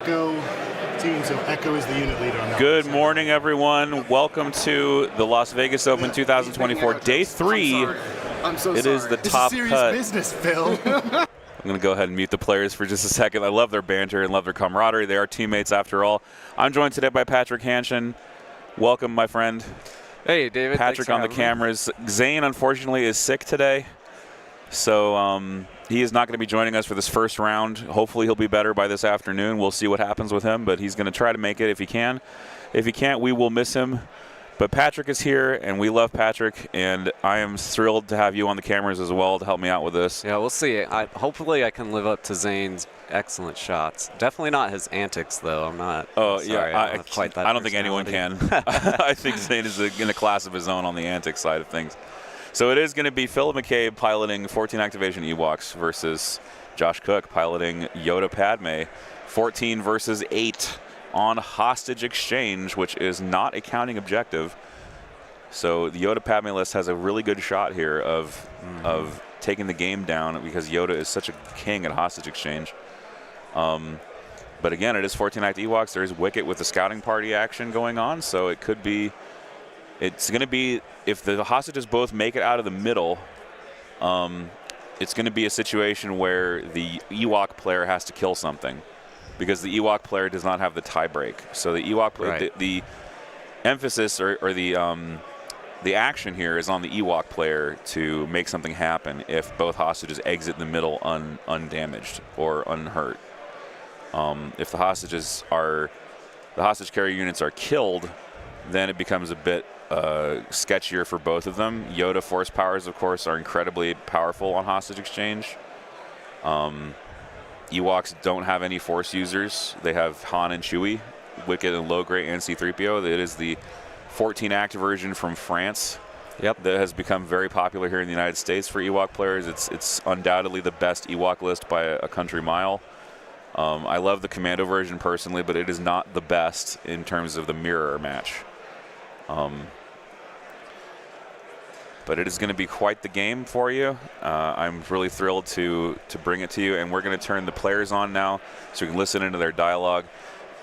Echo team, so Echo is the unit leader on that. Good morning, everyone. Welcome to the Las Vegas Open 2024, Day 3. I'm so It sorry. is the This top is serious cut. business, Phil. I'm going to go ahead and mute the players for just a second. I love their banter and love their camaraderie. They are teammates after all. I'm joined today by Patrick Hanshin. Welcome, my friend. Hey, David. Patrick on the cameras. Zane, unfortunately, is sick today. So he is not going to be joining us for this first round. Hopefully he'll be better by this afternoon. We'll see what happens with him, but he's going to try to make it if he can. If he can't, we will miss him. But Patrick is here, and we love Patrick, and I am thrilled to have you on the cameras as well to help me out with this. Yeah, we'll see. Hopefully I can live up to Zane's excellent shots. Definitely not his antics, though. I'm not. Oh, sorry, yeah. I don't have quite that I don't think anyone can. I think Zane is in a class of his own on the antics side of things. So it is going to be Phil McCabe piloting 14 activation Ewoks versus Josh Cook piloting Yoda Padme. 14 versus 8 on hostage exchange, which is not a counting objective. So the Yoda Padme list has a really good shot here of taking the game down because Yoda is such a king at hostage exchange. But again, it is 14 act Ewoks. There is Wicket with the scouting party action going on, so it could be. It's going to be, if the hostages both make it out of the middle, it's going to be a situation where the Ewok player has to kill something because the Ewok player does not have the tie break. So the Ewok player, right. the emphasis or the action here is on the Ewok player to make something happen if both hostages exit the middle undamaged or unhurt. If the hostage carrier units are killed, then it becomes a bit sketchier for both of them. Yoda force powers, of course, are incredibly powerful on hostage exchange. Ewoks don't have any force users. They have Han and Chewie, Wicket and Logray and C-3PO. It is the 14-act version from France. Yep. That has become very popular here in the United States for Ewok players. It's undoubtedly the best Ewok list by a country mile. I love the Commando version personally, but it is not the best in terms of the mirror match. But it is going to be quite the game for you. I'm really thrilled to bring it to you, and we're going to turn the players on now so you can listen into their dialogue.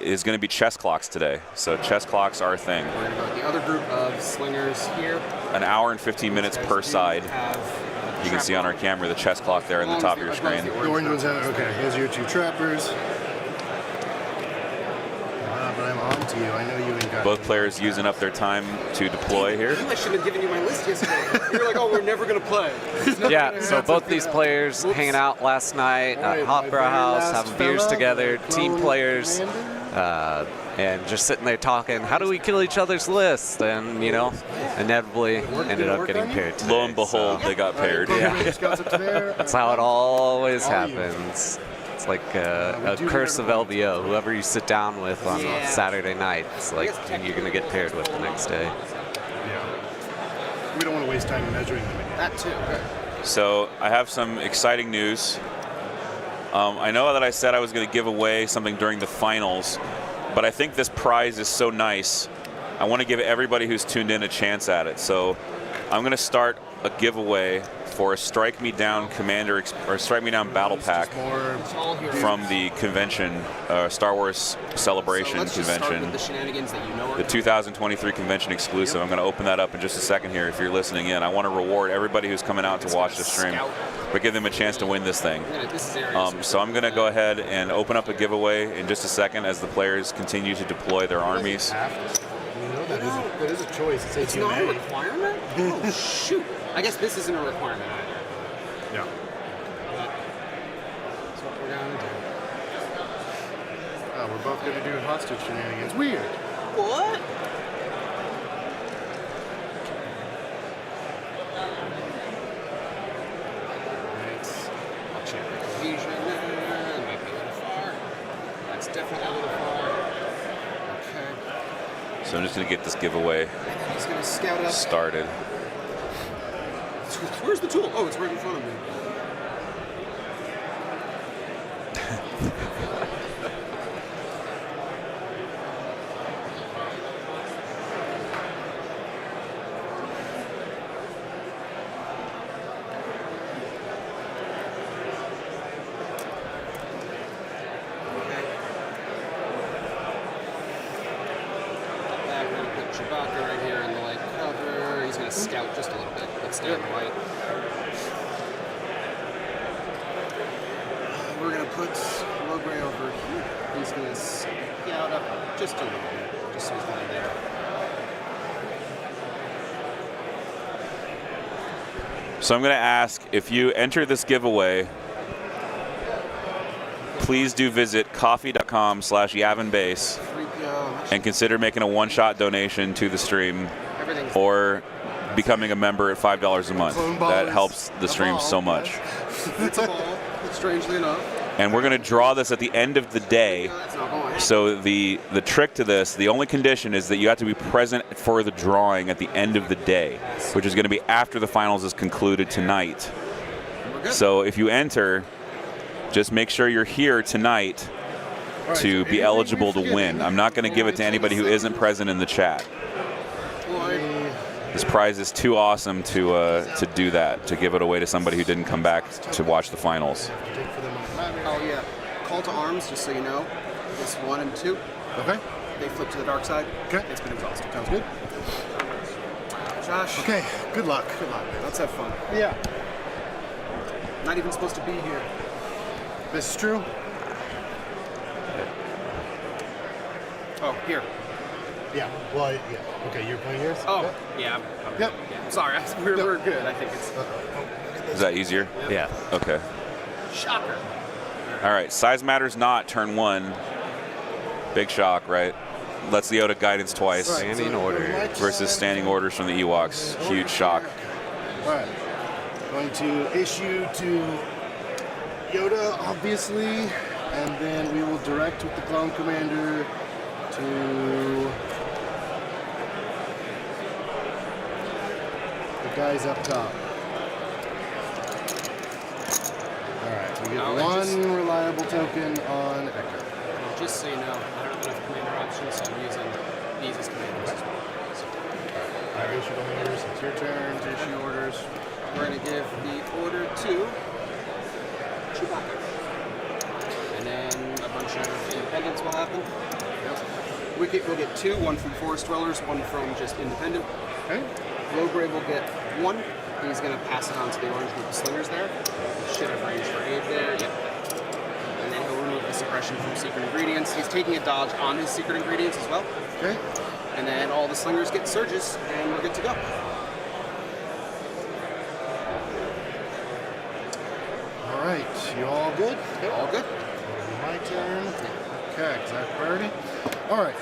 It is going to be chess clocks today, so chess clocks are a thing. We're going to go with the other group of slingers here. An hour and 15 minutes per side. You can see on our camera the chess clock there in the top of your screen. The orange ones have, okay, here's your two trappers. But I'm on to you. I know you ain't got Both players using up their time to deploy here. I should have given you my list yesterday. You were like, oh, we're never going to play. Yeah, so both these players hanging out last night at Hot Bra House, having beers together, team players, and just sitting there talking, how do we kill each other's lists? And, you know, inevitably ended up getting paired today. Lo and behold, they got paired. Yeah. That's how it always happens. It's like a curse of LBO. Whoever you sit down with on Saturday night, it's like you're going to get paired with the next day. Yeah. We don't want to waste time measuring them again. That too. Okay. So I have some exciting news. I know that I said I was going to give away something during the finals, but I think this prize is so nice. I want to give everybody who's tuned in a chance at it. So I'm going to start a giveaway for a Strike Me Down Commander or Strike Me Down Battle Pack from the convention, Star Wars Celebration convention, the 2023 convention exclusive. I'm going to open that up in just a second here if you're listening in. I want to reward everybody who's coming out to watch the stream, but give them a chance to win this thing. So I'm going to go ahead and open up a giveaway in just a second as the players continue to deploy their armies. That is a choice. It's not a requirement? Oh, shoot. I guess this isn't a requirement either. Yeah. That's what we're going to do. We're both going to do hostage shenanigans. Weird. What? I'll check the cohesion. That might be a little far. That's definitely a little far. Okay. So I'm just going to get this giveaway He's going to scout up. started. Where's the tool? Oh, it's right in front of me. scout just a little bit. Let's stay on the white. We're going to put low gray over here. He's going to scout up just a little bit, just so he's not there. So I'm going to ask, if you enter this giveaway, please do visit coffee.com/yavinbase and consider making a one-shot donation to the stream or becoming a member at $5 a month. That helps the stream so much. It's a ball, strangely enough. And we're going to draw this at the end of the day. So the trick to this, the only condition is that you have to be present for the drawing at the end of the day, which is going to be after the finals is concluded tonight. So if you enter, just make sure you're here tonight to be eligible to win. I'm not going to give it to anybody who isn't present in the chat. This prize is too awesome to do that, to give it away to somebody who didn't come back to watch the finals. Oh yeah, call to arms, just so you know. This 1 and 2. Okay. They flip to the dark side. Okay. It's been exhausted. Sounds good. Josh. Okay. Good luck. Good luck. Let's have fun. Yeah. Not even supposed to be here. This is true. Oh, here. Yeah. Well, yeah. Okay, you're playing yours? Oh, yeah. Yep. Yeah. Sorry, we're good. I think it's. Is that easier? Yeah. Okay. Shocker. All right. Size matters not. Turn 1. Big shock, right? Lets the Yoda guidance twice. Standing order. Versus standing orders from the Ewoks. Huge shock. All right. Going to issue to Yoda, obviously, and then we will direct with the Clone Commander to the guys up top. All right, we get one reliable token on Echo. Just so you know, I don't have enough commander options, so I'm using these as commanders as well. All right, issue orders. It's your turn to issue orders. We're going to give the order to Chewbacca. And then a bunch of independents will happen. We'll get 2, one from Forest Dwellers, one from just independent. Okay. Low grade will get 1. He's going to pass it on to the orange group of slingers there. Should have range for 8 there. Yep. And then he'll remove the suppression from secret ingredients. He's taking a dodge on his secret ingredients as well. Okay. And then all the slingers get surges, and we're good to go. All right, you all good? Okay, all good. My turn. Okay, exact priority. All right.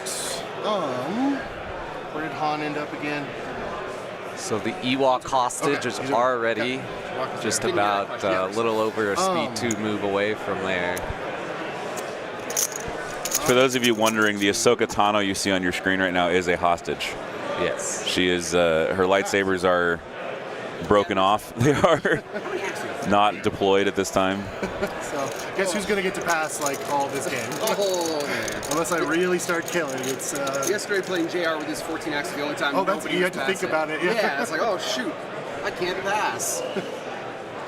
Where did Han end up again? So the Ewok hostage is already just about a little over a speed 2 move away from there. For those of you wondering, the Ahsoka Tano you see on your screen right now is a hostage. Yes. She is, her lightsabers are broken off. They are not deployed at this time. So, guess who's going to get to pass, like, all this game? Oh, man. Unless I really start killing. It's, Yesterday playing JR with his 14 axe, the only time you had to think about it. Yeah, it's like, oh, shoot. I can't pass. All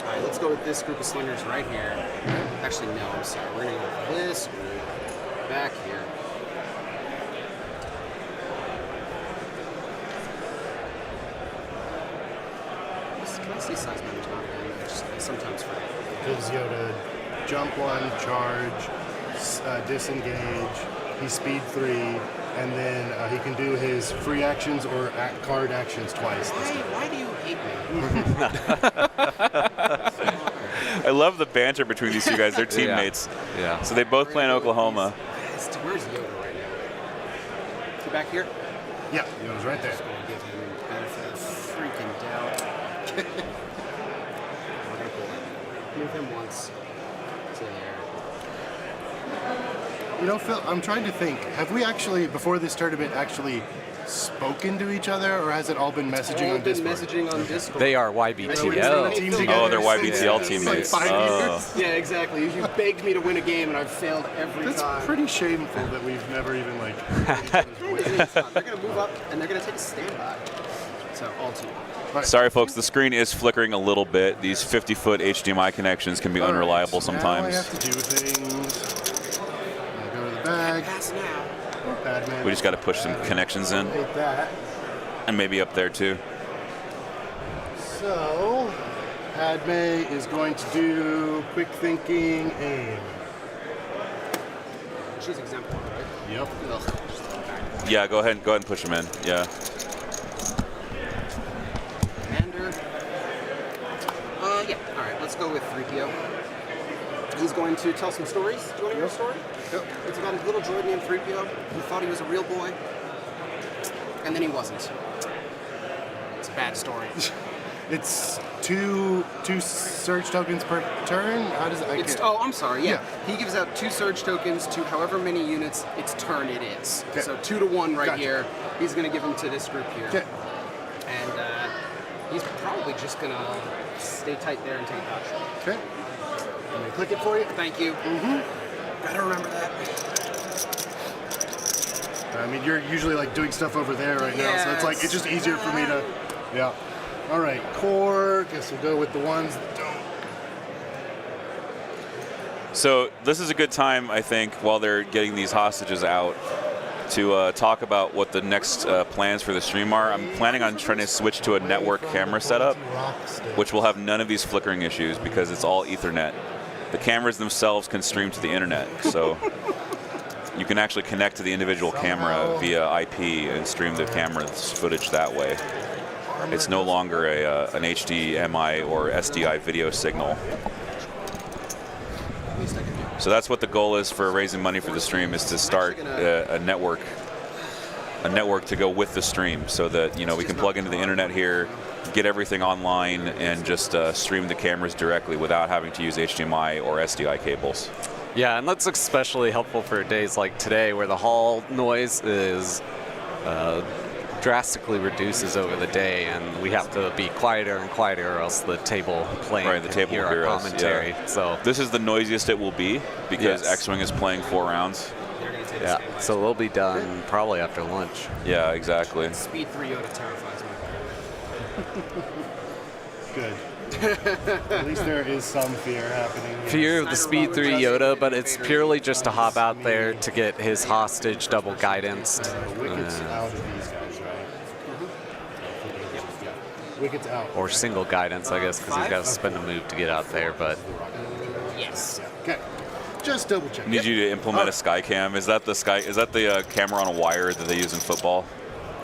right, let's go with this group of slingers right here. Actually, no, I'm sorry. We're going to go with this group back here. Can I see size numbers on again? I sometimes forget. Gives Yoda jump 1, charge, disengage. He's speed 3, and then he can do his free actions or card actions twice. Why do you hate me? I love the banter between these two guys. They're teammates. Yeah. So they both play in Oklahoma. Where's Yoda right now? Is he back here? Yeah, Yoda's right there. Just gonna give him the benefit of freaking doubt. We're gonna pull him. Move him once to there. You know, Phil, I'm trying to think. Have we actually, before this tournament, actually spoken to each other, or has it all been messaging on Discord? Messaging on Discord. They are Team YBTL. together. Oh, they're YBTL It's teammates. like 5 years. Yeah, exactly. You begged me to win a game, and I've failed every That's time. pretty shameful that we've never even, like... They're gonna move up, and they're gonna take a standby. So all two. Sorry, folks, the screen is flickering a little bit. These 50-foot HDMI connections can be unreliable Now I sometimes. have to do things. I go to the bag. Pass now. We just got to push some connections in, Hate that. and maybe up there too. So, Padme is going to do quick thinking aim. She's exempt one, right? Yep. Ugh. Yeah, go ahead and push him in. Yeah. Commander. Yeah. All right, let's go with 3PO. He's going to tell some stories. Do you want to hear a story? Yep. It's about a little droid named 3PO who thought he was a real boy, and then he wasn't. It's a bad story. It's two surge tokens per turn. How does it? Oh, I'm sorry. Yeah. Yeah. He gives out 2 surge tokens to however many units its turn it is. Okay. So 2 to 1 right Gotcha. here. He's going to give them to this group here. Okay. And he's probably just going to stay tight there and take dodge. Okay. Let me click it for you. Thank you. Gotta remember that. I mean, you're usually like doing stuff over there right now, so it's like it's just easier for me to. Yeah. All right. Core. Guess we'll go with the ones that don't. So this is a good time, I think, while they're getting these hostages out, to talk about what the next plans for the stream are. I'm planning on trying to switch to a network camera setup, which will have none of these flickering issues because it's all Ethernet. The cameras themselves can stream to the internet, so you can actually connect to the individual camera via IP and stream the camera's footage that way. It's no longer an HDMI or SDI video signal. So that's what the goal is for raising money for the stream, is to start a network to go with the stream, so that we can plug into the internet here, get everything online, and just stream the cameras directly without having to use HDMI or SDI cables. Yeah, and that's especially helpful for days like today, where the hall noise is drastically reduces over the day, and we have to be quieter and quieter, or else the table playing The table hear will hear our us. commentary. Yeah. So this is the noisiest it will be because Yes. X-Wing is playing 4 rounds. yeah, so we'll be done probably after lunch. Yeah, exactly. Speed 3 Yoda terrifies me. Good. At least there is some fear happening here. Fear of the Speed 3 Yoda, but it's purely just to hop out there to get his hostage double guidance. Wicket's out of these guys, right? Wicket's out. Or single guidance, I guess, because he's got to spend a move to get out there. But Yes. Okay. Just double check. Need you to implement a Skycam. Is that the camera on a wire that they use in football?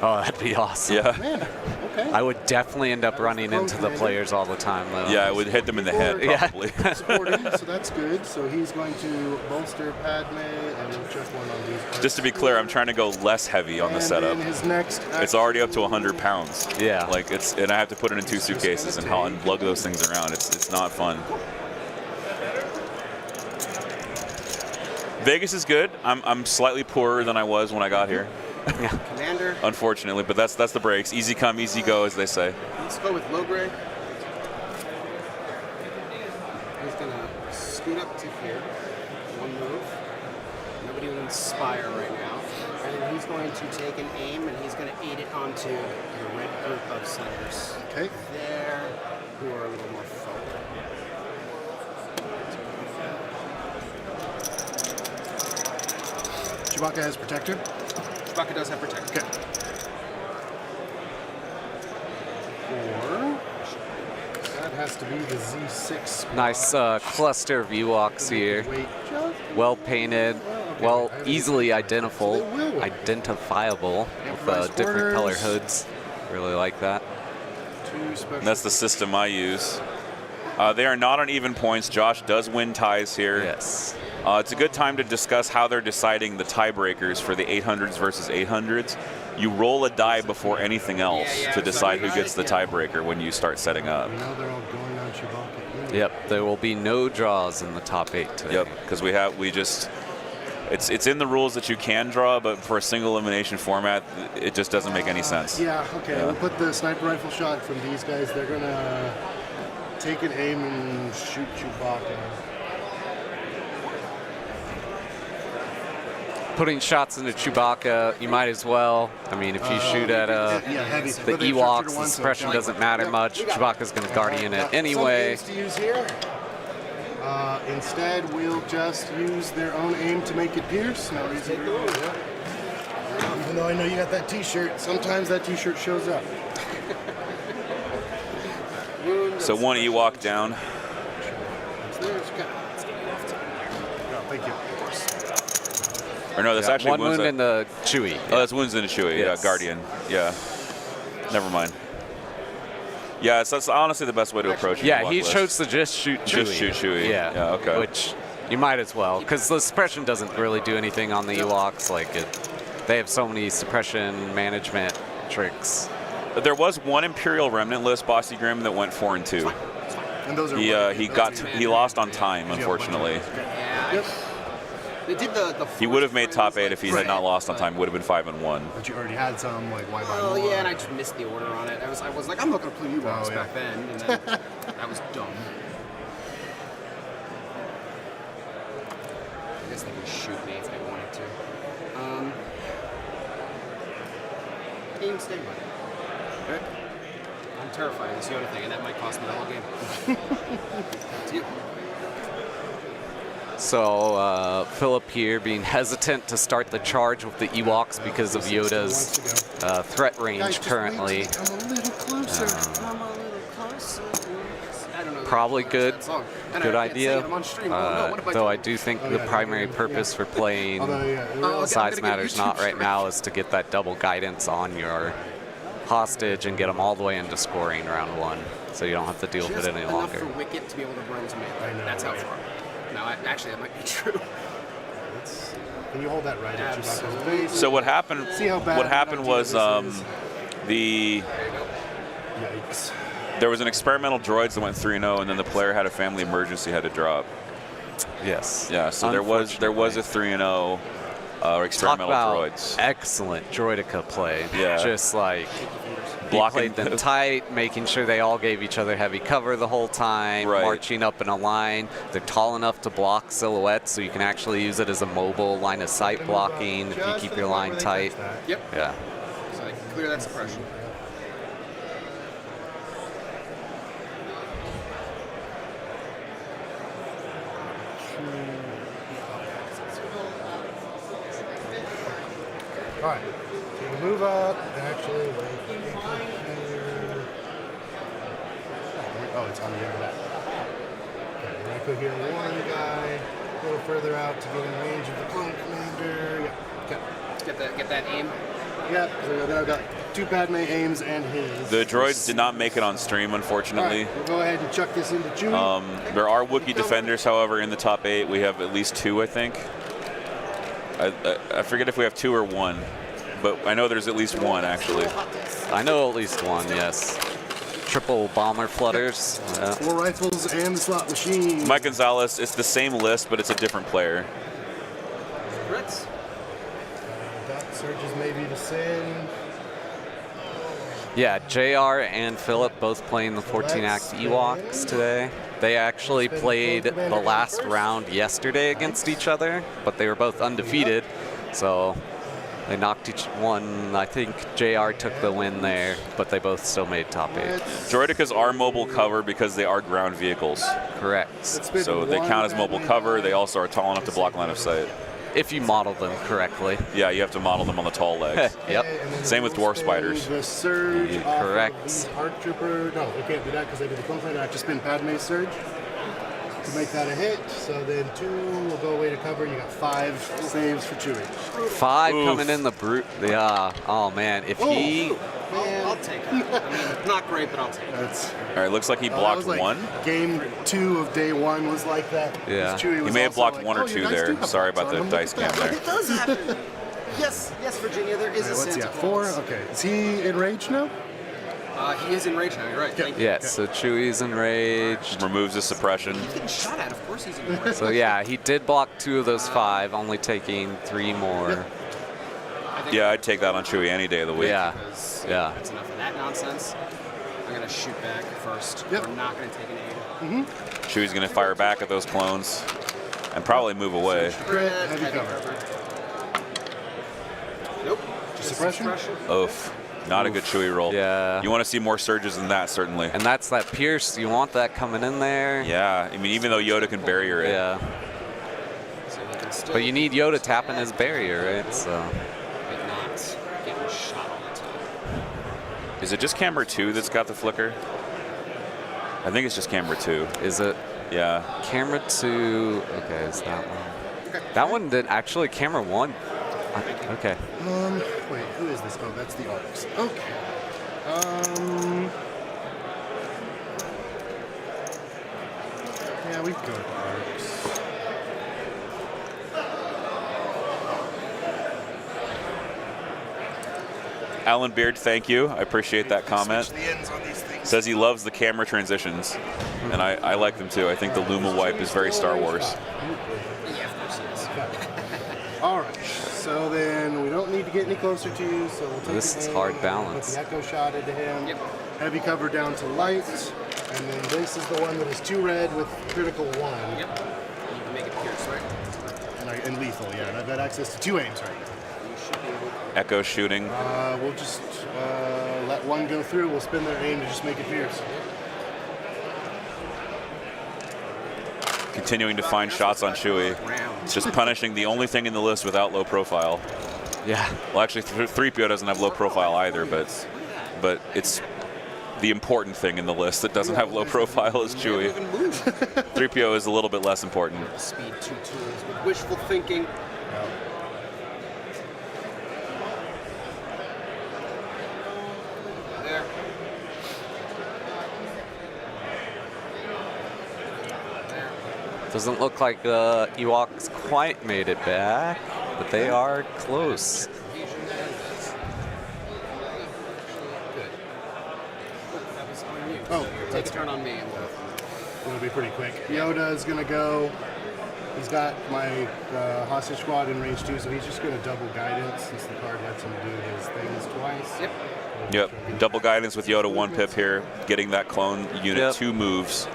oh, that'd be awesome. Yeah. Man, okay. I would definitely end up running into the players all the time, though. Yeah, it would hit them in the head Yeah. probably. Supporting, so that's good. So he's going to bolster Padme, and we'll check one on these. Just to be clear, I'm trying to go less heavy on the And setup. then his next It's already up to 100 pounds. Yeah. Like and I have to put it in 2 suitcases and lug those things around. It's not fun. Vegas is good. I'm slightly poorer than I was when I got here, Commander. unfortunately, but that's the breaks. Easy come, easy go, as they say. Let's go with Logray. He's going to scoot up to here. One move. Nobody will inspire right now. And then he's going to take an aim, and he's going to aid it onto the red group of slayers. Okay. There, who are a little more forward. Chewbacca has protector. Chewbacca does have protect. Okay. 4. That has to be the Z6 squad. Nice cluster of Ewoks here. Wait, just Well painted, well easily identifiable with different color hoods. Really like that. 2 special. And that's the system I use. They are not on even points. Josh does win ties here. Yes. It's a good time to discuss how they're deciding the tiebreakers for the 800s versus 800s. You roll a die before anything else to decide who gets the tiebreaker when you start setting up. We know they're all going on Chewbacca. Yep, there will be no draws in the top 8 today. Yep, because it's in the rules that you can draw, but for a single elimination format, it just doesn't make any sense. Yeah, okay. We'll put the sniper rifle shot from these guys. They're going to take an aim and shoot Chewbacca. Putting shots into Chewbacca, you might as well. I mean, if you shoot at heavy. the But they've Ewoks, structured the one, so suppression it's doesn't matter much. Chewbacca's going to guardian it anyway. Some aims to use here. Instead, we'll just use their own aim to make it pierce. No reason to do it. Even though I know you got that T-shirt, sometimes that T-shirt shows up. So one Ewok down. Thank you. Or no, that's actually one wound in the Chewie. Oh, that's wounds in the Chewie. Yes. Yeah, Guardian. Yeah. Never mind. Yeah, so that's honestly the best way to approach it. Yeah, he chose to just shoot Chewie. Just shoot Chewie. Yeah, okay. Which you might as well, because the suppression doesn't really do anything on the Ewoks. Like they have so many suppression management tricks. There was one Imperial Remnant list, Bossy Grim, that went 4 and 2. And those are He lost on time, unfortunately. Yeah, they did the He would have made top 8 if he had Right. not lost on time. Would have been 5 and 1. But you already had some, like, why buy Oh more? yeah, and I just missed the order on it. I was like, I'm not gonna play Ewoks yeah. back then, and then that was dumb. I guess they can shoot me if they wanted to. Game standby. Okay. I'm terrified of this Yoda thing, and that might cost me the whole game. It's you. So Philip here being hesitant to start the charge with the Ewoks because of Yoda's threat range currently. Come a little closer. Come a little closer. I don't know. Probably good. That song. And Good I can't sing idea. it, I'm on stream. Oh, no, what have Though I I done? do think Oh, the yeah, primary yeah. purpose for playing Although, yeah, I'm Sides gonna get Matters YouTube Not right straight. now is to get that double guidance on your hostage and get them all the way into scoring round 1, so you don't have to deal with Just it any enough longer. for Wicket to be able to run to me. I know, That's how right? far. No, actually, that might be true. Can you hold that right at Chewbacca's Absolutely. face? So what happened? See how bad What happened an idea was this is. the Yikes. there was an experimental droids that went 3-0, and then the player had a family emergency, had to drop. Yes. Yeah, so there was a 3-0 Talk experimental about droids. excellent droidica play. Yeah. Just like he Blocking played them tight, making sure they all gave each other heavy cover the whole time, Right. marching up in a line. They're tall enough to block silhouettes, so you can actually use it as a mobile line of sight blocking if you keep your line tight. Yep. Yeah. So I can clear that suppression. All right. So you move up. Actually, wait. Oh, it's on the end of that. Okay, then I could heal one guy a little further out to get in range of the clone commander. Yeah. Okay. Get that aim. Yeah. So then I've got 2 Padme aims and his. The droids did not make it on stream, All unfortunately. right, we'll go ahead and chuck this into Chewie. There are Wookiee defenders, however, in the top 8. We have at least 2, I think. I forget if we have 2 or 1, but I know there's at least 1, actually. I know at least one, yes. Triple bomber flutters. Yeah. 4 rifles and the slot machine. Mike Gonzalez, it's the same list, but it's a different player. Crits. Dot surges maybe to sin. Yeah, JR and Philip both playing the 14-act Ewoks today. They actually played the last round yesterday against each other, but they were both undefeated, so they knocked each one. I think JR took the win there, but they both still made top 8. Droidicas are mobile cover because they are ground vehicles. Correct. So they count as mobile cover. They also are tall enough to block line of sight. If you model them correctly. Yeah, you have to model them on the tall legs. Yep. Same with dwarf spiders. The surge. Yeah, off of correct. the Arc Trooper. No, we can't do that because they did the clone commander. I have to spin Padme's surge to make that a hit. So then 2 will go away to cover. You got 5 saves for Chewie. 5 Oof. coming in the brute. Yeah. Oh man, if he. I'll take it. I mean, not great, but I'll take it. That's All right, looks like he that blocked was like 1. Game 2 of day 1 was like that. Yeah. 'Cause Chewie He was may have also blocked like, 1 or oh, your 2 dice there. do have Sorry blocks about the on them. dice Look at cam that. there. It does happen. Yes, Virginia, there is a What's he Santa at? 4? Claus. Okay. Is he enraged now? He is enraged now, you're right. Thank you. Yes, so Chewie's enraged. Removes the suppression. He's getting shot at, of course he's enraged. So yeah, he did block 2 of those 5, only taking 3 more. Yeah, I'd take that on Chewie any day of the week. Yeah. Because Yeah. that's enough of that nonsense. I'm going to shoot back first. Yep. We're not going to take an aim. Chewie's going to fire back at those clones and probably move away. Crit, heavy cover. Nope. Just suppression? Oof. Not a good Chewie roll. Yeah. You want to see more surges than that, certainly. And that's that pierce. You want that coming in there. Yeah, I mean, even though Yoda can barrier it. Yeah. So we can still But you need Yoda tapping his barrier, right? So. but not getting shot all the time. Is it just camera 2 that's got the flicker? I think it's just camera 2. Is it? Yeah. Camera 2. Okay, is that one? That one did actually camera 1. Okay. Wait, who is this? Oh, that's the arcs. Okay. Yeah, we can go with the arcs. Alan Beard, thank you. I appreciate that comment. Switch the ends on these things. Says he loves the camera transitions, and I like them too. I think the Luma wipe is very Star Wars. Yeah, of course it is. All right. So then we don't need to get any closer to you. So we'll take This the is aim hard and balance. Put the echo shot into him. Yep. Heavy cover down to light, and then this is the one that is 2 red with critical 1. Yep. You can make it pierce, right? And lethal. Yeah, and I've got access to 2 aims right now. You should be able to. Echo shooting. We'll just let one go through. We'll spin their aim to just make it pierce. Continuing to find shots on Chewie. Just punishing the only thing in the list without low profile. Yeah. Well, actually, 3PO doesn't have low profile either, but it's the important thing in the list that doesn't have low profile is Chewie. 3PO is a little bit less important. Speed 2 tools with wishful thinking. There. There. Doesn't look like the Ewoks quite made it back, but they are close. Good. That was on you. Oh, Take a that's turn on me. And It'll be pretty quick. Yoda is going to go. He's got my hostage squad in range 2, so he's just going to double guidance since the card lets him do his things twice. Yep. Yep. Double guidance with Yoda 1 pip here, getting that clone unit 2 moves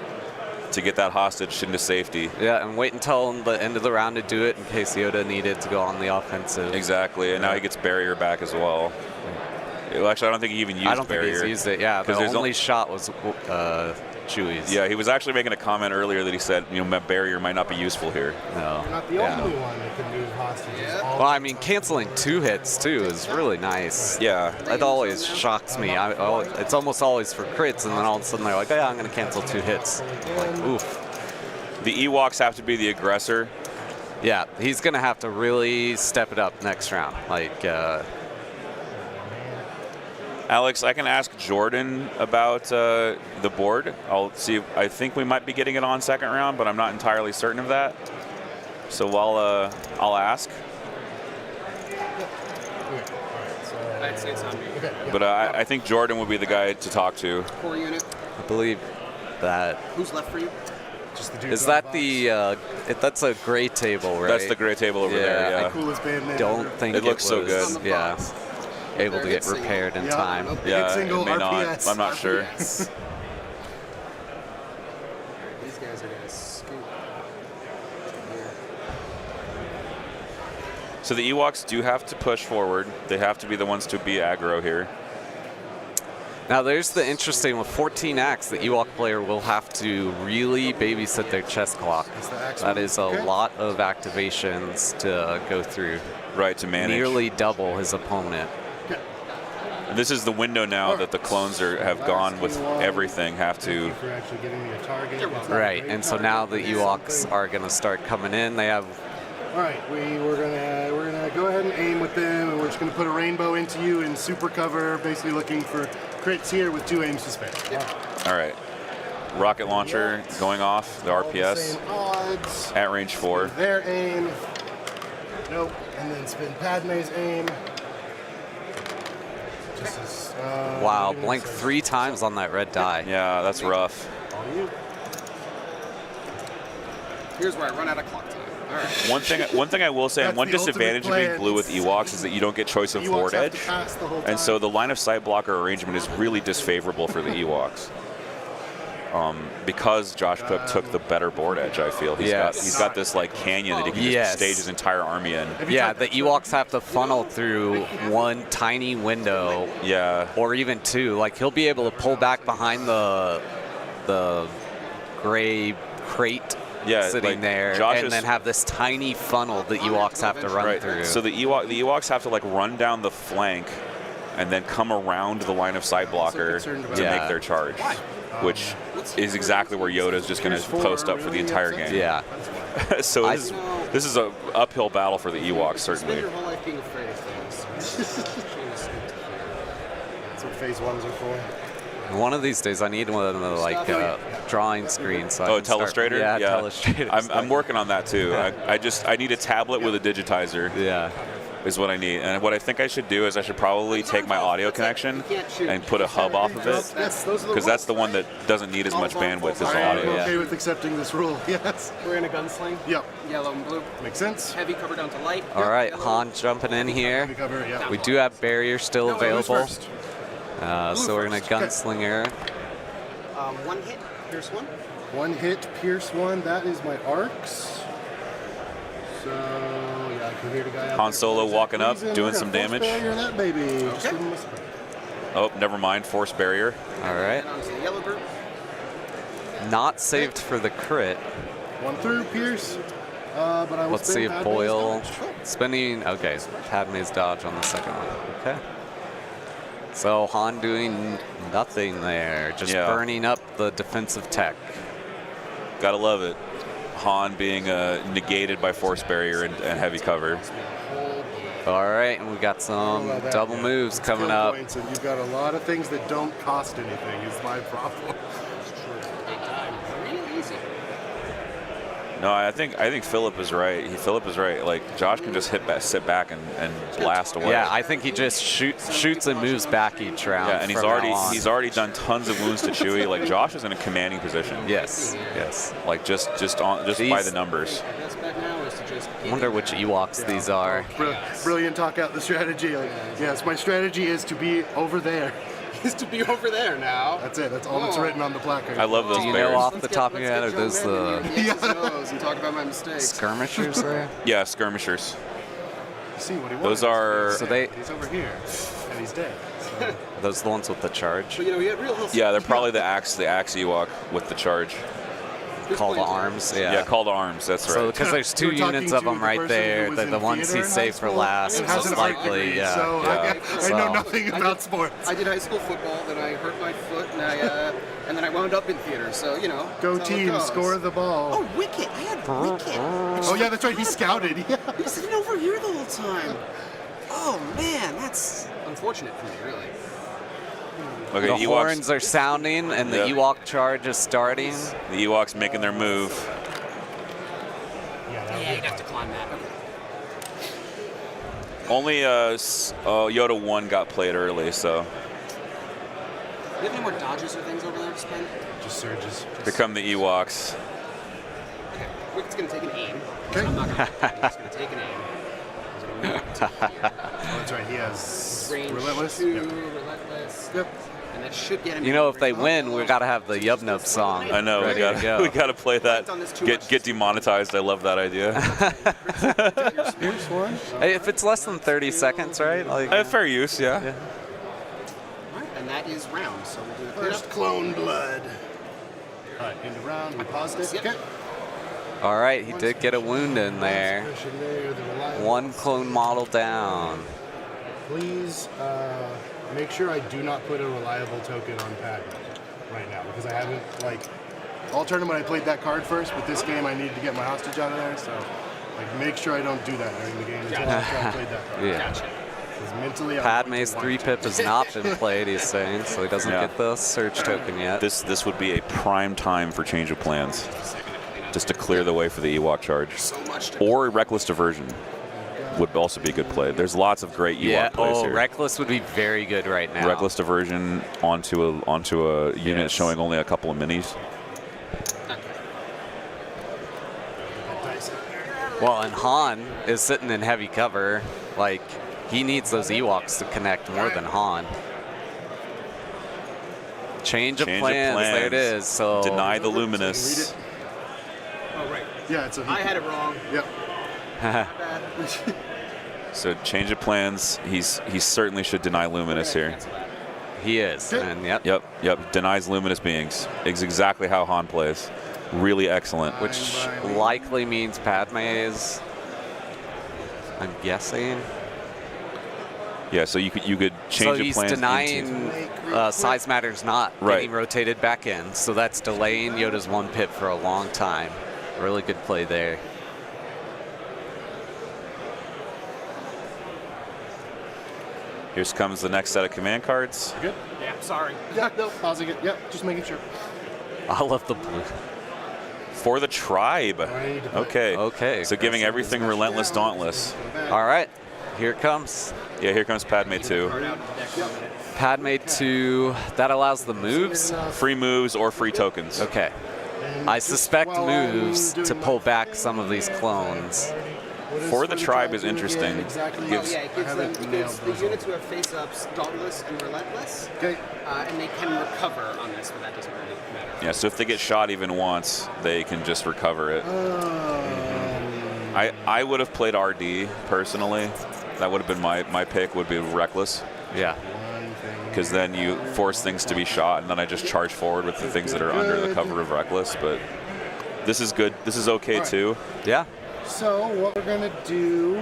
to get that hostage into safety. Yeah, and wait until the end of the round to do it in case Yoda needed to go on the offensive. Exactly, and now he gets barrier back as well. Well, actually, I don't think he even used barrier. I don't think he's used it, yeah. The only shot was Chewie's. Yeah, he was actually making a comment earlier that he said, barrier might not be useful here. No. You're not the only one that can move hostages. Yeah. All Well, I mean, canceling 2 hits, too, is really nice. Yeah. That always shocks me. It's almost always for crits, and then all of a sudden they're like, yeah, I'm going to cancel 2 hits. Like, oof. The Ewoks have to be the aggressor. Yeah, he's going to have to really step it up next round. Like, Alex, I can ask Jordan about the board. I'll see. I think we might be getting it on second round, but I'm not entirely certain of that. So I'll ask. I'd say it's on me. Okay, yeah. But I think Jordan would be the guy to talk to. Core unit. I believe that. Who's left for you? Just the dude Is on that box. the, that's a gray table, right? That's the gray table over there, Yeah. yeah. Coolest band name Don't ever. think It looks so was, good. On the Yeah, box. able to They're get hit repaired in Yeah, time. nope. Yeah, Hit single it may not. RPS. I'm not sure. Yes. These guys are going to scoop. Here. So the Ewoks do have to push forward. They have to be the ones to be aggro here. Now there's the interesting with 14 acts, the Ewok player will have to really babysit their chest clock. the axe That one. is a Okay. lot of activations to go through. Right, to manage. Nearly double his opponent. And this is the window now that the clones have gone with everything, have Thank you to. for actually giving me a target. It's not a Right, great and so target, now but the it's Ewoks something. are going to start coming in. They have, All right, we're gonna go ahead and aim with them, and we're just gonna put a rainbow into you in super cover, basically looking for crits here with 2 aims to spare. All right. Rocket launcher going off, the All the RPS, same odds. at range 4. Their aim. Nope. And then spin Padme's aim. Just as, wow, even blink says- 3 times on that red die. Yeah, that's rough. All you. Here's where I run out of clock time. All right. One thing I will say, and That's one the disadvantage of ultimate being blue with plan. Ewoks is that you don't get choice of Ewoks board have edge. to pass the whole And time. so the line of sight blocker arrangement is really disfavorable for the Ewoks. Because Josh Cook took the better board edge, I feel. He's got this like canyon that he can Yes. just stage his entire army in. Yeah, the Ewoks have to funnel through one tiny window, Yeah. or even 2. Like, he'll be able to pull back behind the gray crate Yeah, sitting like, there, Josh and is- then have this tiny funnel that Ewoks have to run Right. through. So the Ewoks have to like run down the flank and then come around the line of sight blocker concerned about to that. make their charge. Why? which is exactly where Yoda is just going to post up for the entire game. Yeah. So this is an uphill battle for the Ewoks, certainly. Spend your whole life being afraid of things. That's what phase ones are for. One of these days, I need one of the like drawing screens. So I can start- Telestrator? Yeah, Telestrator. I'm working on that too. I need a tablet with a digitizer. Yeah. Is what I need. And what I think I should do is I should probably take my audio connection and put a hub off of it, because that's the one that doesn't need as much bandwidth as the I'm audio. okay with accepting this rule. Yes. We're in a gunsling. Yep. Yellow and blue. Makes sense. Heavy cover down to light. All right, Yellow. Han jumping in here. Heavy cover, yeah. We do have barriers still Who's available. first? So we're going to gunslinger. One hit. Here's one. One hit, pierce one. That is my arcs. So, yeah, I can hear the guy out Han there. Solo walking up, Freezing. doing We're some gonna force damage. barrier that baby. Just Okay. give him a spray. Oh, never mind. Force barrier. All right. Down to the yellow group. Not saved for the crit. One through, pierce. But I will Let's see spin if Padme's Boyle dodge. spinning. Okay, Padme's dodge on the second one. Okay. So Han doing nothing there, just Yeah. burning up the defensive tech. Gotta love it. Han being negated by force barrier and heavy cover. All right, and we got I some love that, double yeah. moves It's coming kill up. points, and you've got a lot of things that don't cost anything. Is my problem. Big time. Really easy. No, I think Philip is right. Philip is right. Like Josh can just sit back and blast away. Yeah, I think he just shoots and moves back each round. Yeah, and from now on. he's already done tons of wounds to Chewie. Like Josh is in a commanding position. Yes, yes. Like just by These- the numbers. Best bet now is to just I wonder which Ewoks these are. Brilliant talk out the strategy. Like, yes, my strategy is to be over there. is to be over there now. That's it. That's all that's written on the placard. I love those Do you bears. know off the top of your head, are those the nose and talk about my mistakes. skirmishers there? Yeah, skirmishers. See what he wants. Those are So they, He's over here, and he's dead. So. those the ones with the charge? But you know, he had real. yeah, they're probably the axe Ewok with the charge. Call to arms, yeah. Yeah, call to arms. That's right. So because there's two We're talking units of to them the right person there, who was they're the in ones theater he in saved high for school last, and has most an art likely, degree, yeah. So I So- know nothing about sports. I did high school football, then I hurt my foot, and then I wound up in theater. So you know. Go that's how it team, goes. score the ball. Oh, Wicket! I had Wicket. Oh yeah, that's right. He scouted. Yeah. He was sitting over here the whole time. Oh man, that's unfortunate for me, really. Okay, The Ewoks, horns are sounding and the Yep. Ewok charge is starting. the Ewoks making their move. Yeah, Yeah, you'd have to climb that. Okay. Only Yoda 1 got played early, so Do you have any more dodges or things over there to spend? Just surges. here come the Ewoks. Okay, Wicket's gonna take an aim. Okay. I'm not gonna. He's gonna take an aim. He's gonna move up to here. Oh, that's right. He has Range relentless. 2, Yep. relentless. Yep. And that should get him. You know, if they win, we gotta have the Yub Nub song. I know ready to go. we gotta play that. Get demonetized. I love that idea. Pierce one. Hey, if it's less than 30 seconds, right? Like, Fair use, yeah. Alright, and that is round. So we'll do the First clone blood. All right, into round. We paused it. Yep. Okay. all right, he did get a wound in there. Suppression there, the reliable. One clone model down. Please make sure I do not put a reliable token on Padme right now, because I haven't, like, all tournament I played that card first, but this game I need to get my hostage out of there, so like make sure I don't do that during the game until after I played that card. Yeah. Gotcha. Because mentally I'm Padme's going to 3-pip has not been played, he's saying, so he doesn't Yeah. get the search token yet. This would be a prime time for change of plans, just to clear the way for the Ewok charge, So much to or reckless diversion would also be a good play. There's lots of great Ewok Yeah, plays oh, here. Reckless would be very good right now. Reckless diversion onto a unit Yes. showing only a couple of minis. Well, and Han is sitting in heavy cover. Like, he needs those Ewoks to connect more than Han. Change of plans. There it is. So Deny the luminous. Oh, right. Yeah, it's a. I had it wrong. Yep. Bad. So change of plans. He certainly should deny luminous here. Cancel that. he is. And yep. Yep. Denies luminous beings. It's exactly how Han plays. Really excellent. Which likely means Padme is, I'm guessing. Yeah, so you could change so the he's plans denying size matters not getting rotated back in. So that's delaying Yoda's 1 pip for a long time. Really good play there. Here comes the next set of command cards. Good? Yeah, sorry. Yeah, no, pausing it. Yep, just making sure. I love the blue. For the tribe. Okay. Okay. So giving everything Relentless Dauntless. All right. Here it comes. Yeah, here comes Padme 2. Padme 2. That allows the moves. Free moves or free tokens. Okay. I suspect moves to pull back some of these clones. For the tribe is interesting. Exactly. Gives- Yeah, it gives the units who have face-ups Dauntless and Relentless, Okay. and they can recover on this, but that doesn't really matter. Yeah, so if they get shot even once, they can just recover it. I would have played RD personally. That would have been my pick, would be Reckless. Yeah. Because then you force things to be shot, and then I just charge forward with the things that are under the cover of Reckless. But this is good. This is okay too. Yeah. So what we're gonna do,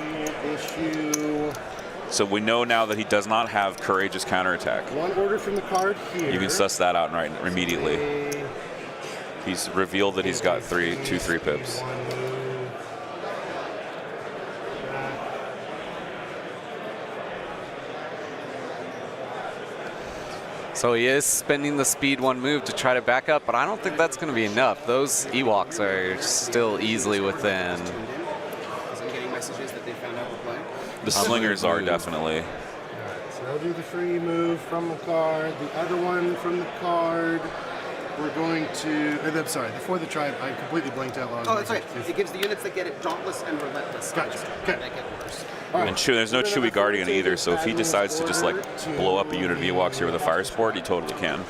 we will issue So we know now that he does not have Courageous Counterattack. one order from the card here. You can suss that out right immediately. He's revealed that he's got 2 3 pips. So he is spending the speed 1 move to try to back up, but I don't think that's going to be enough. Those Ewoks are still easily within. Because I'm getting messages that they found out we're playing. The slingers are definitely. So I'll do the free move from the card. The other one from the card, we're going to. I'm sorry, before the tribe, I completely blanked out loud. Oh, that's right. It gives the units that get it Dauntless and Relentless. Gotcha. Okay. That get worse. And there's no Chewie Guardian either, so if he decides to just like blow up a unit of Ewoks here with a Fire Sport, he totally can.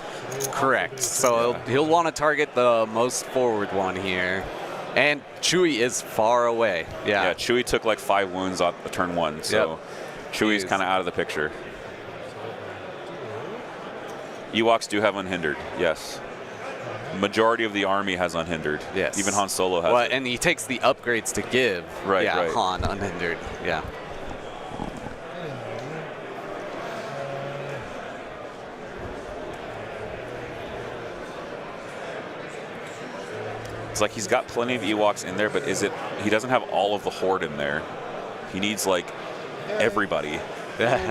Correct. So he'll want to target the most forward one here. And Chewie is far away. Yeah. Yeah, Chewie took like 5 wounds on turn 1, so Chewie's kind of out of the picture. Ewoks do have Unhindered, yes. Majority of the army has Unhindered. Yes. Even Han Solo has it. And he takes the upgrades to give. Right, yeah, right. Han unhindered. Yeah. It's like he's got plenty of Ewoks in there, but he doesn't have all of the Horde in there. He needs like everybody.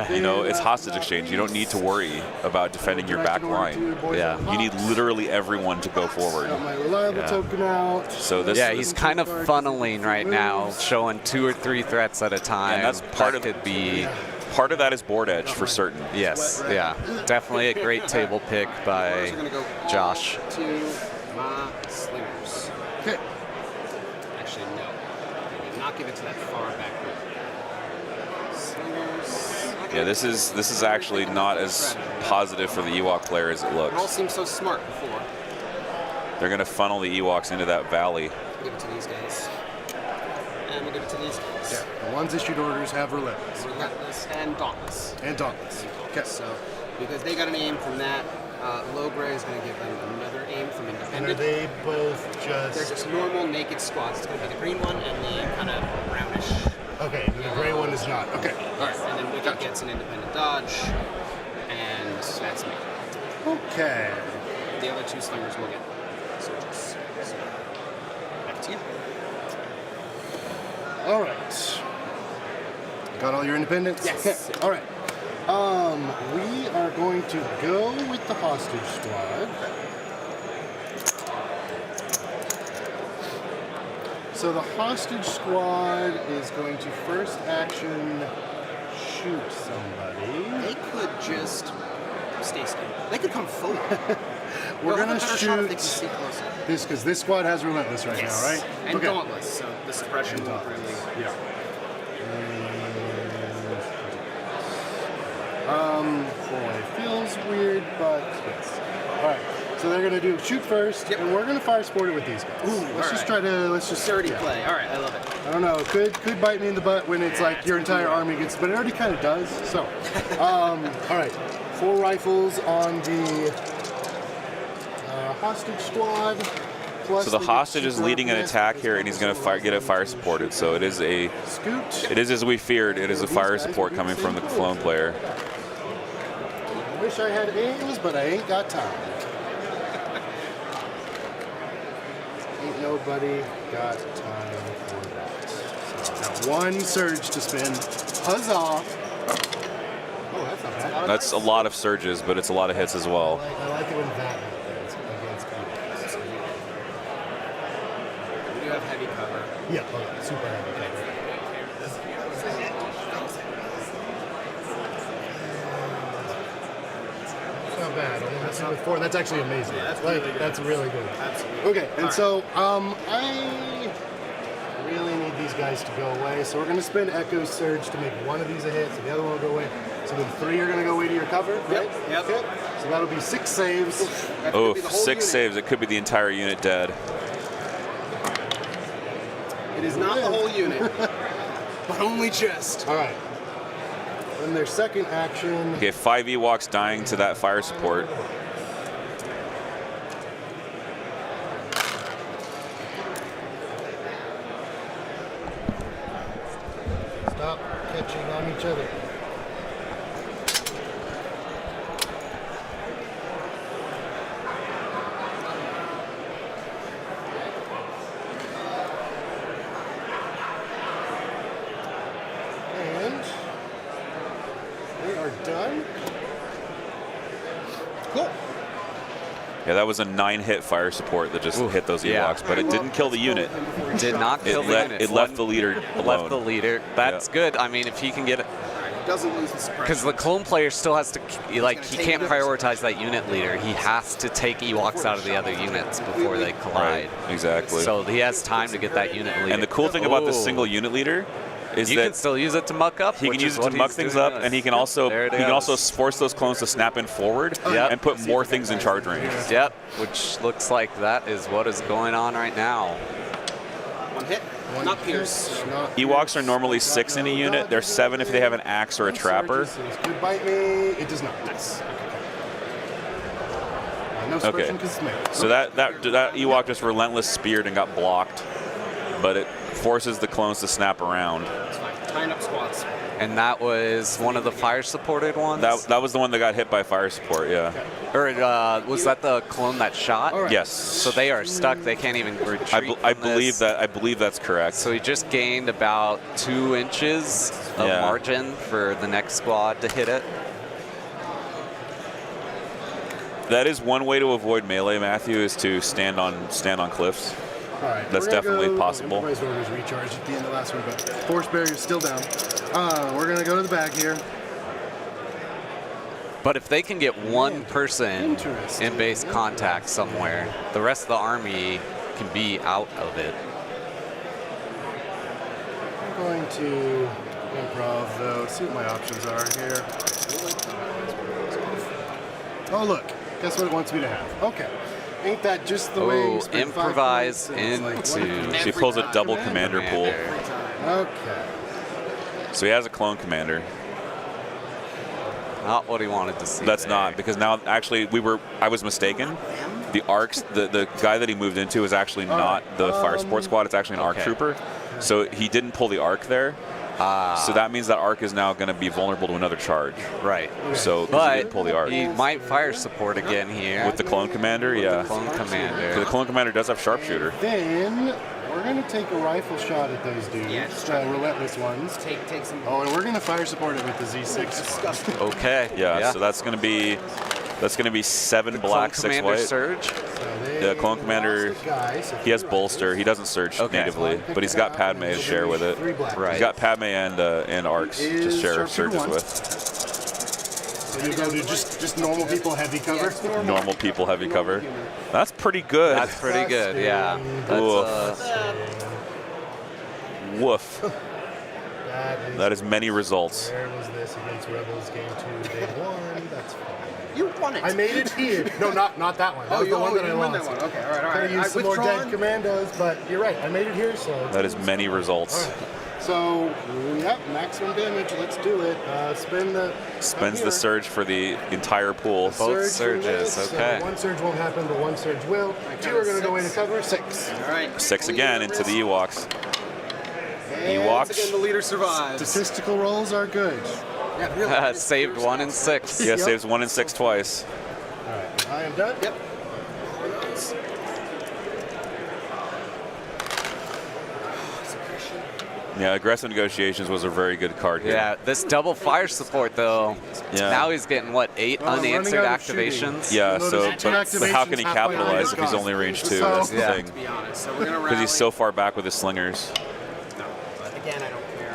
You know, it's hostage exchange. You don't need to worry about defending your back line. Yeah. You need literally everyone to go forward. Got my reliable token out. So this Yeah, he's kind of funneling right now, showing 2 or 3 threats at a time. And that's part of could be. Part of that is board edge for certain. Yes, yeah. Definitely a great table pick by We're going to go Josh. to my slingers. Okay. Actually, no. I did not give it to that far back group. Slingers. Yeah, this is actually not as positive for the Ewok player as it It all looks. seemed so smart before. They're going to funnel the Ewoks into that valley. We'll give it to these guys. And we'll give it to these guys. Yeah. The ones issued orders have Relentless. Relentless and Dauntless. And Dauntless. Okay. So, because they got an aim from that, Low Gray is going to give them another aim from And are Independent. they both They're just... just normal naked squads. It's going to be the green one and the kind of brownish. Okay, the gray one is not. Okay. All right, and then Wicket gets an independent dodge, and that's me. Okay. The other 2 slingers will get soldiers. So, back to you. All right. Got all your independents? Yes. Okay. All right. We are going to go with the hostage squad. So the hostage squad is going to first action shoot somebody. They could just stay still. They could come forward. We're They'll gonna have a better shot if they can shoot stay closer. this because this squad has Relentless right now, right? And Okay. Dauntless, so the suppression won't really. Yeah. Boy, it feels weird, but yes. All right. So they're gonna do shoot first, Yep. and we're gonna fire sport it with these guys. Ooh, let's just all try to Dirty yeah. play. All right, I love it. I don't know. Could bite me in the butt when it's like your entire army gets, but it already kind of does. So, all right. 4 rifles on the hostage squad. plus So the they get hostage is super leading an FPS attack because here, and he's going to get a fire supported. So it is Scoot. as we feared. It is a fire support coming from the clone player. I wish I had aims, but I ain't got time. Ain't nobody got time for that. So I've got one surge to spin. Huzzah! Oh, that's not bad. That's a lot of surges, but it's a lot of hits as well. I like it when that happens against Ewoks. We do have heavy cover. Yeah, oh, super heavy cover. It's not bad. Only messing with 4. That's actually amazing. Yeah, that's like, really good. That's really good. Absolutely. Okay, and so I really need these guys to go away. So we're going to spin Echo Surge to make one of these a hit, so the other one will go away. So then 3 are going to go away to your cover, right? Yep. Okay. So that'll be 6 saves. That could be Oh, the whole 6 unit. saves. It could be the entire unit dead. It is not the whole unit, but only just. All right. Then their second action. Okay, 5 Ewoks dying to that fire support. Stop catching on each other. And we are done. Cool. Yeah, that was a 9-hit fire support that just hit those Ewoks, yeah. but it didn't kill the unit. Did not kill the unit. It left the leader alone. Left the leader. That's good. I mean, if he can get it, Doesn't lose the suppression. because the clone player still has to, like, he can't prioritize that unit leader. He has to take Ewoks out of the other units before they collide. Right, exactly. So he has time to get that unit leader. And the cool thing about this Oh. single unit leader is You that can still use it to muck up. he can which use is it to what muck he's things doing up, this. and he can also There it is. force those clones to snap in forward and put more things in charge range. Yep, which looks like that is what is going on right now. One hit, not Pierce. Ewoks are normally 6 in a unit. They're 7 if they have an axe or a trapper. Could bite me. It does not. Nice. No suppression because it's me. So that Ewok just relentless speared and got blocked, but it forces the clones to snap around. It's fine. Tying up squats. And that was one of the fire supported ones? That was the one that got hit by fire support, yeah. Or was that the clone that shot? All right. Yes. So they are stuck. They can't even retreat. I from believe this. I believe that's correct. So he just gained about 2 inches of Yeah. margin for the next squad to hit it. That is one way to avoid melee, Matthew, is to stand on cliffs. All right, That's we're gonna definitely possible. Improvised orders recharged at the end of last one, but force barrier's still down. We're gonna go to the back here. But if they can get one person Interesting. in base contact somewhere, the rest of the army can be out of it. I'm going to improv though. See what my options are here. Oh look, guess what it wants me to have? Okay, ain't that just the way you spend 5 improvise points? It's like, into. She pulls a double commander pool. okay. So he has a clone commander. Not what he wanted to see. That's there. not, because now actually I was mistaken. The arcs, the guy that he moved into is actually not the fire support squad. It's actually an arc trooper. So he didn't pull the arc there. So that means that arc is now going to be vulnerable to another charge. Right. So 'cause he But didn't pull the arc. he might fire support again here. With the clone commander, yeah. Clone The commander. clone commander does have sharpshooter. Then we're gonna take a rifle shot at those dudes, Yeah, the relentless ones. Take some. Oh, and we're gonna fire support it with the Z6. Disgusting. Okay. Yeah, so that's going to be 7 black, Clone 6 commander white. surge. The clone commander, he has bolster. He doesn't surge natively, but he's got Padme to share with it. Right. He's got Padme and arcs to share surges with. So you go to just normal people heavy cover. Normal people heavy cover. That's pretty good. That's pretty good. Yeah. That's, Woof. That is many results. Where was this against Rebels game 2, day 1? That's fine. You won it. I made it here. No, not that one. That was the one that I you win lost. that one. Okay, all right. Could have used some more dead commandos, but you're right. I made it here, so. That is many results. All right. So, yep, maximum damage. Let's do it. Spends the surge for the entire pool. Both surges, okay. One surge won't happen, but one surge will. 2 are going to go into cover. 6. All right. 6 again into the Ewoks. And Ewoks. Once again, the leader survives. Statistical rolls are good. Yeah, really. Saved 1 and 6. Yeah, Yep. saves 1 and 6 twice. All right, I am done. Yep. Yeah, aggressive negotiations was a very good card here. Yeah, this double fire support though. Yeah. Now he's getting what, 8 Well, I'm running unanswered out of shooting. activations? Yeah, You'll so notice two but how can he activations halfway capitalize down if he's the only range 2? So- That's the Yeah. thing. To be honest, so we're gonna rally. Because he's so far back with his slingers. No, but again, I don't care.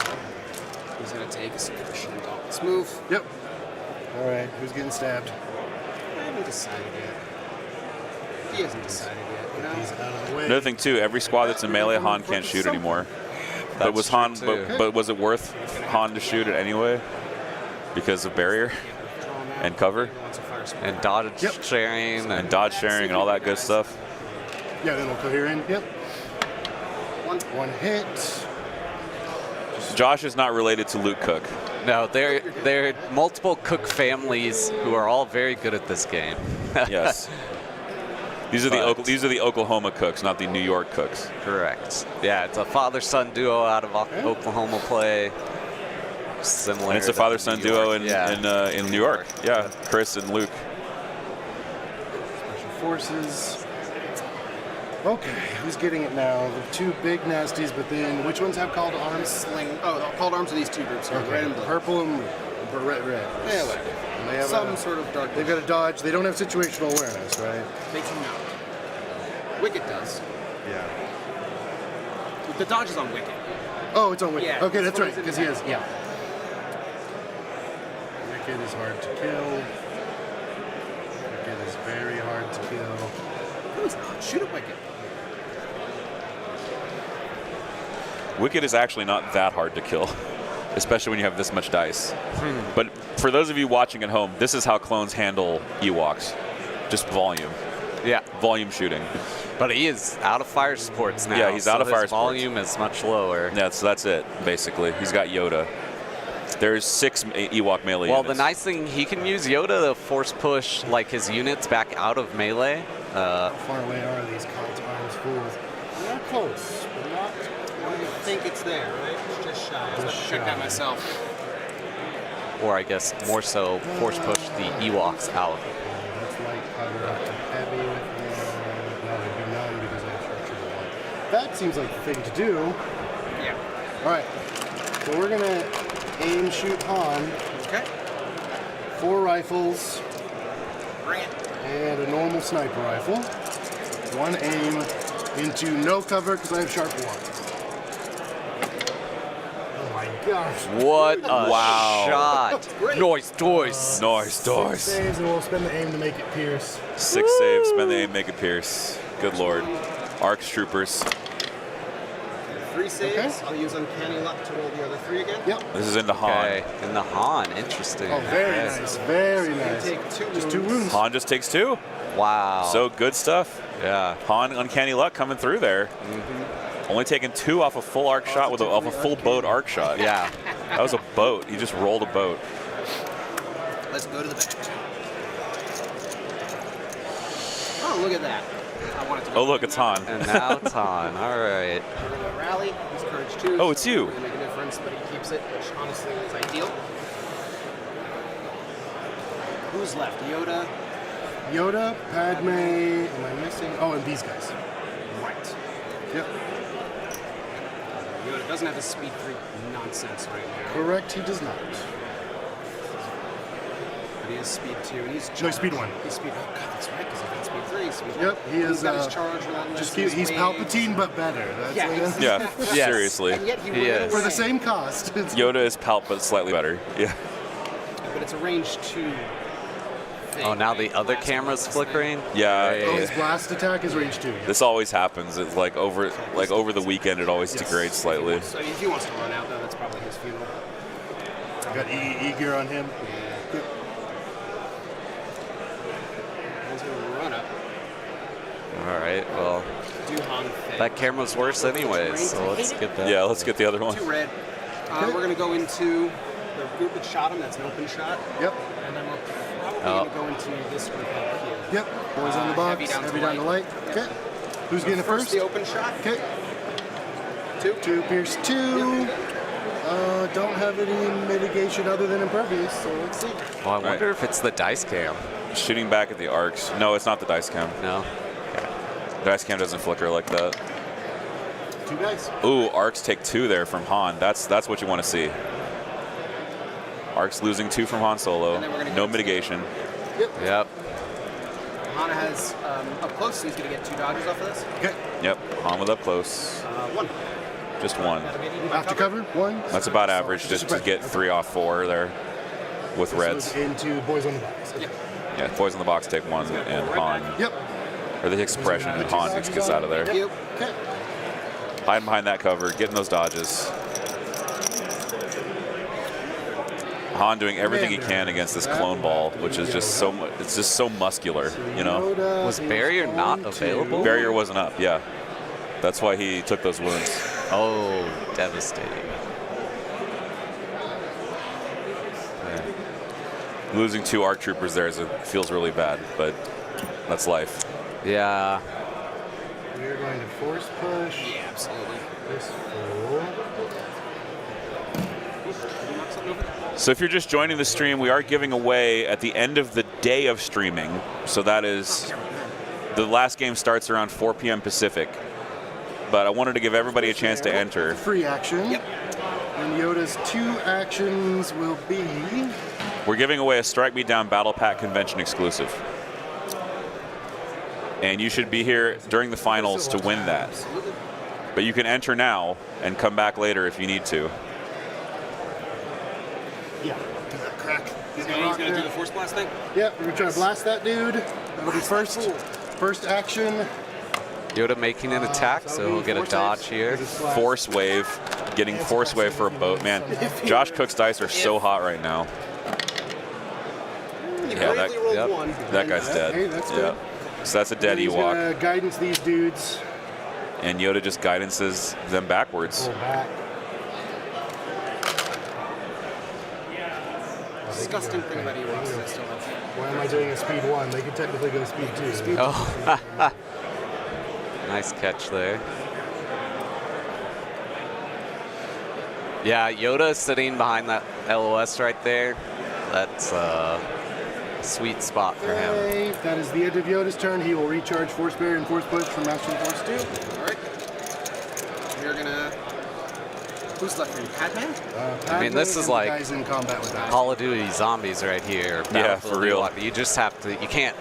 He's gonna take a submission and dauntless move. Yep. All right, who's getting stabbed? I haven't decided yet. He hasn't decided yet. You know. He's out of the way. Another thing too, every squad that's in melee, Han can't shoot anymore. But was Han? But was it worth Han to shoot it anyway? Because of barrier and cover And dodge Yep. sharing and dodge sharing and all that good stuff. Yeah, then we'll cohere in. Yep. One. One hit. Josh is not related to Luke Cook. No, there are multiple Cook families who are all very good at this game. Yes. These are But- these are the Oklahoma Cooks, not the New York Cooks. Correct. Yeah, it's a father-son duo out of Oklahoma play. Similar. And it's a to father-son New duo York. in New York. Yeah, Chris and Luke. Special forces. Okay, who's getting it now? The 2 big nasties, but then which ones have called arms? Sling. Oh, called arms of these 2 groups here. Okay, Red and blue. purple and red. Yeah, like And they have some a, sort of dark. They've got a dodge. They don't have situational awareness, right? They do not. Wicket does. Yeah. The dodge is on Wicket. Oh, it's on Wicked. Yeah, Okay, this that's one right, is in because he the has, back. yeah. Wicked is hard to kill. Wicked is very hard to kill. No, it's not. Shoot at Wicket. Wicked is actually not that hard to kill, especially when you have this much dice. But for those of you watching at home, this is how clones handle Ewoks. Just volume. Yeah, Volume shooting. but he is out of fire supports now. Yeah, he's out of so fire his supports. volume is much lower. That's it, basically. He's got Yoda. There's 6 Ewok melee Well, units. the nice thing, he can use Yoda to force push like his units back out of melee. How far away are these Colt arms fools? They're close, but not. I don't think it's there, right? It's just shy. I Just check that shy. myself. Or I guess more so force push the Ewoks out. That's light powder up to heavy with me. No, they do none because I have structure 1. That seems like the thing to do. Yeah. All right, so we're gonna aim shoot Han. Okay. 4 rifles Bring it. and a normal sniper rifle. 1 aim into no cover because I have sharp 1. Oh my gosh. What a Wow. shot. Noise. Nice, 6 nice. saves and we'll spend the aim to make it pierce. 6 saves, spend the aim, make it pierce. Good lord. Arcs Troopers. 3 saves. Okay. I'll use Uncanny Luck to roll the other 3 again. Yep. This is into Han. Okay, and the Han, interesting. Oh, very Yes. nice. Very You nice. take 2 Just 2 wounds. Han just takes 2. Wow. So good stuff. yeah. Han Uncanny Luck coming through there. Only taking 2 off a full arc shot with off a full boat arc shot. Yeah. That was a boat. He just rolled a boat. Let's go to the bench. Oh, look at that. I wanted to Oh look, it's Han. And now it's Han. All right. We're going to rally. He's courage 2. Oh, it's you. It's going to make a difference, but he keeps it, which honestly is ideal. Who's left? Yoda. Yoda, Padme, am I missing? Oh, and these guys. Right. Yep. Yoda doesn't have the speed 3 nonsense right now. Correct, he does not. But he has speed 2, and he's No, charged. speed 1. He's speed 1. God, that's right, because he's got speed 3. Speed Yep, 1. he is, He's got his charge relentless. Just keep, he's waves. Palpatine, but better. That's Yeah, what it is. Yeah, Yes. seriously. And yet he He ran is. For the away. same cost. It's- Yoda is Palp, but slightly better. Yeah. But it's a range 2 thing. Oh, now the right? other Blast camera's blast flickering? Yeah. Oh, his blast attack is range 2. Yep. This always happens. It's like over the weekend, it always degrades slightly. thing. So if he wants to run out, though, that's probably his funeral. Got E gear on him. He's going to run up. All right, well, that camera's worse anyways, so let's get that. Yeah, let's get the other one. 2 red. We're going to go into the group that shot him. That's an open shot. Yep. And then we're probably going to go into this group over here. Yep. Boys on the box. Heavy down to light. Okay. Who's getting it first? The open shot. Okay. 2. Pierce 2. Don't have any mitigation other than impervious, so let's see. Well, I wonder if it's the dice cam. Shooting back at the arcs. No, it's not the dice cam. No. The dice cam doesn't flicker like that. 2 dice. Ooh, arcs take 2 there from Han. That's what you want to see. Arcs losing 2 from Han Solo. No mitigation. Yep. Hana has up close, so he's going to get 2 dodges off of this. Okay. Yep, Han with up close. 1. Just 1. After cover, 1. That's about average just to get 3 off 4 there with reds. Into boys on the box. Yep. Yeah, boys on the box take 1 and Han. Yep. Or the expression and Han gets out of there. Yep. Okay. Hiding behind that cover, getting those dodges. Han doing everything he can against this clone ball, which is just so much. It's just so muscular, you know. Was barrier not available? Barrier wasn't up, yeah. That's why he took those wounds. Oh, devastating. Losing 2 ARC troopers there feels really bad, but that's life. Yeah. We're going to force push. Yeah, absolutely. This full. So if you're just joining the stream, we are giving away at the end of the day of streaming. So that is, the last game starts around 4 p.m. Pacific. But I wanted to give everybody a chance to enter. Free action. Yep. And Yoda's 2 actions will be. We're giving away a Strike Me Down Battle Pack Convention exclusive. And you should be here during the finals to win that. But you can enter now and come back later if you need to. Yeah. Crack. He's going to do the force blast thing? Yep, we're going to try to blast that dude. That'll be first action. Yoda making an attack, so he'll get a dodge here. Force wave, getting force wave for a boat. Man, Josh Cook's dice are so hot right now. Yeah, that guy's dead. Hey, that's yeah. good. So that's a dead He's Ewok. gonna guidance these dudes. And Yoda just guidances them backwards. Pull back. Disgusting thing about Ewoks is I still have. Why am I doing a speed 1? They could technically go speed 2. Speed Oh. Nice catch there. Yeah, Yoda sitting behind that LOS right there. That's a sweet spot for him. Okay, that is the end of Yoda's turn. He will recharge Force Barrier and Force Push from Master and Force 2. All right. We're going to... Who's left for you? Padme? I mean, this is and the like guys in combat with that. Call of Duty Zombies right here. Yeah, for real. You just have to, you can't,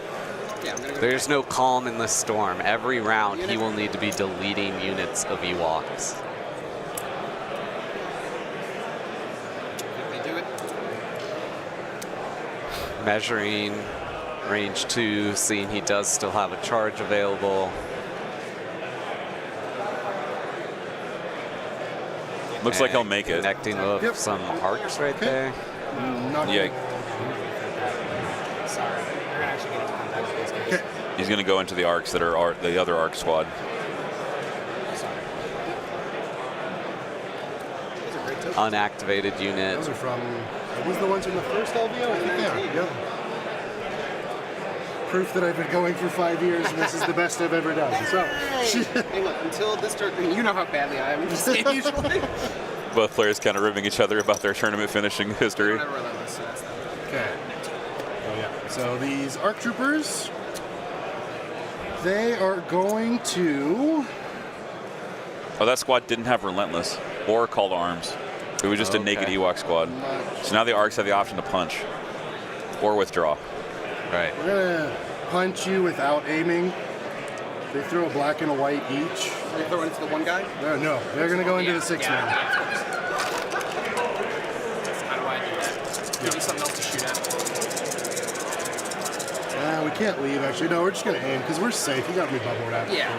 Yeah, I'm going to go. there's no calm in the storm. Every round, he will need to be deleting units of Ewoks. They do it. Measuring range 2, seeing he does still have a charge available. Looks like he'll make it. Connecting with some arcs right there. Not Yeah. Sorry. You're going to actually get into contact with these guys. He's going to go into the arcs that are the other arc squad. Unactivated unit. Those are from. Are these the ones from the first LVO? I think they are. Yep. Proof that I've been going for 5 years and this is the best I've ever done. So. Hey, look, until this turn, I mean, you know how badly I am in this game usually. Both players kind of ribbing each other about their tournament finishing history. Whatever, relentless, so that's that. Okay. Oh, yeah. So these ARC troopers, they are going to. Oh, that squad didn't have Relentless or Call to Arms. It was just a naked Ewok squad. So now the arcs have the option to punch or withdraw. Right. We're gonna punch you without aiming. They throw a black and a white each. Are you throwing it to the one guy? No, they're gonna go into the 6-man. How do I do that? Give you something else to shoot at. We can't leave actually. No, we're just gonna aim because we're safe. You got me bubbled out. Yeah.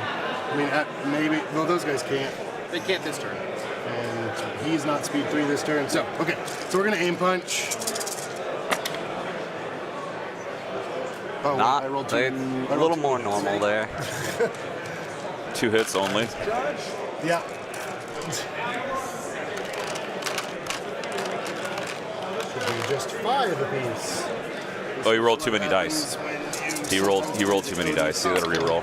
I mean, maybe. Well, those guys can't. They can't this turn. And he's not speed 3 this turn. So, okay. So we're gonna aim punch. Oh, Not, I rolled they, two. a little more normal there. 2 hits only. Yeah. Should be just 5 apiece. Oh, he rolled too many dice. He rolled too many dice. So you got to re-roll.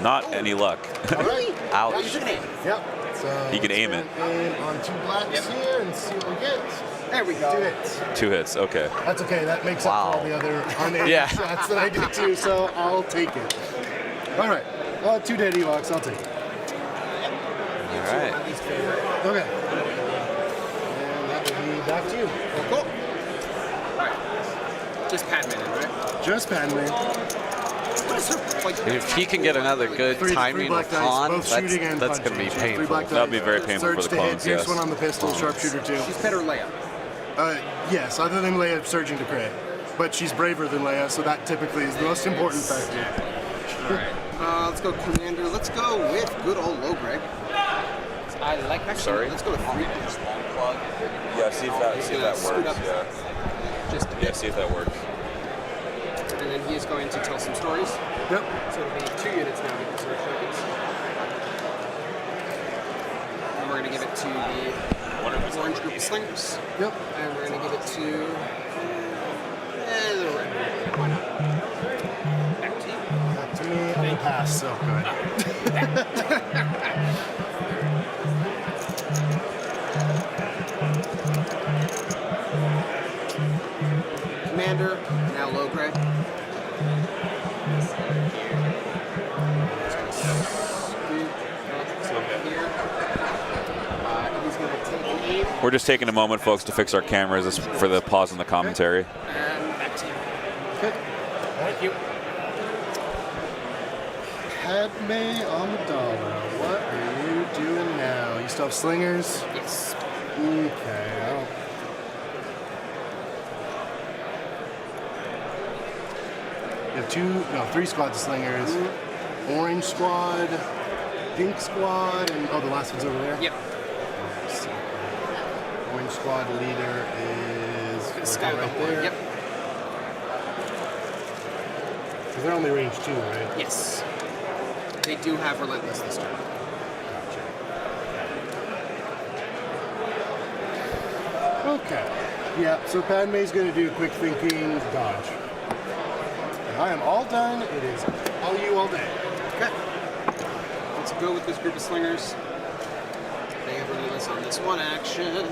Not any luck. All right. Ouch. Yep. So He can aim it. Aim on 2 blacks here and see what we get. There we go. 2 hits. 2 hits. Okay. That's okay. That makes up for all the other unaimed Yeah. shots that I did too. So I'll take it. All right. 2 dead Ewoks. I'll take it. All right. Okay. And that will be back to you. Cool. All right. Just Padme then, right? Just Padme. What is her, like, And if he can get another good Three timing black with dice, Khan, both shooting and that's going to be punching. 3 painful. black dice. That'll be very painful Surge for the to hit, clones, Pierce yes. 1 on the pistol, sharpshooter 2. she's better Leia. Yes, other than Leia surging to crit. But she's braver than Leia, so that typically is the most important factor. All right. Let's go Commander. Let's go with good old low Greg. I like that. Sorry? Let's go with 3. Yeah. See if that Scoot up. Just a bit. Yeah. See if that works. And then he is going to tell some stories. Yep. So it'll be 2 units now with the sword tokens. And we're going to give it to the orange group of slingers. Yep. And we're going to give it to the red group. Why not? Back to you. Back to me. I'm going to pass, so go ahead. Commander, now low grade. We're just taking a moment, folks, to fix our cameras for the pause in the commentary. And back to you. Okay. Thank you. Padme Amidala, what are you doing now? You still have slingers? Yes. Okay. You have 3 squads of slingers. Orange squad, pink squad, and the last one's over there? Yep. Orange squad leader is Sky right there. Yep. Because they're only range 2, right? Yes. They do have relentless this turn. Okay. Yeah, so Padme's going to do quick thinking dodge. And I am all done. It is all you all day. Okay. Let's go with this group of slingers. They have relentless on this one action.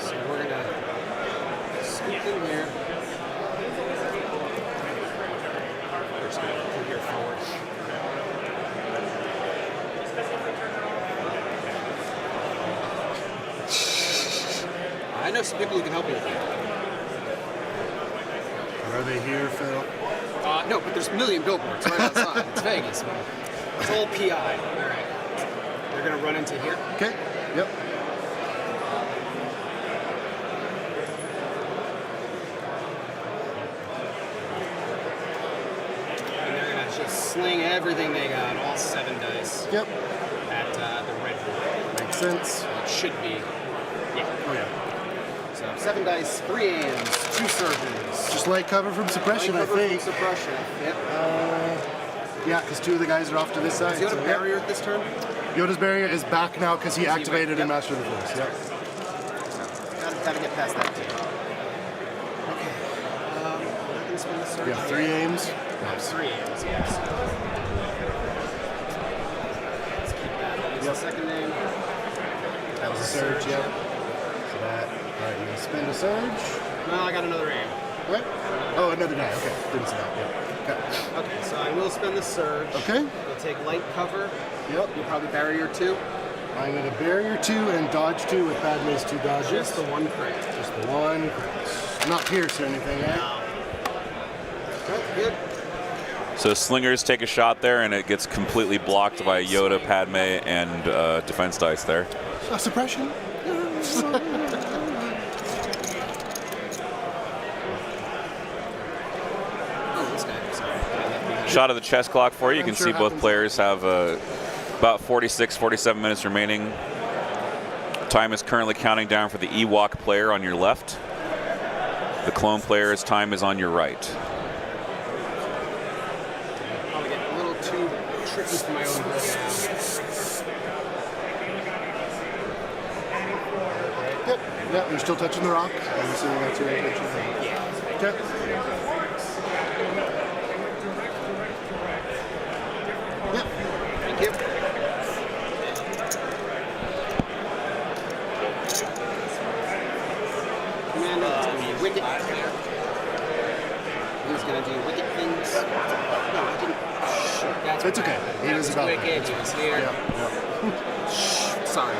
So we're going to scoop in here. We're just going to come here forward. I know some people who can help you with that. Are they here, Phil? No, but there's a million billboards right outside. It's Vegas, man. It's all PI. All right. They're going to run into here. Okay. Yep. And they're going to just sling everything they got, all 7 dice, Yep. at the red board. Makes sense. It should be. Yeah. Oh, yeah. So 7 dice, 3 aims, 2 surges. Just light cover from suppression, I Cover from think. suppression. Yep. Yeah, because 2 of the guys are off to this side. Is Yoda so, yep. barrier at this turn? Yoda's barrier is back now because he activated Yep. in Master of the Force. Yep. Got to get past that too. Okay. We're not going to spend the surge. You have 3 aims. There's 3 aims, yes. Let's keep that. That is the second aim. That was a surge, yep. So that, alright, you're going to spend a surge. No, I got another aim. What? Oh, another die. Okay, didn't see that. Yep. Okay. Okay, so I will spend the surge. Okay. You'll take light cover. Yep. You'll probably barrier 2. I'm going to barrier 2 and dodge 2 with Padme's 2 dodges. Just the 1 crit. Just the 1 crit. Not pierce or anything, right? Okay, good. So slingers take a shot there, and it gets completely blocked by Yoda, Padme, and defense dice there. Suppression. Oh, this guy. Sorry. Shot of the chess clock for you. You I'm can sure see both happens. players have about 46, 47 minutes remaining. Time is currently counting down for the Ewok player on your left. The clone player's time is on your right. tricky for my own good now. Yep. Yep. You're still touching the rock. I'm assuming that's your intention. Yeah. Okay. Yep. Thank you. Commander, it's going to be wicked. He's going to do wicked things. No, I didn't. Shoot, that's It's okay. It is about wicked. He was here. Yeah. Sorry.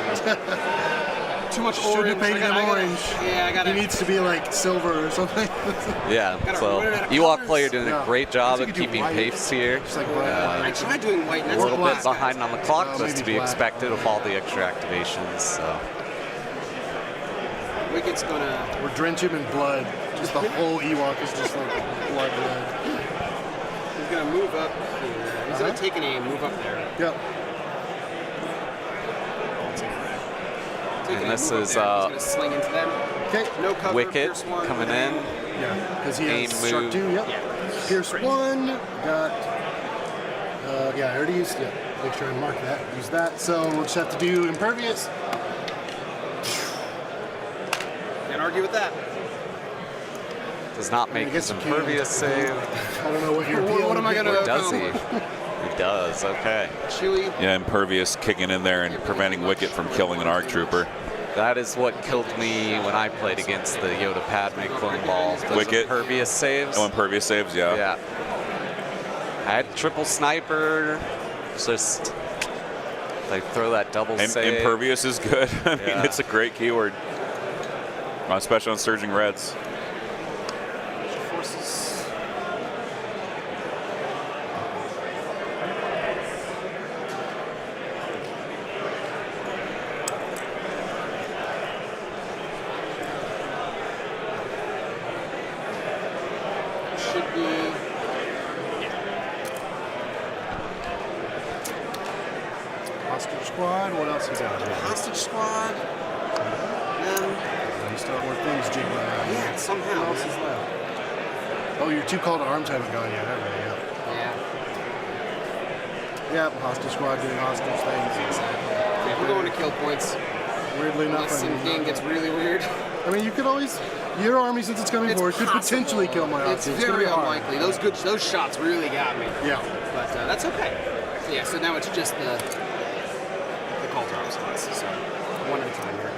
Too much Should orange. have painted him orange. Yeah, I got He needs to be like silver or something. Yeah, Gotta so run out of Ewok colors. player doing Yeah. a great job I of think you do keeping white. pace here. Just like black. I tried doing white. And A that's little black. bit behind on the clock, but maybe to be black. expected with all the extra activations. So Wicked's gonna. Or drench him in blood. Just the whole Ewok is just like blood red. He's gonna move up here. He's gonna take a move up there. Yep. And this is, He's gonna sling into them. Okay. No cover. Wicked Pierce one. coming in. Yeah. Because he Aim has Shark move. 2. Yep. Yeah. Pierce 1. Got. Yeah, I already used. Yeah. Make sure I mark that. Use that. So we'll just have to do impervious. Can't argue with that. Does not make I guess his you can. impervious save. I don't know what you're. What am I gonna Or does he? accomplish? He does, okay. Chewy. Yeah, impervious kicking in there and preventing Wicket from killing an ARC Trooper. That is what killed me when I played against the Yoda Padme clone balls. Those Wicket. impervious saves. Oh, impervious saves, yeah. Yeah. I had triple sniper. It's just they throw that double save. Impervious is good. I mean, Yeah. it's a great keyword, especially on Surging Reds. Forces. Should be. Hostage Squad. What else you got? Hostage Squad. You still have more things jiggling around. Yeah, somehow. What else is left? Oh, your 2 call to arms haven't gone yet, have they? Yeah. Yeah. Yep. Hostage Squad doing hostage things. Yeah, we're going to kill points. Weirdly enough, Unless some game gets really weird. I mean, you could always. Your army, since it's coming forward, could possible. potentially kill my It's hostage. gonna very be hard. unlikely. Those shots really got me. Yeah. But that's okay. So, yeah, so now it's just the call to arms spots. So one at a time here.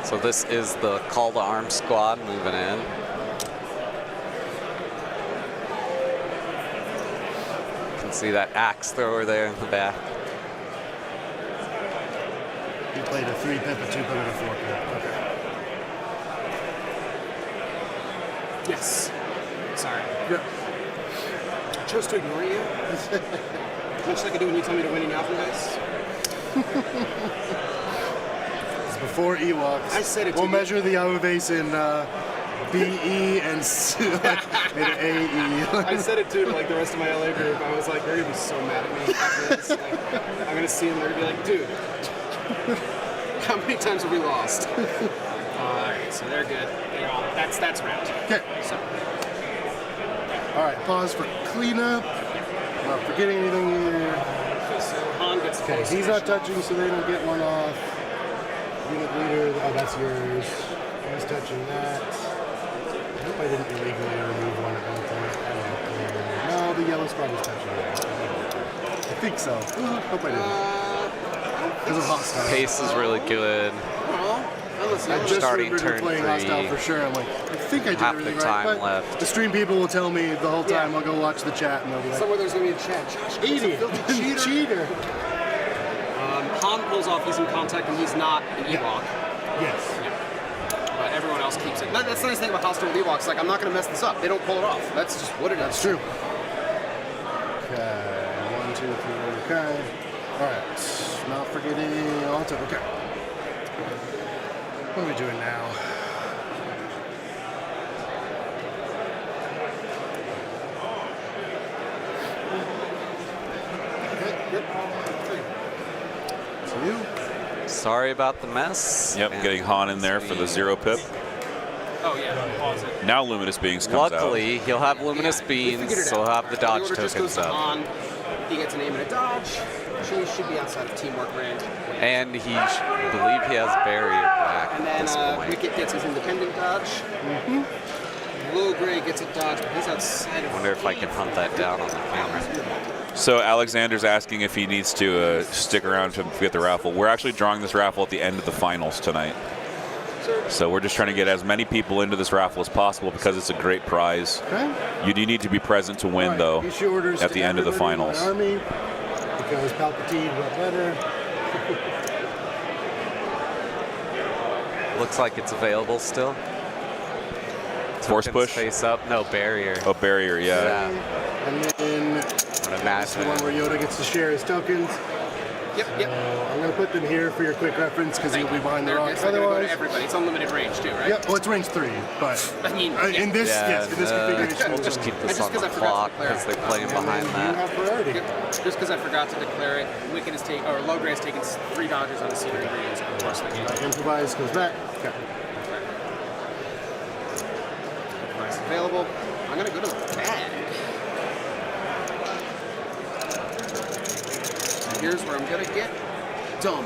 So this is the call to arms squad moving in. You can see that axe thrower there in the back. You played a 3 pip, a 2 pip, and a 4 pip. Okay. Yes. Sorry. Yep. I chose to ignore you. Much like I do when you tell me to win in Alpha Dice. It's before Ewoks. I said it to We'll you. measure the Iowa base in BE and AE. I said it too to like the rest of my LA group. I was like, they're gonna be so mad at me after this. Like, I'm gonna see them. They're gonna be like, dude, how many times have we lost? All right, so they're good. They're all, that's round. Okay. So All right. Pause for cleanup. Not forgetting anything here. so Han gets Okay. close He's not additional. touching, so they don't get one off. Unit leader. Oh, that's yours. He's touching that. I hope I didn't illegally remove one at one point. I don't know. No, the yellow squad is touching that. I think so. Hope I didn't. Because of hostile. Pace is really good. Well, unless I you just Starting remembered turn playing 3. hostile for sure. I'm like, I think I did Half the everything time right. But left. the stream people will tell me the whole time. Yeah. I'll go watch the chat and they'll be like, somewhere there's gonna be a chat. Josh, he's a idiot, filthy cheater. cheater. Han pulls off he's in contact and he's not an Ewok. Yes. But everyone else keeps it. That's the nice thing about hostile with Ewoks. Like, I'm not going to mess this up. They don't pull it off. That's just what it is. That's true. Okay. 1, 2, 3. Okay. All right. Not forgetting altar. Okay. What are we doing now? Okay. Good. So you. Sorry about the mess. Yep, And getting Han in there for the 0 pip. Oh yeah, pause it. Now Luminous Beings comes Luckily, he'll have Luminous We figured Beans, it so he'll out. have the dodge order just tokens goes to up. on. He gets an aim and a dodge. She should be outside of teamwork range. And believe he has barrier back And at then this point. Wicket gets his independent dodge. Low Gray gets a dodge, but he's outside of. I wonder if I can hunt that down on the camera. out. So Alexander's asking if he needs to stick around to get the raffle. We're actually drawing this raffle at the end of the finals tonight. So we're just trying to get as many people into this raffle as possible because it's a great prize. Okay. You do need to be present to win, though, Issue orders at to the end of the everybody in my finals. Army, because Palpatine wrote better. Looks like it's available still. Force Tokens push? Face up, no barrier. Oh, barrier, yeah. Yeah. And then I'd this is the imagine. one where Yoda gets to share his tokens. Yep, yep. I'm going to put them here for your quick reference because you'll be behind the They're rocks going to go to otherwise. everybody. It's unlimited range too, right? Yep, well, it's range 3, but I mean, in this, Yeah, yes, in this configuration, we'll just keep this Just on the 'cause I forgot clock to declare because they're it. playing behind you that. have priority. Yep. Just because I forgot to declare it, Wicket is taking, or Low Gray is taking 3 dodges on the secret ingredients of the course of the game. Improvise goes back. Okay. Device available. I'm going to go to the bag. And here's where I'm going to get dumb.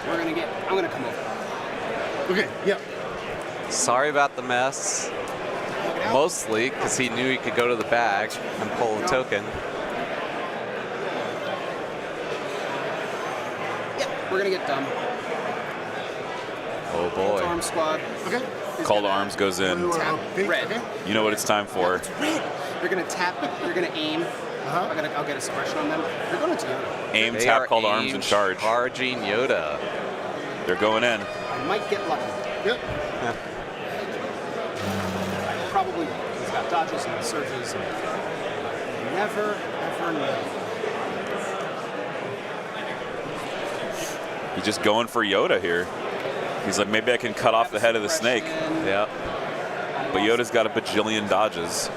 I'm going to come over. Okay, yep. Sorry about the mess. Mostly because he knew he could go to the bag and pull a token. Yep, we're going to get dumb. Oh boy. Arm squad. Okay. Call to arms goes in. Blue or Tap pink, red. Okay. You know what it's time for. It's red. They're going to tap, they're going to aim. I'll get a suppression on them. They're going to Yoda. Aim, They tap, are call to arms, aim and charge. Charging Yoda. They're going in. I might get lucky. Yep. Probably. He's got dodges and surges. Never, ever know. He's just going for Yoda here. He's like, maybe I can cut off the head of the snake. Yep. But Yoda's got a bajillion dodges.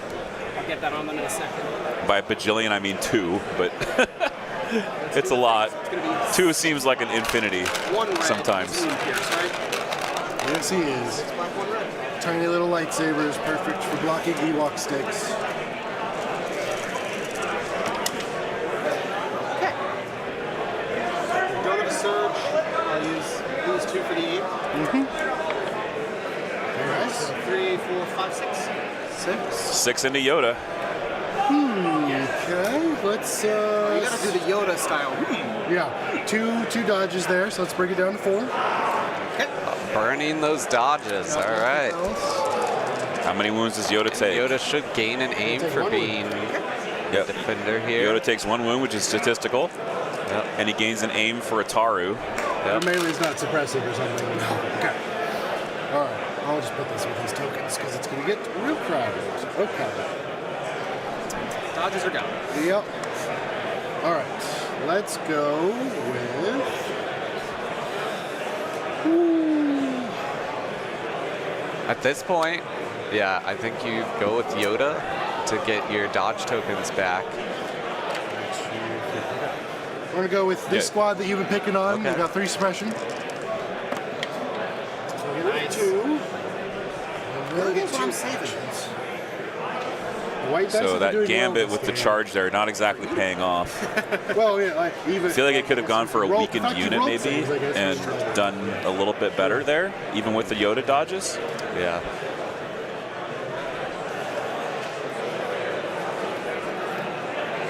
I'll get that on them in a second. By a bajillion, I mean 2, but it's a lot. It's going to be 2 seems like an infinity one red. sometimes. Zoom Pierce, right? Yes, he is. It's black, one red. Tiny little lightsabers, perfect for blocking Ewok sticks. Okay. Don't have a surge. I'll use 2 for the 8. Very nice. 3, 4, 5, 6. 6. 6 into Yoda. Okay, let's. You gotta do the Yoda style. Yeah, two dodges there, so let's bring it down to 4. Okay. Burning those dodges. All right. How many wounds does Yoda take? Yoda should gain an aim take for one being Yep. defender here. Yoda takes 1 wound, which is statistical, Yep. and he gains an aim for a Taru. Or melee's not suppressive or something. Okay. All right, I'll just put this with these tokens because it's going to get real crowded. Okay. Dodges are down. Yep. All right, let's go with. At this point, yeah, I think you go with Yoda to get your dodge tokens back. We're going to go with this squad that you've been picking on. Okay. We got 3 suppression. Nice. 2. And we'll get That's what 2 I'm saving. actions. White dice So are that doing well gambit this with the game. charge there, not exactly paying off. Well, yeah, like even. I feel like it could have gone for a Roll- weakened fuck, you unit rolled maybe things, I guess. and done a little bit better there, even with the Yoda dodges. Yeah.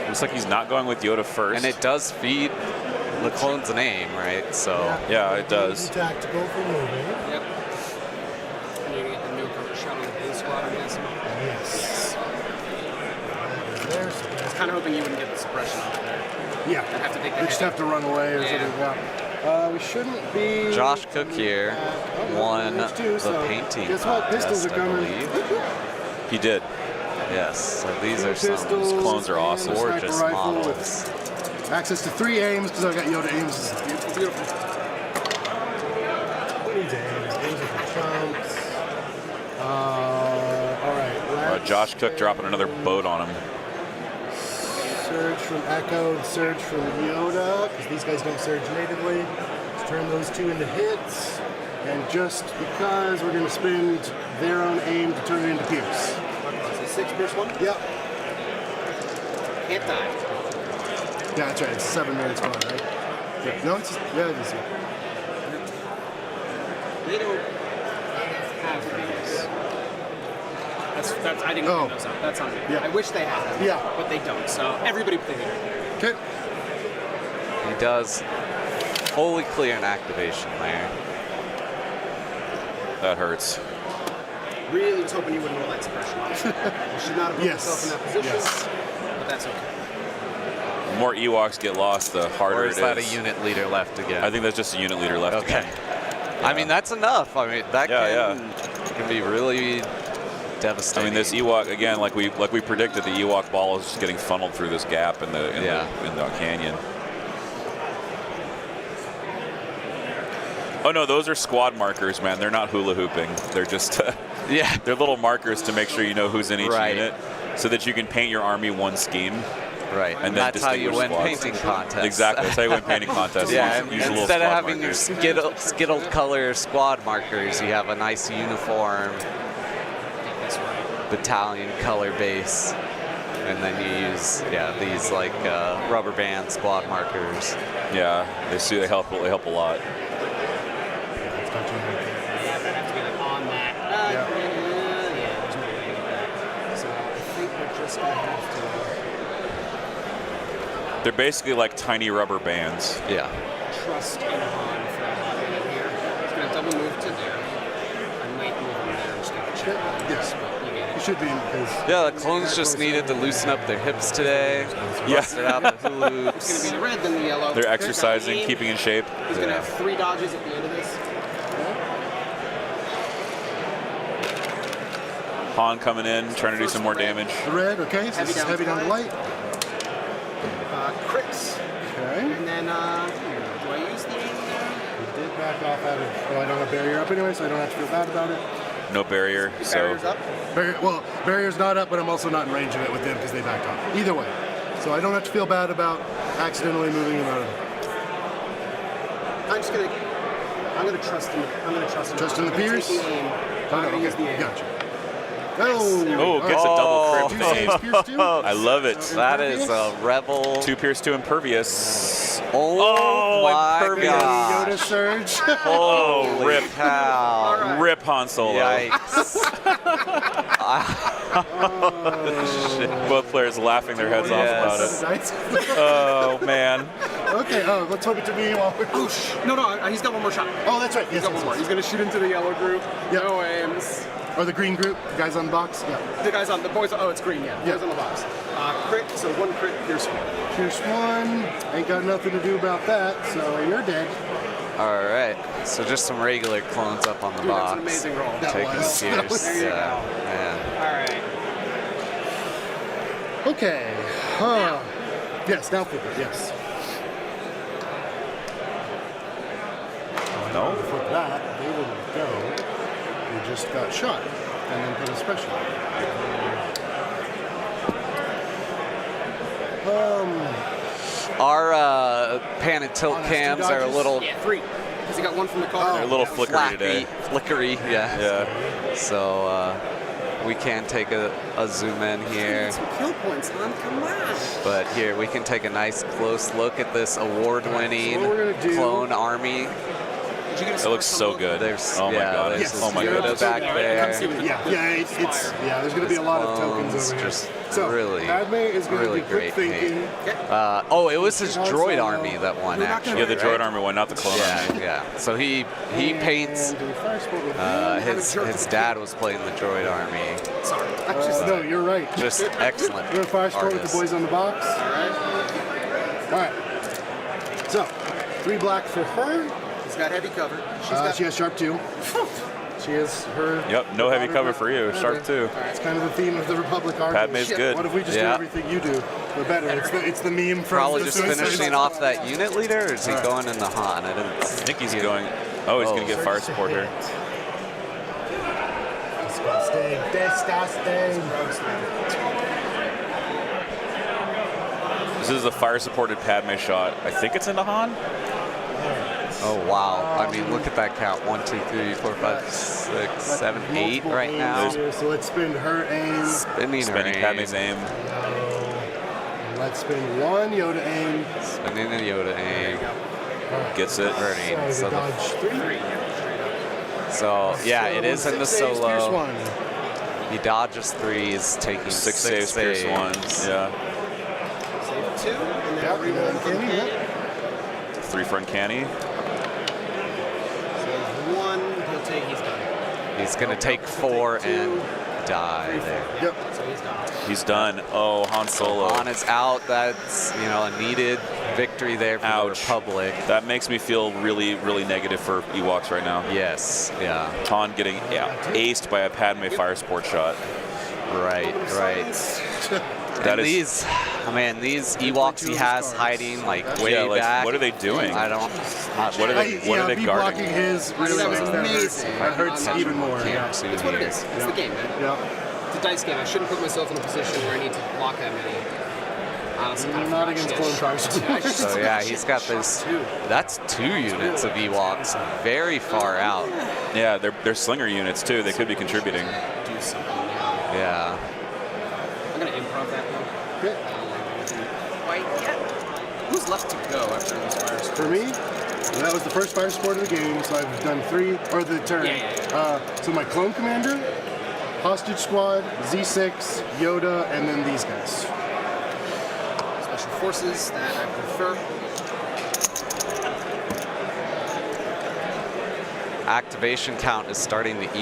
Looks like he's not going with Yoda first. And it does feed the clones an aim, right? So Yeah, it does. Tactical for moving. Yep. I need to get the new shot on the blue squad, I'm guessing. Yes. There's. I was kind of hoping you wouldn't get the suppression on it there. Yeah. I'd have to take the We just hit. have to run away or Yeah. something. Yeah. We shouldn't be. Josh Cook here won There's 2, the so painting guess what? Pistols contest, are I coming. believe. He did. Yes, so these are Pistols, some clones are awesome. and a sniper gorgeous rifle with models. access to 3 aims because I got Yoda aims. Beautiful. 20 aims. Aims are for chumps. All right. Josh Cook dropping another boat on him. So Surge from Echo, and Surge from Yoda, because these guys don't surge natively. Let's turn those two into hits. And just because we're going to spend their own aim to turn it into Pierce. So 6 Pierce 1? Yep. Can't die. Yeah, that's right. It's a 7-man squad, right? Yeah. No, it's yeah, it is. They don't have these. That's I didn't Oh. put those up. That's on me. Yeah. I wish they had them. Yeah. But they don't. So everybody play here. Okay. He does fully clear an activation there. That hurts. Really was hoping you wouldn't roll that suppression. You should not have put yourself in that position. Yes. But that's okay. The more Ewoks get lost, the harder Or it is is. that a unit leader left again? I think that's just a unit leader left Okay. again. I mean, that's enough. I mean, that can be really devastating. I mean, this Ewok again, like we predicted, the Ewok ball is just getting funneled through this gap in the canyon. Oh no, those are squad markers, man. They're not hula hooping. They're just they're little markers to make sure you know who's in each unit, so that you can paint your army one scheme. Right, and then that's how you win squads. painting contests. Exactly, that's how you win painting contests. Yeah, Use little instead of squad having markers. your skittled color squad markers, you have a nice uniform battalion color base, and then you use these like rubber band squad markers. Yeah, they help a lot. Yeah, but I have to be like on that. Yeah, there's no way to get that. So I think we're just gonna have to. They're basically like tiny rubber bands. Yeah. Trust in Han for a hot minute here. He's gonna double move to there. I might move him there. I'm just gonna check. Yes. But you get You it. should be because Yeah, the clones just needed to loosen up their hips today. Busted out the hula It's hoops. gonna be the red, then the yellow. They're Third exercising, guy, keeping in shape. He's gonna have 3 dodges at the end of this. Han coming in, trying to do some more damage. the red, okay, so this is heavy down to light. Crits. Okay. And then, do I use the... We did back off out of, I don't have barrier up anyway, so I don't have to feel bad about it. No barrier, so barriers up? Barrier's not up, but I'm also not in range of it with them because they backed off. Either way. So I don't have to feel bad about accidentally moving them out of it. I'm gonna trust him. Trust in the Pierce? I'm gonna use the aim. Gotcha. Oh, gets a double crit Two fade. saves, Pierce 2. I love it. That is a rebel. 2 Pierce 2 impervious. Oh my impervious. god. Yoda surge. Oh, rip. Cow. Rip Han Solo. Yikes. Both players laughing their heads off about it. Nice. Oh, man. Okay, let's hook it to me while we're... No, he's got one more shot. Oh, that's right. He's got one more. He's gonna shoot into the yellow group. Yep. No aims. Or the green group, the guys on the box. Yeah. The guys on the boys. Oh, it's green. Yeah. Guys on the box. Crit. So 1 crit. Pierce 1. Pierce 1. Ain't got nothing to do about that, so you're dead. All right, so just some regular clones up on the Dude, box. that's an amazing roll. Taking the Pierce. There you go. Yeah. All right. Okay. Yes, now flip it, yes. No? Flip that, they didn't go. They just got shot and then put a special. Our pan and tilt that's cams 2 are a dodges? little Yeah, 3. Because he got 1 from the car. They're a little flickery today. flickery, yeah. Yeah. So we can take a zoom in here. Some kill points, man. Come on. But here we can take a nice close look at this award-winning So what we're gonna do- clone army. Did you get a It looks score so from good. There's Oh my god. there's Yes. Oh my Yoda goodness. back Come there. see what the Yeah, there's going to be a lot of tokens Clones, over here. just So, really, Padme is going really to do quick great thinking. Oh, it was his droid army that won, We're not actually. Yeah, the droid right? army one, not the clone army. Yeah. So he paints. And do fire sport with him. His dad was playing the droid army. Sorry. No, you're right. Just excellent. We're going to fire sport with artist. the boys on the box. All right. So, 3 black for her. He's got heavy cover. She's got. She has sharp 2. She has her. Yep, no heavy cover for you. Sharp 2. It's kind of the theme of the Republic army. Padme's Shit, good. What if we just do Yeah. everything you do, but better? It's the meme from Probably the just Suicide finishing Squad. off that unit leader, or is he going in the Han? I didn't I think he's going. Oh, he's going to get fire support here. Disgusting. This is a fire-supported Padme shot. I think it's into Han. Oh, wow. I mean, look at that count. 1, 2, 3, 4, 5, 6, 7, 8 right now. Here, so let's spin her aim. Spinning Padme's aim. Let's spin 1 Yoda aim. Spinning a Yoda aim. Gets it. Burning. So So, dodge 3. so yeah, it is in the 6 saves, Pierce solo. 1. He dodges 3s, taking 6 6 saves, Pierce 1. Yeah. Save 2, and then Yep, reroll and from then Canny. Canny, 3 for Uncanny. Save 1, he'll take, he's done. He's going to take 4 and die there. Yep. So he's done. He's done. Oh, Han Solo. Han is out. That's, you know, a needed victory there for Ouch. the Republic. That makes me feel really, really negative for Ewoks right now. Yes, yeah. Han getting aced by a Padme fire support shot. Right, right. That And is. these, man, these Ewoks he has hiding like way Yeah, like, back. what are they doing? I don't. Not What are sure. they- what are they be guarding? blocking his really that was makes that hurt. amazing. That hurts Catch even him more. on Yeah. camera, see That's who what he it is. It's Yeah. the game, man. Yeah. It's a dice game. I shouldn't put myself in a position where I need to block that many. Honestly, kind of Not forgot against shit. clone tribes. Yeah, I should- So yeah, he's got this. That's 2 units of Ewoks, very far out. Yeah, they're slinger units too. They could be contributing. Do something now. Yeah. I'm gonna improv that though. Okay. Quite yet. Who's left to go after these fires? For me, that was the first fire support of the game, so I've done 3, or the turn. Yeah. So my clone commander, hostage squad, Z6, Yoda, and then these guys. Special forces that I prefer. Activation count is starting to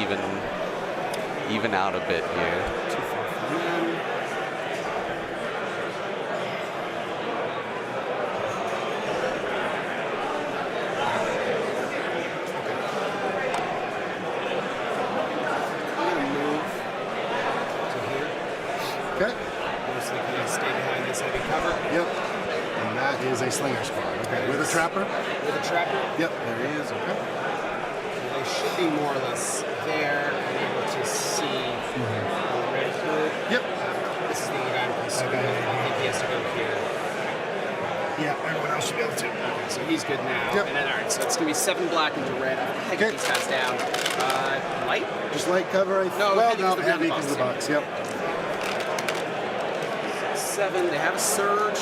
even out a bit here. Too far from them. I'm gonna move to here. Okay. Mostly kind of stay behind this heavy cover Yep. And that is a slinger squad. Okay. With a trapper. with a trapper. Yep. There he is. Okay. They should be more or less there and able to see the red hood. Yep. This is the only guy I'm concerned Okay. with. I think he has to go here. Yeah. Everyone else should be able to. Okay, so he's good now. Yep. And then, all right, so it's going to be 7 black into red. I'm going to Okay. get these guys down. Light? Just light cover. No, well, heavy no, 'cause they're heavy behind because the of the box. Yep. 7. They have a surge.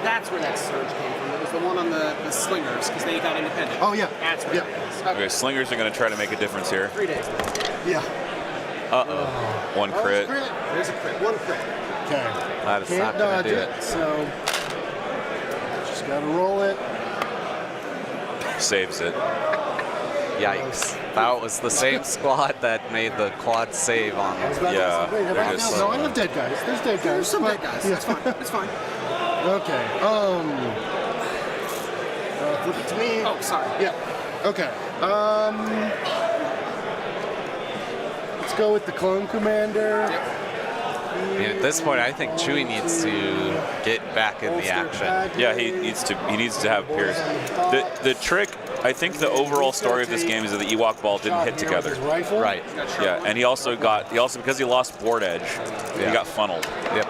That's where that surge came from. It was the one on the slingers because they got independent. Oh, yeah. That's where Yep. that is. Okay, slingers are going to try to make a difference here. 3 days. Yeah. Uh-oh. One Oh, crit. There's a crit. 1 crit. Okay. That is Can't not going dodge to do it, it. so just gotta roll it. Saves it. Yikes. That was the same squad that made the quad save on I was them. about to Yeah, say, wait, have they're I- just- no, I love dead guys. There's dead guys. There's some but- dead guys. yeah. It's fine. It's fine. Okay. Flip it to me. Oh, sorry. Yeah. Okay. Let's go with the clone commander. I mean, at this point, I think Chewie needs to get back in the action. Yeah, he needs to have Pierce. The trick, I think the overall story of this game is that the Ewok ball didn't hit together. Right. Yeah, and he also because he lost board edge, Yeah. he got funneled. Yep.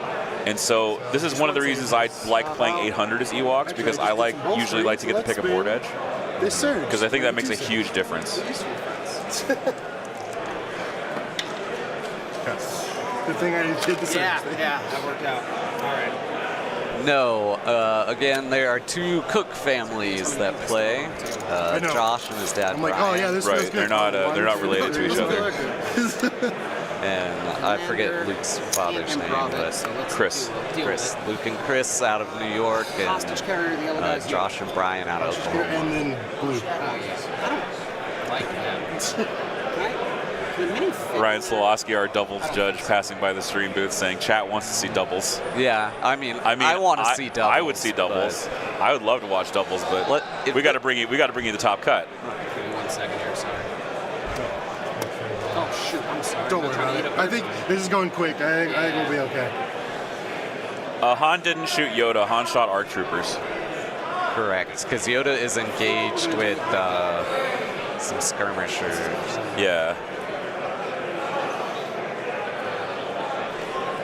And so this is one of the reasons I like playing 800 as Ewoks, because I usually like to get to pick a board edge, This surge. because I think that makes a huge difference. Good thing I did the surge Yeah, thing. yeah, that worked out. All right. No, again, there are 2 Cook families that play. I know. Josh and his dad, I'm like, Brian. oh yeah, this feels Right, good. they're not related to each other. And I forget Luke's father's name, but Chris. Chris. Luke and Chris out of New York, Hostage and carrier, the other guy's Josh and Brian out of Oklahoma. And then blue. Oh, yes. I don't like them. The mini fit- Ryan Slowowski, our doubles judge, passing by the stream booth, saying chat wants to see doubles. Yeah, I mean, I want to see doubles. I would see doubles. I would love to watch doubles, but we got to bring you the top cut. Give me 1 second here, sorry. Oh, shoot, I'm sorry. Don't I'm worry trying about to it. eat I think this is going quick. I think we'll be okay. Han didn't shoot Yoda. Han shot ARC troopers. Correct, because Yoda is engaged with some skirmishers. Yeah.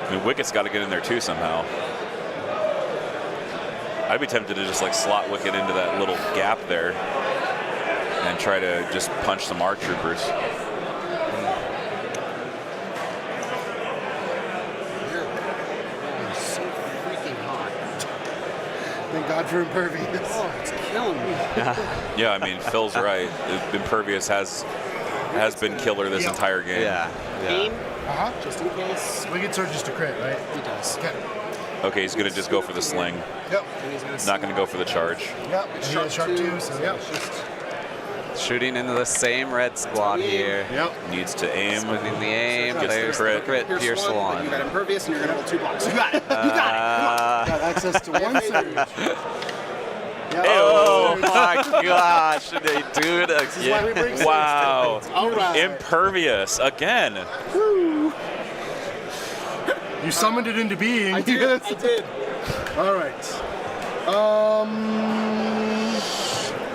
I mean, Wicket's got to get in there too somehow. I'd be tempted to just like slot wicket into that little gap there and try to just punch some ARC troopers. Thank God for impervious. Oh, it's killing me. Yeah, I mean, Phil's right. Impervious has been killer this entire game. Yeah. Aim, Uh-huh. just in case. Wicked Surge just a crit, right? He does. Okay. Okay, he's gonna just go for the sling. Yep. And he's gonna Not gonna go for the charge. Yep. And he has sharp too, so yep. Shooting into the same red squad here. Yep. Needs to aim. Spinning the aim. Gets the There's crit. Pierce But one. you got impervious, and you're gonna hold 2 blocks. You got it. You got Got access to one surge. Yep. Oh my gosh, they do it This is why we again. bring Wow. All right. Impervious again. You summoned it into being. I did. I did. All right.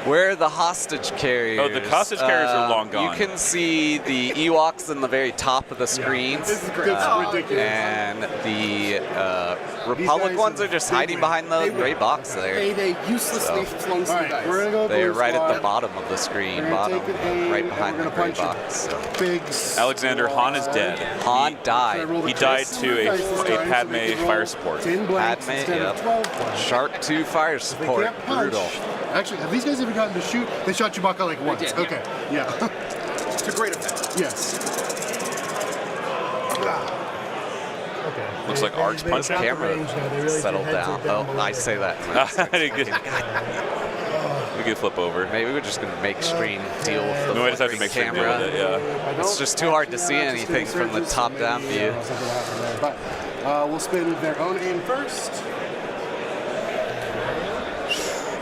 Where are the hostage carriers? Oh, the hostage carriers are long gone. You can see the Ewoks in the very top of the screen. This is ridiculous. And the Republic guys ones are just big hiding behind the gray box there. They uselessly flung All some right, dice. we're gonna go. They're blue right at squad. the bottom of the screen, We're gonna bottom, take an aim, right and behind we're the gonna gray punch box. So. Big. Alexander Han is dead. Han died. He died to a Padme fire support. 10 blanks Padme, instead of yep. 12 blanks. Shark 2 fire They support. can't punch. Brutal. Actually, have these guys ever gotten to shoot? They shot Chewbacca like once. did, yeah. Okay. Yeah. To great effect. Yes. Okay. Looks like Ark's punch Camera settled down. Oh, I say that. We could flip over. Maybe we're just gonna make screen deal with the We might just have to make sure to deal with it, yeah. It's just too hard to see anything from the top-down view. But we'll spin their own aim first.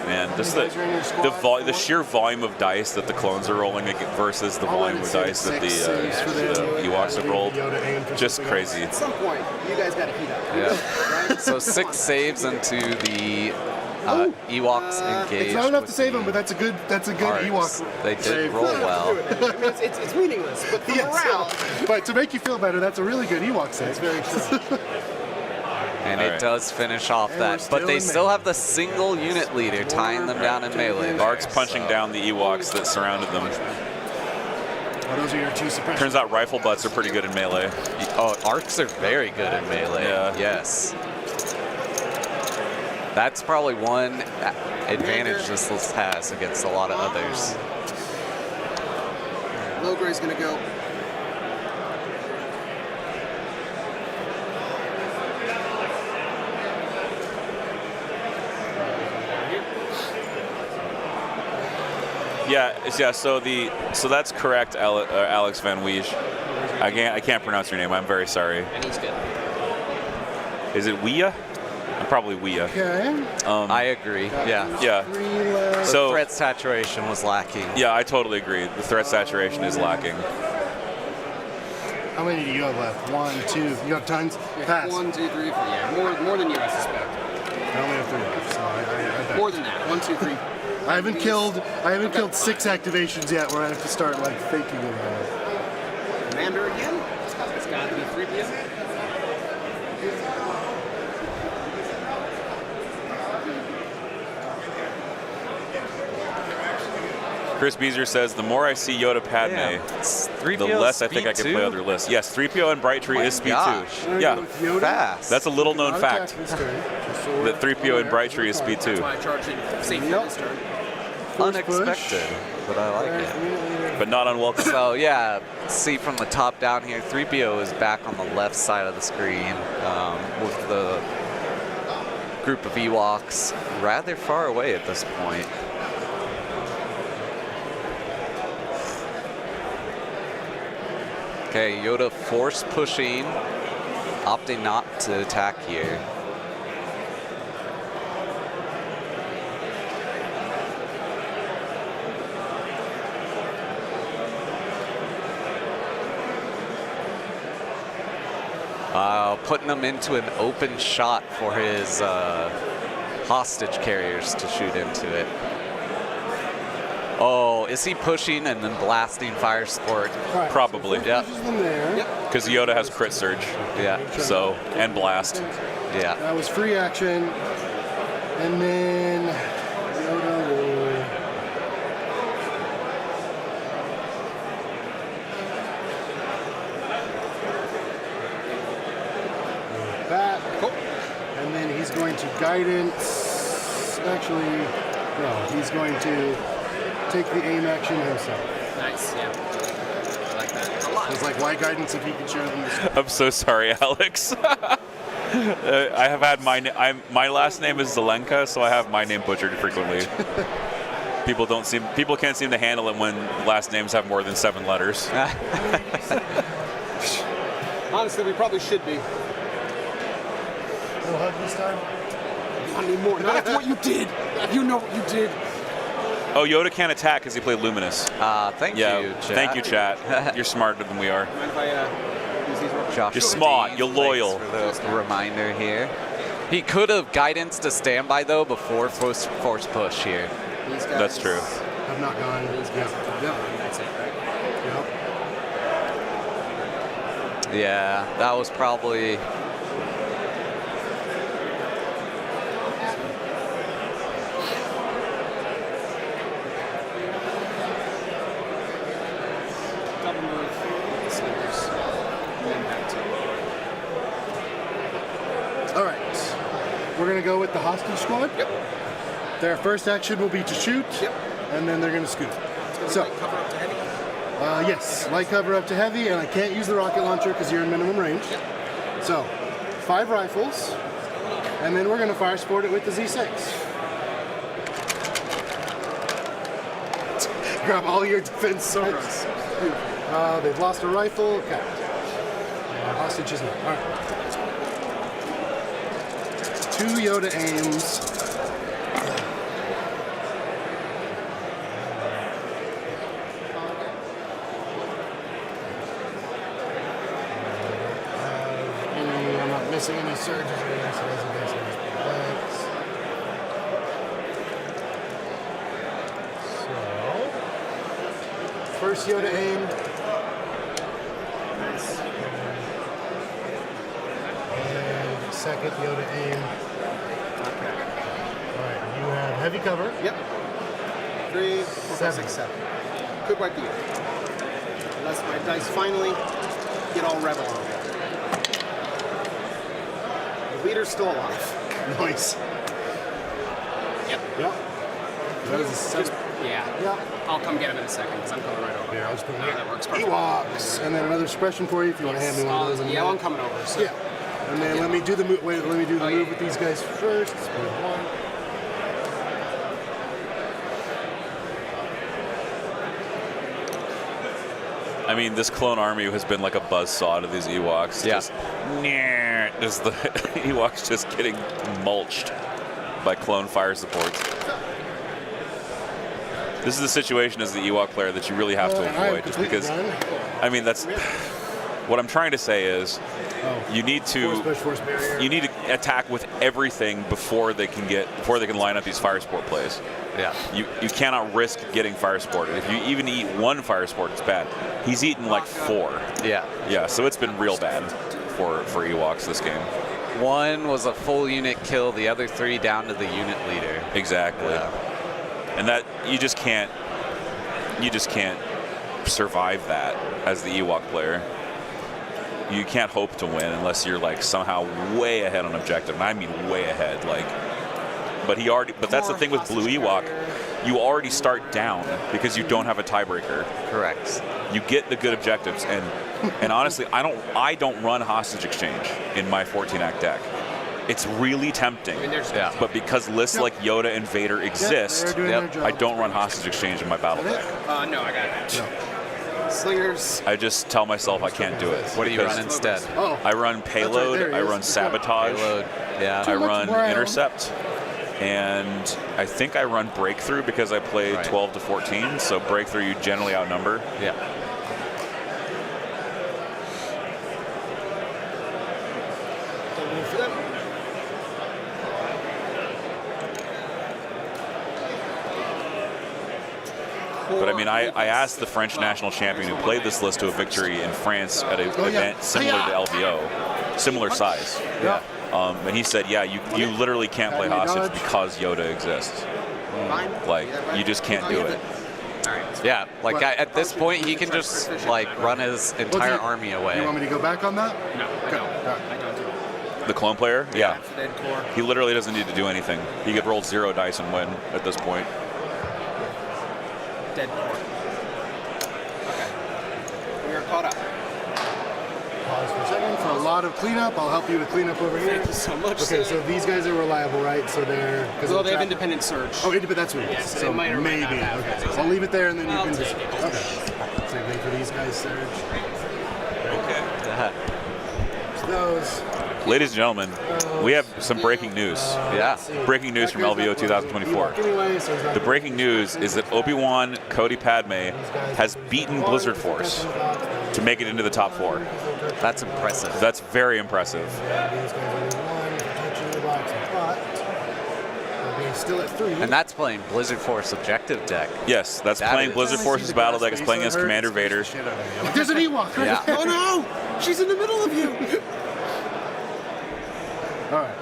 Man, just the sheer volume of dice that the clones are rolling versus the volume of dice that the Ewoks have rolled, just crazy. At some point, you guys got to heat up. Yeah. Right? So 6 saves into the Ewoks engaged. It's not enough to with save the them, but that's a good Arcs. Ewok. They did save. roll well. it's meaningless, but the Yes, morale. but to make you feel better, that's a really good Ewok save. That's very true. And All it right. does finish off And that. we're But still they in still melee. have the single unit leader tying them down in melee. Ark's punching down the Ewoks that surrounded them. Well, those are your 2 suppression. Turns out rifle butts are pretty good in melee. Oh, Arcs are very good in melee. Yeah. Yes. That's probably one advantage this list has against a lot of others. Logray's going to go. Yeah. So that's correct, Alex Van Weege. I can't pronounce your name. I'm very sorry. And he's good. Is it Wea? Probably Wea. Okay. I agree. Yeah. Yeah. 3 left. The So threat saturation was lacking. yeah, I totally agree. The threat saturation is lacking. How many do you have left? 1, 2. You have tons? Pass. 1, 2, 3, 4. Yeah, more than you, I suspect. I only have 3 left, so I bet. More than that. 1, 2, 3. I haven't killed 6 activations yet where I have to start like faking it. Commander again? It's got to be 3PO. Chris Beezer says, the more I see Yoda Padme, Yeah. It's the 3PO less I think I can speed play two? other lists. Yes, 3PO and Bright Tree is speed gosh. 2. Yeah, Fast. that's a little known fact. That 3PO and Bright Tree is speed 2. That's why I charged it safety this turn. Unexpected, but I like it. But not unwelcome. So yeah, see from the top down here, 3PO is back on the left side of the screen with the group of Ewoks rather far away at this point. Okay, Yoda force pushing, opting not to attack here. Putting them into an open shot for his hostage carriers to shoot into it. Oh, is he pushing and then blasting fire support? Probably. Yep. Because Yoda has crit surge. Yeah. So, and blast. Yeah. That was free action. And then Yoda will that. Cool. And then he's going to guidance. Actually, no, he's going to take the aim action himself. Nice, yeah. I like that a lot. It's like, why guidance if you can show them the I'm so sorry, Alex. I have had my last name is Zelenka, so I have my name butchered frequently. People can't seem to handle it when last names have more than 7 letters. Honestly, we probably should be. No hug this time? I need more. Not after what you did. You know what you did. Oh, Yoda can't attack because he played Luminous. Thank you, chat. Thank you, chat. You're smarter than we are. Mind if I use these real quick? Josh You're smart. You're loyal. For the reminder here. He could have guidance to standby though before force push here. These guys That's true. Have not gone. These guys have not gone. That's it, right? Yep. Yeah, that was probably. Double move, slingers, and then back to All right. We're going to go with the hostage squad. Yep. Their first action will be to shoot, Yep. and then they're going to scoot. It's So, gonna be like cover up to heavy. yes, light cover up to heavy, and I can't use the rocket launcher because you're in minimum range. Yep. So, 5 rifles, and then we're going to fire sport it with the Z6. Grab all your defense swords. They've lost a rifle. Okay. Hostage is not. All right. 2 Yoda aims. I'm not missing any surges or anything. So, first Yoda aimed. And second Yoda aimed. Okay. All right, you have heavy cover. Yep. 3, 4, 5, 7. 6, 7. Could wipe the year. Unless my dice finally get all rebel on me. The leader's still alive. Nice. Yep. Yep. That is a 7. Yeah. Yep. I'll come get him in a second because I'm coming right over. Here, I'll just put That works perfect. Ewoks, and then another suppression for you if you want to hand me one of those. in a Yeah, I'm minute. coming over. So. Yeah. And then let me do the move. Wait, let me do the move with these guys first. Let's move 1. I mean, this clone army has been like a buzzsaw to these Ewoks. Yeah. Just the Ewoks just getting mulched by clone fire supports. This is the situation as the Ewok player that you really have to I am avoid, just completely because. done. I mean, that's what I'm trying to say is you need Force push, to force barrier. you need to attack with everything before they can line up these fire sport plays. Yeah. You cannot risk getting fire sported. If you even eat 1 fire sport, it's bad. He's eaten like 4. Yeah. Yeah, so it's been real bad for Ewoks this game. 1 was a full unit kill, the other 3 down to the unit leader. Exactly. Yeah. And that you just can't survive that as the Ewok player. You can't hope to win unless you're like somehow way ahead on objective. And I mean way ahead. But that's the thing with Blue Ewok. You already start down because you don't have a tiebreaker. Correct. You get the good objectives, and honestly, I don't run hostage exchange in my 14-act deck. It's really tempting. I mean, there's But because lists like Yoda and Vader exist, they're doing their job. I don't run hostage exchange in my battle deck. no, I got it. Slingers. I just tell myself I can't do it. What do you because run instead? Oh, I run payload, there he I is. run sabotage, Payload. Yeah. I much run brown. intercept, and I think I run breakthrough because I play Right. 12 to 14, so breakthrough you generally outnumber. Yeah. Double move for them. But I mean, I asked the French national champion who played this list to a victory in France at an event similar to LVO, similar size. Yeah. And he said, yeah, you literally can't play hostage because Yoda exists. Like, you just can't do it. Yeah, like at this point, he can just like run his entire army away. You want me to go back on that? No, I don't. I don't do it. The clone player? Yeah. Dead core. He literally doesn't need to do anything. He could roll 0 dice and win at this point. Dead core. Okay. We are caught up. Pause for a second for a lot of cleanup. I'll help you with cleanup over here. Thank you so much. Okay, so these guys are reliable, right? So they're... Well, they have independent surge. Oh, independent, that's what it is. Yeah, so they might or might maybe. not have Okay, that. so I'll leave it there and then you I'll can just... take it. Okay. Same thing for these guys, Surge. Okay. Those. Ladies and gentlemen, we have some breaking news. Yeah. Breaking news from LVO 2024. The breaking news is that Obi-Wan Cody Padme has beaten Blizzard Force to make it into the top 4. That's impressive. That's very impressive. Still at 3. And that's playing Blizzard Force objective deck. Yes, that's playing Blizzard Force's battle deck. It's playing as Commander Vader. There's an Ewok. Yeah. Oh no! She's in the middle of you. All right.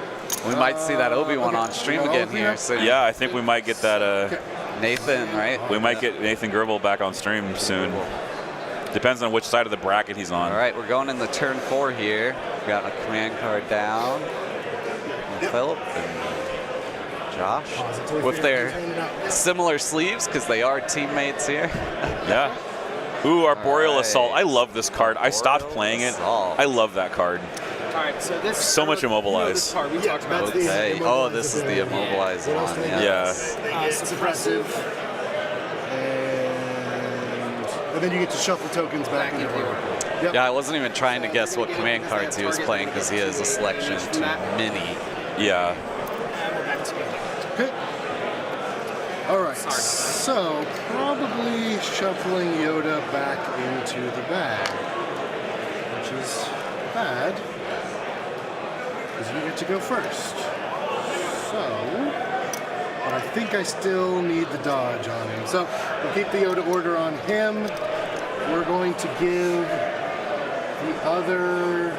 We might see that Obi-Wan on stream again here soon. Yeah, I think we might get that. Nathan, right? We might get Nathan Gerbil back on stream soon. Depends on which side of the bracket he's on. All right, we're going in the turn 4 here. We got a command card down. And Philip and Josh with their similar sleeves because they are teammates here. Yeah. Ooh, our Boreal right. Assault. I love this card. I stopped playing it. Assault. I love that card. All right, so this So much immobilize. This card we talked about. Okay. Oh, this is the immobilized one. Yeah. Suppressive. And then you get to shuffle tokens back into order. Yep. Yeah, I wasn't even trying to guess what command cards he was playing because he has a selection too many. Yeah. Okay. All right. So probably shuffling Yoda back into the bag, which is bad because you get to go first. So, but I think I still need the dodge on him. So we'll keep the Yoda order on him. We're going to give the other.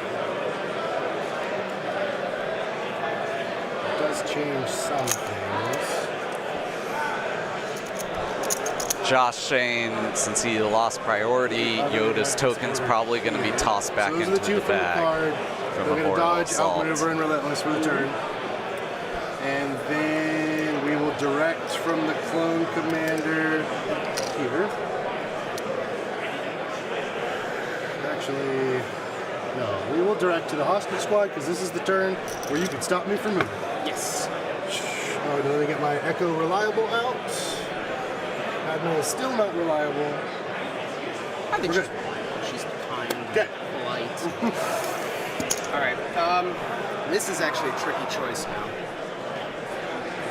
It does change some things. Josh saying since he lost priority, Yoda's token's probably going to be tossed back So those are into the two the from the bag. card. from We're a going to Boreal dodge, Assault. outmaneuver, and relentless for the turn. And then we will direct from the clone commander here. Actually, no. We will direct to the hostage squad because this is the turn where you can stop me from moving. Yes. Oh, let me get my Echo Reliable out. Padme is still not reliable. I think We're she's kind, Okay. polite. All right. This is actually a tricky choice now.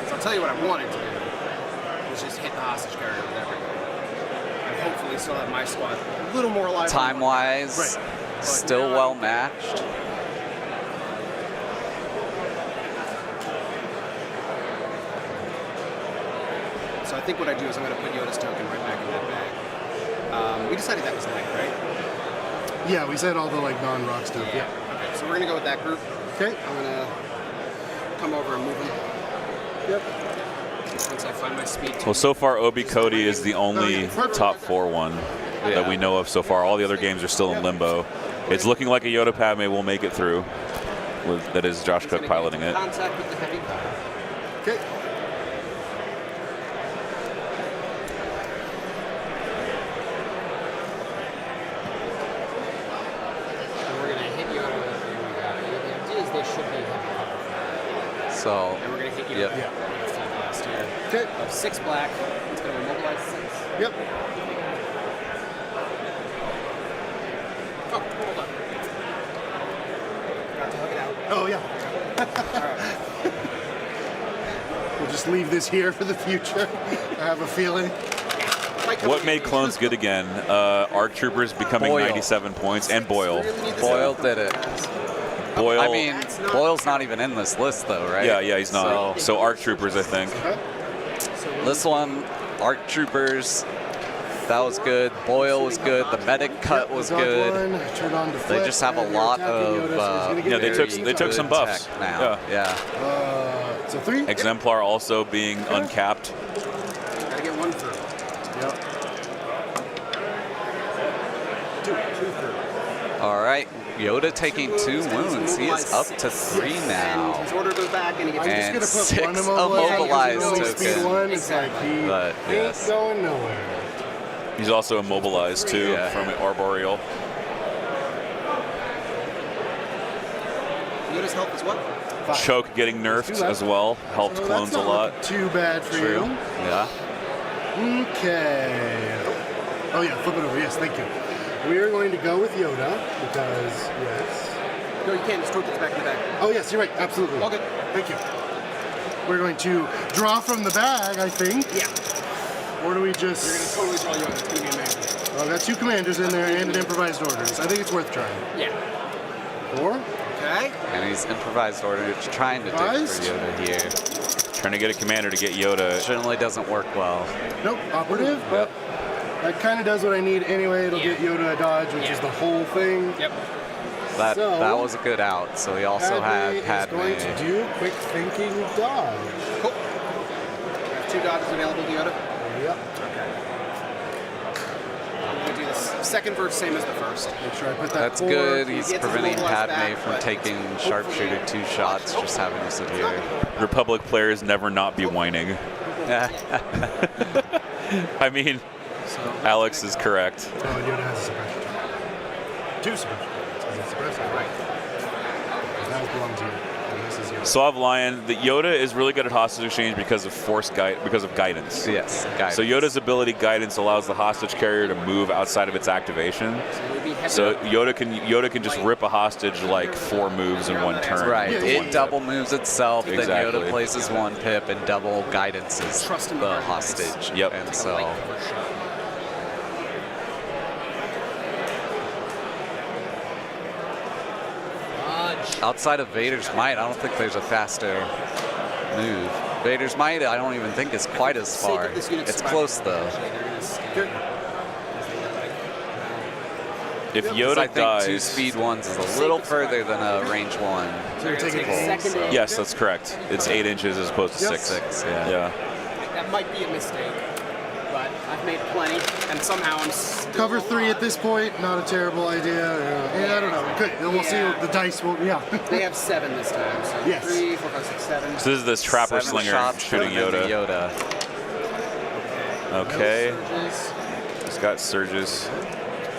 So I'll tell you what I wanted to do, which is hit the hostage carrier with everything. And hopefully still have my squad a little more alive. Time-wise, Right. still well matched. So I think what I do is I'm going to put Yoda's token right back in that bag. We decided that was night, right? Yeah, we said all the like non-rock stuff. Yeah. Okay, so we're going to go with that group. Okay. I'm going to come over and move them Yep. once I find my speed. Well, so far, Obi Cody is the only top 4 one that we know of so far. All the other games are still in limbo. It's looking like a Yoda Padme will make it through. That is Josh Cook piloting it. Contact with the heavy. Okay. We're going to hit Yoda. The idea is they should be heavy cover. So, And we're going to hit Yoda. Yep. Yeah. Full blast here. Okay. Of 6 black. It's going to immobilize 6. Yep. Oh, hold on. Got to hook it out. Oh yeah. We'll just leave this here for the future. I have a feeling. What made clones good again? ARC Troopers becoming Boyle. 97 points, and Boyle. Boyle did it. Boyle. I mean, Boyle's not even in this list, though, right? Yeah, he's not. So ARC Troopers, I think. This one, ARC Troopers, That was good. Boyle was good. The medic cut was good. They just have a lot of yeah, they took some buffs tech now. Yeah. So 3. Exemplar also being uncapped. Gotta get 1 through. Yep. 2 through. All right. Yoda taking 2 wounds. He is up to 3 now. His order goes back and he gets And I'm just gonna put 6 one immobilized immobilized token. speed 1. It's like he But, yes. ain't going nowhere. He's also immobilized too from Arboreal. Yoda's health is what? 5. Choke getting nerfed as well. Helped So clones that's a not lot. looking too bad for True. you. Yeah. Okay. Oh yeah, flip it over. Yes, thank you. We are going to go with Yoda because yes. No, you can't. Just throw it back in the bag. Oh yes, you're right. Absolutely. Okay. Thank you. We're going to draw from the bag, I think. Yeah. Or do we You're gonna just? totally draw Yoda. It's gonna be amazing. I've got 2 commanders in there and an improvised orders. I think it's worth trying. Yeah. 4. Okay. And he's improvised order trying to dig for Improvised? Yoda here. Trying to get a commander to get Yoda. Generally doesn't work well. Nope, operative, but that kind of does what I need anyway. It'll get Yoda a dodge, which is the whole thing. Yep. That So, was a good out. So he also had Padme is going to do quick thinking dodge. Cool. We have 2 dodges available to Yoda. Yep. I'm gonna do this second verse, same as the first. Make sure I put that. That's 4. good. He's gets his preventing mobilized Padme back, from but taking sharpshooter 2 shots, just having to sit here. Republic players never not be whining. I mean, Alex is correct. Oh, Yoda has a suppression. 2 suppression. It's a suppressor, right? That belongs to you. And this is yours. Suave Lion, the Yoda is really good at hostage exchange because of because of guidance. Yes, guidance. So Yoda's ability guidance allows the hostage carrier to move outside of its activation. So Yoda can just rip a hostage like 4 moves in 1 turn. Right. Yeah, It double moves itself, then Exactly. Yoda places 1 pip and double guidances Trust in the the hostage. Yep. And so outside of Vader's Might, I don't think there's a faster move. Vader's Might, I don't even think is quite as far. It's close though. If 'Cause Yoda I think dies, 2 speed 1s is a little further than a range 1. So you're taking second. yes, that's correct. It's 8 inches as opposed to 6. 6, yeah. Yeah. That might be a mistake, but I've made plenty, and somehow I'm still Cover 3 alive. at this point, not a terrible idea. Yeah, I don't know. Good. We'll see what the dice will. Yeah. They have 7 this time, so Yes. 3, 4, 5, 6, 7. So this is this trapper 7 slinger shots shooting into Yoda. Okay. Surges. He's got surges.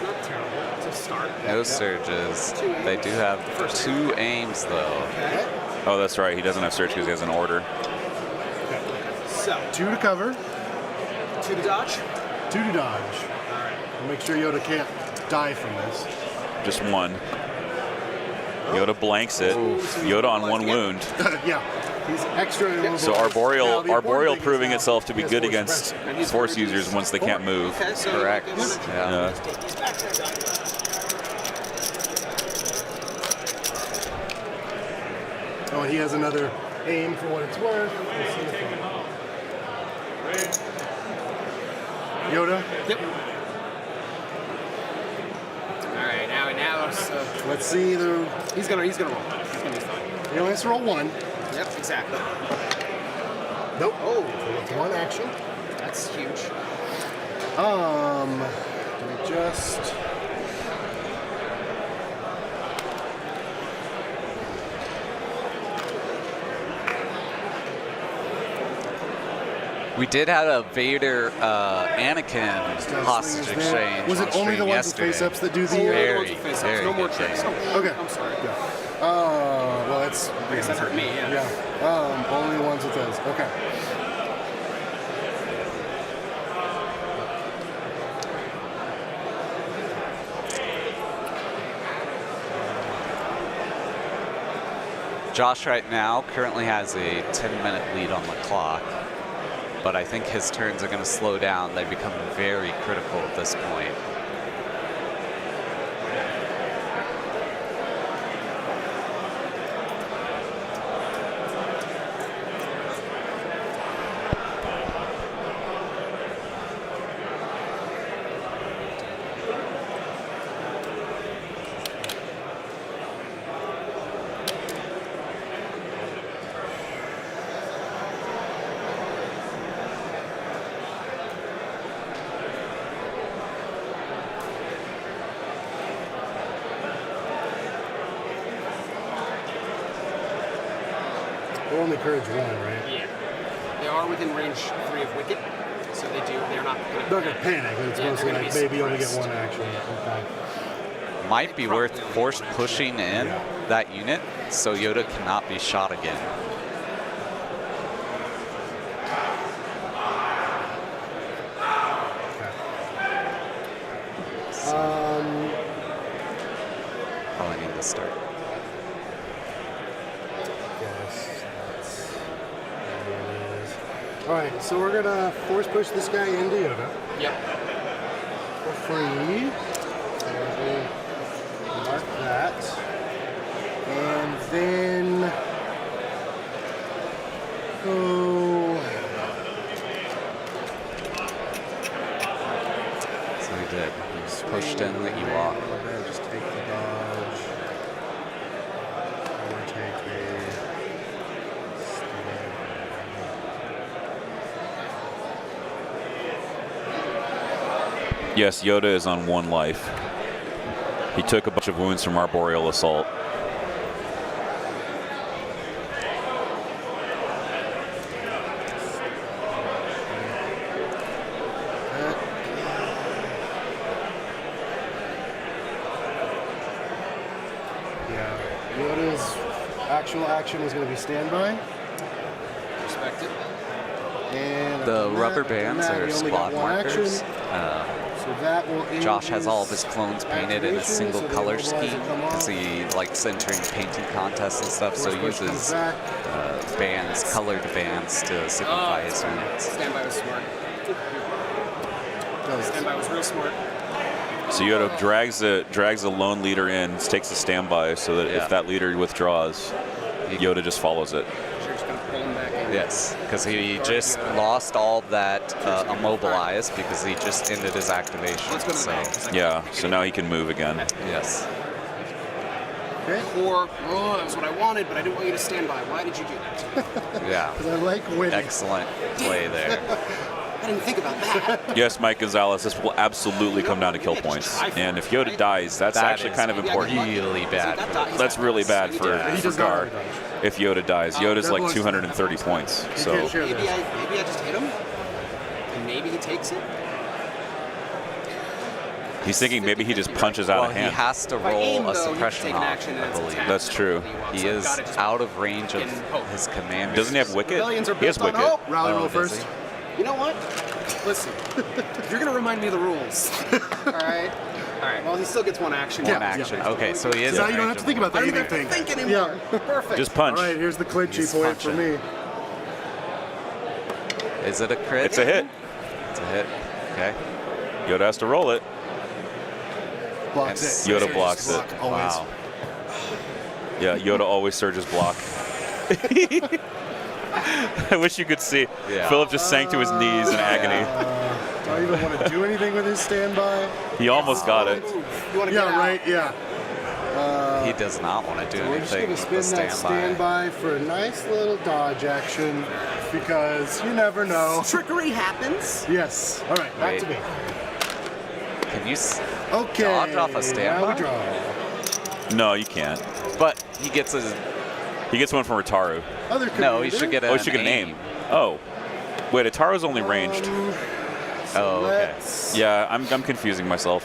Not terrible. It's a start. No surges. They do have 2 aims though. Okay. Oh, that's right. He doesn't have surge because he has an order. So, 2 to cover, 2 to dodge. 2 to dodge. We'll make sure Yoda can't die from this. Just 1. Yoda blanks it. Yoda on 1 wound. Yeah. He's extra immobilized. So Now, Arboreal the important Arboreal thing is proving now itself to be he has good 4 against suppression. Force users once they can't move. Okay, so Correct. Yeah. Yeah. Oh, and he has another aim for what it's worth. Let's see if Yoda. Yep. All right, now, so Let's see the. he's gonna roll. He's gonna be fine. He only has to roll 1. Yep, exactly. Nope. Oh, So it's 1 action. that's huge. Do we just? We did have a Vader Anakin hostage exchange. Was it on only the stream ones with yesterday. face-ups that do the? Very, face-ups. very No more good tricks. game. Oh, Okay. I'm sorry. Yeah. Well, that's. I guess that hurt me. Yeah. Yeah. Only the ones with those. Okay. Josh right now currently has a 10-minute lead on the clock, but I think his turns are going to slow down. They become very critical at this point. only Courage 1, right? Yeah. They are within range 3 of Wicket, so they're not going They're going to panic. It's Yeah, mostly they're like gonna be maybe only get suppressed. one action. Okay. Might be worth force pushing in that unit so Yoda cannot be shot again. Probably need to start. Yes, that's what it is. All right, so we're going to force push this guy into Yoda Yep. for free. So we'll mark that. And then So he did. He pushed in the Ewok. Just take the dodge. Or take a Yes, Yoda is on 1 life. He took a bunch of wounds from Arboreal Assault. Yeah. Yoda's actual action is going to be standby. Respect it. And The after rubber that- bands after that, are he only got squad one markers. action. So that will end Josh has all of his his clones painted in a activation, single so the color immobilizer scheme come because off. he likes entering painting contests and stuff, so he Force push comes uses back. bands, colored bands to signify his units. Standby was smart. Does. Standby was real smart. So Yoda drags a lone leader in, takes a standby, so that Yeah. if that leader withdraws, Yoda just follows it. You're just going to pull him back in. Yes, because he just lost all that immobilized because he just ended his activation. Let's go to the So, bank, 'cause I Yeah, can't so now he can move again. yes. Okay. Or, oh, that was what I wanted, but I didn't want you to stand by. Why did you do that? Yeah. Because I like winning. Excellent play there. I didn't think about that. Yes, Mike Gonzalez, this will absolutely come down to kill points. And if Yoda dies, that's That actually is kind of important. really bad. That's really bad for He does not Gar. have a dodge. If Yoda dies, Yoda's that like belongs to 230 points. You So can't share Maybe this. I just hit him, and maybe he takes it. he's thinking maybe he just punches out Well, of he hand. has to If I aim, roll a though, he can suppression take an off, action and I it's believe. attack. That's true. He So is gotta just out of range of fucking hope. his commander. Doesn't he have Wicket? Rebellions are He has built on Wicket. hope. Rally Oh, roll does first. he? You know what? Listen, you're gonna remind me of the rules. All right. All right. Well, he still gets one action. One action. Okay, so he is. Now in you don't range have to of think about I that. don't You even can think. think anymore. Yeah. Perfect. Just punch. All right, here's the clinchy He's point for punching. me. Is it a crit? It's a hit. It's a hit. Okay. Yoda has to roll it. Blocks And it. Yoda blocks it. Block, always. Wow. Yeah, Yoda always surges block. I wish you could see. Yeah. Philip just sank to his knees in agony. Don't even want to do anything with his standby. He almost got it. You want to get Yeah, out. right. Yeah. He does not want to do We're just anything gonna with spin the that standby. standby for a nice little dodge action because you never know. Trickery happens. Yes. All right, back to me. Can you? Okay. Dodge off a Now standby? we draw. No, you can't. But he gets his. He gets one from Rataru. Other No, he commander. should get Oh, an he should get an aim. Oh. Wait, Ataru's only ranged. Oh, okay. Let's Yeah, I'm confusing myself.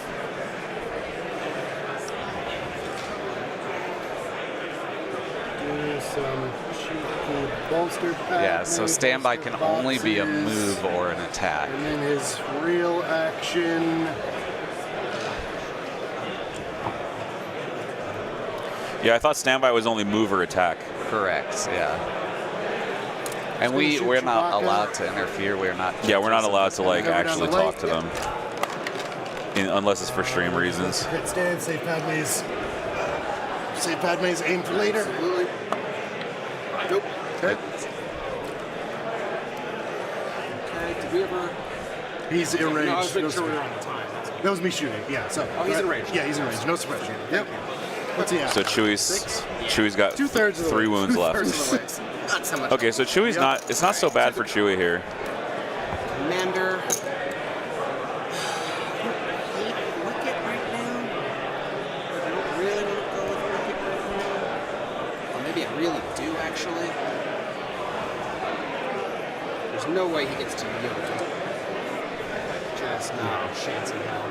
do some cheeky bolster pack. Yeah, so maybe standby bolster can only be a boxes, move or an attack. And then his real action. Yeah, I thought standby was only move or attack. Correct. Yeah. And gonna shoot we're not Chewbacca. allowed to interfere. We're not. Yeah, we're not allowed to like Go down the actually light. talk to them, unless it's for stream reasons. Hit stand, save Padme's aim for later. Absolutely. Nope. Okay. Okay. Did we ever? He's in range. No, I was making No sure we were suppression. on the time. That's That was me shooting. Yeah. So. Oh, he's in range. Yeah, he's in range. No suppression. Yep. What's he at? So Chewie's got 2/3 of the 3 way. wounds left. First of the way. Not so much. Okay, so Chewie's not. It's not so bad for Chewie here. Commander. Wicket right now. I don't really want to go with Wicket right now. Or maybe I really do actually. no way he gets to Yoda. Just no chance in hell.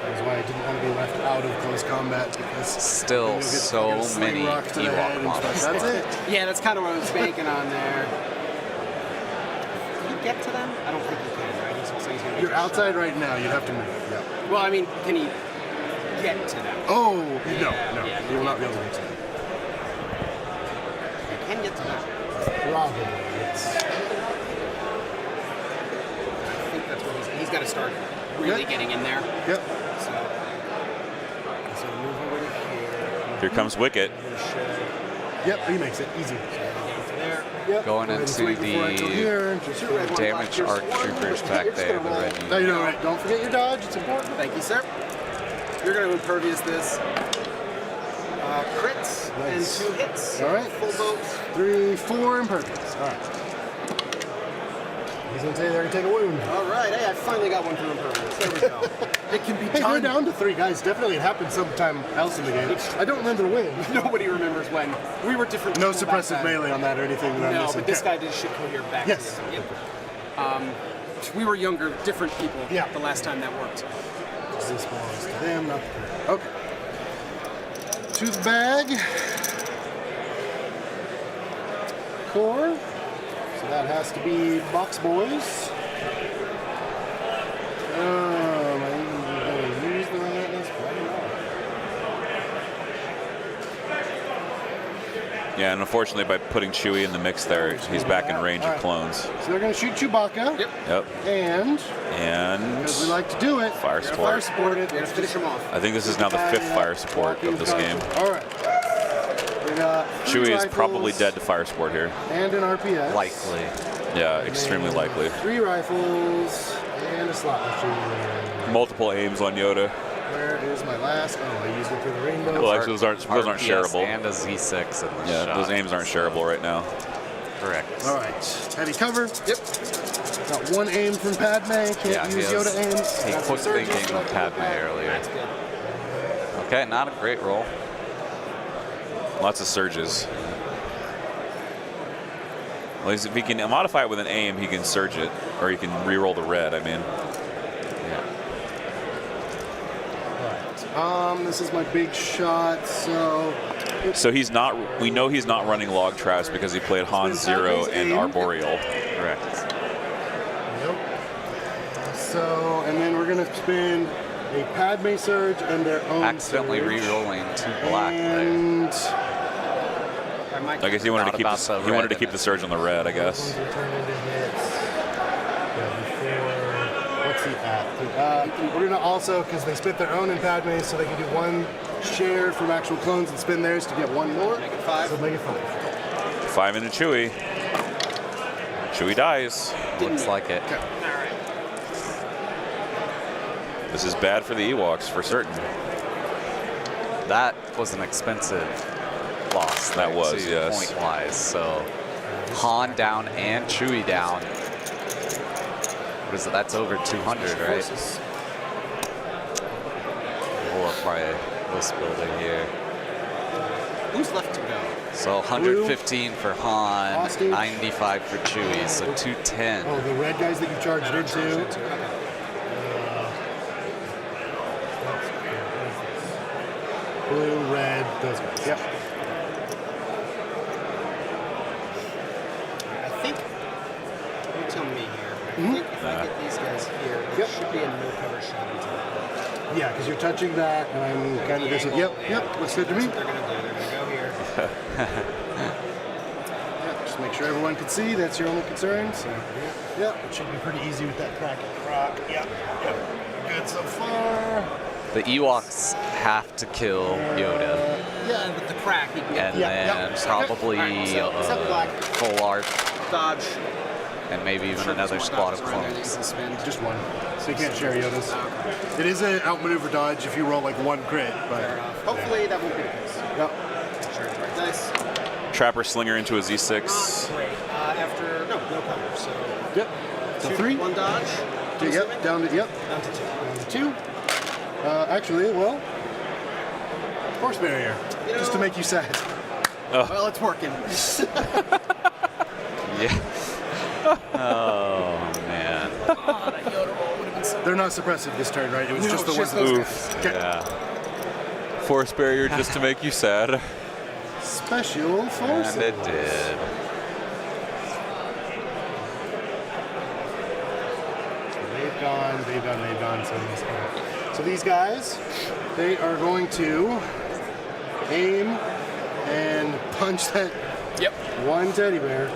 That's why I didn't want to be left out of close combat, because Still you'll get so fucking sling many rock to the Ewok head and models. stuff. That's it. Yeah, that's kind of what I was banking on there. Can he get to them? I don't think he can, right? So he's gonna You're get outside right now. You'd have to move. Yeah. Well, I mean, can he get to them? Oh, no, Yeah, no. yeah, You will not be able to get to them. He can get to them. Probably, yes. I think that's what he's got to start really getting in there. Yep. So move over to here. Here comes Wicket. Yep, he makes it easy. There. Yep. Going Go ahead and into swing before I go the here and just damage arc troopers back there. The red No, unit. you know, right. Don't forget your dodge. It's important. Thank you, sir. You're going to impervious this. Crits Nice. and 2 hits. All right. Full boat. 3, 4 impervious. All right. He's going to say they're going to take a wound. All right. Hey, I finally got one for impervious. There we go. It can be Hey, done. we're down to 3 guys. Definitely it happened sometime else in the game. I don't remember the win. Nobody remembers when. We were different. No people back suppressive then. melee on that or anything that I'm No, missing. but this Yeah. guy did shit cohere back. Yes. to him. Yep. We were younger, different people. Yeah. The last time that worked. This belongs to them, not to them. Okay. To the bag. Core. So that has to be Box Boys. Am I even going to use the relentless? Probably not. Yeah, and unfortunately, by putting Chewie in the mix there, he's back in range of clones. So they're going to shoot Chewbacca. Yep. Yep. And, And because we like to do it, Fire we're gonna support. fire support it. We're gonna finish him off. I think this is now the 5th fire support of this game. All right. We got 3 Chewie is rifles probably dead to fire support here. And an RPS. Likely. Yeah, extremely likely. 3 rifles and a slot machine. Multiple aims on Yoda. Where is my last? Oh, I used it for the rainbow. Well, actually, those aren't RPS shareable. And a Z6 in the Yeah, shot. those aims aren't shareable right now. Correct. All right. Heavy cover. Yep. Got 1 aim from Padme. Can't Yeah, use Yoda aims. He Got some quick surges. thinking of Padme earlier. That's good. Okay, not a great roll. Lots of surges. Well, if he can modify it with an aim, he can surge it, or he can re-roll the red. I mean, Yeah. This is my big shot. So he's not. We know he's not running log traps because he played Han Zero and Arboreal. Correct. Yep. So, and then we're gonna spend a Padme surge and their own Accidentally surge. re-rolling 2 black there. And I guess he wanted Not to keep about the, the he wanted to red keep in the it. surge on the red, I guess. ones will turn into hits. Yeah, before, what's he at? We're gonna also, because they spit their own in Padme, so they can do 1 shared from actual clones and spin theirs to get 1 more. Make it 5. So make it 5. 5 into Chewie. Chewie dies. Looks like it. Okay. This is bad for the Ewoks for certain. That was an expensive loss. That there, was, too, yes. point-wise. So Han down and Chewie down. What is it? That's over 200, right? Pull up my list builder here. Who's left to go? So 115 for Han, Hostage. 95 for Chewie, so 210. Oh, the red guys that you charged into. Blue, red, those guys. Yep. I think, you tell me here, but I think if I get these guys here, there Yep. should be a no cover shot into that. Yeah, because you're touching that, and I'm kind of just. Yep, looks good to me. That's what they're going to do. They're going to go here. Yeah, just make sure everyone can see. That's your only concern. So, yeah, it should be pretty easy with that crack and croc. Yep. Good so far. The Ewoks have to kill Yoda, Yeah, with the crack, you can get and then probably Except black. full arc, dodge. and maybe even Sure, another there's squad more of dodges around there that you clones. can spend. Just 1. So you can't share Yodas. Okay. It is an outmaneuver dodge if you roll like 1 crit, Fair but. enough. Hopefully that won't be the case. Yep. Sure, it's right dice. Trapper Slinger into a Z6. Great. After, no cover, so Yep. So shoot 3. 1 dodge. Yep. Down to Down to 2. Down to 2. Actually, well, force barrier, You just to know- make you sad. Well, it's working. Yeah. Oh, man. They're not suppressive this turn, right? It was No, just the it's just ones. those Oof. Okay. Yeah. Force barrier just to make you sad. Special forces. And it did. They've gone. So these guys, they are going to aim and punch that one teddy bear.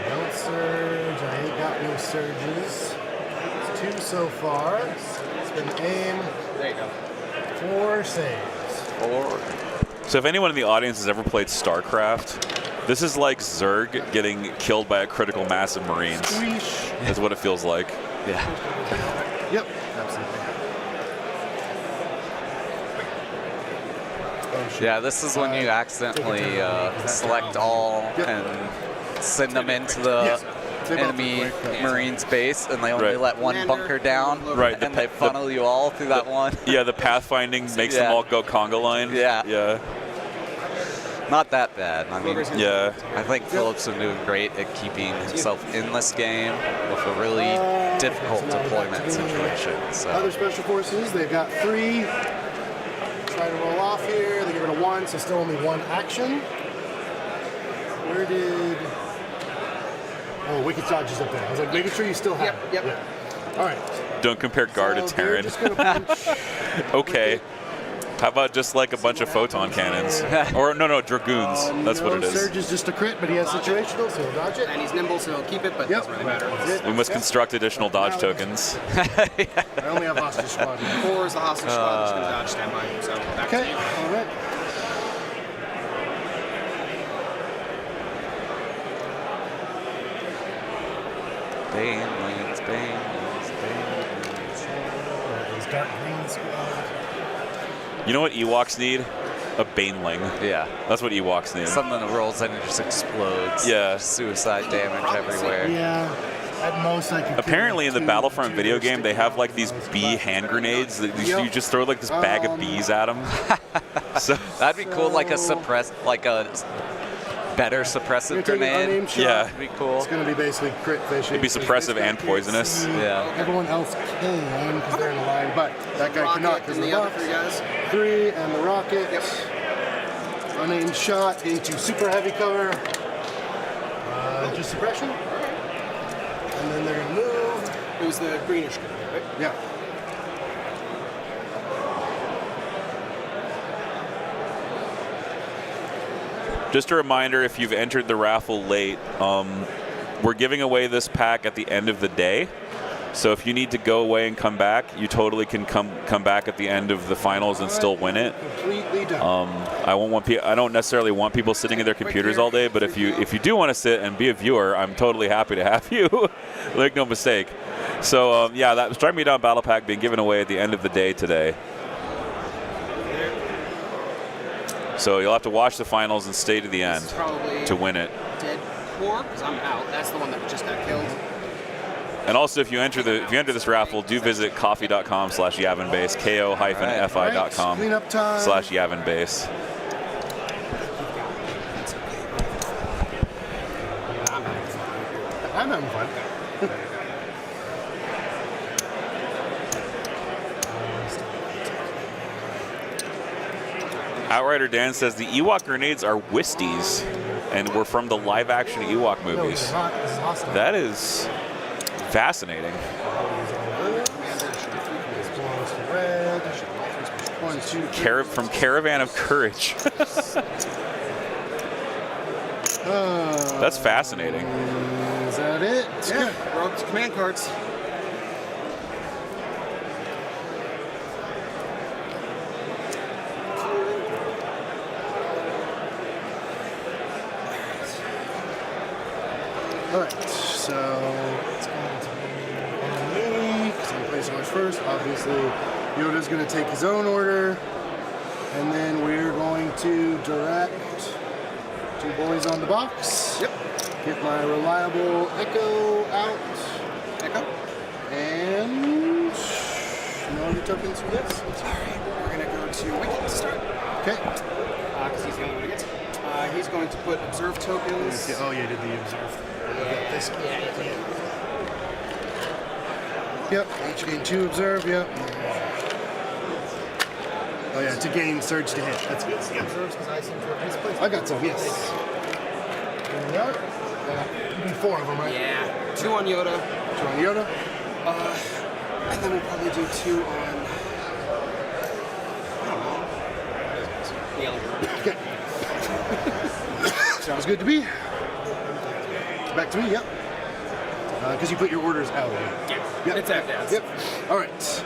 Don't surge. I ain't got no surges. It's 2 so far. It's been aim. There you go. 4 saves. So if anyone in the audience has ever played StarCraft, this is like Zerg getting killed by a critical mass of Marines. Squeesh. That's what it feels like. Yeah. Yep, absolutely. Oh, shit. Yeah, this is when you accidentally select all and send them into the enemy Marines base, and they only let one bunker down, Right, and they funnel you all through that one. Yeah, the pathfinding makes them all go conga line. Yeah. Yeah. Not that bad. I mean, Yeah. I think Phillips been doing great at keeping himself in this game with a really difficult deployment situation. So. Other special forces, they've got 3. Try to roll off here. They get rid of 1, so still only 1 action. Where did... Oh, Wicked Dodge is up there. I was like, making sure you still have it. Yep. Yeah. All right. Don't compare Guard So to they're Terran. just gonna punch. Okay. How about just like a bunch of photon cannons? Or no, Dragoons. That's what it No is. Surge is just a crit, but he has situational, so he'll dodge it. And he's nimble, so he'll keep it, but it doesn't really matter. That's it. We must Yep. construct additional dodge tokens. I only have hostage squad. 4 is the hostage squad that's going to dodge standby. So back to Okay. you. All right. Banelings. He's got green squad. You know what Ewoks need? A Baneling. Yeah. That's what Ewoks need. Something that rolls in and just explodes. Yeah. Suicide damage everywhere. Yeah. At most, I could. Apparently in the kill Battlefront two video game, they have like stick these bombs, bee but- hand grenades that you Yep. just throw like this bag of bees at them. So That'd be cool, like a better suppressive You're taking an grenade. unaimed shot. Yeah. That'd be cool. It's going to be basically crit fishing. It'd be suppressive and poisonous. Yeah. Everyone else can because they're in a line, but that guy cannot Rocket because and of the the other box. 3 guys. 3 and the rocket. Yep. Unaimed shot into super heavy cover. Just suppression. And then they're going to move. It was the greenish guy, right? Yeah. Just a reminder, if you've entered the raffle late, we're giving away this pack at the end of the day. So if you need to go away and come back, you totally can come back at the end of the finals and still win it. Completely done. I don't necessarily want people sitting at their computers all day, but if you do want to sit and be a viewer, I'm totally happy to have you. Make no mistake. So yeah, that Strike Me Down Battle Pack being given away at the end of the day today. So you'll have to watch the finals and stay to the This is end probably to win it. Dead Core, because I'm out. That's the one that just got killed. And also, if you enter this raffle, do visit coffee.com/yavinbase, ko-fi.com Cleanup time. /yavinbase. I'm having fun. Outrider Dan says the Ewok grenades are Wisties, and were from the live-action Ewok No, this movies. is hot. This is hostile. That is fascinating. This belongs to red. 1, 2, 3. From Caravan of Courage. That's fascinating. Is that it? Yeah, we're up to command cards. Alright, so it's going to be on me because I'm placing yours first. Obviously, Yoda's going to take his own order. And then we're going to direct 2 boys on the box. Yep. Get my reliable Echo out. Echo. And no want to do tokens for this? Alright, we're going to go to Wicked to start. Okay. Because he's the only one who gets it. He's going to put observe tokens. Oh, yeah, did the observe. This. Yep, each gain 2 observe, yep. Oh yeah, to gain surge to hit. That's good. Yep. I got some, yes. Yep. You need 4 of them, right? Yeah. 2 on Yoda. 2 on Yoda. And then we'll probably do 2 on... I don't know. Yellow. Okay. Sounds good to me. Back to me, yep. Because you put your orders out. Yeah. Yep. It's out, yeah. Yep. All right.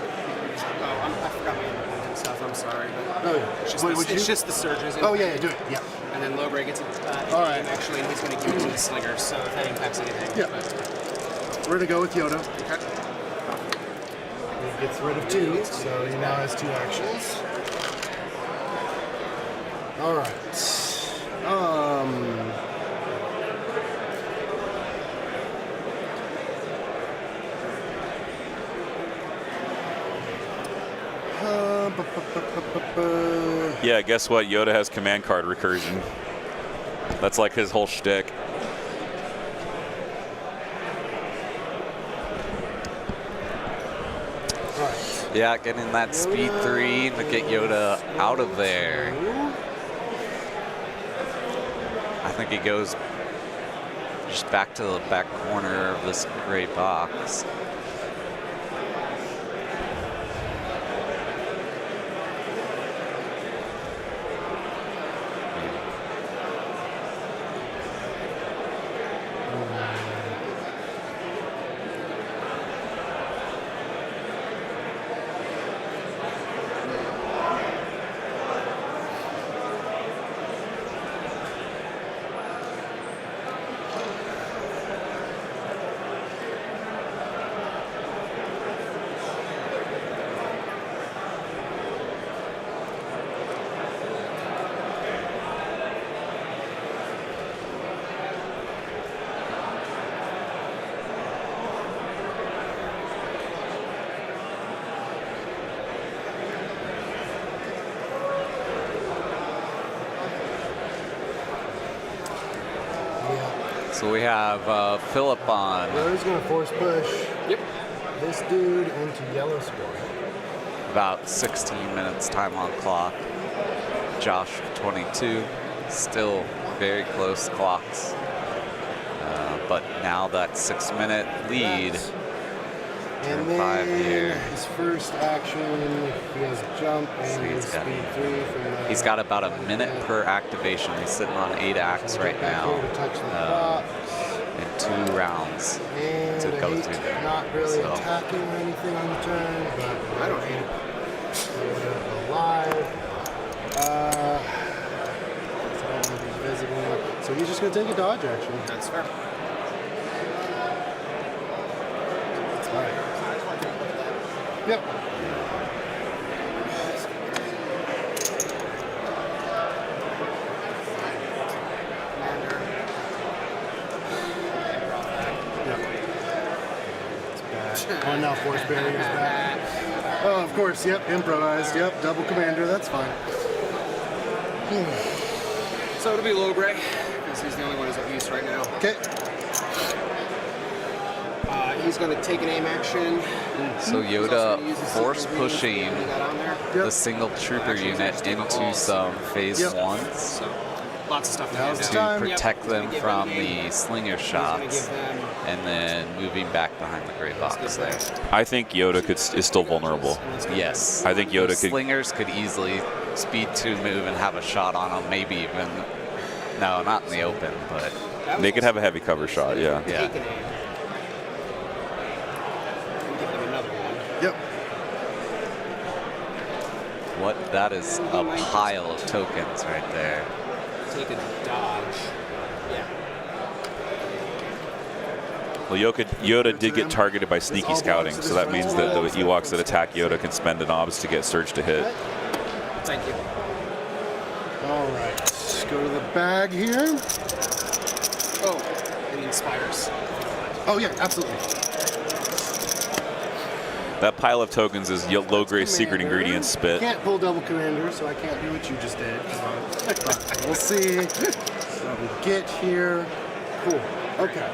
I forgot my independent stuff. I'm sorry, but Oh yeah. it's just the surges. Oh yeah, do it. Yeah. And then Logray gets it All right. actually, and he's going to give it to the Slinger, so if that impacts anything. Yeah. But, We're gonna go with Yoda. okay. He gets rid of 2, so he now has 2 actions. All right. Yeah, guess what? Yoda has command card recursion. That's like his whole shtick. Yeah, getting that speed 3 to get Yoda out of there. I think he goes just back to the back corner of this gray box. So we have Philip on. Yoda's gonna force push. Yep. This dude into yellow score. About 16 minutes time on clock. Josh 22, still very close clocks. But now that 6-minute lead. And Turn 5 here. then his first action, he has jump and his he's got- speed 3 from the... He's got about a minute per activation. He's sitting on 8 acts right now To touch the box. in 2 rounds And to I go hate through there. not really So- attacking or anything on the turn, but I don't hate it. Alive. So he's just gonna take a dodge action. That's fair. All right. Yep. Oh, now force barrier is back. Oh, of course, yep, improvised, yep, double commander, that's fine. So it'll be Logray, because he's the only one who's at use right now. Okay. He's going to take an aim action. So He's also Yoda gonna use his force super beam pushing that he got on there. the single trooper unit into some phase Yep. 1s So lots of stuff to Now's do. the to time. protect Yep. them He's gonna from give them the aim. slinger He's going to shots, give them and then moving back behind the gray box there. I think Yoda is still vulnerable. Yes. I think The Yoda could. slingers could easily speed 2 move and have a shot on them, maybe even, no, not in the open, but They could have a heavy cover shot. Yeah. yeah. Take an aim. And give them another one. Yep. What, that is a pile of tokens right there. Take a dodge. Yeah. Well, Yoda did get targeted by sneaky scouting, so that means that the Ewoks that attack Yoda can spend an obs to get surge to hit. Thank you. right, let's go to the bag here. Oh, it inspires. Oh yeah, absolutely. That pile of tokens is low-grade secret Commander. ingredient spit. Can't pull double commander, so I can't do what you just did. But we'll see what we get here. Cool. Okay.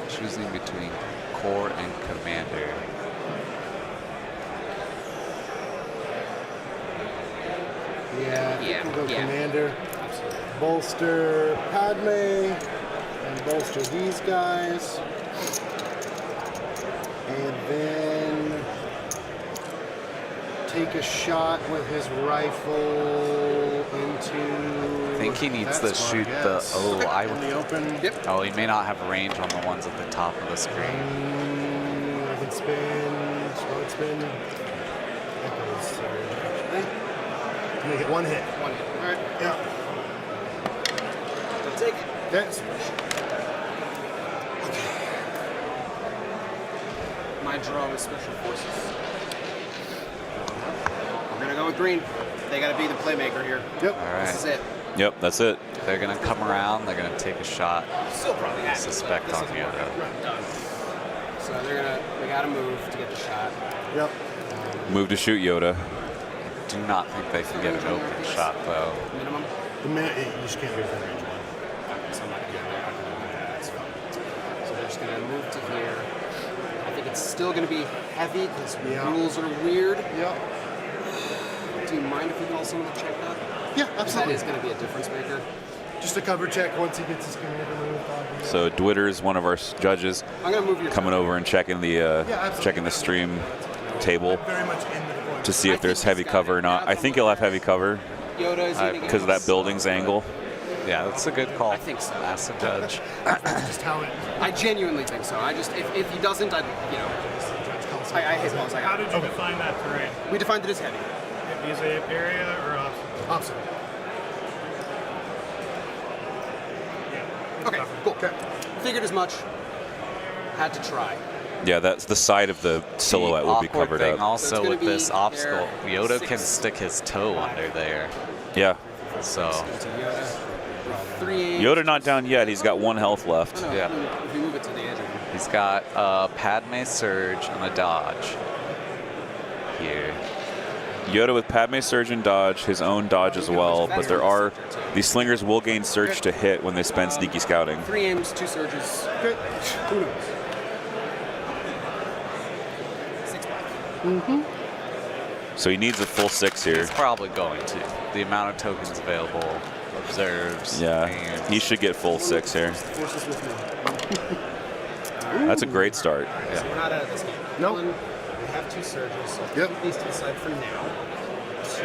Choosing between core and commander. Yeah, I think we'll go yeah. commander. Bolster Padme, and bolster these guys. And then take a shot with his rifle into. I think he needs to that spot, shoot I the. guess. Oh, I In would. the open. Yep. Oh, he may not have range on the ones at the top of the screen. I can spin. Smart spin. Echoes, sorry. Make it one hit. One hit. All right. Yeah. I'll take it. That's My draw is special forces. We're gonna go with green. They gotta be the playmaker here. yep. All right. This is it. Yep, that's it. They're gonna come around. They're gonna take a shot. Still probably happy, Suspect but this on isn't the working. other. Done. So they gotta move to get the shot. Yep. Move to shoot Yoda. Do not think they can get an open shot though. Minimum. The minute you just can't go for range one. Okay, so I'm not gonna do that. That's fine. So they're just gonna move to here. I think it's still gonna be heavy because Yeah. rules are weird. Yep. Do you mind if we call someone to check that? Yeah, 'Cause that absolutely. is gonna be a difference maker. Just a cover check once he gets his commander moved. Obviously. So Dwitter's one of our judges I'm gonna move your coming over and checking the absolutely. checking the stream table Very much in the point. to see if there's heavy cover or not. I think he'll have heavy cover Yoda is eating because of that it. building's angle. Yeah, that's a good call. I think so. Ask the judge. Just how it. I genuinely think so. I just if he doesn't, I hate balls. How did you define that terrain? We defined it as heavy. Is it area or obstacle? Opposite. Okay, cool. Figured as much. Had to try. Yeah, that's the side of the silhouette The will be awkward covered thing up. also gonna with be this obstacle, air Yoda 6. can stick his toe under there. Yeah, So It's a Yoda. 3 Yoda not down yet. He's got 1 health left. No, Yeah. If you move it to the edge of it. he's got a Padme Surge and a dodge here. Yoda with Padme Surge and dodge, his own dodge as well. But these slingers will gain surge to hit when they spend sneaky scouting. 3 aims, 2 surges. Good. Who knows? 6 black. So he needs a full 6 here. He's probably going to. The amount of tokens available, observes. Yeah, aims. he should get full 6 here. Forces with me. That's a great start. So we're not out of this game. No. One, we have 2 surges. So Yep. keep these to the side for now. 2.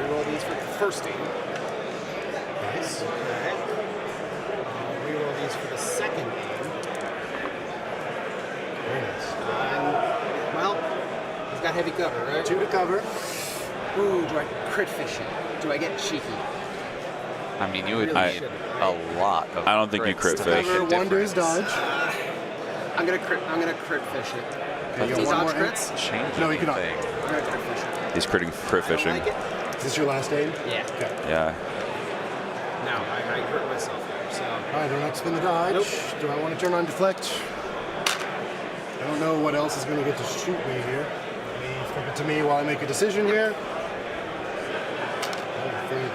Reroll these for the first aim. Nice. Okay. Reroll these for the second aim. Very nice. Well, he's got heavy cover, right? 2 to cover. Ooh, do I crit fish it? Do I get cheeky? I mean, you would Really need shouldn't, a right? lot of. I don't think you crits crit to fish. make a Cover 1 to his difference. dodge. I'm gonna crit fish it. Okay, you These got one dodge more crits? Change No, you cannot. anything. I'm gonna crit fish it. He's crit I fishing. like it. Is this your last aim? Yeah. Okay. Yeah. No, I hurt myself there, so. All right, don't have to spin the dodge. Nope. Do I want to turn on deflect? I don't know what else is going to get to shoot me here. Flip it to me while I make a decision here. I don't think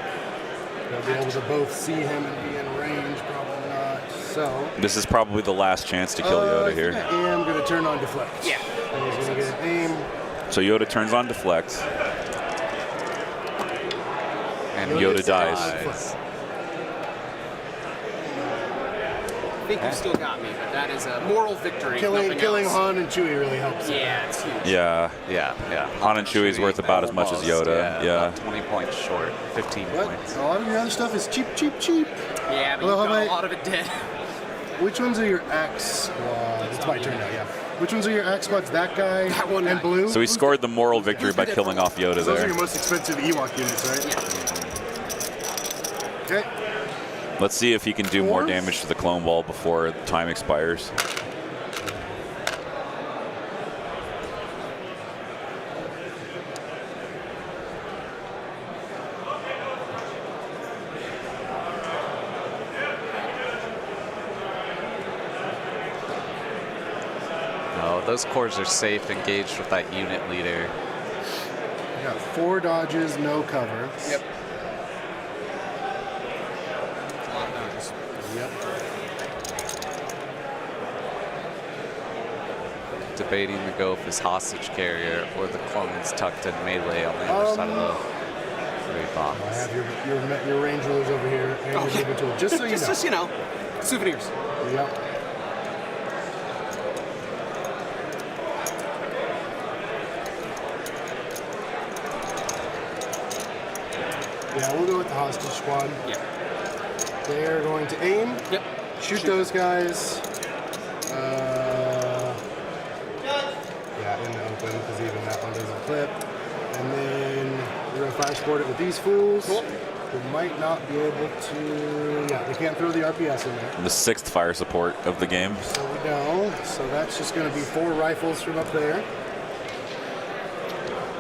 I'll be able to both see him and be in range. Probably not. So. This is probably the last chance to kill Yoda I here. think I am going to turn on deflect. Yeah. And he's going to get an aim. So Yoda turns on deflect. And Yoda dies. I think you still got me, but that is a moral victory. if Killing nothing else. Han and Chewie really helps. Yeah, it's huge. Yeah. Yeah. Han and Chewie's worth about as much as Almost, Yoda. Yeah. about 20 points short, 15 But points. a lot of your other stuff is cheap, cheap, cheap. Yeah, but Well, you how got a about- lot of it dead. Which ones are your X squads? It's my turn now, yeah. Which ones are your X squads? That guy That one and guy. blue? So he scored the moral victory by killing off Yoda Those are there. your most expensive Ewok units, right? Okay. Let's see if he can do more Four. damage to the clone ball before time expires. those cores are safe engaged with that unit leader. We got 4 dodges, no cover. Yep. That's a lot of dodges. Yep. Debating to go with his hostage carrier or the clones tucked in melee on the other side of the 3 box. I have your range rulers over here and your movement tool, just so you know. Just, you know, souvenirs. Yep. Yeah, we'll go with the hostage squad. Yeah. They're going to aim. Yep. Shoot those guys. Yeah, in the open, because even that one doesn't clip. And then we're going to fire support it with these fools. Cool. Who might not be able to. Yeah, they can't throw the RPS in there. The 6th fire support of the game. So we know. So that's just going to be 4 rifles from up there.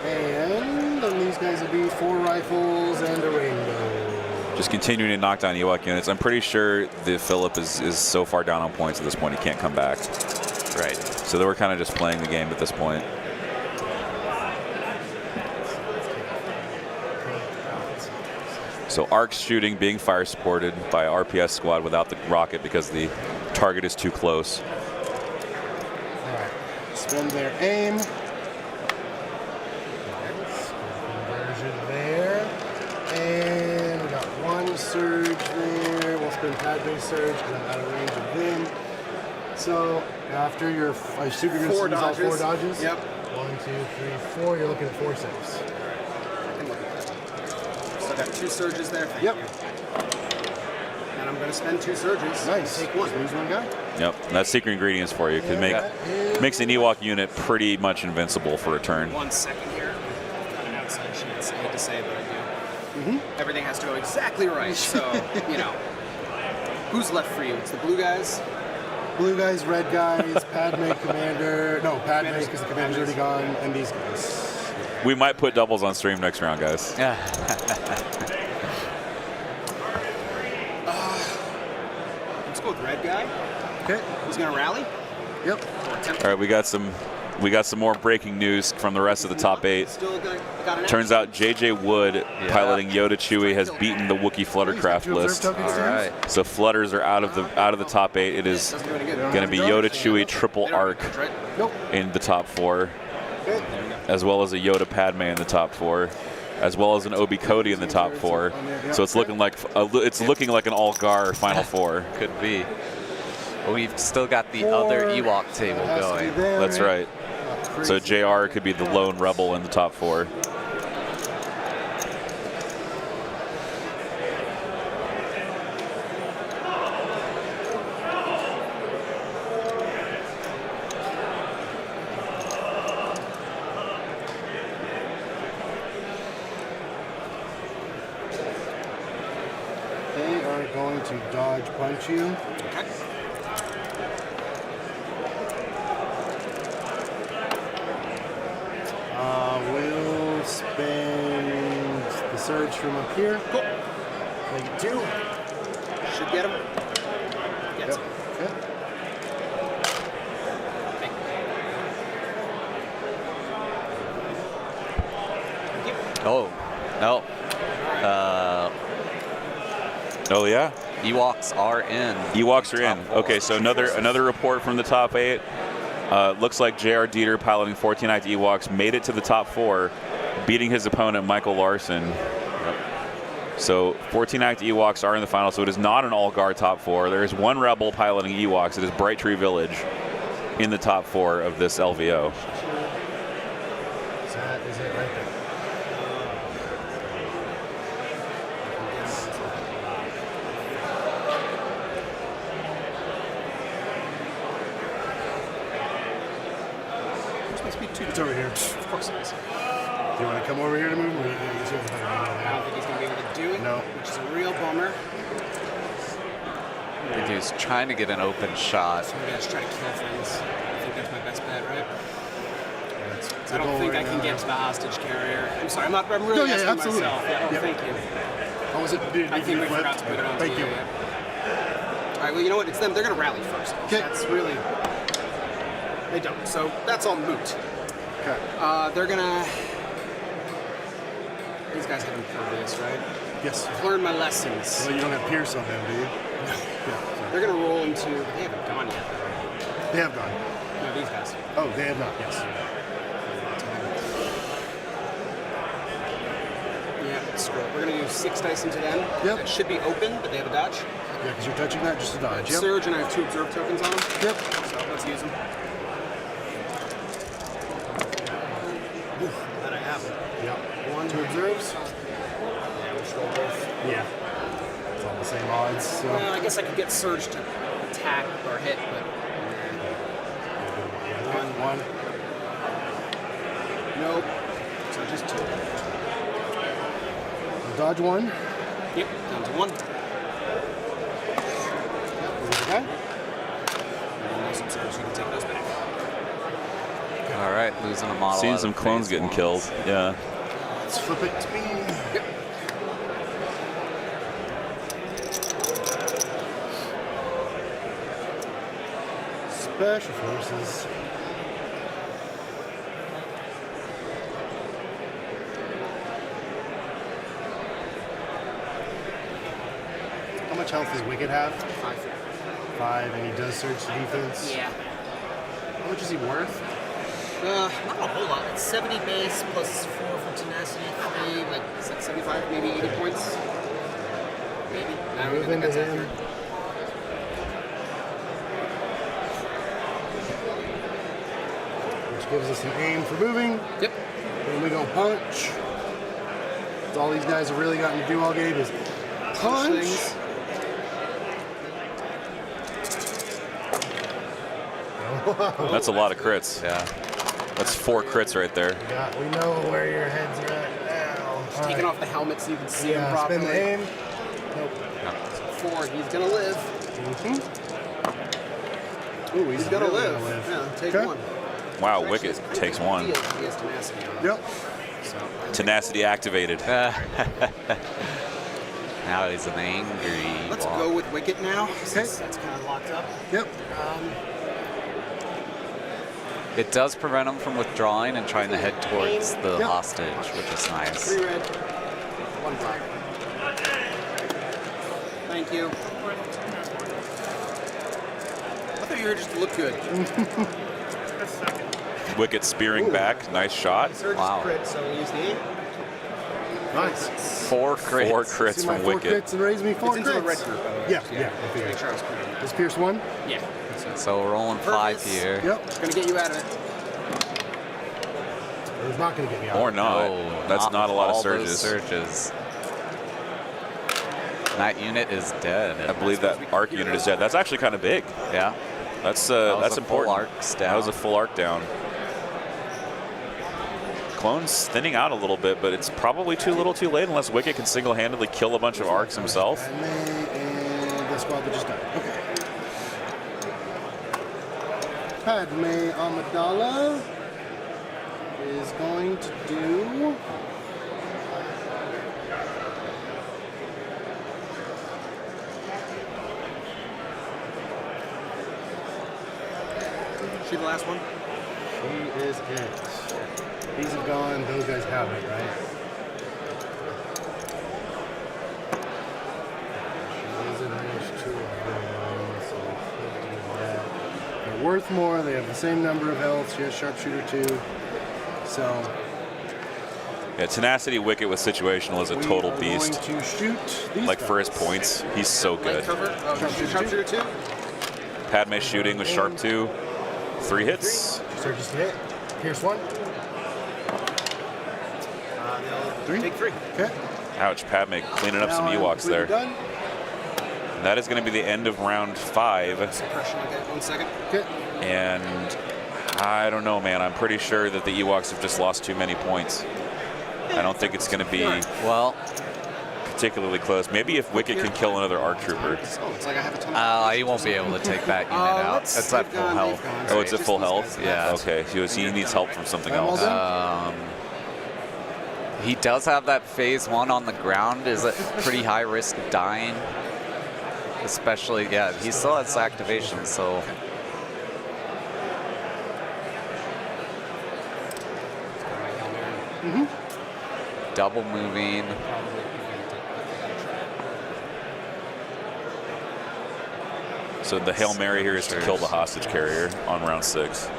And then these guys will be 4 rifles and a rainbow. Just continuing to knock down Ewok units. I'm pretty sure the Philip is so far down on points at this point he can't come back. Right. So they were kind of just playing the game at this point. So arcs shooting being fire supported by RPS squad without the rocket because the target is too close. All right. Spend their aim. Conversion there. And we got 1 surge there. We'll spend pad-based surge because I'm out of range of them. So after your, I assume you're going to 4 use all 4 dodges. dodges? Yep. 1, 2, 3, 4. You're looking at 4 saves. I can look at that. So I got 2 surges there. Thank Yep. you. And I'm going to spend 2 surges. Nice. Take 1. Lose 1 guy. Yep, that's secret ingredients for you. Could makes an Ewok unit pretty much invincible for a turn. 1 second here. Got an outside chance. I hate to say it, but I do. Everything has to go exactly right. So, you know. Who's left for you? It's the blue guys. Blue guys, red guys, Padme commander. No, Padme because the commander's already gone, and these guys. We might put doubles on stream next round, guys. Let's go with red guy. Okay. He's going to rally. Yep. All right, we got some more breaking news from the rest of the top 8. Still got an Turns out J.J. Wood, piloting Yoda Chewie, has beaten the Wookiee Fluttercraft list. All right. So Flutters are out of the top 8. It is going to be Yoda Chewie triple arc in the top 4, as well as a Yoda Padme in the top 4, as well as an Obi Cody in the top 4. So it's looking like an all Gar final 4. Could be. But we've still got the other Ewok table going. That's right. So JR could be the lone rebel in the top 4. They are going to dodge punch you. Okay. We'll spend the surge from up here. Cool. Make it 2. Should get him. Gets him. Okay. Thank you. Oh, no. Oh yeah, Ewoks are in. Ewoks are in. Top 4. Okay, so another report from the top 8. Looks like J.R. Dieter, piloting 14 Act Ewoks, made it to the top 4, beating his opponent Michael Larson. So 14 Act Ewoks are in the final. So it is not an all-Gar top 4. There is 1 rebel piloting Ewoks. It is Bright Tree Village in the top 4 of this LVO. So that is it right there. It's over here. Of course it is. Do you want to come over here to move? I don't think he's going to be able to do it. No. Which is a real bummer. The dude's trying to get an open shot. So maybe I just try to kill things. I think that's my best bet, right? I don't goal think right I can now. get to the hostage carrier. I'm sorry, I'm really yeah, asking absolutely. myself. Yeah, oh, Yep. thank you. Oh, was it? I think we forgot to put it on. Thank you. All right, well, you know what? It's them. They're going to rally first. Okay. That's really... They don't. So that's all moot. Okay. They're gonna. These guys have impervious, right? Yes. I've learned my lessons. Well, you don't have Pierce on them, do you? No. Yeah. They're gonna roll into. They haven't gone yet, though, right? They have gone. No, these guys. Oh, they have not. Yes. Yeah, screw it. We're gonna do 6 dice into them. Yep. It should be open, but they have a dodge. Yeah, because you're touching that, just a dodge. Yep. Surge, and I have 2 observe tokens on them. Yep. So let's use them. That I have them. Yep. 1, 2 observes. Yeah, we'll just roll both. Yeah. It's all the same odds. So. Well, I guess I could get Surge to attack or hit, but. One. Nope. So just 2. Dodge 1. Yep, down to 1. Okay. And those observes, you can take those back. All right, losing a model. Seeing out some of clones phase getting one. killed. Yeah. Let's flip it to me. Yep. Special forces. How much health does Wicked have? 5. 5, and he does surge to defense. Yeah. How much is he worth? Not a whole lot. It's 70 base plus 4 for tenacity, 3, like, is that 75, maybe 80 points? Maybe. I don't Move even think into that's him. accurate. Which gives us an aim for moving. Yep. And we go punch. That's all these guys have really gotten to do all game is punch. Things. That's a lot of crits. Yeah. That's 4 crits right there. Yeah, we know where your heads are at now. Just taking off the helmet so you can see him Yeah, properly. spin the aim. Nope. 4, he's gonna live. Ooh, He's gonna really live. gonna live. Yeah, take Okay. 1. Wow, Actually, Wicked it's pretty takes big 1. deal if he has tenacity on him. Yep. So, Tenacity activated. Now he's an angry. let's walk. go with Wicket now, since that's kind of locked up. Yep. It does prevent him from withdrawing and trying to head towards the Yep. hostage, which is nice. 3 red, 1 black. Thank you. I thought you were just to look good. Wicked spearing back. Nice shot. Surge Wow. is crit, so we'll use the 8. Nice. 4 crits. 4 crits See my from 4 Wicked. crits and raise me 4 It's into the crits. red group, by the way. Yeah, So, yeah, I Make figured. sure I was clear. Is Pierce 1? Yeah. So we're rolling 5 Purpose. here. Yep. It's gonna get you out of it. It's not going to get me out. Or not. Oh, That's not a lot of all those surges. surges. That unit is dead. I believe that arc unit is dead. That's actually kind of big. Yeah. That's was that's a full important. arcs That was a down. full arc down. Clone's thinning out a little bit, but it's probably too little too late unless Wicked can single-handedly kill a bunch of arcs himself. Padme and the squad that just died. Okay. Padme Amidala is going to do. She the last one? She is it. These have gone, those guys haven't, right? She is in range 2 of them, so we could do that. They're worth more, they have the same number of health, she has sharpshooter 2. So Yeah, Tenacity Wicked with situational is a total we are beast. going to shoot these Like for his guys. points, he's so Light good. cover? Oh, sharpshooter 2? Padme shooting with sharp 2. 3 hits. Surges to hit. Pierce 1. They'll 3. take 3. Okay. Ouch, Padme cleaning up some Now I'm Ewoks there. completely done. And that is going to be the end of round 5. Suppression, okay, 1 second. Okay. And I don't know, man. I'm pretty sure that the Ewoks have just lost too many points. I don't think it's going to be Well, particularly close. Maybe if Wicked can kill another ARC Trooper. Oh, it's like I have a ton of he won't be able to take that unit out. let's- It's at they've full gone, health. they've gone. Oh, it's at Just full these health? guys. Yeah. Okay, he needs help from something I'm all else. done. He does have that phase 1 on the ground. Is a pretty high risk of dying. Especially, yeah, he still has activation, so Double moving. Probably prevent it, but I gotta try it. So the Hail Mary here is to kill the hostage carrier on round 6.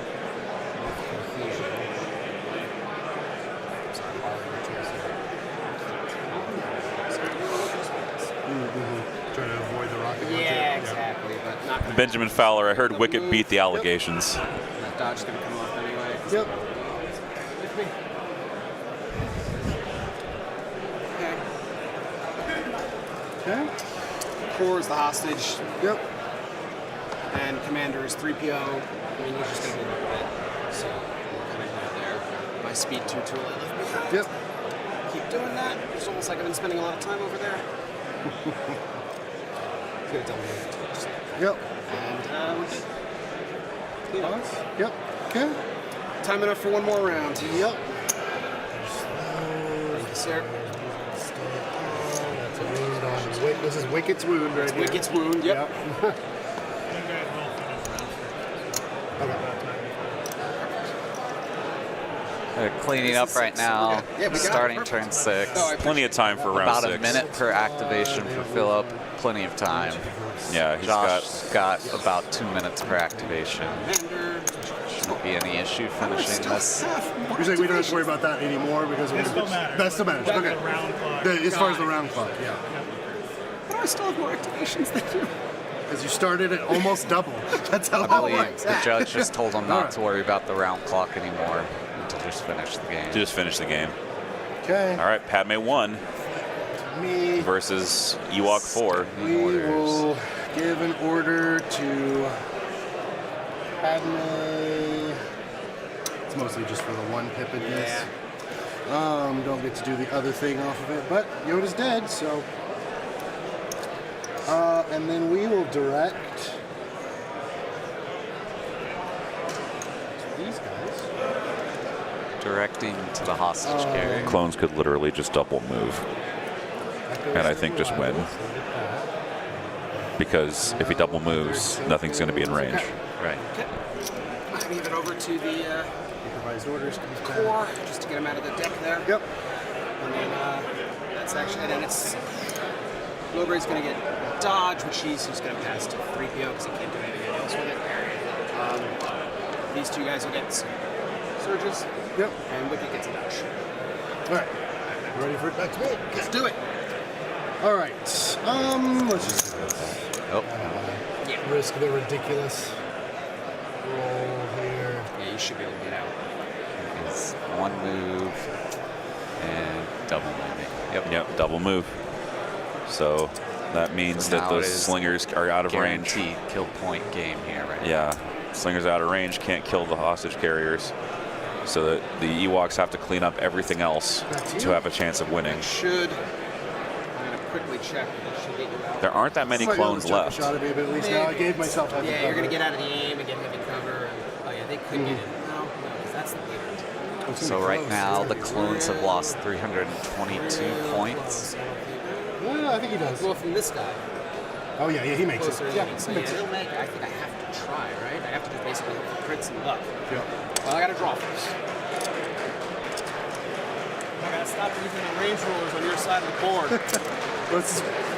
Trying to avoid the rocket launcher. Yeah, exactly, but not gonna Benjamin Fowler, I heard Wicket beat the allegations. That dodge's gonna come off anyway. Yep. Okay. Okay. Core is the hostage, Yep. and commander is 3PO. I mean, he's just gonna move up a bit, so we're coming down there. My speed 2 tool I left behind. Yep. Keep doing that. It's almost like I've been spending a lot of time over there. It's gonna double move too, just like that. Yep. And we're good. Clean up. Yep. Okay. Time enough for one more round. Yep. Thank you, sir. That's a wound on. Wait, this is Wicket's wound right here. Wicket's wound. Yep. You guys will finish round 6. Okay. They're cleaning up right now. Yeah, we got it. Starting Perfect. turn 6. Oh, I Plenty of time for round About 6. a minute per activation for Philip. Plenty of time. Yeah, he's Josh's got about 2 minutes per activation. Commander. Shouldn't be any issue finishing this. You're saying we don't have to worry about that anymore because It still matters. that still matters. That's Okay. the round clock. As far as the round clock, yeah. But I still have more activations than you. Because you started at almost double. That's how I that believe works. the judge just told him not Alright. to worry about the round clock anymore and to just finish the game. Just finish the game. Okay. All right, Padme 1 Me. versus Ewok 4. We will give an order to Padme. It's mostly just for the one pip in this. Don't get to do the other thing off of it, but Yoda's dead, so. And then we will direct to these guys. Directing to the hostage carrier. Clones could literally just double move. That goes And I to think just Reliable, win. so we get that. Because if he double moves, nothing's going to be in range. Right. I leave it over to the Improvised orders comes back. core just to get him out of the deck there. Yep. And then that's actually, and then it's Blowberry's going to get dodge, which he's just going to pass to 3PO because he can't do anything else with it. These two guys will get surges, Yep. and Wicket gets a dodge. All right. You ready for it? Back to me. Let's do it. All right. Let's just Oh, risk the ridiculous roll here. Yeah, you should be able to get out. it's one move and double moving. Yep, double move. So that means So that now those it is slingers are out of range. Guaranteed kill point game here, right? Yeah, slingers out of range, can't kill the hostage carriers. So that the Ewoks have to clean up everything else to have a chance of winning. Should, I'm going to quickly check. It should get you out. There aren't that many Might be able to clones jump a left. shot at me, but at least now I gave myself heavy Yeah, you're going to cover. get out of the aim and get heavy cover. And, oh, yeah, they could get in. No, because that's the leader. It's gonna So be right close. now the clones have lost 322 points. Yeah, I think he does. Well, from this guy. Oh yeah, he makes Closer. it. Yeah, So he yeah, makes it. he'll make. I think I have to try, right? I have to just basically hope for crits and luck. Yeah. Well, I got to draw first. I got to stop using the range rulers on your side of the board.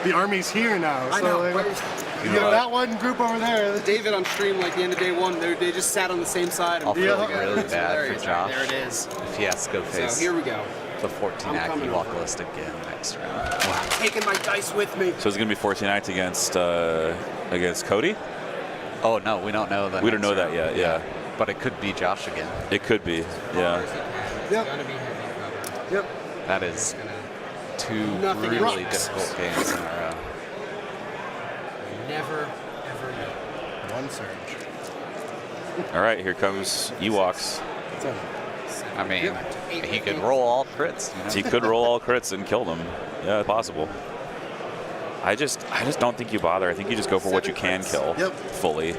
The army's here now. I so know. like, Where's- you know that one group over there. David on stream, like the end of day one, they just sat on the same side. I'll feel Yeah. really It's bad for hilarious. Josh There it is. if he has to go face So here we go. the 14 I'm act coming Ewok over. list again next round. I'm taking my dice with me. So it's going to be 14 act against Cody? Oh no, we don't know that. We don't know that yet, yeah. But it could be Josh again. It could be, yeah. It's Yep. gonna be heavy cover. Yep. That is Gonna two Nothing really rocks. difficult games in a row. never, ever know. One surge. All right, here comes Ewoks. So, I mean, he could roll all crits. You know? He could roll all crits and kill them. Yeah, possible. I just don't think you bother. I think you just go for what you can kill Yep. fully.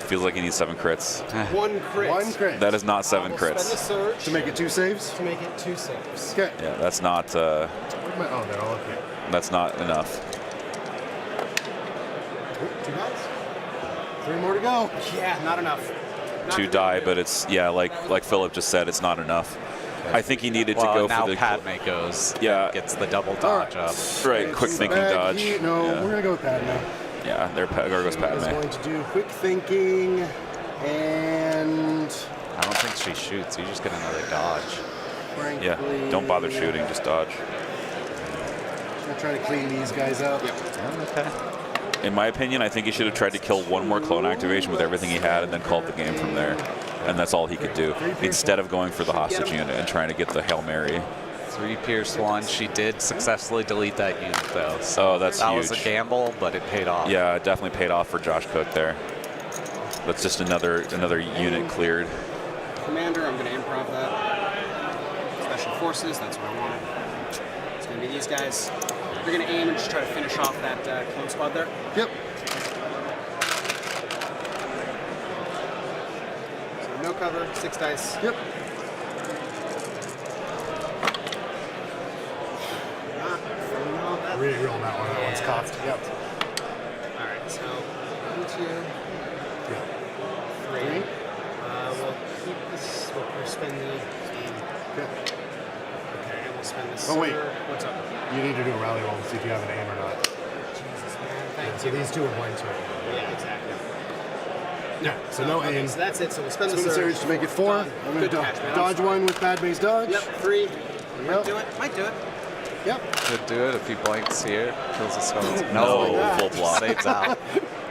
Feels like you need 7 crits. One crit. one crit. That is not 7 We'll spend the crits. surge to make it 2 saves. to make it 2 saves. Okay. Yeah, that's not Where'd my, oh, they're all up here. that's not enough. Ooh, 2 dice. 3 more to go. Yeah, not enough. Not To enough die, do. but it's like Philip just said, it's not enough. Okay. I think he needed Well, to go now for the Padme goes. Yeah. Gets the double dodge up. right, quick thinking dodge. No, Yeah. we're gonna go with Padme. Yeah, there goes He's Padme. going to do quick thinking, and I don't think she shoots. You just get another dodge. frankly, Yeah, don't bother shooting, just dodge. I'm gonna try to clean these guys up. Okay. In my opinion, I think he should have tried to kill one more clone activation with everything he had and then called the game from there. And that's all he could do, instead of going for the hostage unit and trying to get the Hail Mary. 3 Pierce 1. She did successfully delete that unit, though. So Oh, that's that huge. was a gamble, but it paid off. Yeah, it definitely paid off for Josh Cook there. That's just another unit cleared. Commander, I'm going to improv that. Special Forces, that's what I wanted. It's going to be these guys. They're going to aim and just try to finish off that clone squad there. Yep. So no cover, 6 dice. Yep. Really real that one. That one's Yeah. cocked. Yep. All right, so 1, 2, Yeah. 3. We'll keep this. We'll spend the game. Good. Okay, and we'll spend this. Oh, wait. What's up? You need to do a rally roll to see if you have an aim or not. Jesus, man. Thank So you. these two are blanks right now. Yeah, exactly. Yeah. So no Okay, aim. so that's it. So we'll spend Spin the the surge to make it 4. Done. I'm going Good to catch, man. I'm dodge sorry. one with Padme's dodge. Yep, 3. Yep. Might do it. Might do it. Yep. Could do it if he blanks here. Kills the skulls. No, full block. Saves out.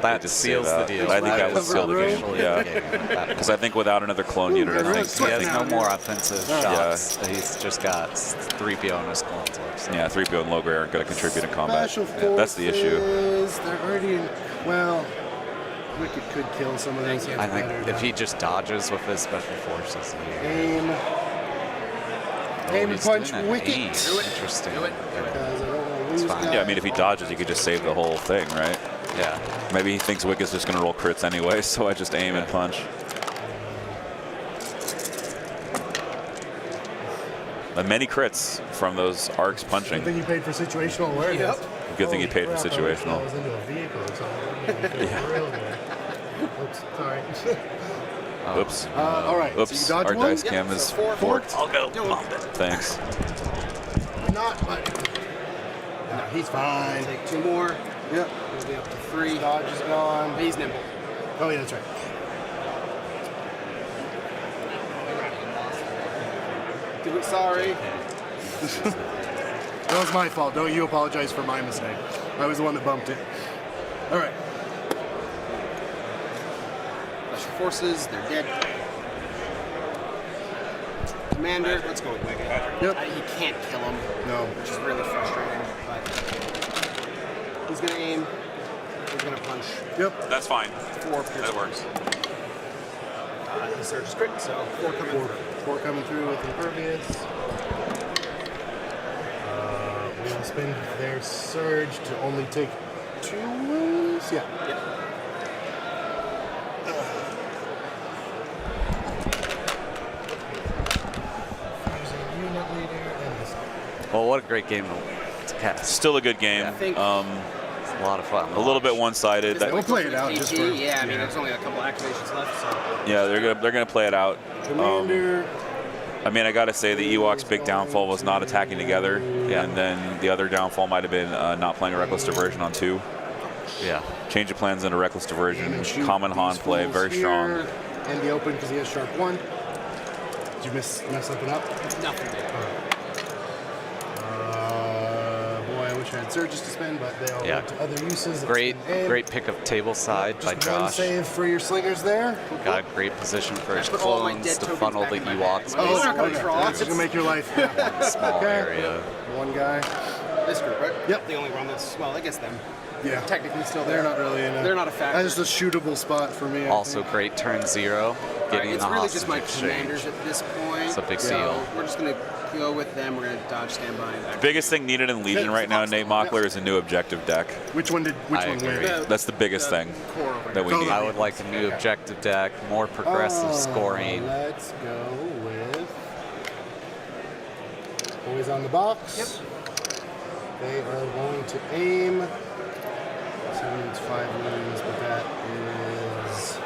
That Just seals save the out. deal. I think that would seal the game. officially Yeah. the game at that Because point. I think without another clone unit, I think, He I has think no more offensive Yeah. shots. He's just got 3PO on his clones left. So. yeah, 3PO and Logray aren't going to contribute in combat. Special Yeah, that's the issue. Forces, they're already in. Well, Wicked could kill some of those. I think if he just dodges with his special forces here. Aim. Oh, Aim and he's punch doing an Wicked. aim. Interesting. Do it. Because I don't want to lose fine. guys. Yeah, I mean, if he dodges, you could just save the whole thing, right? Yeah. Maybe he thinks Wicked's just going to roll crits anyway, so I just aim and punch. And many crits from those arcs Good punching. thing you paid for situational awareness. Yep. Good thing you Holy paid for crap, I wish situational. I was into a vehicle or something. Yeah. Oops, sorry. Oops. All right. Oops. So you dodge Our one? dice cam is so 4. forked. I'll go. Thanks. Not, but no, he's fine. Take 2 more. Yep. We'll be up to 3. Dodge is gone. He's nimble. Oh yeah, that's right. Do it. Sorry. That was my fault. Don't you apologize for my mistake. I was the one that bumped it. All right. Special Forces, they're dead. Commander, let's go with Wicked. Yep. He can't kill him, No. which is really frustrating. But he's gonna aim. He's gonna punch. Yep. That's fine. 4 pierce. That works. He surges crit, so 4 coming through. 4 coming through with impervious. We will spend their surge to only take 2 wounds. Yeah. Yep. Using unit leader and this. Well, what a great game to cast. Still a good game. Yeah. I think- It's a lot of fun. A little bit one-sided. That- We'll play it out just for. Yeah, I mean, there's only a couple activations left, so. yeah, they're gonna play it out. Commander. I mean, I gotta say the Ewoks' big downfall was not attacking together, and then the other downfall might have been not playing a Reckless Diversion on 2. Yeah. Change of plans into Reckless Diversion. And shoot Common Han these play, fools very here strong. In the open because he has sharp 1. Did you mess something up? Nothing there. Boy, I wish I had surges to spend, but they all Yeah. went to other uses. Great, And great pick of table side by just one Josh. save for your slingers there. Got a great position for his Put all my clones dead to tokens funnel back the in my Ewoks bag. Oh, they're not gonna basically draw. It's gonna make your life. one small Okay. area. One guy. This group, right? Yep. The only one that's, well, I guess them. Yeah. Technically still They're there. not really in a. They're not a factor. That's just a shootable spot for me. I Also think. great turn 0, getting It's the really hostage just my exchange. commanders at this point. It's a big so deal. We're just gonna go with them. We're gonna dodge, standby, and back. Biggest thing needed in Legion right now, Nate Mockler, is a new objective deck. Which one I win? agree. That's the biggest thing Core over that we here. need. I would like a new objective deck, more progressive scoring. Let's go with boys on the box. Yep. They are going to aim. 7 needs 5 wounds, but that is.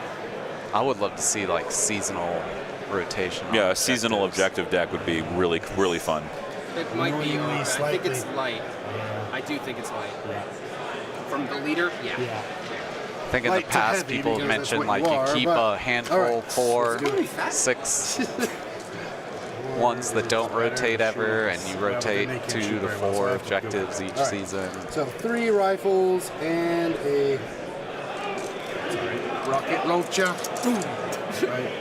I would love to see like seasonal rotation. Yeah, on a seasonal objective deck would be really, really fun. It might be. Really I think it's slightly. light. Yeah. I do think it's light. Yeah. From the leader, yeah. Yeah. I think in the Light to past heavy people because that's mentioned what like you you are, keep but- a handful, All right, 4, let's do it. 6 ones that don't rotate ever, and you rotate 2 to 4 objectives each season. So 3 rifles and a rocket launcher. Right.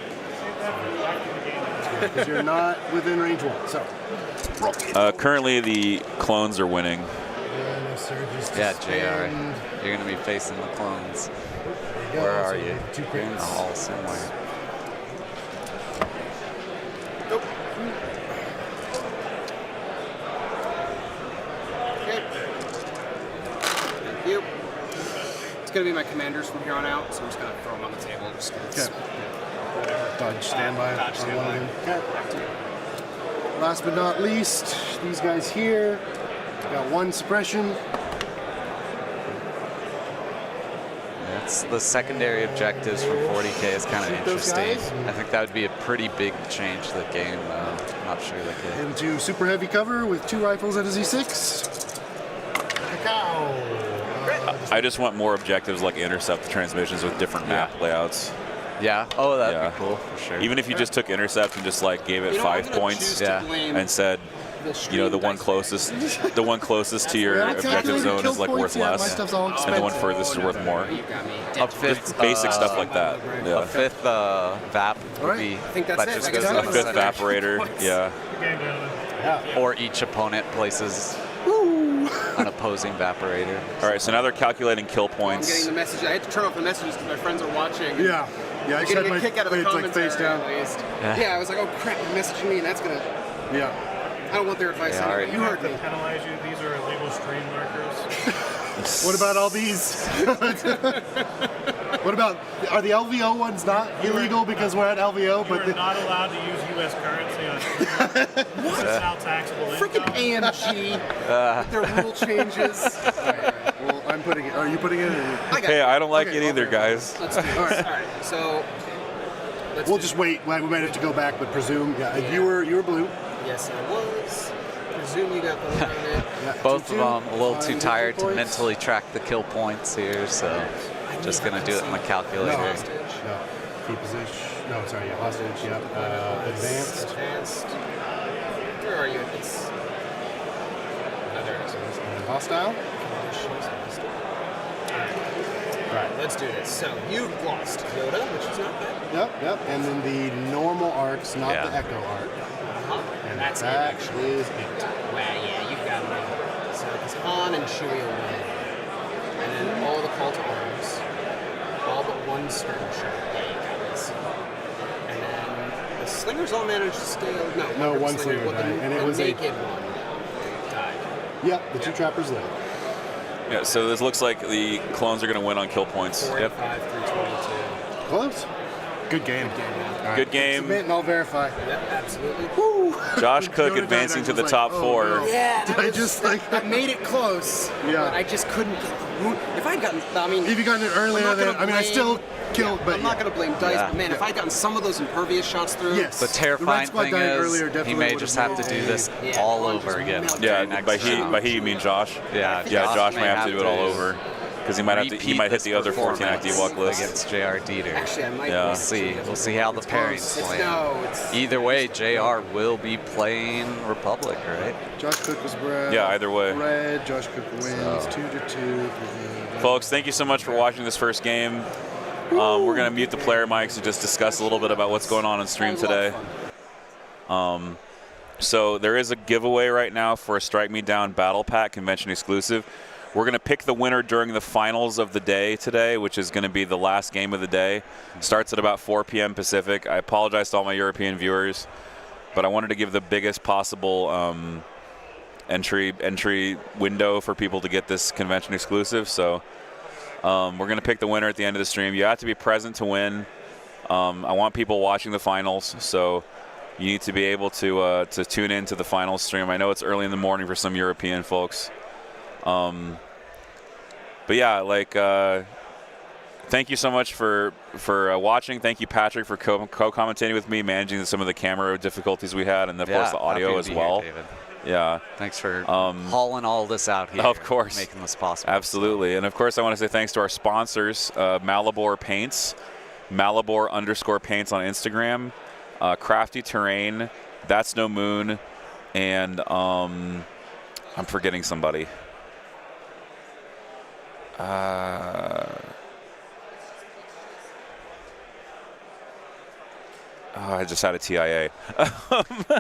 Because you're not within range 1. So Currently, the clones are winning. and a surges to Yeah, spend. JR, you're going to be facing the clones. There you go. Where So are you? 2 You're in the crits. hall somewhere. Nope. Okay. Thank you. It's gonna be my commanders from here on out, so I'm just gonna throw them on the table. Just Okay. Dodge standby. Dodge standby. Okay. Last but not least, these guys here. Got 1 suppression. That's the secondary objectives from 40K is kind of Shoot those interesting. guys. I think that would be a pretty big change to the game. I'm not sure they could. Into super heavy cover with 2 rifles at a Z6. Cacao. I just want more objectives like intercept the transmissions with different map layouts. Yeah. Oh, that'd Yeah. be cool for sure. Even if you just took intercept and just like gave it You know, I'm 5 gonna points choose Yeah. to blame and said, you know, the one closest to your objective zone is like worth My less, stuff's all and the one expensive. furthest is worth more. You got me. a fifth, Just basic stuff like that. A Yeah. fifth VAP would Alright. be. I think that's that it. just I goes guess in A the fifth center. evaporator. Yeah. Good game, gentlemen. Or each opponent places an opposing evaporator. All right. So now they're calculating kill I'm getting points. the message. I had to turn off the messages because my friends are watching. Yeah. Yeah, I I'm just had getting my a kick out of the it's like commentary face down. at least. Yeah. Yeah, I was like, oh crap, you're messaging me, and that's gonna. Yeah. I don't want their advice. Yeah, anyway. alright. You heard me. To penalize you, these are illegal stream markers. What about all these? What about, are the LVO ones not illegal because we're at LVO? You But are not allowed to use U.S. currency on stream. What? It's now taxable Freaking income. AMG with their rule changes. well, I'm putting it. Are you putting it? Or I got Hey, it. I don't like Okay, it either, guys. Let's do this. All right. So let's we'll do just wait. We might have to go back, but presume. Yeah, Yeah. you were blue. Yes, I was. Presume you got the one on it. Yeah, Both 2-2. of them a little too Fine, tired to points. mentally track the kill points here, so just gonna do it in the calculator. No. No. Key position. No, sorry. Yeah, hostage. Yeah. Advanced. Advanced. Where are you? It's. Oh, there it is. Hostile. Right, let's do this. So you've lost Yoda, which is not bad. Yep. And then the normal arcs, not Yeah. the echo arc. And that's it, That actually. is it. Wow, yeah, you've got me. So it's Han and Chewie will win. And then all the call to arms. All but 1 skirmisher. Yeah, you got this. And then the slingers all managed to stay. No, one one slinger well, died, and it the was a- naked one died. Yep. The 2 trappers live. Yeah. So this looks like the clones are going to win on kill points. 45, 322. Close. Good game. All right. Good game. Submit and I'll verify. Yep, absolutely. Josh Cook Yoda advancing died, to I the was top like, 4. oh, no. Yeah, Did I just like? I made it close. Yeah. But I just couldn't get the wound. If I'd gotten, I mean, If you gotten it I'm earlier, not then gonna I mean, I blame- still killed, but I'm not going to blame Dice, Yeah. but man, if I'd gotten some of those impervious shots through, Yes. The terrifying Red Squad thing died is earlier, he definitely may would've just have to made do a- this Yeah, all one over just again. melted. Yeah. Next By he round. you mean Josh? Yeah, Yeah. Josh may have to do it all over because he might have to. He repeat might hit this the other 14 act performance Ewok list. against JR Dieter. actually, I might. Yeah. We'll see. We'll see how the pairings It's play. no, it's Either way, JR will be playing Republic, right? Josh Cook was red. Yeah, either way. Red. Josh Cook wins So. 2-2. Folks, thank you so much for watching this first game. We're going to mute the player mics and just discuss a little bit about what's going on stream today. So there is a giveaway right now for a Strike Me Down Battle Pack convention exclusive. We're going to pick the winner during the finals of the day today, which is going to be the last game of the day. Starts at about 4 p.m. Pacific. I apologize to all my European viewers, but I wanted to give the biggest possible entry window for people to get this convention exclusive. So we're going to pick the winner at the end of the stream. You have to be present to win. I want people watching the finals, so you need to be able to tune in to the finals stream. I know it's early in the morning for some European folks. But yeah, like thank you so much for watching. Thank you, Patrick, for co-commentating with me, managing some of the camera difficulties we had, and of course the audio as well. Here, David. Yeah. Thanks for hauling all this out here. Of course. Making this possible. Absolutely. So. And of course, I want to say thanks to our sponsors, Malibor Paints, Malibor_paints on Instagram, Crafty Terrain, That's No Moon, and I'm forgetting somebody. I just had a TIA.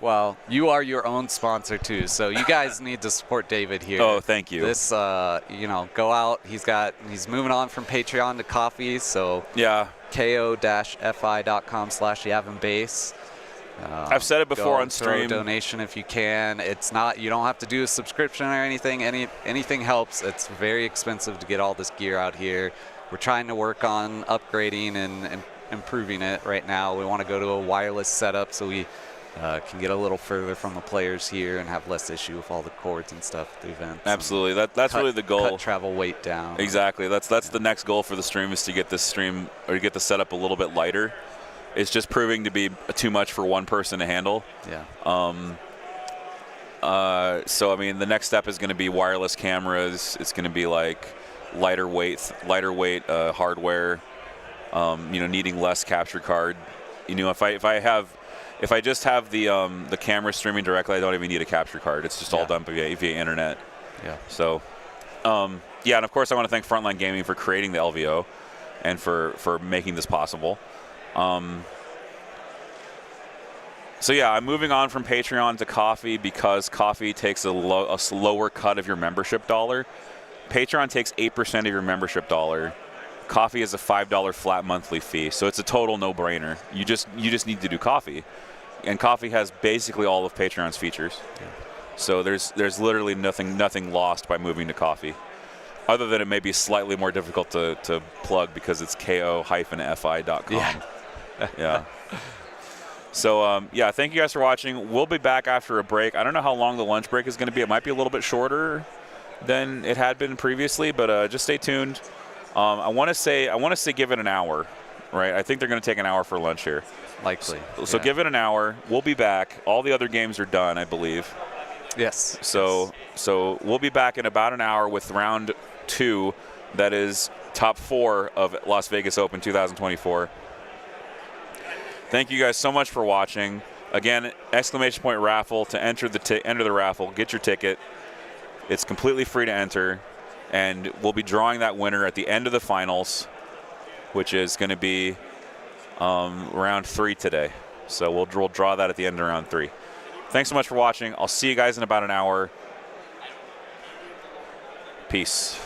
Well, you are your own sponsor too, so you guys need to support David here. Oh, thank you. This, go out. He's moving on from Patreon to coffee, so yeah. ko-fi.com/yavinbase. I've said it before on stream. Throw a donation if you can. It's not. You don't have to do a subscription or anything. Anything helps. It's very expensive to get all this gear out here. We're trying to work on upgrading and improving it right now. We want to go to a wireless setup so we can get a little further from the players here and have less issue with all the cords and stuff at the events. Absolutely. That's really the goal. Cut travel weight down. Exactly. That's the next goal for the stream, is to get this stream or get the setup a little bit lighter. It's just proving to be too much for one person to handle. Yeah. So I mean, the next step is going to be wireless cameras. It's going to be like lighter weight hardware. Needing less capture card. If I just have the camera streaming directly, I don't even need a capture card. It's just all done via internet. Yeah. So, and of course I want to thank Frontline Gaming for creating the LVO, and for making this possible. So yeah, I'm moving on from Patreon to Coffee because Coffee takes a slower cut of your membership dollar. Patreon takes 8% of your membership dollar. Coffee is a $5 flat monthly fee, so it's a total no-brainer. You just need to do Coffee, and Coffee has basically all of Patreon's features. Yeah. So there's literally nothing lost by moving to Coffee, other than it may be slightly more difficult to plug because it's ko-fi.com. Yeah. Yeah. So thank you guys for watching. We'll be back after a break. I don't know how long the lunch break is going to be. It might be a little bit shorter than it had been previously, but just stay tuned. I want to say give it an hour, right? I think they're going to take an hour for lunch here. Likely. So give it an hour. We'll be back. All the other games are done, I believe. Yes. So we'll be back in about an hour with round 2. That is top 4 of Las Vegas Open 2024. Thank you guys so much for watching. Again, ! Raffle to enter the raffle. Get your ticket. It's completely free to enter. And we'll be drawing that winner at the end of the finals, which is going to be round 3 today. So we'll draw that at the end of round 3. Thanks so much for watching. I'll see you guys in about an hour. Peace.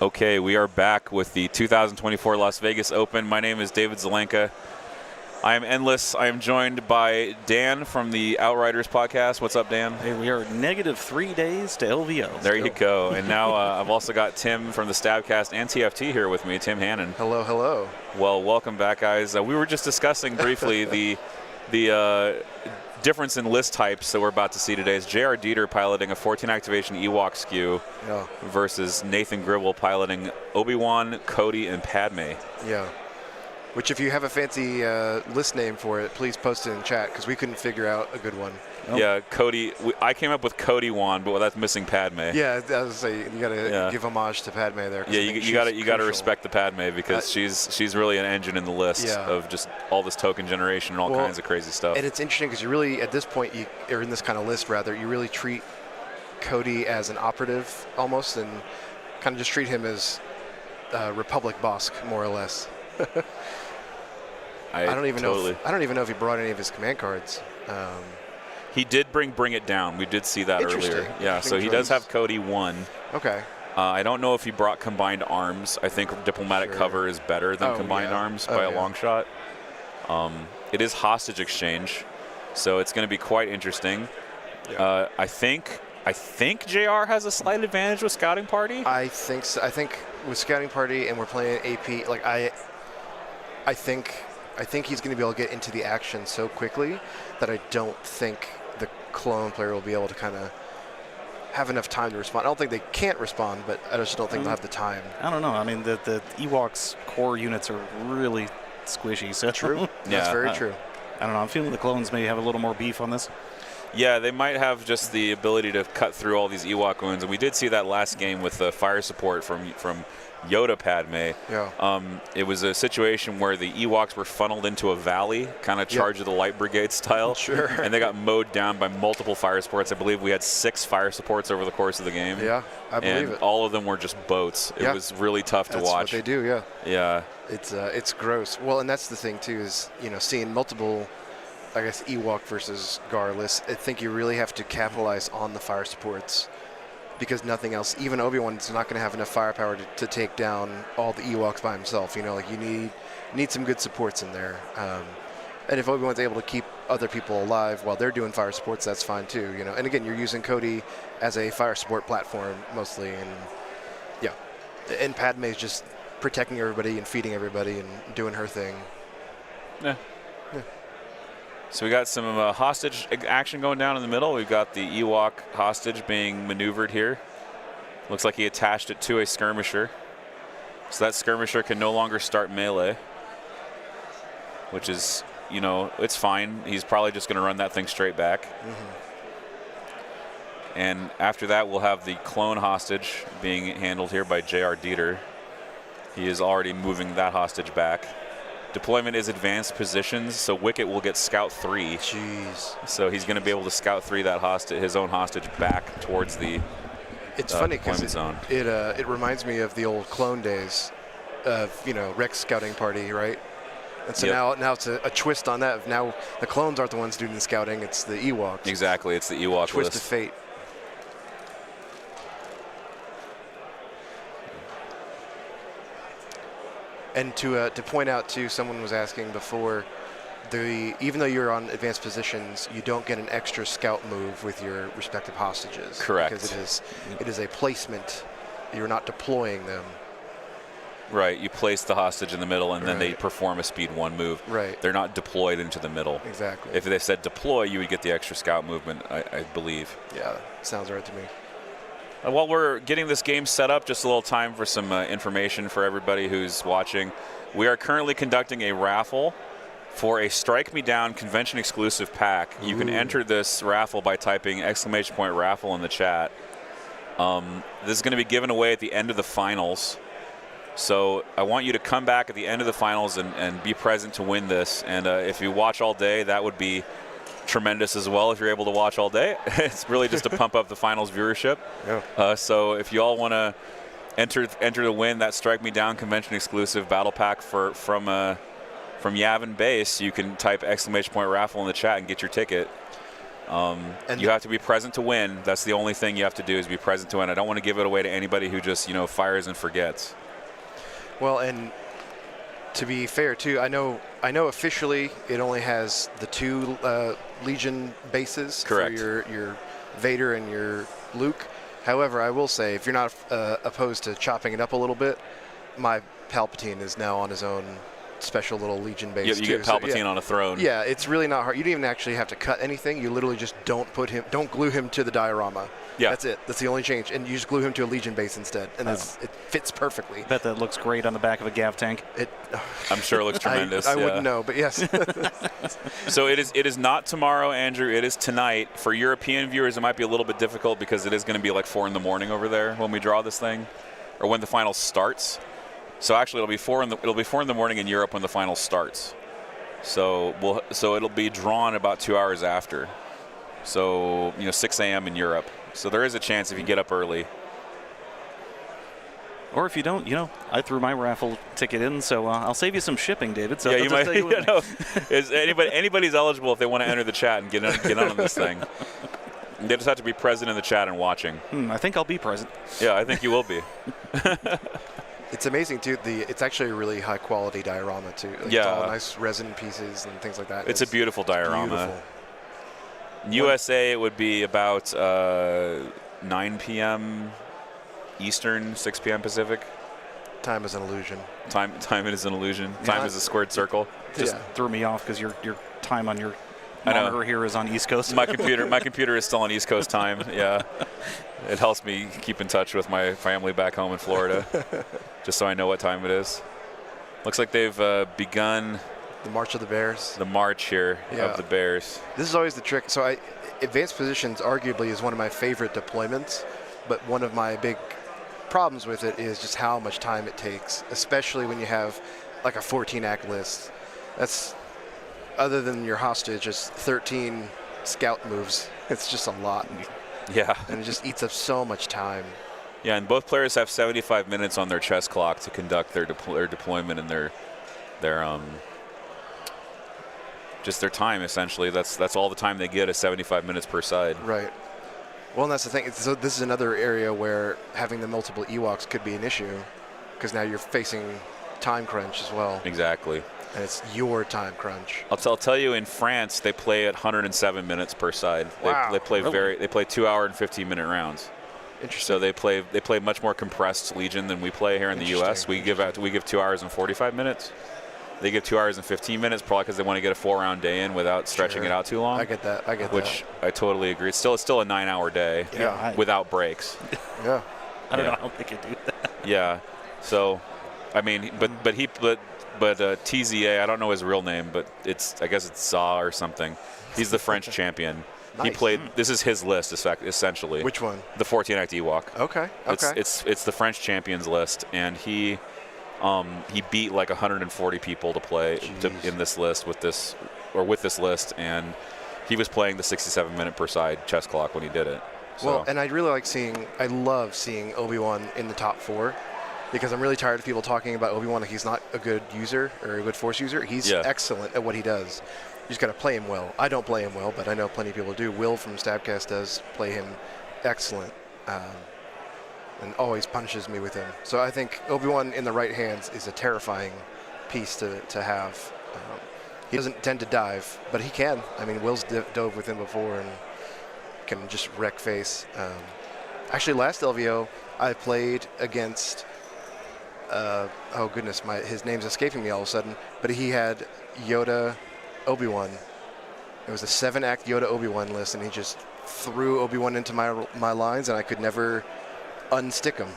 Okay, we are back with the 2024 Las Vegas Open. My name is David Zelenka. I am Endless. I am joined by Dan from the Outriders podcast. What's up, Dan? Hey, we are -3 days to LVO. There you go. And now I've also got Tim from the Stabcast and TFT here with me, Tim Hannon. Hello, hello. Well, welcome back, guys. We were just discussing briefly the difference in list types that we're about to see today. Is J.R. Dieter piloting a 14 activation Ewok skew versus Nathan Gribble piloting Obi-Wan, Cody, and Padme. Yeah. Which, if you have a fancy list name for it, please post it in chat, because we couldn't figure out a good one. Nope. Yeah, Cody. I came up with Cody-Wan, but that's missing Padme. Yeah, I was say you gotta give homage to Padme there. Yeah, you gotta respect the Padme, because she's really an engine in the list of just all this token generation and all kinds of crazy stuff. And it's interesting because you really, at this point, or in this kind of list rather, you really treat Cody as an operative almost, and kind of just treat him as Republic Bosk more or less. I don't even know if he brought any of his command cards. He did bring it down. We did see that earlier. Yeah, so he does have Cody 1. Okay. I don't know if he brought combined arms. I think diplomatic cover is better than combined arms by a long shot. It is hostage exchange, so it's going to be quite interesting. Yeah. I think JR has a slight advantage with Scouting Party. I think so. I think with Scouting Party and we're playing AP, like I think he's going to be able to get into the action so quickly that I don't think the clone player will be able to kind of have enough time to respond. I don't think they can't respond, but I just don't think they'll have the time. I don't know. I mean, the Ewoks core units are really squishy. So true. That's very true. I don't know. I'm feeling the clones may have a little more beef on this. Yeah, they might have just the ability to cut through all these Ewok wounds, and we did see that last game with the fire support from Yoda Padme. Yeah. It was a situation where the Ewoks were funneled into a valley, kind of Charge of the Light Brigade style. Sure. And they got mowed down by multiple fire supports. I believe we had 6 fire supports over the course of the game. Yeah, I believe it. And all of them were just boats. It was really tough to watch. That's what they do, yeah. Yeah. It's gross. Well, and that's the thing, too, is, seeing multiple, I guess, Ewok versus Gar lists, I think you really have to capitalize on the fire supports, because nothing else, even Obi-Wan's not going to have enough firepower to take down all the Ewoks by himself. Like you need some good supports in there. And if Obi-Wan's able to keep other people alive while they're doing fire supports, that's fine too. And again, you're using Cody as a fire support platform mostly, and Padme's just protecting everybody and feeding everybody and doing her thing. Yeah. So we got some hostage action going down in the middle. We've got the Ewok hostage being maneuvered here. Looks like he attached it to a skirmisher. So that skirmisher can no longer start melee, which is, it's fine. He's probably just going to run that thing straight back. And after that, we'll have the clone hostage being handled here by J.R. Dieter. He is already moving that hostage back. Deployment is advanced positions, so Wicket will get Scout 3. Jeez. So he's going to be able to Scout 3 that his own hostage back towards the It's funny because zone. It reminds me of the old clone days of Rex Scouting Party, right? And so now it's a twist on that. Now the clones aren't the ones doing the scouting; it's the Ewoks. Exactly, it's the Ewok twist list. of fate. And to point out too, someone was asking before, even though you're on advanced positions, you don't get an extra scout move with your respective hostages. Correct. Because it is a placement. You're not deploying them. Right. You place the hostage in the middle, and then they perform a speed 1 move. Right. They're not deployed into the middle. Exactly. If they said deploy, you would get the extra scout movement, I believe. Yeah, sounds right to me. While we're getting this game set up, just a little time for some information for everybody who's watching. We are currently conducting a raffle for a Strike Me Down convention exclusive pack. You can enter this raffle by typing !raffle in the chat. This is going to be given away at the end of the finals. So I want you to come back at the end of the finals and be present to win this. And if you watch all day, that would be tremendous as well if you're able to watch all day. It's really just to pump up the finals viewership. Yeah. So if you all want to enter to win that Strike Me Down convention exclusive battle pack from Yavin Base, you can type !raffle in the chat and get your ticket. And you have to be present to win. That's the only thing you have to do is be present to win. I don't want to give it away to anybody who just, fires and forgets. Well, and to be fair too, I know officially it only has the 2 Legion bases. Correct. For your Vader and your Luke. However, I will say, if you're not opposed to chopping it up a little bit, my Palpatine is now on his own special little Legion base. You get Palpatine on a throne. Yeah, it's really not hard. You don't even actually have to cut anything. You literally just don't glue him to the diorama. Yeah. That's it. That's the only change. And you just glue him to a Legion base instead, and it fits perfectly. Bet that looks great on the back of a Gav tank. I'm sure it looks tremendous. I wouldn't know, but yes. So it is not tomorrow, Andrew. It is tonight. For European viewers, it might be a little bit difficult because it is going to be like 4 in the morning over there when we draw this thing, or when the final starts. So actually, it'll be 4 in the morning in Europe when the final starts. So it'll be drawn about 2 hours after. So 6 a.m. in Europe. So there is a chance if you get up early. Or if you don't, I threw my raffle ticket in, so I'll save you some shipping, David. So Yeah, I'll you just might. take it with me. Is anybody's eligible if they want to enter the chat and get on this thing? They just have to be present in the chat and watching. I think I'll be present. Yeah, I think you will be. It's amazing too. It's actually a really high quality diorama too. Like, Yeah. it's all nice resin pieces and things like that. It's a beautiful diorama. Beautiful. USA, it would be about 9 p.m. Eastern, 6 p.m. Pacific. Time is an illusion. Time is an illusion. Time is a squared circle. Just threw me off because your time on your I know. monitor here is on East Coast. My computer is still on East Coast time. Yeah, it helps me keep in touch with my family back home in Florida, just so I know what time it is. Looks like they've begun The March of the Bears. the march here of the Bears. This is always the trick. So advanced positions arguably is one of my favorite deployments, but one of my big problems with it is just how much time it takes, especially when you have like a 14-act list. That's, other than your hostage, just 13 scout moves. It's just a lot. Yeah. And it just eats up so much time. Yeah, and both players have 75 minutes on their chess clock to conduct their deployment and their just their time, essentially. That's all the time they get is 75 minutes per side. Right. Well, and that's the thing. So this is another area where having the multiple Ewoks could be an issue, because now you're facing time crunch as well. Exactly. And it's your time crunch. I'll tell you, in France, they play at 107 minutes per side. Wow. They play they play 2 hour and 15-minute rounds. Interesting. So they play much more compressed Legion than we play here in the U.S. We give 2 hours and 45 minutes. They give 2 hours and 15 minutes, probably because they want to get a 4-round day in without stretching it out too long. I get that. Which I totally agree. It's still a 9-hour day. Yeah. Without breaks. Yeah. I don't know how they could do that. Yeah. So, I mean, but TZA, I don't know his real name, but I guess it's Za or something. He's the French champion. Nice. He played. This is his list, essentially. Which one? The 14-act Ewok. Okay. It's the French champions list, and he beat like 140 people to play in this list with this list, and he was playing the 67-minute per side chess clock when he did it. So. Well, and I love seeing Obi-Wan in the top 4, because I'm really tired of people talking about Obi-Wan like he's not a good user or a good Force user. He's excellent at what he does. You just got to play him well. I don't play him well, but I know plenty of people do. Will from Stabcast does play him excellent, and always punishes me with him. So I think Obi-Wan in the right hands is a terrifying piece to have. He doesn't tend to dive, but he can. I mean, Will's dove with him before and can just wreck face. Actually, last LVO, I played against, oh goodness, his name's escaping me all of a sudden, but he had Yoda Obi-Wan. It was a 7-act Yoda Obi-Wan list, and he just threw Obi-Wan into my lines, and I could never unstick him.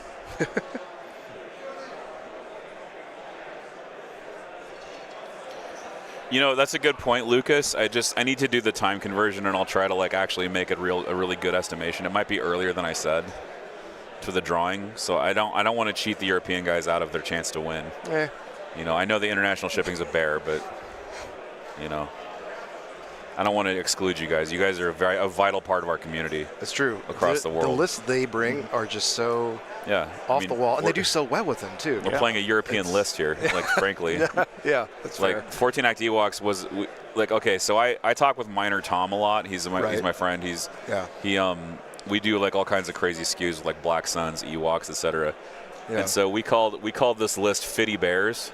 That's a good point, Lucas. I need to do the time conversion, and I'll try to actually make it a really good estimation. It might be earlier than I said to the drawing, so I don't want to cheat the European guys out of their chance to win. I know the international shipping's a bear, but I don't want to exclude you guys. You guys are a vital part of our community. That's true. Across the world. The lists they bring are just so off the wall, and they do so well with them too. We're playing a European list here, like frankly. Yeah, that's fair. Like 14 Act Ewoks was like, okay, so I talk with Miner Tom a lot. He's my friend. We do like all kinds of crazy SKUs with like Black Suns, Ewoks, etc. Yeah. And so we called this list Fitty Bears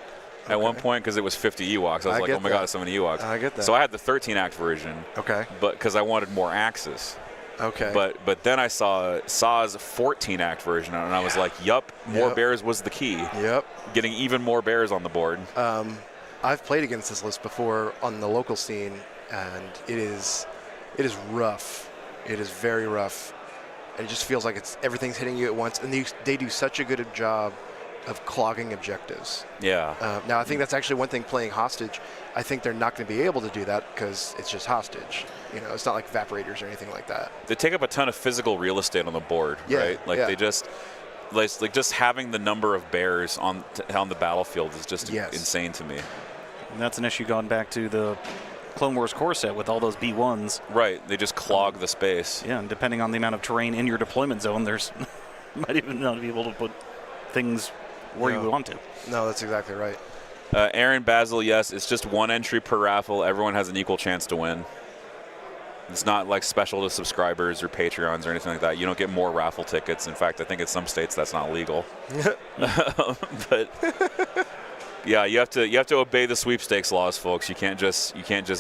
at one point because it was 50 Ewoks. I was like, oh my god, so many Ewoks. I get that. So I had the 13 act version. Okay. But because I wanted more axes. Okay. But then I saw Saw's 14 act version and I was like, yup, more bears was the key. Yep. Getting even more bears on the board. I've played against this list before on the local scene, and it is rough. It is very rough. And it just feels like everything's hitting you at once, and they do such a good job of clogging objectives. Yeah. Now, I think that's actually one thing playing Hostage. I think they're not going to be able to do that because it's just Hostage. It's not like Evaporators or anything like that. They take up a ton of physical real estate on the board, right? Like they just just having the number of bears on the battlefield is just insane to me. And that's an issue going back to the Clone Wars core set with all those B1s. Right, they just clog the space. Yeah, and depending on the amount of terrain in your deployment zone, there's might even not be able to put things where you would want to. No, that's exactly right. Aaron Basil, yes, it's just one entry per raffle. Everyone has an equal chance to win. It's not like special to subscribers or Patreons or anything like that. You don't get more raffle tickets. In fact, I think in some states that's not legal. But yeah, you have to obey the sweepstakes laws, folks. You can't just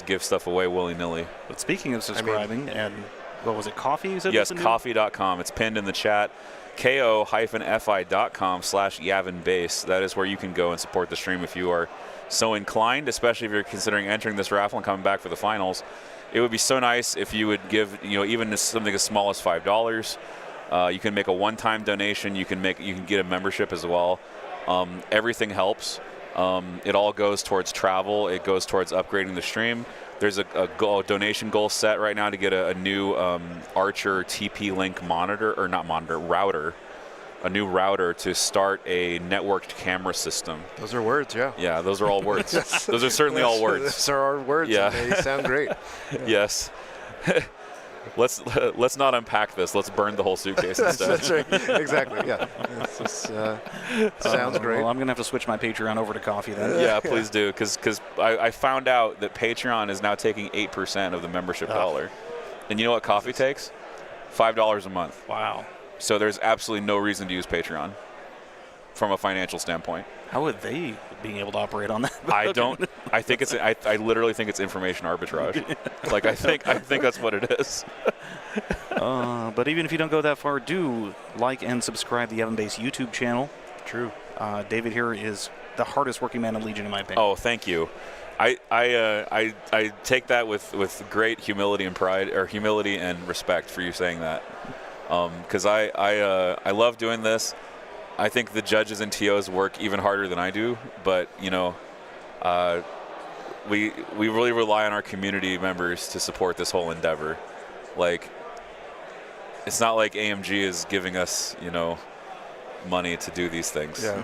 give stuff away willy-nilly. But speaking of subscribing, and what was it, Coffee? You said yes, coffee.com. It's pinned in the chat. ko-fi.com/YavinBase. That is where you can go and support the stream if you are so inclined, especially if you're considering entering this raffle and coming back for the finals. It would be so nice if you would give, even something as small as $5. You can make a one-time donation. You can get a membership as well. Everything helps. It all goes towards travel. It goes towards upgrading the stream. There's a donation goal set right now to get a new Archer TP-Link router. A new router to start a networked camera system. Those are words, yeah. Yeah, those are all words. Those are certainly all words. Those are our words, and they sound great. Yeah. Yes. Let's not unpack this. Let's burn the whole suitcase instead. That's right. Exactly. Yeah. Sounds great. Well, I'm gonna have to switch my Patreon over to Coffee then. Yeah, please do, because I found out that Patreon is now taking 8% of the membership dollar, and you know what Coffee takes? $5 a month. Wow. So there's absolutely no reason to use Patreon from a financial standpoint. How would they being able to operate on that? I don't. I think it's. I literally think it's information arbitrage. Like I think that's what it is. But even if you don't go that far, do like and subscribe to the Yavin Base YouTube channel. True. David here is the hardest working man in Legion, in my opinion. Oh, thank you. I take that with great humility and pride, or humility and respect for you saying that. Because I love doing this. I think the judges and TOs work even harder than I do, but we really rely on our community members to support this whole endeavor. Like, it's not like AMG is giving us money to do these things. Yeah.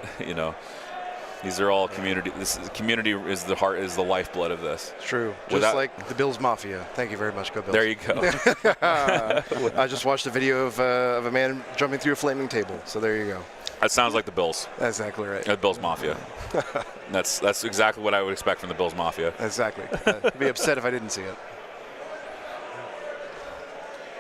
These are all community. Community is the heart, is the lifeblood of this. It's true. Just like the Bills Mafia. Thank you very much. Go Bills. There you go. I just watched a video of a man jumping through a flaming table. So there you go. That sounds like the Bills. That's exactly right. The Bills Mafia. That's exactly what I would expect from the Bills Mafia. Exactly. I'd be upset if I didn't see it.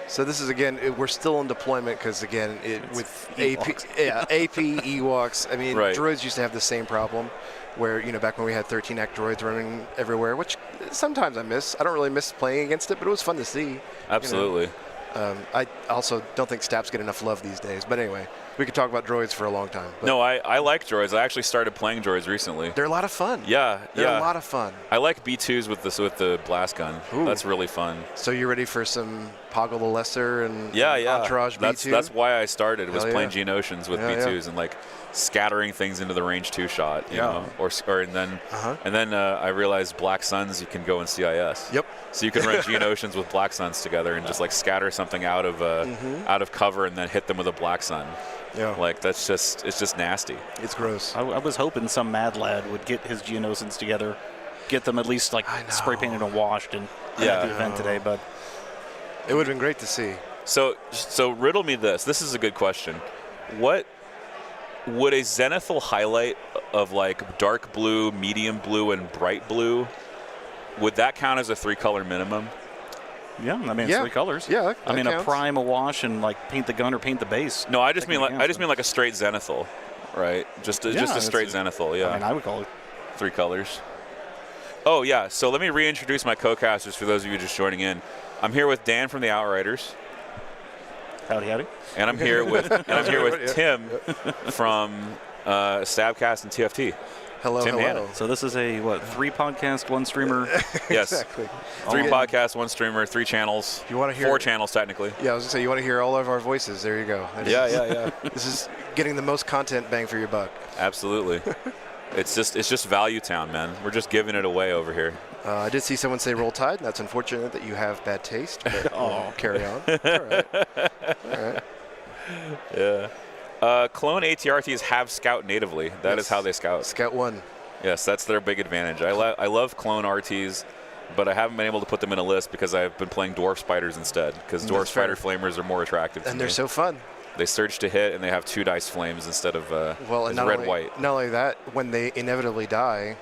So this is, again, we're still in deployment because, again, with AP Ewoks, I mean, droids used to have the same problem where, back when we had 13-act droids running everywhere, which sometimes I miss. I don't really miss playing against it, but it was fun to see. Absolutely. I also don't think Staps get enough love these days. But anyway, we could talk about droids for a long time. No, I like droids. I actually started playing droids recently. They're a lot of fun. Yeah, They're a lot of fun. I like B2s with the blast gun. Ooh. That's really fun. So you're ready for some Poggle the Lesser and Entourage B2? That's why I started, was playing Geonosians with B2s and like scattering things into the range 2 shot, you know, and then I realized Black Suns you can go in CIS. Yep. So you can run Geonosians with Black Suns together and just like scatter something out of cover and then hit them with a Black Sun. Yeah. Like it's just nasty. It's gross. I was hoping some mad lad would get his Geonosians together, get them at least like spray painted and washed, and Yeah. at the event today, but It would have been great to see. So riddle me this. This is a good question. What would a zenithal highlight of like dark blue, medium blue, and bright blue, would that count as a 3-color minimum? yeah, I mean, it's 3 colors. Yeah, I mean, counts. a prime, a wash, and like paint the gun or paint the base. No, I just mean Technically like a straight zenithal, right? Just a Yeah, straight zenithal. Yeah. I mean, I would call it. 3 colors. Oh yeah. So let me reintroduce my co-casters for those of you just joining in. I'm here with Dan from the Outriders. Howdy, howdy. And I'm here with Tim from Stabcast and TFT. Hello, Tim hello. Hanna. So this is a, 3 podcast, 1 streamer? Yes. Exactly. 3 podcasts, 1 streamer, 3 channels. You want to hear 4 channels technically. Yeah, I was gonna say you want to hear all of our voices. There you go. Yeah. This is getting the most content bang for your buck. Absolutely. It's just Value Town, man. We're just giving it away over here. I did see someone say Roll Tide. That's unfortunate that you have bad taste, but we'll carry on. It's all right. Yeah. Clone ATRTs have scout natively. That is Yes. how they scout. Scout 1. Yes, that's their big advantage. I love clone RTs, but I haven't been able to put them in a list because I've been playing dwarf spiders instead. Because dwarf That's fair. spider flamers are more attractive to And me. they're so fun. They surge to hit and they have 2 dice flames instead of Well, and red white. Not only that, when they inevitably die,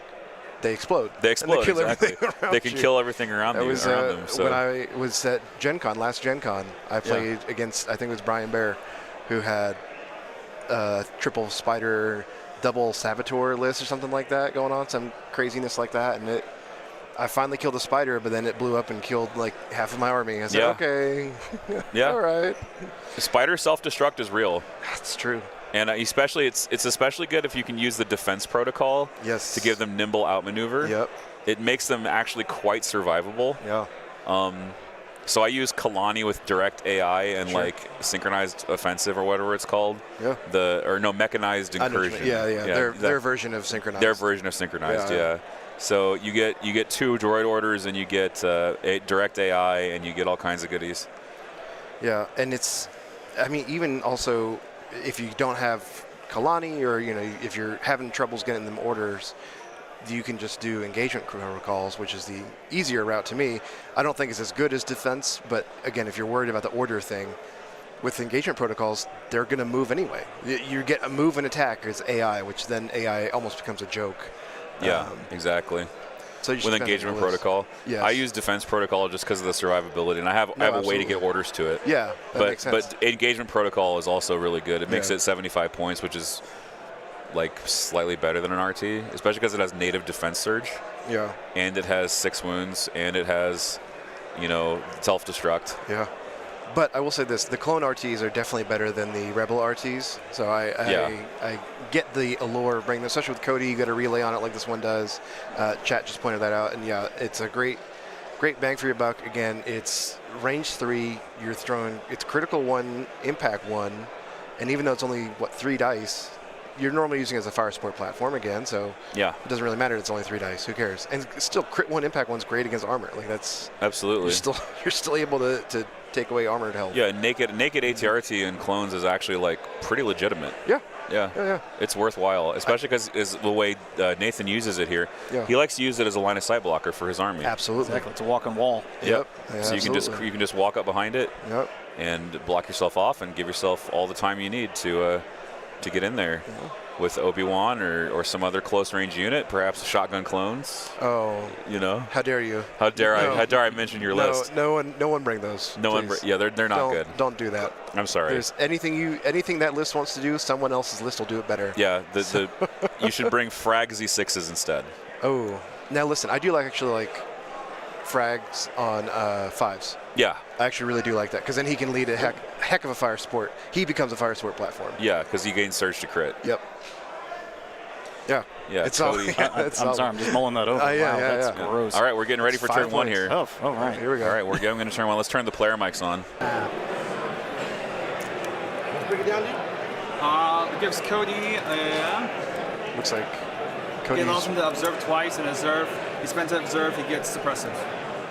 they explode. They explode. And they kill exactly. everything around They can you. kill everything around, That was around them. So when I was at Gen Con, last Gen Con. I played against, I think it was Brian Bear, who had triple spider, double saboteur list or something like that going on, some craziness like that. And I finally killed a spider, but then it blew up and killed like half of my army. I said, Yeah. okay, Yeah. all right. spider self-destruct is real. That's true. And especially, it's especially good if you can use the defense protocol Yes. to give them nimble outmaneuver. Yep. It makes them actually quite survivable. Yeah. So I use Kalani with direct AI and Sure. like synchronized offensive or whatever it's called. Yeah. Mechanized I know what you incursion. mean. Yeah. Their version of synchronized. Their version of synchronized. Yeah. Yeah. So you get 2 droid orders and you get a direct AI and you get all kinds of goodies. Yeah, and I mean, even also, if you don't have Kalani or, if you're having troubles getting them orders, you can just do engagement protocols, which is the easier route to me. I don't think it's as good as defense, but again, if you're worried about the order thing, with engagement protocols, they're going to move anyway. You get a move and attack as AI, which then AI almost becomes a joke. Yeah, exactly. So you just With depend on engagement the list. protocol. Yes. I use defense protocol just because of the survivability, and I have a way to absolutely. get orders to it. Yeah, that makes sense. But engagement protocol is also really good. It makes Yeah. it 75 points, which is like slightly better than an RT, especially because it has native defense surge, Yeah, and it has 6 wounds, and it has, self-destruct. yeah. But I will say this, the clone RTs are definitely better than the Rebel RTs. So I get the allure of bringing them, especially with Cody, you got a relay on it like this one does. Chat just pointed that out. And yeah, it's a great bang for your buck. Again, it's range 3, you're throwing, it's critical 1, impact 1. And even though it's only, 3 dice, you're normally using it as a fire support platform again. So Yeah, it doesn't really matter, it's only 3 dice, who cares? And still, crit 1, impact 1's great against armor. Like that's, absolutely. you're still able to take away armored health. Yeah, naked ATRT and clones is actually like pretty legitimate. Yeah. Yeah, Yeah. It's worthwhile, especially because is the way Nathan uses it here. Yeah. He likes to use it as a line of sight blocker for his army. Absolutely. Exactly. It's a walking wall. Yep. Yeah, So absolutely. you can just walk up behind it Yep. and block yourself off and give yourself all the time you need to get in there. With Obi-Wan or some other close range unit, perhaps shotgun clones. Oh, how dare you? How dare No. I mention your list? No one bring those. No one. please. Yeah, they're not good. Don't do that. I'm sorry. There's anything that list wants to do, someone else's list will do it better. Yeah, you should bring frag Z6s instead. Oh, now listen, I do actually like frags on 5s. Yeah, I actually really do like that because then he can lead a heck of a fire support. He becomes a fire support platform. yeah, because he gains surge to crit. Yep. Yeah. Yeah, It's all. Cody. I'm It's all. sorry, I'm just mulling that over. Yeah, wow, yeah, that's yeah. gross. All right, we're getting ready It's for 5 turn 1 points. here. Oh, all right. Here we go. All right, we're going to turn 1. Let's turn the player mics on. Break it down, dude. It gives Cody Looks like he Cody's allows him to observe twice and observe. He spends to observe, he gets suppressive.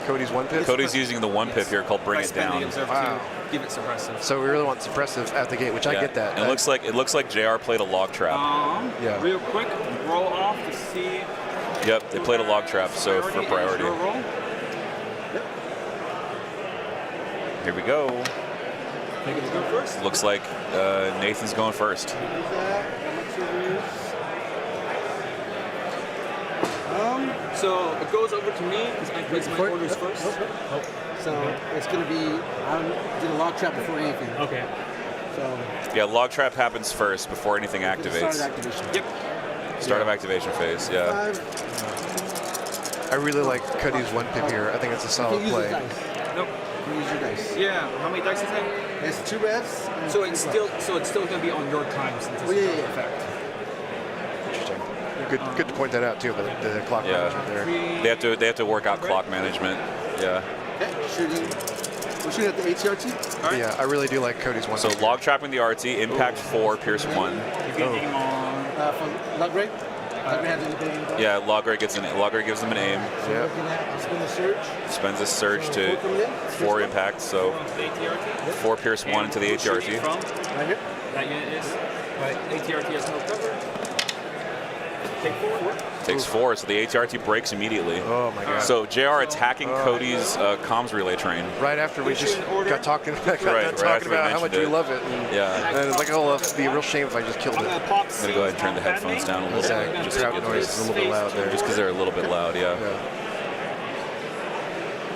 1 pip. Cody's using the 1 pip here called Bring By It spending Down. observe Wow. to give it suppressive. So we really want suppressive at the gate, which I Yeah, get that. And it looks like JR played a log trap. Yeah. Real quick, roll off to see. Yep, they played a log trap, so for priority. Roll. Here we go. Nathan's going first. Looks like Nathan's going first. So it goes over to me because I place my orders first. So it's going to be, I did a log trap before anything. Okay. So Yeah, log trap happens first before anything activates. start activation. Yep. Start of activation phase, yeah. 5. I really like Cody's one pip here. I think it's a You solid can use play. the dice. Nope. You can use your dice. Yeah. How many dice is that? It's 2 reds. and So 2 it's reds. still going to be on your time since it's Oh, yeah, a yeah. effect. Interesting. Good to point that out too, but the clock Yeah. management there. They have to work out clock management. Yeah. Okay, shooting. We're shooting at the ATRT. Right. Yeah, I really do like Cody's one. So pip. log trapping the RT, impact 4, pierce 1. You can aim on. From Lugray. Lugray has independent dice. Yeah, logger gives them an aim. So we're looking at spin the surge. Spends a surge So to 4 coming in. 4 impact, so The ATRT. 4 pierce 1 into the Who's shooting ATRT. From Right here. that unit is. Right. ATRT has no cover. Take 4. Takes 4, so the ATRT breaks immediately. Oh my god. So JR attacking Cody's comms relay train. right after we just got talking, right after talking we about how much mentioned we it. love it. And, Yeah. and it's like, oh, it'd be a real shame if I just killed I'm it. going to pop. I'm gonna go ahead and turn the headphones down a little Yeah, bit, just crowd noise is a little bit loud there. just because they're a little bit loud. Yeah. Yeah.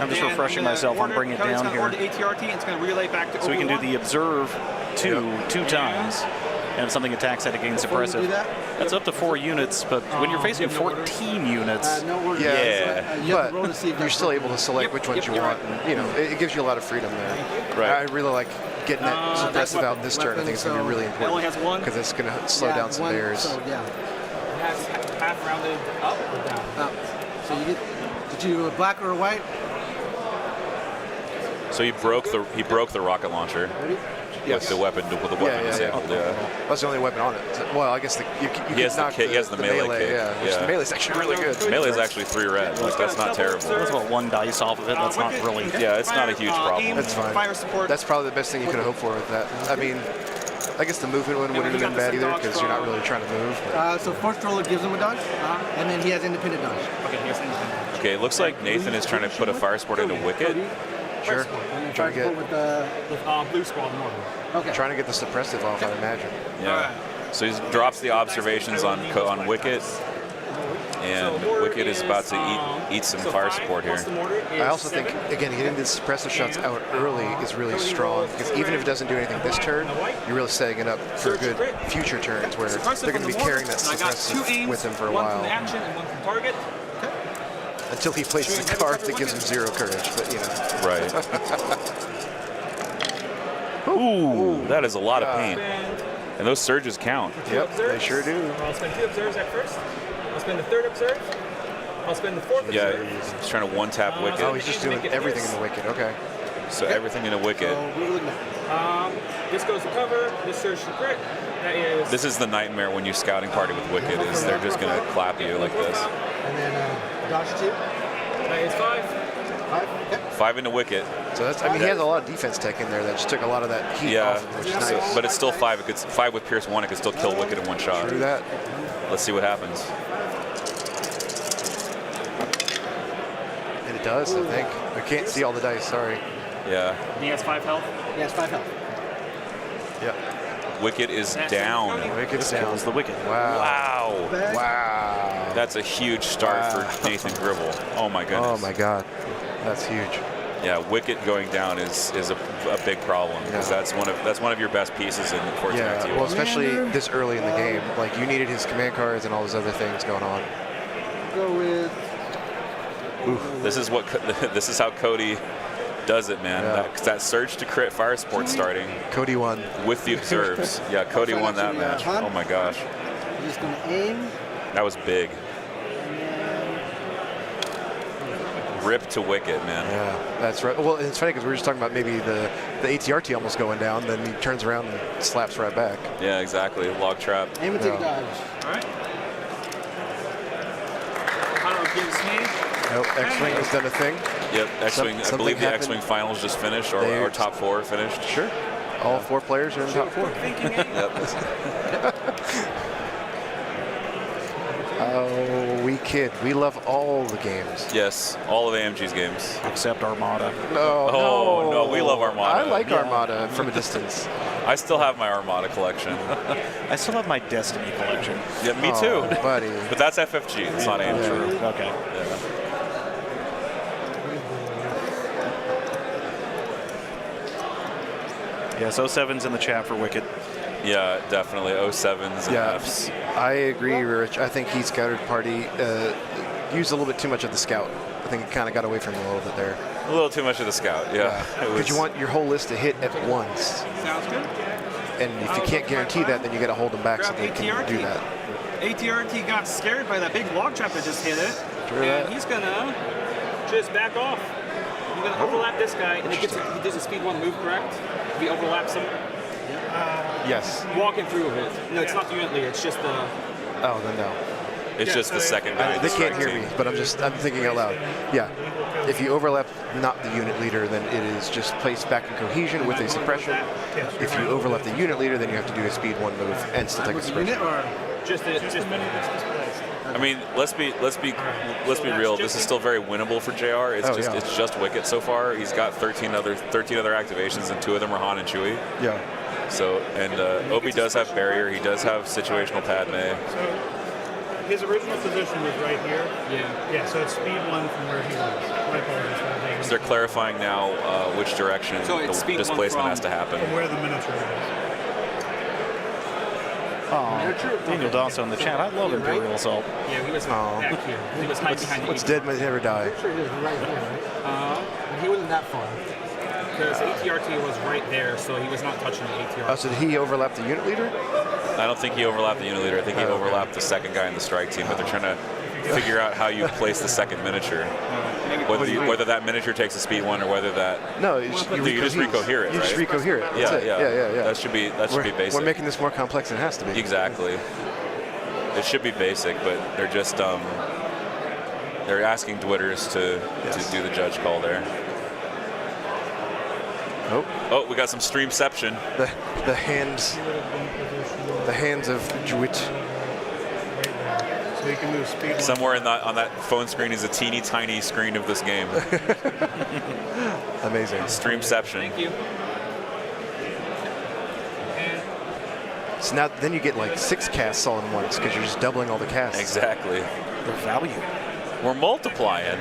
I'm just refreshing myself on bringing it down It's here. going to order ATRT and it's going to relay back to So we can do Overlord. the observe two times. And if something attacks that, it gains Before you do suppressive. that, That's up to 4 units, but when you're facing 14 units, no worries. Yeah. You have to roll to see if You're that's still working. able to select which ones you you're want. And, you know, it gives you a lot of freedom there. Right. I really like getting that suppressive out this turn. I think it's going to be really It only important has 1. because it's going to slow Yeah, down some one, bears. So, yeah. It has half rounded up or down. Up. So you get, did you do a black or a white? So he broke the rocket launcher Ready? with the weapon disabled. Yeah. That's the only weapon on it. Well, I guess you He has can the knock kick- he has the melee kick, which yeah. the melee is actually really good. Melee is actually 3 red. Like, that's not terrible. that's about 1 dice off of it. That's not really. Yeah, it's not a huge problem. That's fine. Fire support. That's probably the best thing you could have hoped for with that. I mean, I guess the movement one wouldn't have been bad either because you're not really trying to move. But So first roller gives him a dodge, and then he has independent dodge. Okay, here's independent. Okay, it looks like Nathan is trying to put a fire sport into Wicket. sure, And then trying to get with the. With Blue Squad normal. Okay. trying to get the suppressive off, I imagine. Yeah. So he drops the observations on Wicket, and Wicket is about to eat some fire support here. I also think, again, getting the suppressive shots out early is really strong because even if it doesn't do anything this turn, you're really setting it up for good future turns where they're going to be carrying that suppressive with him for a One from while the action and one from target. until he places a card that gives him 0 courage. But you know, Right. Ooh, that is a lot of pain. And those surges count. yep, they sure do. I'll spend 2 observes at first. I'll spend the 3rd observe. I'll spend the 4th Yeah, observe. he's trying to one-tap Wicket. Oh, he's just doing everything in the wicket. Okay. So everything in a Wicket. So what are we looking at? This goes to cover. This surge to crit. That is. This is the nightmare when you scouting party with Wicket is they're just going to clap you like this. And then dodge 2. That is 5. 5. Okay. 5 into Wicket. So that's, I mean, he has a lot of defense tech in there that just took a lot of that heat Yeah, off, him, which is nice. but it's still 5. It could 5 with Pierce 1. It could still kill Wicket in one shot. True that. Let's see what happens. And it does, I think. I can't see all the dice, sorry. Yeah. He has 5 health. He has 5 health. Yep. Wicket is down. Wicket's down. Kills the wicket. Wow. Wow. That's a huge start for Nathan Gribble. Oh my goodness. Oh my God. That's huge. Yeah, Wicket going down is a big problem because Yeah. that's one of your best pieces in 14 Yeah, XU. well, especially this early in the game. Like, you needed his command cards and all those other things going on. Go with. This is how Cody does it, man. Yeah. That surge to crit fire sport starting Cody won. with the observes. Yeah, Cody won that match. Oh my gosh, I'm just going to aim. that was big. Rip to Wicket, man. Yeah, that's right. Well, it's funny because we were just talking about maybe the ATRT almost going down, then he turns around and slaps right back. Yeah, exactly. Log trap. Aim and take a Yeah. dodge. All right. Hunter gives me. Nope, X-Wing has done a thing. Yep, X-Wing. I Something believe the happened. X-Wing finals just finished, or top 4 finished. Sure. All 4 players are in the top 4. Yep. Oh, We kid. We love all the games. Yes, all of AMG's games. Except Armada. Oh, no, we love Armada. I like Armada from a distance. I still have my Armada collection. I still have my Destiny collection. Yeah, me too. Buddy. But that's FFG. It's not AMG. Okay. Yeah. Yes, 07's in the chat for Wicked. Yeah, definitely. 07s and Yeah, Fs. I agree, Rich. I think he scouted party, used a little bit too much of the scout. I think it kind of got away from him a little bit there. A little too much of the scout, yeah. Because you want your whole list to hit at once. Sounds good. And if you can't guarantee that, then you got to hold them back so they can do that. ATRT got scared by that big log trap that just hit it. True and that. he's gonna just back off. He's gonna overlap this guy, and he does a speed 1 move, correct? If he overlaps him, Yes. walking through of it. No, it's not the unit leader, it's just the... Oh, then no. It's just the second guy. They can't hear me, but I'm thinking out loud. Yeah. If you overlap not the unit leader, then it is just placed back in cohesion with a suppression. If you overlap the unit leader, then you have to do a speed 1 move and still take a suppression. Just I mean, let's be real. This is still very winnable for JR. It's just Wicket so far. He's got 13 other activations, and 2 of them are Han and Chewie. Yeah. So, and Obi does have barrier. He does have situational Padme. So his original position was right here. Yeah. Yeah, so it's speed 1 from where he was. My apologies for that. So they're clarifying now which direction So it's the speed 1 displacement has to happen. From where the miniature is. Oh, Daniel Dawson in the chat. I love Imperial Assault. Yeah, he was back here. He was hiding behind the What's dead may never die. Sure, it is right here, right? He wasn't that far. Because ATRT was right there, so he was not touching the ATRT. Oh, so did he overlap the unit leader? I don't think he overlapped the unit leader. I think he overlapped the second guy in the strike team, but they're trying to figure out how you place the second miniature. Whether that miniature takes a speed 1 or whether that... No, you just recohere it, You just right? recohere it. That's it. Yeah. That should be basic. We're making this more complex than it has to be. Exactly. It should be basic, but they're just they're asking Dwitters to do the judge call there. Oh, we got some streamception. The hands of Dwit. So you can move speed 1. Somewhere on that phone screen is a teeny tiny screen of this game. Amazing. Streamception. Thank you. So now then you get like 6 casts all in once because you're just doubling all the casts. Exactly. The value. We're multiplying.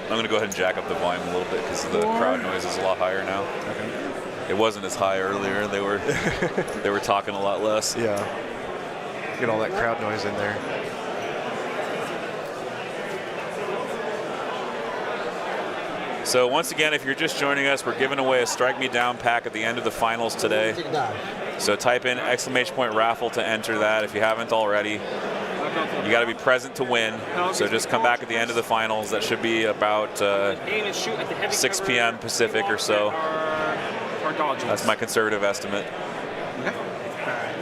I'm going to go ahead and jack up the volume a little bit because the crowd noise is a lot higher now. Okay. It wasn't as high earlier. They were talking a lot less. Yeah. Get all that crowd noise in there. So once again, if you're just joining us, we're giving away a Strike Me Down pack at the end of the finals today. So type in !raffle to enter that if you haven't already. You got to be present to win. So just come back at the end of the finals. That should be about 6 p.m. Pacific or so. That's my conservative estimate.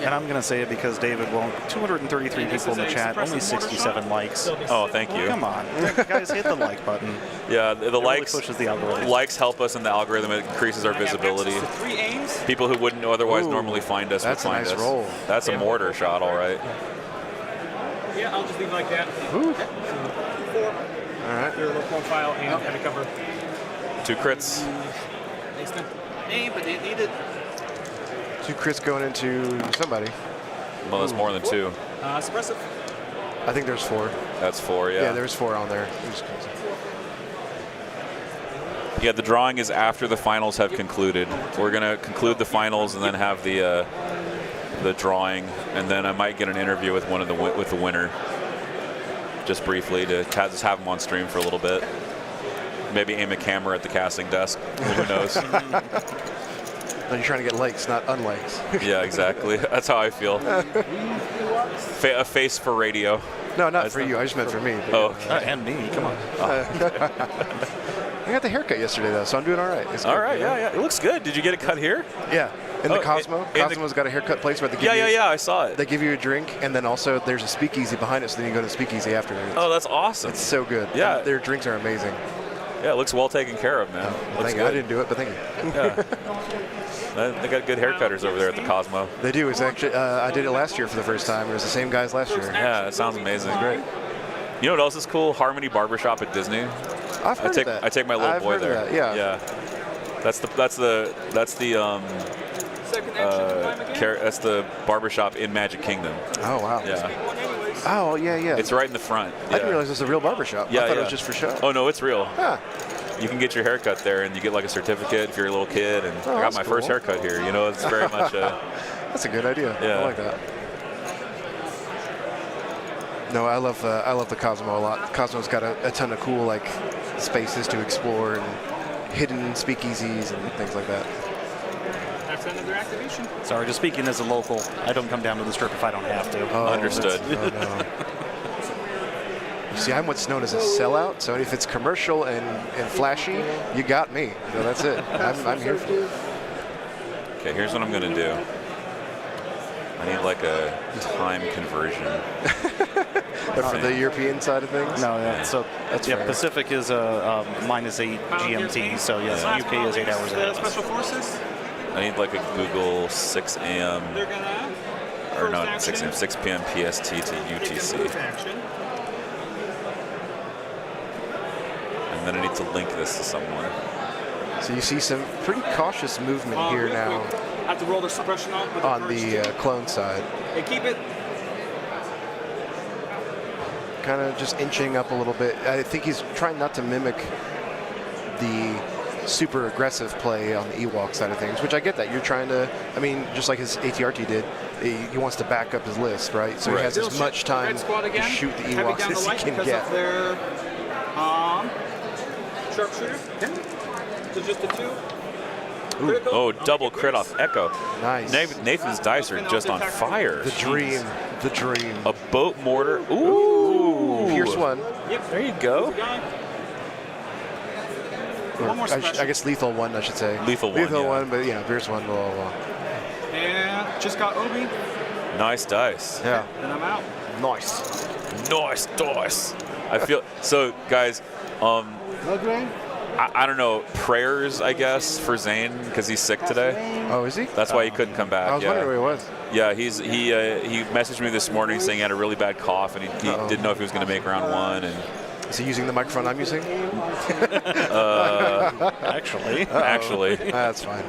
And I'm going to say it because David won't. 233 people in the chat, only 67 likes. Oh, thank you. Come on. Guys, hit the like button. Yeah, the likes really pushes the algorithm. Likes help us in the algorithm. It increases our visibility. People who wouldn't otherwise normally find us would find us. That's a nice roll. That's a mortar shot, all right. Yeah, I'll just leave it like that. Ooh. Okay. So 4. All right. Your low profile and heavy cover. 2 crits. But they need it. 2 crits going into somebody. Well, there's more than 2. Suppressive. I think there's 4. That's 4, yeah. Yeah, there's 4 on there. Yeah, the drawing is after the finals have concluded. We're going to conclude the finals and then have the drawing, and then I might get an interview with with the winner, just briefly to just have them on stream for a little bit. Maybe aim a camera at the casting desk. Who knows? No, you're trying to get likes, not unlikes. Yeah, exactly. That's how I feel. A face for radio. No, not for you. I just meant for me. Oh, and me. Come on. I got the haircut yesterday, though, so I'm doing all right. It's all good. right, yeah. It looks good. Did you get it cut here? Yeah. In the Cosmo. Cosmo's got a haircut place where they give you... Yeah, I saw it. They give you a drink, and then also there's a speakeasy behind it, so then you go to the speakeasy afterwards. Oh, that's awesome. It's so good. Yeah. Their drinks are amazing. Yeah, it looks well taken care of, man. Looks Thank you. I didn't do it, but thank you. Yeah. They got good haircutters over there at the Cosmo. They do. It's actually I did it last year for the first time. It was the same guys last year. Yeah, it sounds amazing. Great. You know what else is cool? Harmony Barbershop at Disney. I've heard of that. I take my little boy there. That, yeah. Yeah. That's the that's the barbershop in Magic Kingdom. Oh wow. Yeah. Oh yeah, yeah. It's right in the front. I didn't realize it was a real barbershop. Yeah, I thought it was just for show. Oh no, it's real. Huh. You can get your haircut there, and you get like a certificate if you're a little kid. And I got my first haircut here. You know, it's very much. That's a good idea. Yeah. I like that. No, I love the Cosmo a lot. Cosmo's got a ton of cool like spaces to explore and hidden speakeasies and things like that. That's another activation. Sorry, just speaking as a local, I don't come down to the Strip if I don't have to. Oh, Understood. Oh, no. You see, I'm what's known as a sellout, so if it's commercial and flashy, you got me. So that's it. I'm here for it. Okay, here's what I'm going to do. I need like a time conversion. For the European side of things? No, yeah. So That's yeah, fair. Pacific is minus 8 GMT, so yes, UK is 8 hours ahead of us. Special forces. I need like a Google 6 a.m. They're gonna. or first not action, 6 a.m. 6 p.m. PST to take a UTC, first action. and then I need to link this to someone. So you see some pretty cautious movement here Real now quick, I have to roll the suppression out with on first the two. clone side. Hey, keep it. Kind of just inching up a little bit. I think he's trying not to mimic the super aggressive play on the Ewok side of things, which I get that. You're trying to, I mean, just like his ATRT did, he wants to back up his list, right? So he has as much time Red squad to again. shoot the Heavy Ewoks down the as he light can because get. of their sharpshooter. So just the two. Critical. Oh, double crit off Echo. Nice. Nathan's dice are just on fire. The dream. The dream. A boat mortar. Ooh. Pierce one. Yep. There you go. Or One more special. I guess lethal one, I should say. Lethal one, Lethal yeah. one, but yeah, Pierce one, blah, blah, blah. And just got Obi. Nice dice. Yeah. Then I'm out. Nice. Nice dice. I feel so, guys. No grain? I don't know, prayers, I guess, for Zane because he's sick today. Oh, is he? That's why he couldn't come back. I was wondering where he was. Yeah, he messaged me this morning saying he had a really bad cough and he didn't know if he was going to make round one. And Is he using the microphone I'm using? Actually. actually, That's fine.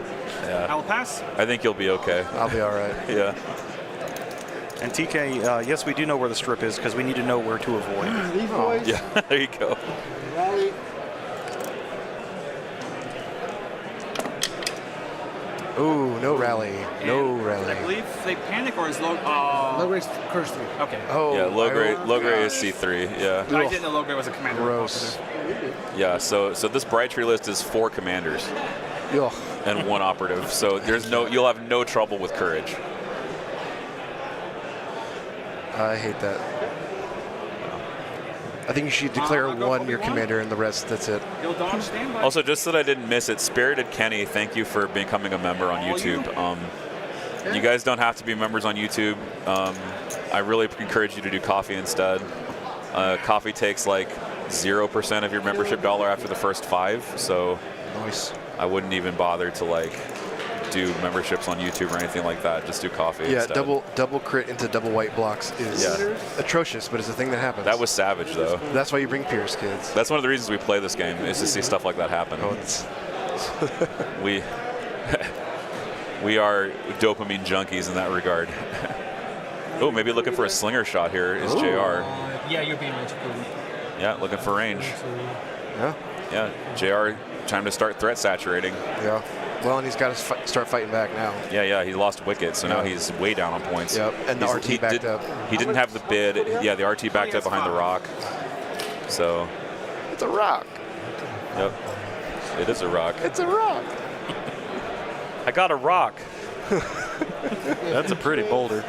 I'll pass. I think he'll be okay. I'll be all right. Yeah. And TK, yes, we do know where the Strip is because we need to know where to avoid. Leave boys. Yeah. There you go. Rally. Ooh, no rally. No I rally. believe they panic or is low. Low grade curse 3. Okay. Oh, Yeah. Low grade is C3. Yeah. I didn't know low grade was a commander. Gross. Yeah. So this Bright Tree list is 4 commanders Ugh. and 1 operative. So you'll have no trouble with courage. I hate that. I think you should declare I'll go one your Obi-Wan. commander and the rest, that's it. You'll dodge standby. Also, just so that I didn't miss it, Spirited Kenny, thank you for becoming a member on YouTube. You guys don't have to be members on YouTube. I really encourage you to do coffee instead. Coffee takes like 0% of your membership dollar after the first 5, so Nice. I wouldn't even bother to like do memberships on YouTube or anything like that. Just do coffee Yeah, instead. double crit into double white blocks is Yeah. atrocious, but it's a thing that happens. That was savage, though. That's why you bring Pierce, kids. That's one of the reasons we play this game, is to see stuff like that happen. Oh, it's We we are dopamine junkies in that regard. Oh, maybe looking for a slinger shot here is JR. Yeah, you're being range. Yeah, looking for range. yeah, Yeah, JR, time to start threat saturating. yeah. Well, and he's got to start fighting back now. Yeah, he lost Wicket, so now Yeah. he's way down on points. Yep, and the RT backed up. He didn't have the bid. Yeah, the RT backed up behind the rock. So, It's a rock. yep, it is a rock. It's a rock. I got a rock. That's a pretty boulder.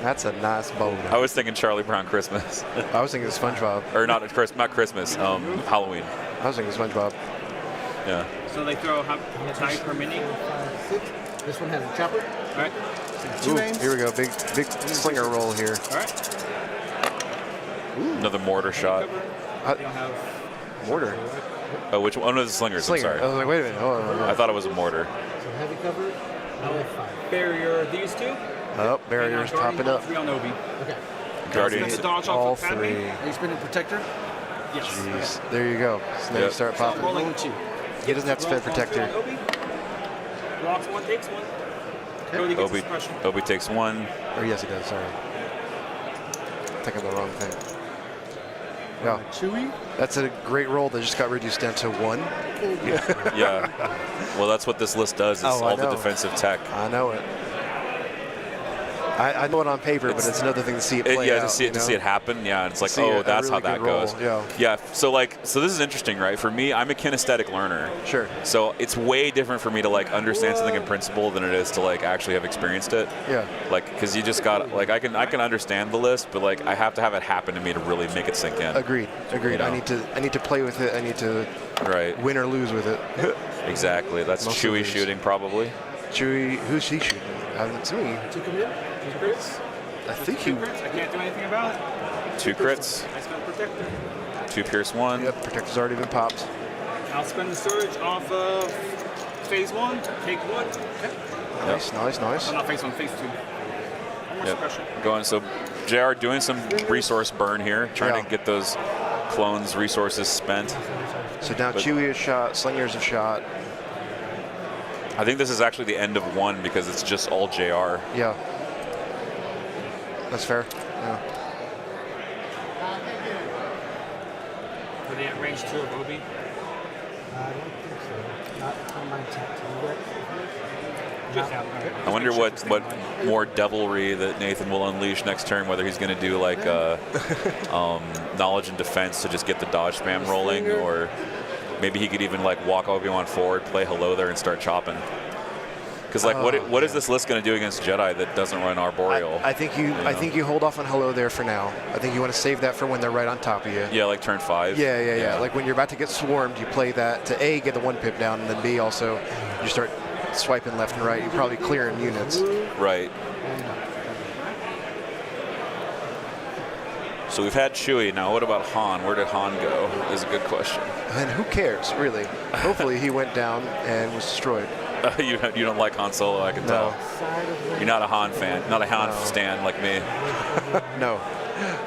That's a nice boulder. I was thinking Charlie Brown Christmas, I was thinking of SpongeBob. or not Christmas, Halloween. I was thinking of SpongeBob. Yeah. So they throw how high per mini. 6. This one has a chopper. All right. Two Ooh, aims. here we go. Big slinger roll here. All right. Another mortar shot. They don't have Mortar. Oh, which one? Oh, no, the slingers. Slinger. I'm I sorry. was like, wait a minute. Hold on. I thought it was a mortar. So heavy cover, now with 5. Barrier these two. Oh, barriers popping up. 3 on Obi. Okay. Guardian. Gonna dodge All off of Padme. 3. Are you spinning Protector? Yes. Jeez. There you go. So now you Yep. start So I'm popping. rolling Rolling 2. He doesn't have to spend Protector. Obi. Blocks 1, takes 1. Cody gets Obi, suppression. Obi takes 1. Or yes, he does. Sorry. Thinking the wrong thing. Yeah. Chewy. That's a great roll that just got reduced down to 1. Yeah. Well, that's what this list does. Is Oh, I all the know. defensive tech. I know it. I know it on paper, but it's another thing to see it play Yeah, out, to see it, you to know? see it happen. Yeah, it's like, See oh, a that's really how that good roll, goes. yeah. So this is interesting, right? For me, I'm a kinesthetic learner. Sure. So it's way different for me to like understand something in principle than it is to like actually have experienced it. Yeah. Like, because you just got like I can understand the list, but like I have to have it happen to me to really make it sink in. Agreed. You know? I need to play with it. I need to Right. win or lose with it. Exactly. That's Most of Chewy these. shooting probably. Chewy, who's he shooting? I haven't seen. 2 coming in. 2 crits. I think he. 2 crits. I can't do anything about it. 2 crits. I spend Protector. 2 pierce 1. Yep, Protector's already been popped. I'll spend the storage off of phase 1. Take 1. Nice, nice, nice. Oh, not phase 1, phase 2. One more Yep. suppression. Going so JR doing some resource burn here, trying Yeah. to get those clones resources spent. So now But- Chewy is shot, Slinger's a shot. I think this is actually the end of 1 because it's just all JR. Yeah. That's fair. Yeah. Are they at range 2 of Obi? I don't think so. Not on my tech team yet. Just out. I wonder what more devilry that Nathan will unleash next turn, whether he's going to do like knowledge and defense to just get the dodge spam rolling, or maybe he could even like walk Obi-Wan forward, play hello there, and start chopping. Because like, what is this list going to do against Jedi that doesn't run Arboreal? I think you hold off on hello there for now. I think you want to save that for when they're right on top of you. Yeah, like turn 5. Yeah. Like when you're about to get swarmed, you play that to A, get the 1 pip down, and then B, also you start swiping left and right. You're probably clearing units. Right. So we've had Chewie. Now what about Han? Where did Han go? Is a good question. And who cares, really? Hopefully he went down and was destroyed. You don't like Han Solo, I can No. tell. You're not a Han fan, not a Han stan like me. No.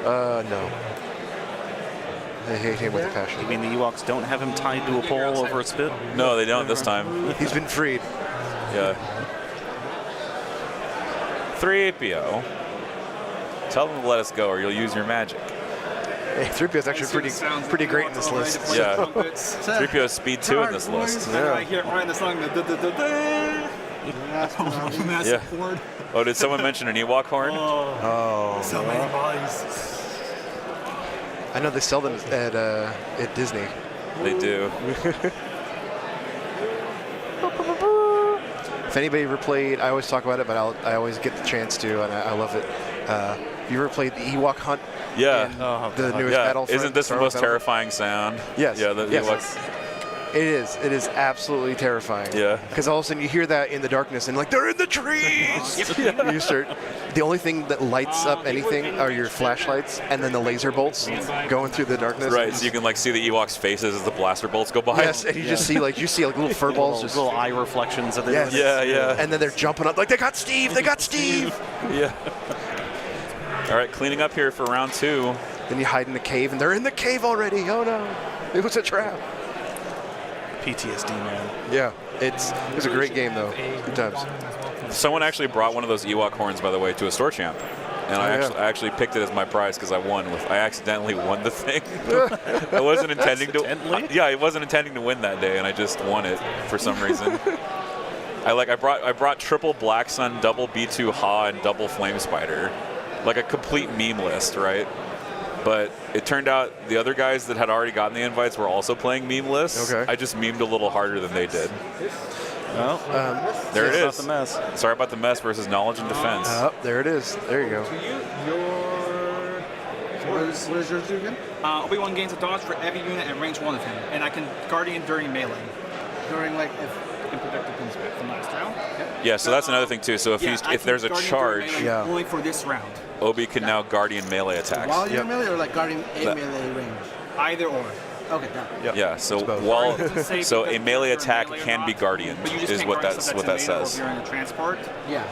No. I hate him with a passion. You mean the Ewoks don't have him tied to a pole over a spit? No, they don't this time. He's been freed. Yeah. 3PO. Tell them to let us go, or you'll use your magic. Hey, 3PO is actually pretty great in this list. Yeah. 3PO is speed 2 in this list. I hear right in the song. Yeah. Oh, did someone mention an Ewok horn? Oh. So many bodies. I know they sell them at Disney. They do. If anybody ever played, I always talk about it, but I always get the chance to, and I love it. You ever played the Ewok Hunt? Yeah. In the newest Yeah. Battlefront? Isn't this the Star Wars most Battlefront? terrifying sound? Yes. Yeah, the Yes. Ewoks. It is. It is absolutely terrifying. Yeah. Because all of a sudden you hear that in the darkness and like, they're in the trees! You start, the only thing that lights up anything are your flashlights and then the laser bolts going through the darkness. Right, so you can like see the Ewoks' faces as the blaster bolts go by. Yes, and you just see like little fur balls just. Little eye reflections of the Yes. Yeah. And then they're jumping up like, they got Steve! They got Steve! Yeah. All right, cleaning up here for round 2. Then you hide in the cave and they're in the cave already. Oh no. It was a trap. PTSD, man. Yeah. It was a great game though. Good times. Someone actually brought one of those Ewok horns, by the way, to a store champ. And I actually picked it as my prize because I accidentally won the thing. I wasn't intending to. Yeah, I wasn't intending to win that day, and I just won it for some reason. I brought triple Black Sun, double B2 Ha, and double Flame Spider, like a complete meme list, right? But it turned out the other guys that had already gotten the invites were also playing meme lists. Okay. I just memed a little harder than they did. Well, There it about is. the mess. Sorry about the mess versus knowledge and defense. Oh, there it is. There you go. What is yours do again? Obi-Wan gains a dodge for every unit at range 1 of him, and I can Guardian during melee. During like if And Protector comes back from last round. Yeah, so that's another thing too. So if if there's a charge, Yeah. Only for this round. Obi can now Guardian melee attacks. while you're Yep. melee or like guarding a That- melee range. Either or. Okay, done. Yep. Yeah. So Say so a because melee you're attack melee or can not, be guardian. But you just Is can't what guardian that's stuff what that in melee or says. If you're in a transport. Yeah.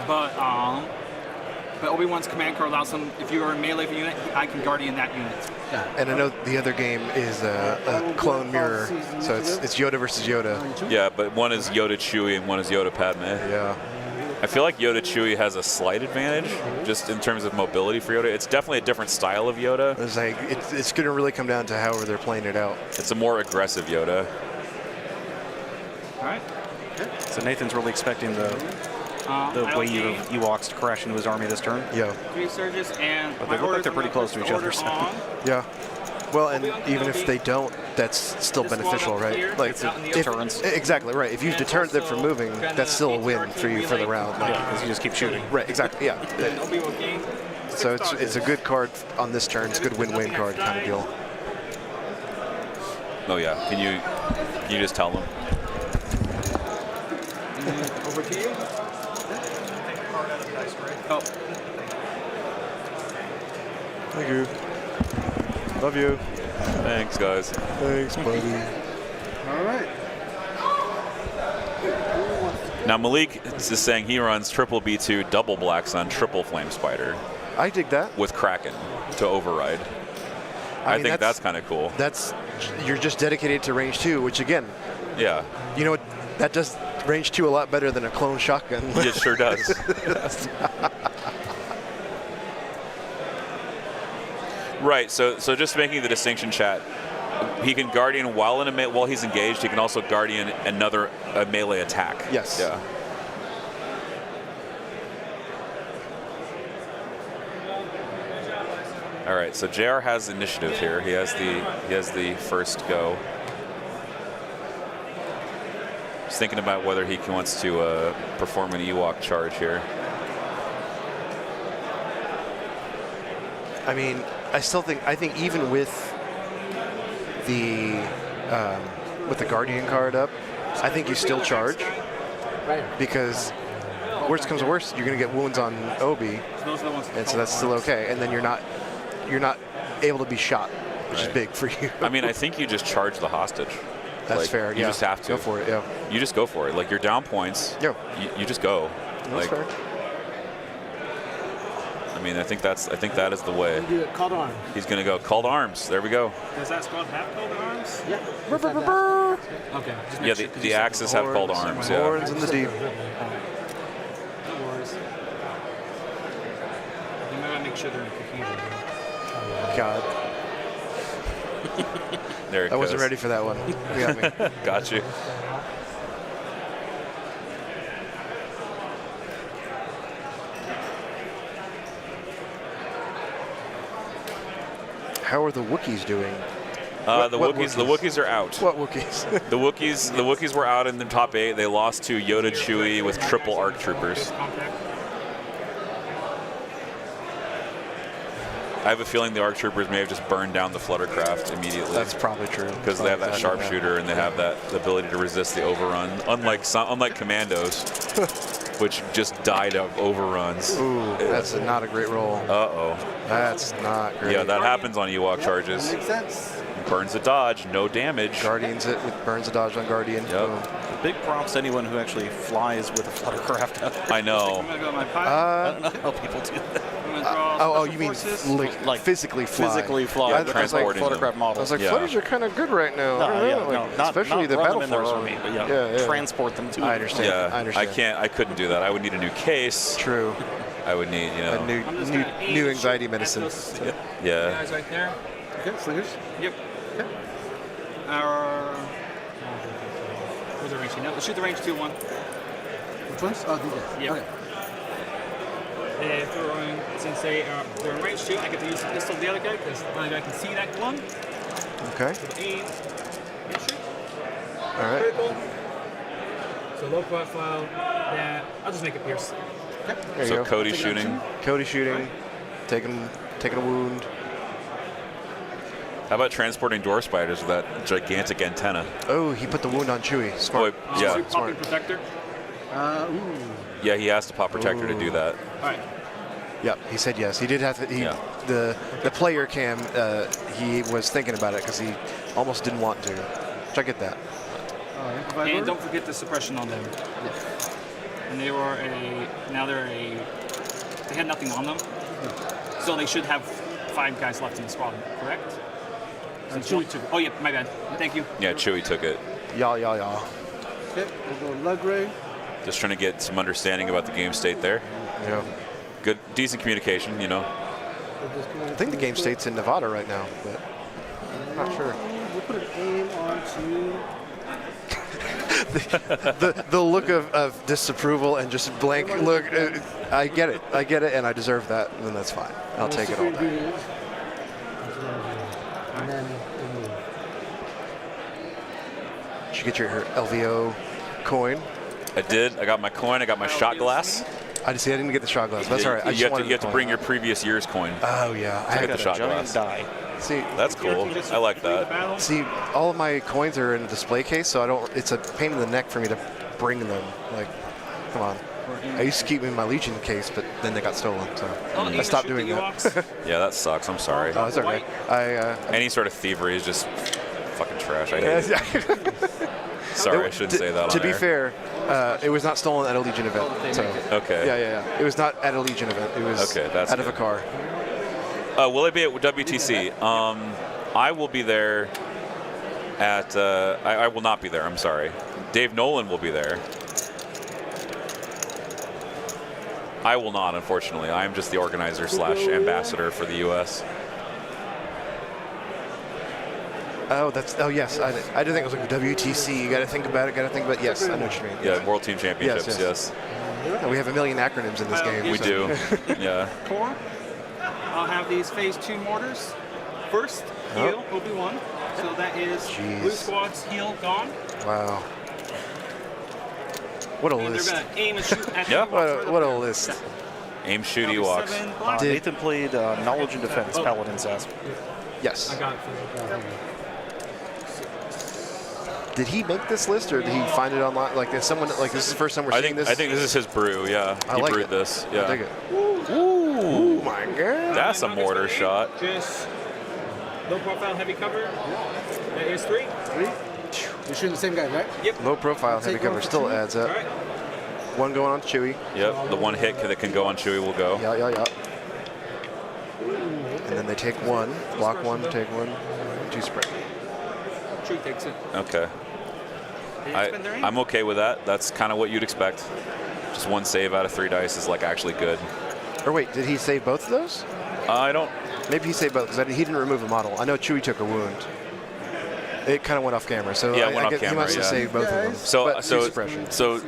But Obi-Wan's command card allows him, if you are a melee unit, I can guardian that unit. Got it. And I know the other game is a clone mirror, so it's Yoda versus Yoda. Yeah, but one is Yoda Chewie and one is Yoda Padme. Yeah. I feel like Yoda Chewie has a slight advantage just in terms of mobility for Yoda. It's definitely a different style of Yoda. It's like it's going to really come down to however they're playing it out. It's a more aggressive Yoda. All right. So Nathan's really expecting the wave of Ewoks to crash into his army this turn. Yeah. 3 surges and But they look like they're pretty close to each other, so. Yeah. Well, and even if they don't, that's still beneficial, right? Like Deterrence. Exactly right. If you deter them from moving, that's still a win for you for the round. Like, Yeah, because you just keep shooting. right. Exactly. Yeah. So it's a good card on this turn. It's a good win-win card kind of deal. Oh yeah. Can you just tell them? Over to you. Oh, Thank you. Love you. Thanks, guys. Thanks, buddy. All right. Now Malik is just saying he runs triple B2 double Black Sun triple Flame Spider I dig that. with Kraken to override. I mean, think that's kind of cool. You're just dedicated to range 2, which again, Yeah, you know what? That does range 2 a lot better than a clone shotgun. it sure does. Right. So just making the distinction, chat. He can guardian while he's engaged. He can also guardian a melee attack. Yes. Yeah. All right. So JR has initiative here. He has the first go. Just thinking about whether he wants to perform an Ewok charge here. I mean, I think even with the Guardian card up, I think you still charge because worst comes to worst, you're going to get wounds on Obi, and so that's still okay. And then you're not able to be shot, which is big for you. I mean, I think you just charge the hostage. That's like, fair. You just have to go for it. Yeah. You just go for it. Like you're down points. Yeah. You just go. That's fair. I mean, I think that is the way. Do it. Called arm. He's gonna go called arms. There we go. does that squad have called arms? Yeah. Okay. Just Yeah, make sure, 'cause the you said axes have called arms. Yeah. Horns in the deep. no worries. You might make sure they're in confusion. God, There it I wasn't goes. ready for that one. You got me. Got you. How are the Wookiees doing? The what Wookiees are out. What Wookiees? The Wookiees were out in the top 8. They lost to Yoda Chewie with triple ARC troopers. I have a feeling the ARC troopers may have just burned down the fluttercraft immediately. That's probably true. Because they have that sharpshooter and they have that ability to resist the overrun. Unlike commandos, which just died of overruns. Ooh, that's not a great roll. Uh-oh. That's not great. Yeah, that happens on Ewok charges. Makes sense. Burns a dodge, no damage. Guardians it with burns a dodge on Guardian. Yep. Boom. Big props to anyone who actually flies with a fluttercraft out there. I know. I'm gonna go to my pile. I don't know how people do that. I'm gonna draw Oh, special you mean forces. like physically fly? Physically fly. Yeah, I was like, transporting them. Fluttercraft I models. was like, Yeah. flutters are kind of good right now. No, I don't yeah, know, no, like, not, especially not the run battle them in their force army, one. but Yeah. transport them to. I understand. Yeah, I understand. I couldn't do that. I would need a new case. True. I would need, A I'm just new gonna aim new and anxiety shoot medicine. at those Yeah. guys right there. Okay, slingers. Yep. Our. Where's the range? No, let's shoot the range 2-1. Which ones? Oh, these guys. Yeah. Okay. If we're going, since they're in range 2, I get to use the pistol of the other guy because the other guy can see that one. Okay. So aim and shoot. All right. Critical. So low profile. Yeah, I'll just make it pierce. There you So go. Cody shooting. Cody shooting, taking a wound. How about transporting door spiders with that gigantic antenna? Oh, he put the wound on Chewie. Smart. Oh, yeah. Shoot popping protector. Uh, Yeah, he has to pop protector to do that. All right. Yep, he said yes. He did have to. He Yeah. the player cam, he was thinking about it because he almost didn't want to. Which I get that. And don't forget the suppression on them. And they were they had nothing on them. So they should have 5 guys left in the squad, correct? Chewie took it. Oh, yeah, my bad. Thank you. Yeah, Chewie took it. Y'all. Okay, we'll go Lugray. Just trying to get some understanding about the game state there. Yeah. Good, decent communication, you know. I think the game state's in Nevada right now, but I'm not sure. We'll put an aim onto. The look of disapproval and just blank look. I get it, and I deserve that, and then that's fine. I'll take it all day. And then we'll move. Did you get your LVO coin? I did. I got my coin. I got my shot glass. I didn't get the shot glass. That's all right. You have to bring your previous year's coin. Oh yeah, I got the shot glass. Die. See, that's cool. I like that. See, all of my coins are in a display case, so I don't. It's a pain in the neck for me to bring them. Like, come on. I used to keep them in my Legion case, but then they got stolen, so I stopped doing that. Yeah, that sucks. I'm sorry. Oh, it's okay. Any sort of thievery is just fucking trash. I hate it. Sorry, I shouldn't say that. To be fair, it was not stolen at a Legion event. So okay. Yeah. It was not at a Legion event. It was out of a car. Will it be at WTC? I will be there at. I will not be there. I'm sorry. Dave Nolan will be there. I will not, unfortunately. I am just the organizer / ambassador for the U.S. Oh, yes. I do think it was like WTC. You got to think about it. Yes, I know what you mean. Yeah, World Team Championships. Yes. We have a million acronyms in this game. We do. Yeah. Core. I'll have these phase 2 mortars. First, heal will be 1. So that is Blue Squad's heal gone. Wow. What a list. They're going to aim and shoot at Yeah. What a list. Aim, shoot, Ewoks. Nathan played Knowledge and Defense, Paladin's ass. Yes. I got it for Did he make this list, or did he find it online? Like, is someone like this is the first time we're seeing this? I think this is his brew. Yeah, he like brewed it. this. Yeah. I dig it. Ooh, my God. That's a mortar shot. Just low profile, heavy cover. That is 3. You're shooting the same guy, right? Yep. Low profile, heavy Take cover one for still Chewie. adds up. All right. One going on Chewie. Yep. The one hit that can go on Chewie will go. Yeah. And then they take one, block one, take one, 2 spray. Chewie takes it. Okay. I'm okay with that. That's kind of what you'd expect. Just 1 save out of 3 dice is like actually good. Or wait, did he save both of those? I don't. Maybe he saved both because he didn't remove a model. I know Chewie took a wound. It kind of went off camera, so Yeah, it I went off guess he camera, must have yeah. saved both of them. So But 2 suppression. so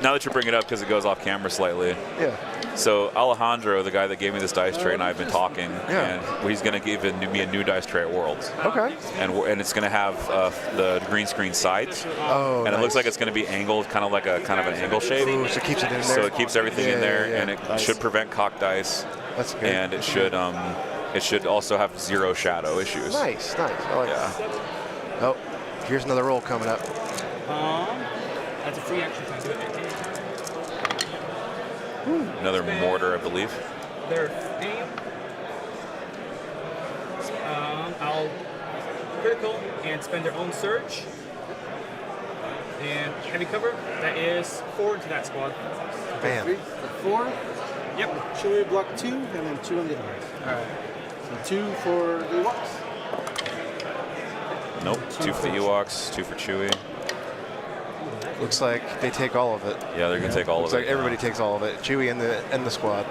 now that you bring it up because it goes off camera slightly. Yeah. So Alejandro, the guy that gave me this dice tray, and I've been talking, Yeah. and he's going to give me a new dice tray at Worlds, Okay. and it's going to have the green screen sides, Oh, and it looks nice. like it's going to be angled, kind of an angle shape. Ooh, so it keeps it in there. So it keeps everything in there, Yeah. and it should prevent cocked dice, That's good. and it should also have 0 shadow issues. Nice. I like Yeah. that. Oh, here's another roll coming up. That's a free action time. Another mortar, I believe. Their aim. I'll critical and spend their own surge. And heavy cover. That is 4 into that squad. Bam. 3, 4. Yep. Chewie block 2, and then 2 on the other one. All right. So 2 for the Ewoks. Nope. 2 for the Ewoks, 2 for Chewie. Looks like they take all of it. Yeah, they're gonna take all Looks of like it. everybody takes all of it. Chewie and the squad.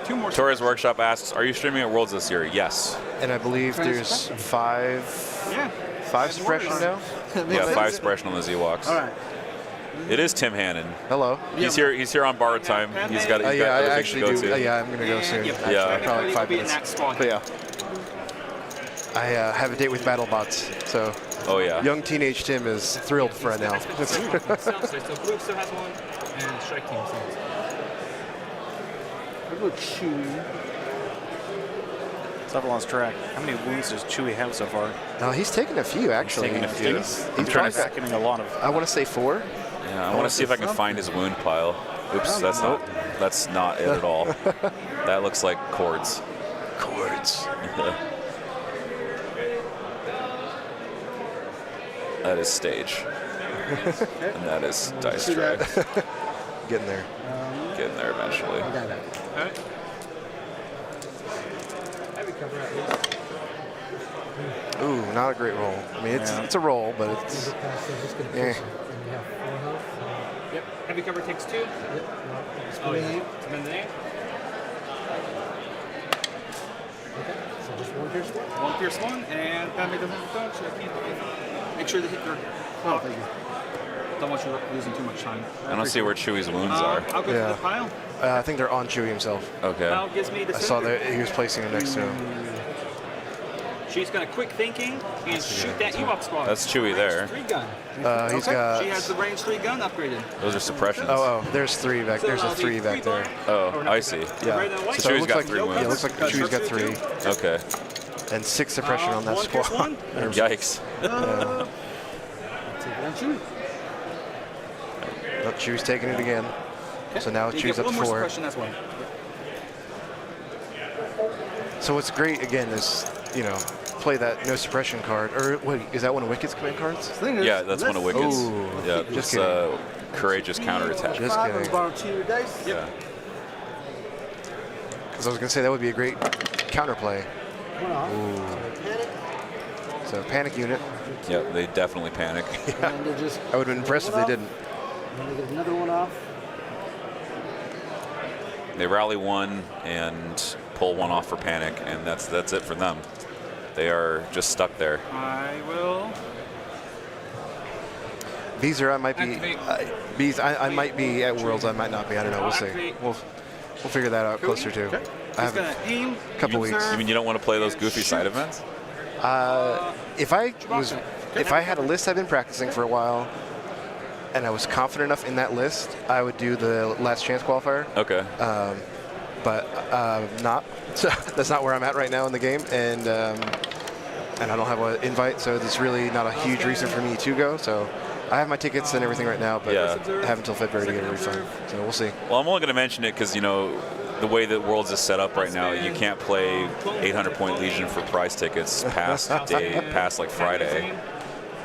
2 more. Torres Workshop asks, "Are you streaming at Worlds this year?" Yes. And I believe there's 5 suppression now. Yeah, 5 suppression on the Ewoks. All right. It is Tim Hannon. Hello. He's here on borrowed time. He's got Yeah, I other things actually to go do. to. Yeah, I'm gonna go soon. Yep. Yeah. Probably like 5 Be in minutes. that squad. But yeah, I have a date with BattleBots, so Oh yeah. young teenage Tim is thrilled for it now. So blue still has 1, and strike team still. I'll go Chewie. Let's have lost track. How many wounds does Chewie have so far? No, he's taken a few actually. taken a few. He's I'm trying to probably got, Reckoning a lot of. I want to say 4. Yeah, I want to see if I can find his wound pile. Oops, that's not. that's not it at all. That looks like chords. Chords. That is stage. And that is dice tray. Getting there. Getting there eventually. I got that. All right. Heavy cover at least. Ooh, not a great roll. I mean, it's a roll, but it's So just gonna Yeah. push it. And you have 4 health. Yep. Heavy cover takes 2. Yep. Oh, Spin yeah. aim. Spend the name. Okay. So just 1 pierce 1. 1 pierce 1, and Padme doesn't have a dodge, so I can't. Make sure they hit your. Oh, thank you. Don't want you losing too much time. I don't see where Chewie's wounds are. I'll go Yeah. to the pile. I think they're on Chewie himself. Okay. Pile gives me the I saw center. that he was placing it next to him. She's gonna quick thinking and shoot that Ewok squad. That's Chewie there. 3 gun. He's got. She has the range 3 gun upgraded. Those are suppressions. Oh, there's 3 back. There's a 3 back there. Oh, I see. Yeah. Red and white. So it Chewie's looks got like 3 wounds. Yeah, it looks like Chewie's got 3 Okay. and 6 suppression on that 1 pierce squad. 1. Yikes. Take it on you. Nope, Chewie's taking it again. So now You Chewie's get up one to more 4. suppression as well. So what's great again is, play that no suppression card. Or wait, is that one of Wicked's command cards? Yeah, that's one of Wicked's. Ooh. Yeah, Just it's kidding. courageous counterattack. Just 5 and kidding. borrow 2 of your dice. Yeah. Because I was going to say that would be a great counterplay. 1 off. Panic. So panic unit. Yeah, they definitely panic. And they just. I would have been impressed if they didn't. And they get another 1 off. They rally 1 and pull 1 off for panic, and that's it for them. They are just stuck there. I will. Beezer, I might be. Activate. Bees, I might be at Worlds. I might not be. I don't know. We'll see. Activate. We'll figure that out closer to. I He's have gonna aim. a couple you weeks. observe, You mean you don't want to play those goofy side events? If I had a list I've been practicing for a while, and I was confident enough in that list, I would do the last chance qualifier. Okay. But not. So that's not where I'm at right now in the game, and I don't have an invite, so it's really not a huge reason for me to go. So I have my tickets and everything right now, but Yeah. I have until February to get a refund. So we'll see. Well, I'm only going to mention it because, the way that Worlds is set up right now, you can't play 800-point Legion for prize tickets past like Friday.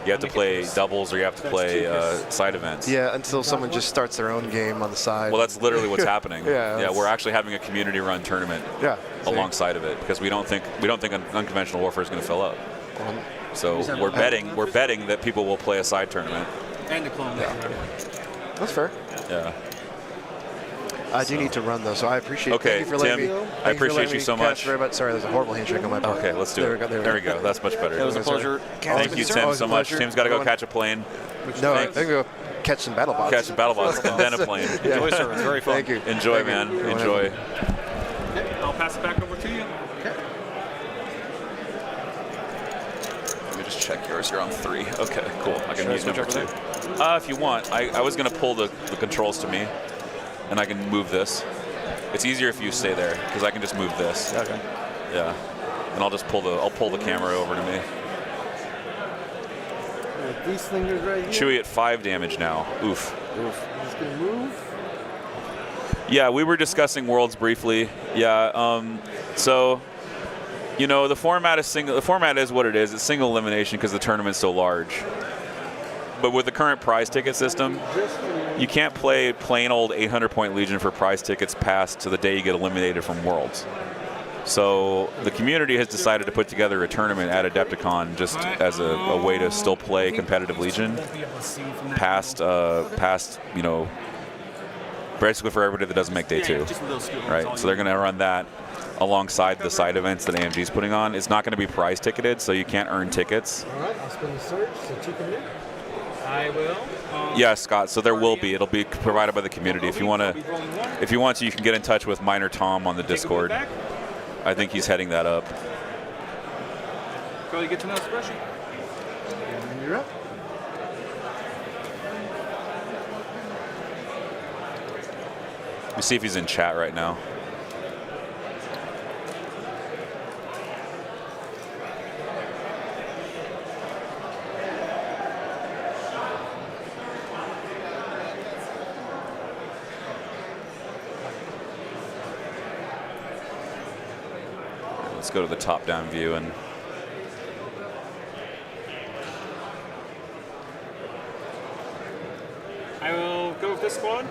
You have to play doubles or you have to play side events. Yeah, until someone just starts their own game on the side. Well, that's literally what's happening. Yeah, we're actually having a community-run tournament yeah. See? alongside of it because we don't think unconventional warfare is going to fill up. So we're betting that people will play a side tournament. And the clone. That's fair. Yeah. I do need to run though, so I appreciate. Okay, thank you for letting Tim, me. I thank you for appreciate letting you me so cast much. Very much. Sorry, there's a horrible handshake on my part. Okay, let's do There it. we go. There we go. That's much better. It was a pleasure. Thank you, Tim, Always so a much. pleasure. Tim's got to go catch a plane, No, I think we'll catch some battle bots. catch a battle box, and then a plane. Enjoy service. Very fun. Thank you. Enjoy, Thank you. man. Enjoy. Okay, I'll pass it back over to you. Let me just check yours. You're on 3. Okay, cool. I can use number 2. If you want. I was going to pull the controls to me, and I can move this. It's easier if you stay there because I can just move this. Okay. Yeah, and I'll pull the camera over to me. These fingers right here. Chewie at 5 damage now. Oof. I'm just gonna move. Yeah, we were discussing Worlds briefly. Yeah. So, the format is single. The format is what it is. It's single elimination because the tournament's so large. But with the current prize ticket system, you can't play plain old 800-point Legion for prize tickets past to the day you get eliminated from Worlds. So the community has decided to put together a tournament at Adepticon just as a way to still play competitive Legion past basically for everybody that doesn't make day 2. Right, so they're going to run that alongside the side events that AMG's putting on. It's not going to be prize ticketed, so you can't earn tickets. All right, I'll spin the search so 2 come in. I will. Yeah, Scott. So there will be. It'll be provided by the community. If you want to, you can get in touch with Minor Tom on the Discord. I think he's heading that up. Go, you get to know suppression. And you're up. Let me see if he's in chat right now. Let's go to the top-down view and. I will go with this squad.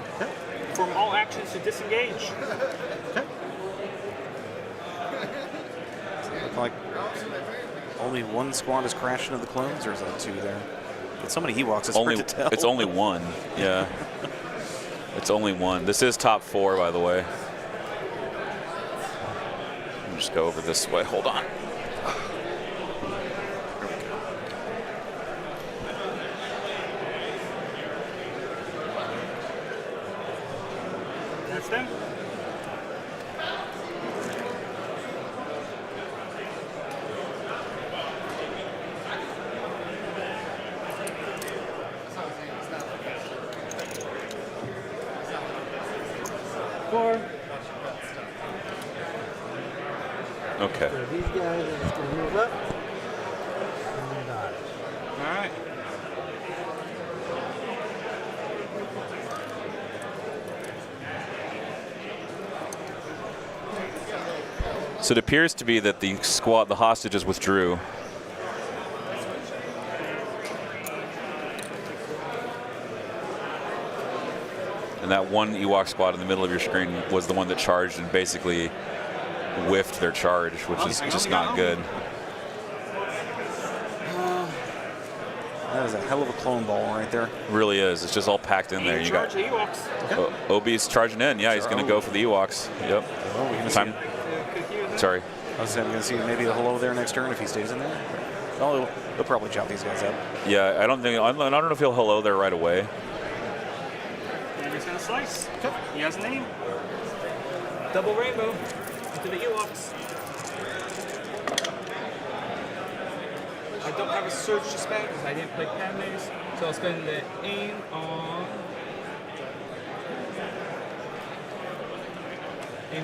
Perform all actions to disengage. Look like only one squad has crashed into the clones, or is that 2 there? It's so many Ewoks, it's hard to tell. It's only 1, yeah. It's only 1. This is top 4, by the way. Let me just go over this way. Hold on. That's them. Okay. So these guys are just going to move up and dodge. All right. So it appears to be that the squad, the hostages withdrew. And that one Ewok squad in the middle of your screen was the one that charged and basically whiffed their charge, which is just not good. That is a hell of a clone ball right there. Really is. It's just all packed in there. You got Charge the Ewoks. Obi's charging in. Yeah, he's going to go for the Ewoks. Yep. Well, we can Time. Sorry. I was going to see maybe a hello there next turn if he stays in there. Oh, he'll probably chop these guys up. Yeah, I don't know if he'll hello there right away. And he's going to slice. He has a name. Double rainbow into the Ewoks. I don't have a surge to spend because I didn't play Padmes, so I'll spend the aim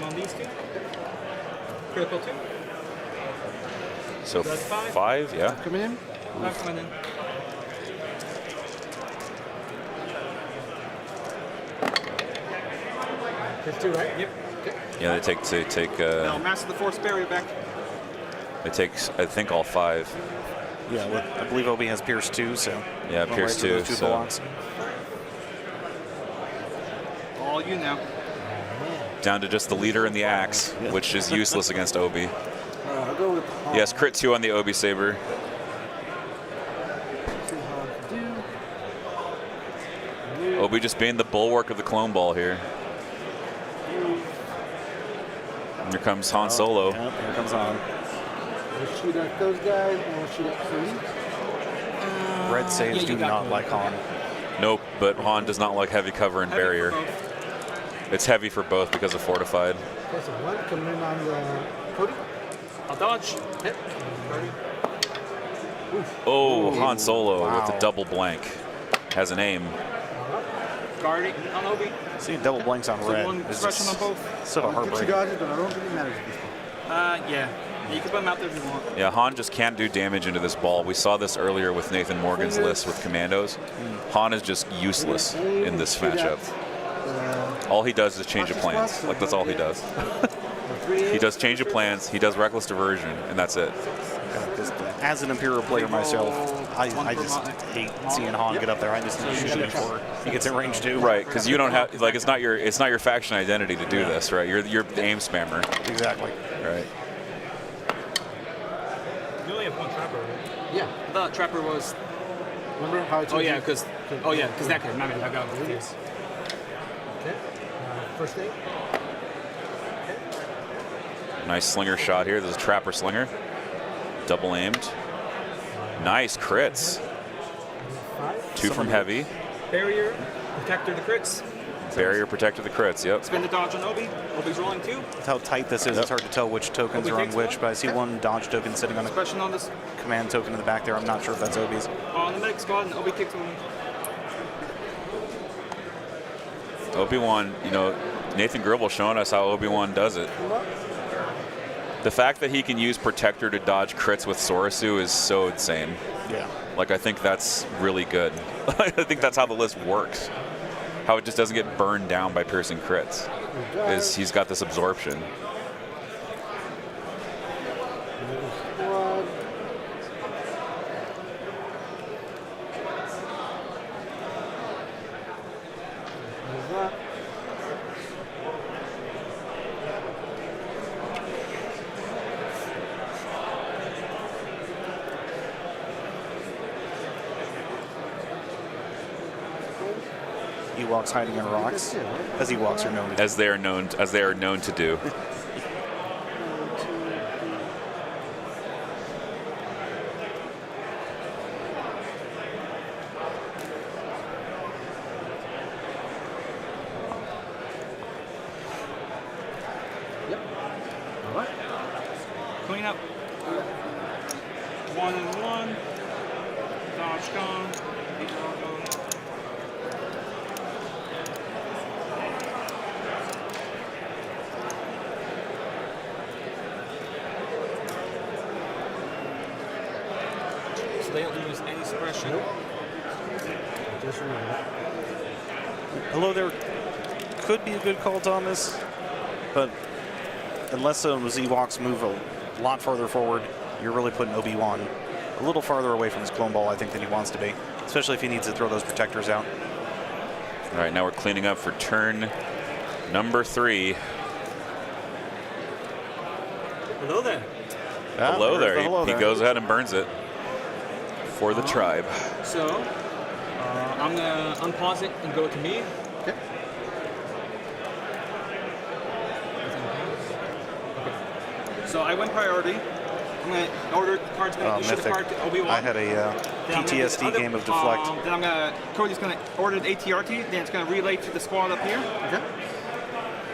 on these 2. Critical 2. So That's 5. 5, yeah. Coming in? Not coming in. There's 2, right? Yep. Yeah, they take Now Master the Force barrier back. it takes I think all 5. Yeah, well, I believe Obi has Pierce 2, so. Yeah, we'll Pierce wait for 2. those 2 So. blocks. All you now. Down to just the leader and the axe, which is useless against Obi. I'll go with Yes, crit 2 on the Obi Saber. See how I can do. Obi just being the bulwark of the clone ball here. And here comes Han Solo. Yep, here comes Han. We'll shoot at those guys and we'll shoot at 3. Red saves do not like Han. Nope, but Han does not like heavy cover and barrier. It's heavy for both because of fortified. Okay, so 1 coming in on the Cody. I'll dodge. Hit. Oh, Han Solo Wow. with a double blank. Has an aim. Guarding on Obi. Seeing double blanks on So red one is expression on just both. sort of Get your heartbreaking. dodges, but I don't think it matters at this point. Yeah. You can put them out there if you want. Yeah, Han just can't do damage into this ball. We saw this earlier with Nathan Morgan's list with commandos. Han is just useless in this matchup. All he does is change of plans. Like, that's all he does. He does change of plans, he does reckless diversion, and that's it. As an Imperial player myself, I just hate seeing Han get up there. I just need to shoot him before he gets in range 2. Right, because you don't have, like, it's not your faction identity to do this, right? You're the aim spammer. Exactly. Right. You only have 1 trapper, right? Yeah. I thought trapper was. Remember how I told you? because that could. I got confused. Okay. First thing. Nice slinger shot here. This is Trapper Slinger. Double aimed. Nice crits. 2 from heavy. Barrier, protector the crits. Barrier protected the crits, yep. Spend the dodge on Obi. Obi's rolling 2. With how tight this is, it's hard to tell which tokens Obi are on takes which, one. but I see one dodge token sitting on a Expression on this command token in the back there. I'm not sure if that's Obi's. on the medic squad, and Obi kicks 1. Obi-Wan, Nathan Gribble showing us how Obi-Wan does it. The fact that he can use Protector to dodge crits with Sorasu is so insane. Yeah. Like, I think that's really good. I think that's how the list works. How it just doesn't get burned down by piercing crits. Is he's got this absorption. blah. Ewoks hiding in rocks, as Ewoks are known to do. As they are known to do. All right. Clean up. 1 and 1. Dodge gone. These are all gone. So they don't lose any suppression. Just remember. Hello there. Could be a good call, Thomas, but unless those Ewoks move a lot farther forward, you're really putting Obi-Wan a little farther away from his clone ball, I think, than he wants to be, especially if he needs to throw those protectors out. All right, now we're cleaning up for turn number 3. Hello there. Ah, Hello there's there. the hello He there. goes ahead and burns it for the tribe. So, I'm going to unpause it and go to me. Okay. So I went priority. I'm going to order cards. Going to show the Mythic. card to Obi-Wan. I had a Then I'm gonna do PTSD the other- game of Deflect. Then I'm going to, Cody's going to order the ATRT. Then it's going to relay to the squad up here. Okay.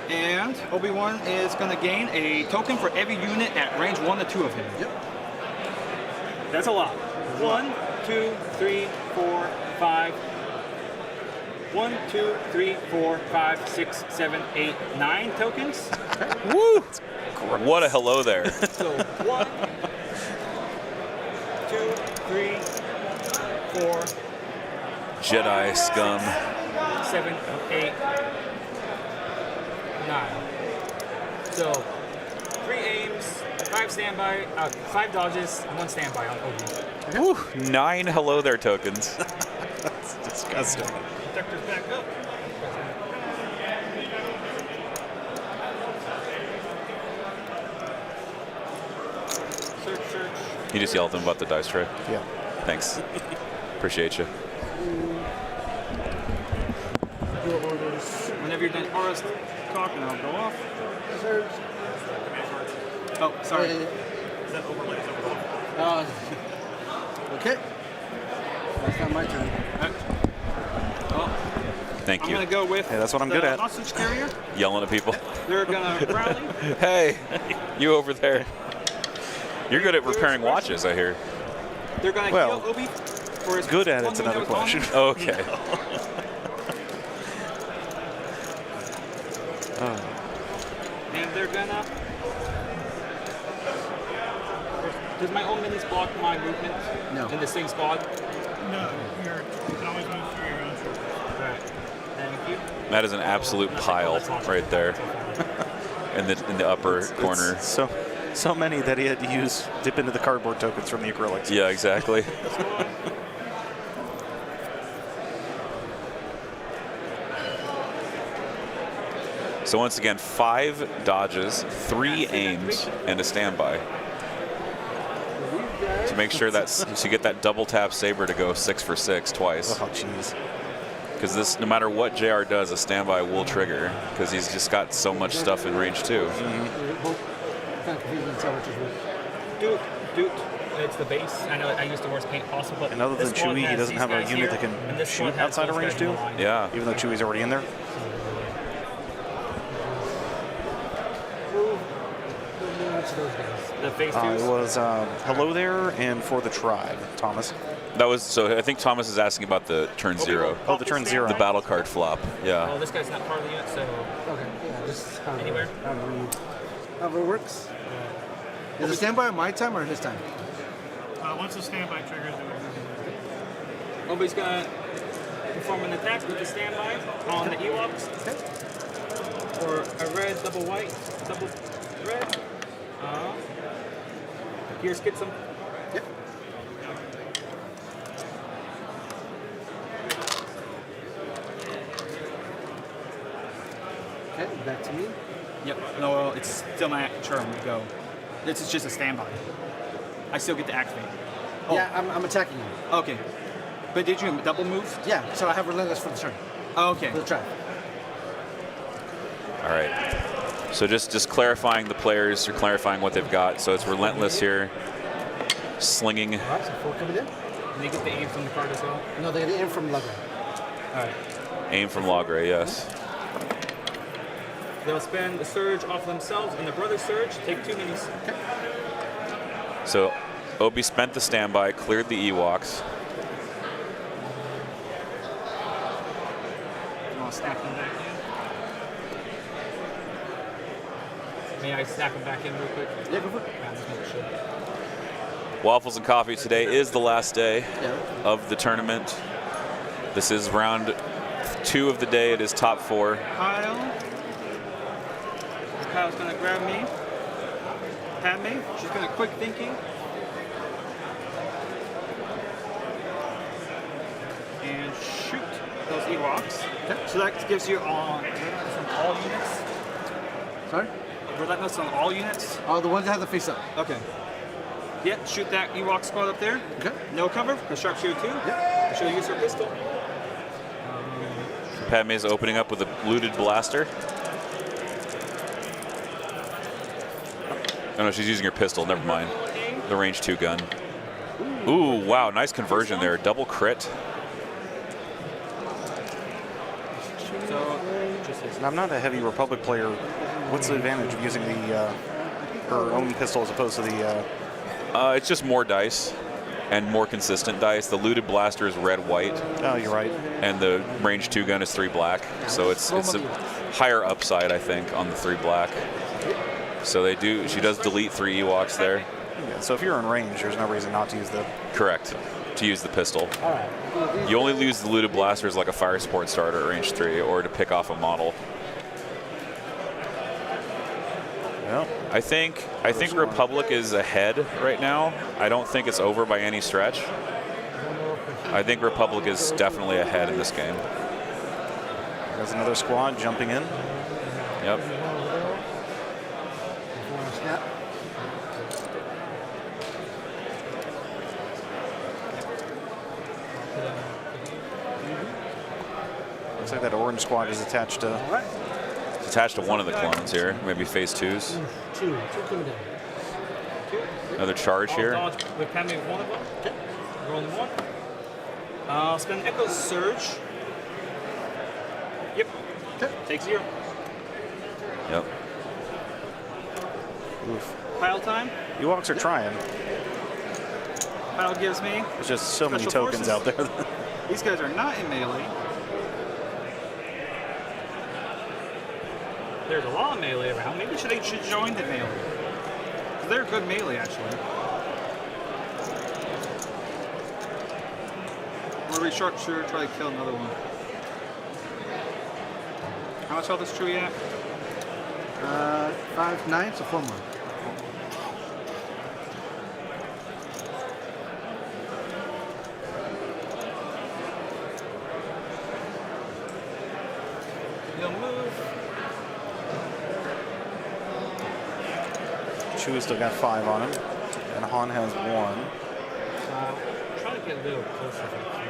And Obi-Wan is going to gain a token for every unit at range 1 to 2 of him. Yep. That's a lot. 1, 2, 3, 4, 5. 1, 2, 3, 4, 5, 6, 7, 8, 9 tokens. Woo! What a hello there. So 1, 2, 3, 4, Jedi scum. 7, 8, 9. So 3 aims, 5 standby, 5 dodges, 1 standby on Obi. Woo! 9 hello there tokens. That's disgusting. Protectors back up. Search. You just yelled at them about the dice tray. Yeah. Thanks. Appreciate you. Your orders. Whenever you're done Aura's talking, I'll go off. Reserves. Oh, sorry. Okay. That's not my turn. Well, Thank I'm you. going to go with Yeah, that's what I'm the good at. hostage carrier. Yelling at people. They're going to rally. Hey, you over there. You're good at repairing watches, I hear. They're going to Well, heal Obi for his good at one it's wound another that was on question. him. Okay. And they're going to... Does my own minis block my movement No. in the same spot? No, you can always move through your own troops. Right. Thank you. That is an absolute pile right there in the upper corner. So many that he had to dip into the cardboard tokens from the acrylics. Yeah, exactly. So once again, 5 dodges, 3 aims, and a standby. To make sure so you get that double tap saber to go 6 for 6 twice. Oh, jeez. Because this, no matter what JR does, a standby will trigger. Because he's just got so much stuff in range 2. Kind of confusing so much as well. Dude. It's the base. I know I used the worst paint possible, but And other than this squad Chewie, he has doesn't these have a guys unit here, that can and this squad shoot has outside of those range guys 2. in the line. Yeah. Even though Chewie's already in there. The face It twos. was hello there and for the tribe, Thomas. That was, so I think Thomas is asking about the turn 0. Oh, the turn 0. The battle card flop. Yeah. Oh, this guy's not part of the unit, so Okay. Yeah, just Anywhere? however it works. Is it standby on my time or his time? Once the standby triggers, it would nobody's gonna perform an attack with the standby on the Ewoks. Or a red, double white, double red. Here's get some. Yep. Okay, back to me. Yep. No, it's still my turn to go. This is just a standby. I still get to activate. Oh. Yeah, I'm attacking you. Okay. But did you double move? Yeah, so I have relentless for the turn. Oh, okay. For the trap. All right. So just clarifying the players, or clarifying what they've got. So it's relentless here, slinging. All right, so 4 coming in. And they get the aim from the card as well? No, they get the aim from Lugger. All right. Aim from Logray, yes. They'll spend the surge off themselves and the brother surge, take 2 minis. Okay. So Obi spent the standby, cleared the Ewoks. You want to stack them back in? May I stack them back in real quick? Yeah, go for it. Yeah, just make sure. Waffles and Coffee today is the last day Yeah. of the tournament. This is round 2 of the day. It is top 4. Kyle. Kyle's going to grab me. Padme. She's going to quick thinking. And shoot those Ewoks. Okay. So that gives you relentless on all units. Sorry? Relentless on all units. Oh, the ones that have the face up. Okay. Yeah, shoot that Ewok squad up there. Okay. No cover. The sharpshooter 2. Yeah. She'll use her pistol. Padme's opening up with a looted blaster. Oh no, she's using her pistol. Never mind. The range 2 gun. Ooh, wow, nice conversion there. Double crit. And I'm not a heavy Republic player. What's the advantage of using the her own pistol as opposed to the? It's just more dice and more consistent dice. The looted blaster is red-white. Oh, you're right. And the range 2 gun is 3 black. So it's a higher upside, I think, on the 3 black. So she does delete 3 Ewoks there. Yeah, so if you're in range, there's no reason not to use the. Correct. To use the pistol. All right. You only lose the looted blaster as like a fire support starter at range 3 or to pick off a model. Well, I think Republic is ahead right now. I don't think it's over by any stretch. I think Republic is definitely ahead in this game. there's another squad jumping in. Yep. Snap. Looks like that orange squad is attached to. All right. It's attached to one of the clones here. Maybe phase 2s. Two coming down. Another charge here. Dodge with Padme with one of them. Okay. Rolling 1. I'll spend Echo's surge. Yep. Okay. Take 0. Yep. Oof. Pile time. Ewoks are trying. Pile gives me. There's just so many Special tokens forces. out there. These guys are not in melee. There's a lot of melee around. Maybe they should join the melee. 'Cause they're good melee, actually. Or we sharpshooter try to kill another one. How much health is Chewie at? 5, 9, so 4 more. He'll move. Chewie's still got 5 on him, and Han has 1. Try to get a little closer if I can.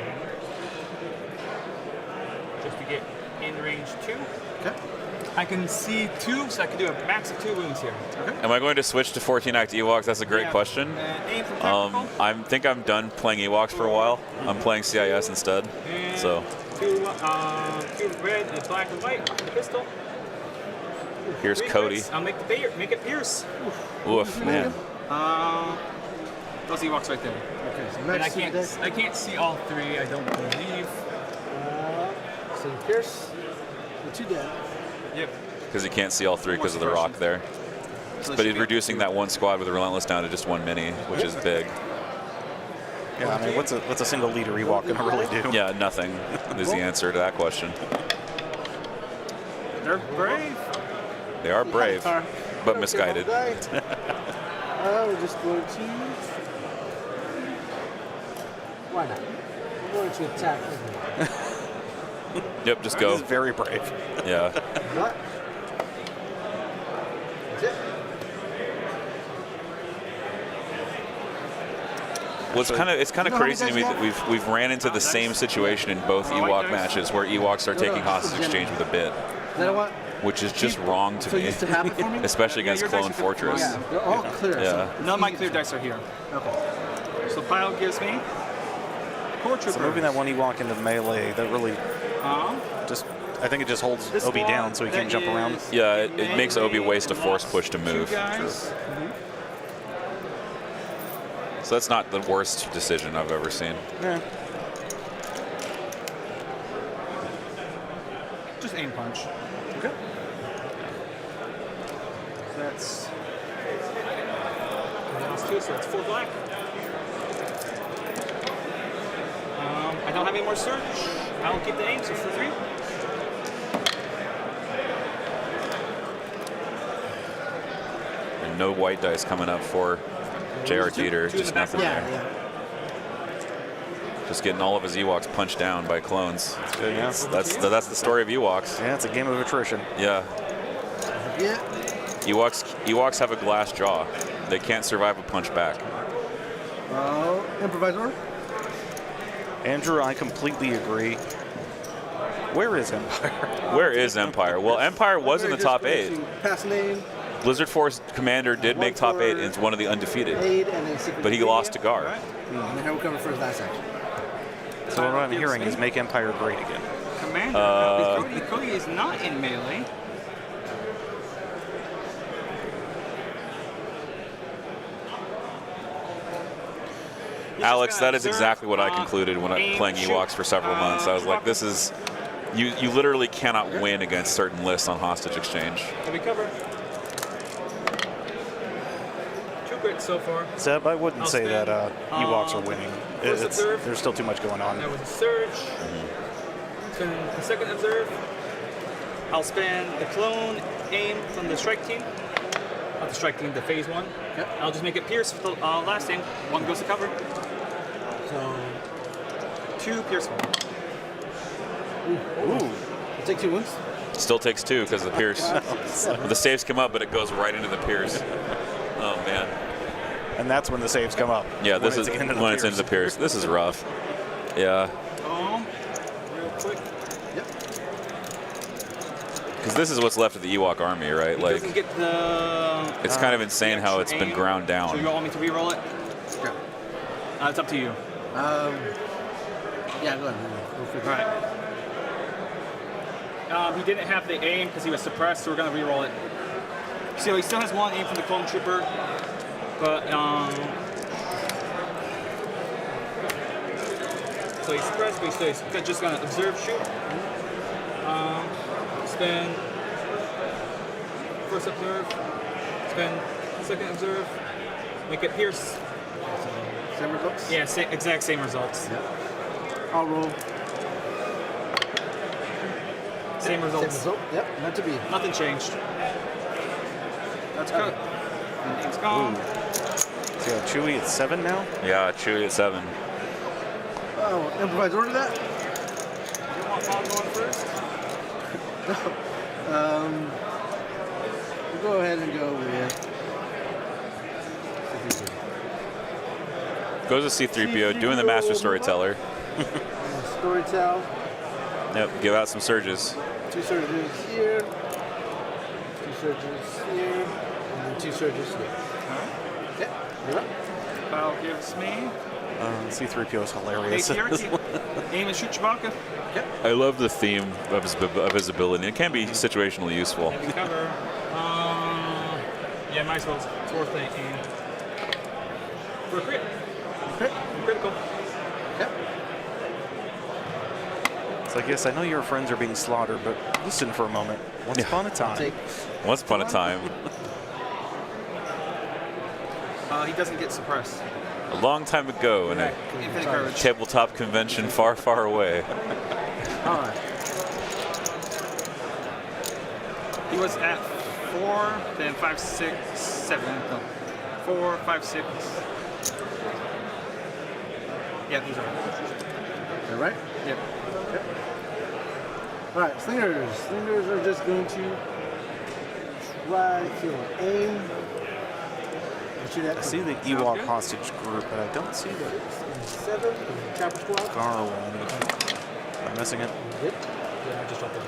Just to get in range 2. Okay. I can see 2, so I can do a max of 2 wounds here. Okay. Am I going to switch to 14-act Ewoks? That's a great question. Aim for tactical. I think I'm done playing Ewoks for a while. I'm playing CIS instead. And So 2 red and black and white on the pistol. here's 3 Cody. crits. I'll make it pierce. Oof, man. Those Ewoks right there. Okay, so And max deck. I can't see all 3. I don't believe. So you pierce the 2 dead. Yep. Because you can't see all 3 because of the rock there. But he's reducing that 1 squad with the Relentless down to just 1 mini, which is big. Yeah, I mean, what's a single leader Ewok gonna really do? Yeah, nothing is the answer to that question. They're brave. They are brave, but misguided. We're just going to. Why not? We're going to attack. Yep, just This go. is very brave. Yeah. What? Well, it's kind of crazy to me that we've ran into the same situation in both Ewok matches where Ewoks are taking hostage exchange with a bit, which is just wrong to me, especially against Clone Fortress. Yeah, they're all clear. Yeah. None of my clear dice are here. Okay. So pile gives me Core Trooper. So moving that one Ewok into melee, that really just, I think it just holds This Obi one, down so he can't jump around. Yeah, it makes Obi waste a force push to move. Two guys. So that's not the worst decision I've ever seen. Yeah. Just aim punch. Okay. So that's two, so that's 4 black. I don't have any more search. I'll keep the aim, so for 3. And no white dice coming up for J.R. Dieter, just nothing there. Just getting all of his Ewoks punched down by clones. That's good, yeah. That's the story of Ewoks. Yeah, it's a game of attrition. Yeah. Yeah. Ewoks have a glass jaw. They can't survive a punch back. Improviser. Andrew, I completely agree. Where is Empire? Where is Empire? Well, Empire was in the top 8. Pass name. Blizzard Force Commander did make top 8 and it's one of the undefeated. Aid and a secret But he lost to Gar. And then how we cover first last section. So what I'm hearing is make Empire great again. Commander. Cody is not in melee. Alex, that is exactly what I concluded when I playing Ewoks for several months. I was like, this is, you literally cannot win against certain lists on hostage exchange. Heavy cover. 2 crits so far. Seb, I wouldn't say that Ewoks are winning. There's still too much going on. That was a surge. Spend the second observe. I'll spend the clone aim from the strike team. Not the strike team, the phase 1. Yep. I'll just make it pierce for the last aim. 1 goes to cover. So 2 pierce 1. Ooh. Take 2 wounds. Still takes 2 because of the pierce. The saves come up, but it goes right into the pierce. Oh, man. And that's when the saves come up. Yeah, this is when it's into the pierce. This is rough. Yeah. Real quick. Yep. Because this is what's left of the Ewok army, right? He Like, doesn't get the. it's kind of insane how it's been ground So down. you want me to re-roll it? Yeah. It's up to you. Yeah, go ahead. We'll figure it out. He didn't have the aim because he was suppressed, so we're gonna re-roll it. So he still has 1 aim from the clone trooper, but so he's suppressed, but he's just gonna observe shoot. Spend first observe, spend second observe, make it pierce. Same results? Yeah, exact same results. Yep. I'll roll. Same results. Same result? Yep, meant to be. Nothing changed. That's good. It's gone. So Chewie at 7 now? Yeah, Chewie at 7. Oh, improvise order that? You want Bob going first? We'll go ahead and go with. Goes to C-3PO, doing the Master Storyteller. Storytell. Yep, give out some surges. 2 surges here. 2 surges here. And then 2 surges here. Okay, you're up. Bob gives me. C-3PO is hilarious. Aim and shoot Chewbacca. I love the theme of his ability. It can be situationally useful. Heavy cover. Yeah, might as well. 4th aim. For a crit. Critical. Yep. It's like, yes, I know your friends are being slaughtered, but listen for a moment. Once upon a time. Once upon a time. He doesn't get suppressed. A long time ago in a Infinite courage. tabletop convention far, far away. All right. He was at 4, then 5, 6, 7. No. 4, 5, 6. Yeah, these are. All right? Yep. Okay. All right, slingers. Slingers are just going to try to aim. I see the Ewok hostage group, but I don't see the 7, Trapper Squad. Gar one. Am I missing it? Yep. Yeah, I just dropped it.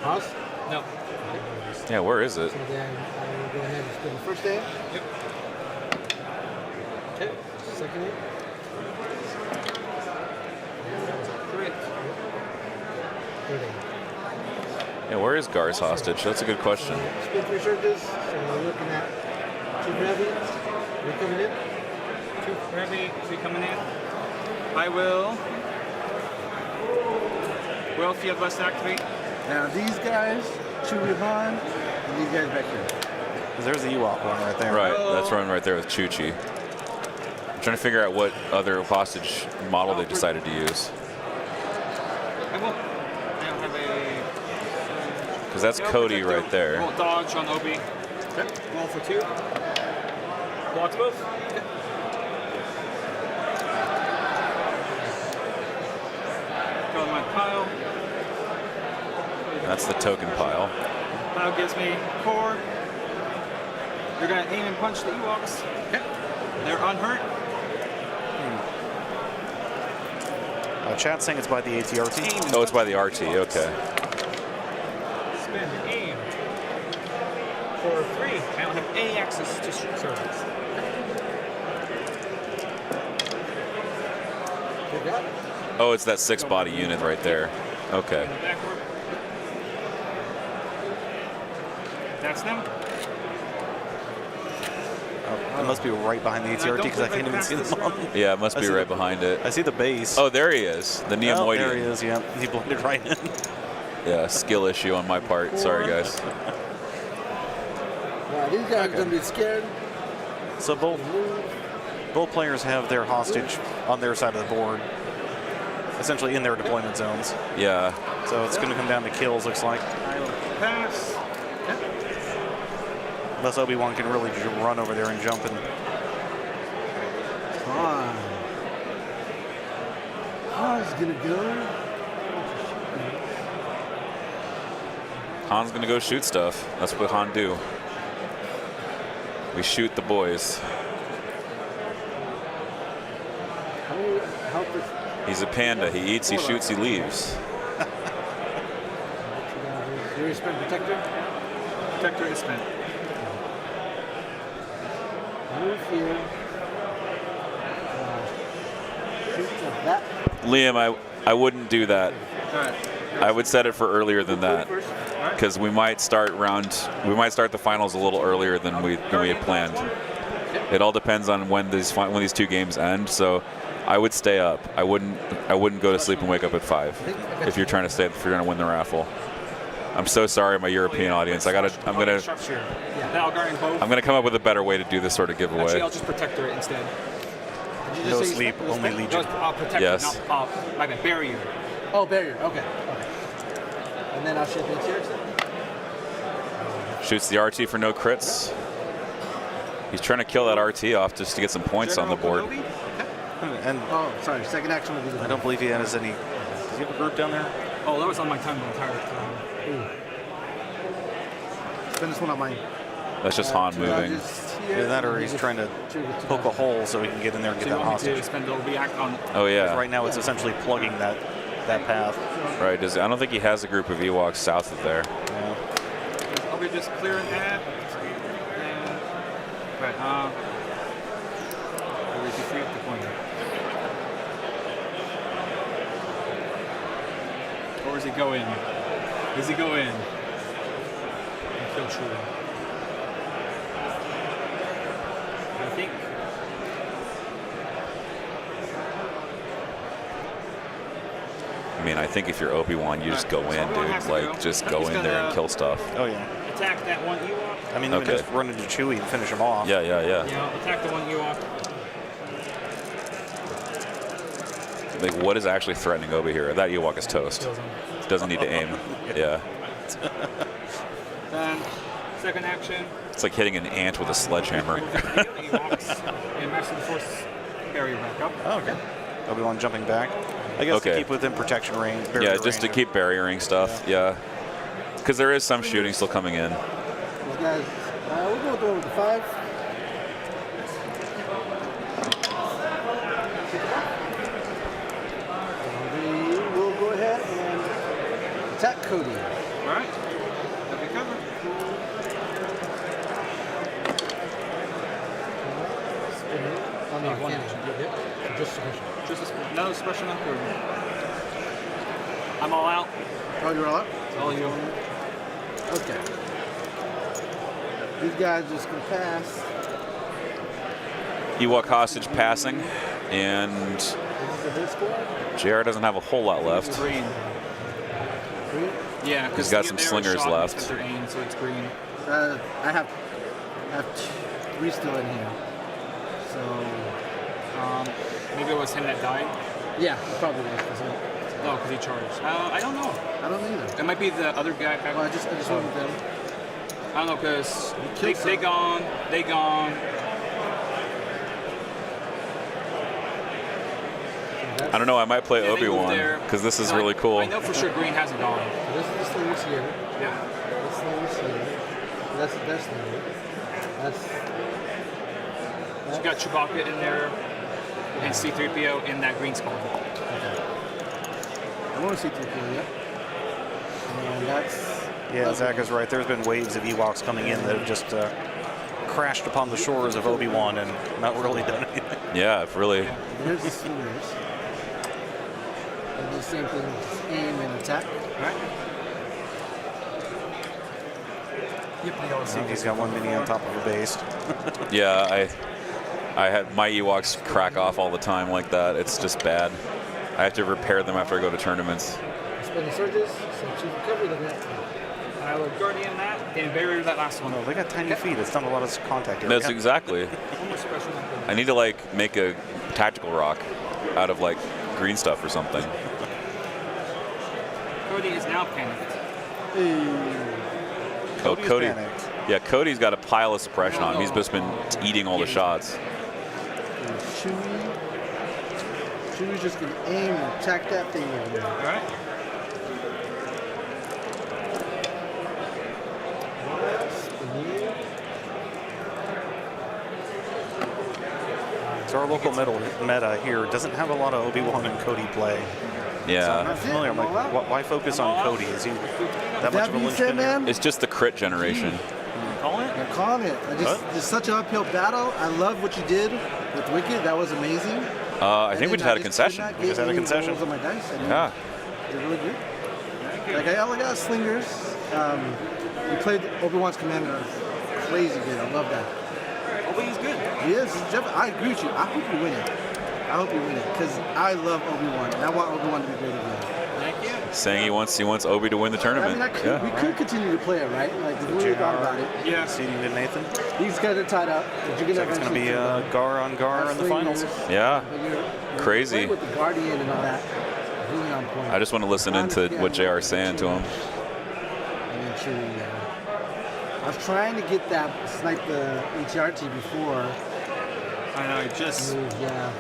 Pause? No. Yeah, where is it? So then I will go ahead and spin the first day. Yep. Okay. Second day. Great. Third day. Yeah, where is Gar's hostage? That's a good question. Spin 3 surges. So we're looking at 2 heavy. We're coming in. 2 heavy, 3 coming in. I will. Will Field West activate. Now these guys, Chewie Han, and these guys back here. There's the Ewok one right there. Right, that's one right there with Chuchi. I'm trying to figure out what other hostage model they decided to use. I will. I don't have a. Because that's Cody right there. We'll dodge on Obi. Okay. Roll for 2. Blocks both. Okay. Go in my pile. That's the token pile. Pile gives me 4. You're gonna aim and punch the Ewoks. Okay. They're unhurt. Chat's saying it's by the ATRT. Oh, it's by the RT. Okay. Spin, aim. For 3. I don't have any access to shoot surface. Oh, it's that 6-body unit right there. Okay. Backward. That's them. Oh, it must be right behind the ATRT because I can't even see them on. Yeah, it must I be see right the- behind it. I see the base. Oh, there he is. The Oh, Neomoidian. there he is, yeah. He blended right in. Yeah, skill issue on my part. Sorry, guys. Now these guys are gonna be scared. So both players have their hostage on their side of the board, essentially in their deployment zones. Yeah. So it's going to come down to kills, looks like. I will pass. Unless Obi-Wan can really just run over there and jump and... Come on. Han's gonna go. Han's gonna go shoot stuff. That's what Han do. We shoot the boys. How do you help this? He's a panda. He eats, he shoots, he leaves. You spend protector? Protector is spent. Move here. Shoot like that. Liam, I wouldn't do that. I would set it for earlier than that, because we might start the finals a little earlier than we had planned. It all depends on when these 2 games end. So I would stay up. I wouldn't go to sleep and wake up at 5 if you're trying to win the raffle. I'm so sorry, my European audience. I'm gonna come up with a better way to do this sort of giveaway. Actually, I'll just protector it instead. No sleep, only Legion. Protector, Yes. not like a barrier. Oh, barrier. Okay. And then I'll shoot the here. Shoots the RT for no crits. He's trying to kill that RT off just to get some points on the board. And Oh, sorry. Second action will be the I don't believe he has any... Does he have a group down there? Oh, that was on my time the entire time. Spin this one on mine. That's just Han moving. Either that or he's trying to poke a hole so he can get in there and So get you that want me to hostage. spend a react on Oh yeah. Right now it's essentially plugging that path. Right. I don't think he has a group of Ewoks south of there. Yeah. I'll be just clearing that. And, right, where is he free up the corner? Or does he go in? Does he go in? And kill Chewie. I think. I mean, I think if you're Obi-Wan, you just go in, Obi-Wan has dude. to Like, go. just He's go in there gonna- and kill stuff. Oh, yeah. Attack that one Ewok. I mean, Okay. even just run into Chewie and finish him off. Yeah. Yeah, attack the one Ewok. Like, what is actually threatening Obi here? That Ewok is toast. Kills him. Doesn't need to aim. Yeah. Then, second action. It's like hitting an ant with a sledgehammer. Ewoks and Master of the Force barrier back up. Oh, okay. Obi-Wan jumping back. I guess to Okay. keep within protection range. barrier Yeah, just to range. keep barriering stuff. Yeah. Because there is some shooting still coming in. These guys, we'll go with the 5. Cody. All right. Have you covered? Spin it. Oh, no, I one can't. action. Yep. Just special. Just another suppression on Cody. I'm all out. Oh, you're all up? All you. Okay. These guys just can pass. Ewok hostage passing, and Is this a hit squad? JR doesn't have a whole lot left. Green. Green? Yeah, because He's got some slingers left. Their aim, so it's green. I have 3 still in here. So, Maybe it was him that died. yeah, it probably was. No, because he charged. I don't know. I don't either. It might be the other guy. Well, I just went with them. I don't know, because killed they some. gone. They gone. I don't know. I might play Yeah, they moved Obi-Wan there. because this is No, really cool. I know for sure green hasn't gone. So this is the slingers here. Yeah. This slinger's here. That's the best slinger. That's. So you got Chewbacca in there and C-3PO in that green squad. Okay. I want to see 3PO, yeah. And that's. Yeah, Zach is right. There's been waves of Ewoks coming in that have just crashed upon the shores of Obi-Wan and not really done anything. Yeah, if really. There's the slingers. And do the same thing, just aim and attack. Right? Yep, they all see. He's got one mini on top of a base. Yeah, I had my Ewoks crack off all the time like that. It's just bad. I have to repair them after I go to tournaments. Spin the surges, so chief recovery the net. I would guardian that and barrier that last one. Oh, they got tiny feet. It's not a lot of contact area. That's exactly. One more special one. I need to like make a tactical rock out of like green stuff or something. Cody is now panicked. Cody's Cody. panicked. Yeah, Cody's got a pile of suppression on him. He's just been eating all the shots. And Chewie's just gonna aim and attack that thing over there. All right. So our local meta here doesn't have a lot of Obi-Wan and Cody play. So I'm Yeah. not familiar. I'm like, why focus on Cody? Is he that much That of a being said, linchpin there? man, It's just the crit generation. Call it. I'm calling it. It's such an uphill battle. I love what you did with Wicked. That was amazing. I think we just had a concession. We just had a concession. On my dice. I mean, Yeah. Did really good. Like I got slingers. We played Obi-Wan's commander crazy good. I love that. Obi's good. He is. I agree with you. I hope you win it. I hope you win it because I love Obi-Wan and I want Obi-Wan to be great again. Thank you. Saying he wants Obi to win the I tournament. mean, we could continue to play it, right? Like the way we thought about it. Yeah. Seeding to Nathan. These guys are tied up. But you're It's gonna going to be eventually Gar on Gar in the finals. Yeah. But you're Crazy. playing with the Guardian and all that. Really on point. I just want to listen into what JR is saying to him. And then Chewie, I was trying to get that snipe the HRT before. I know. Just. Yeah.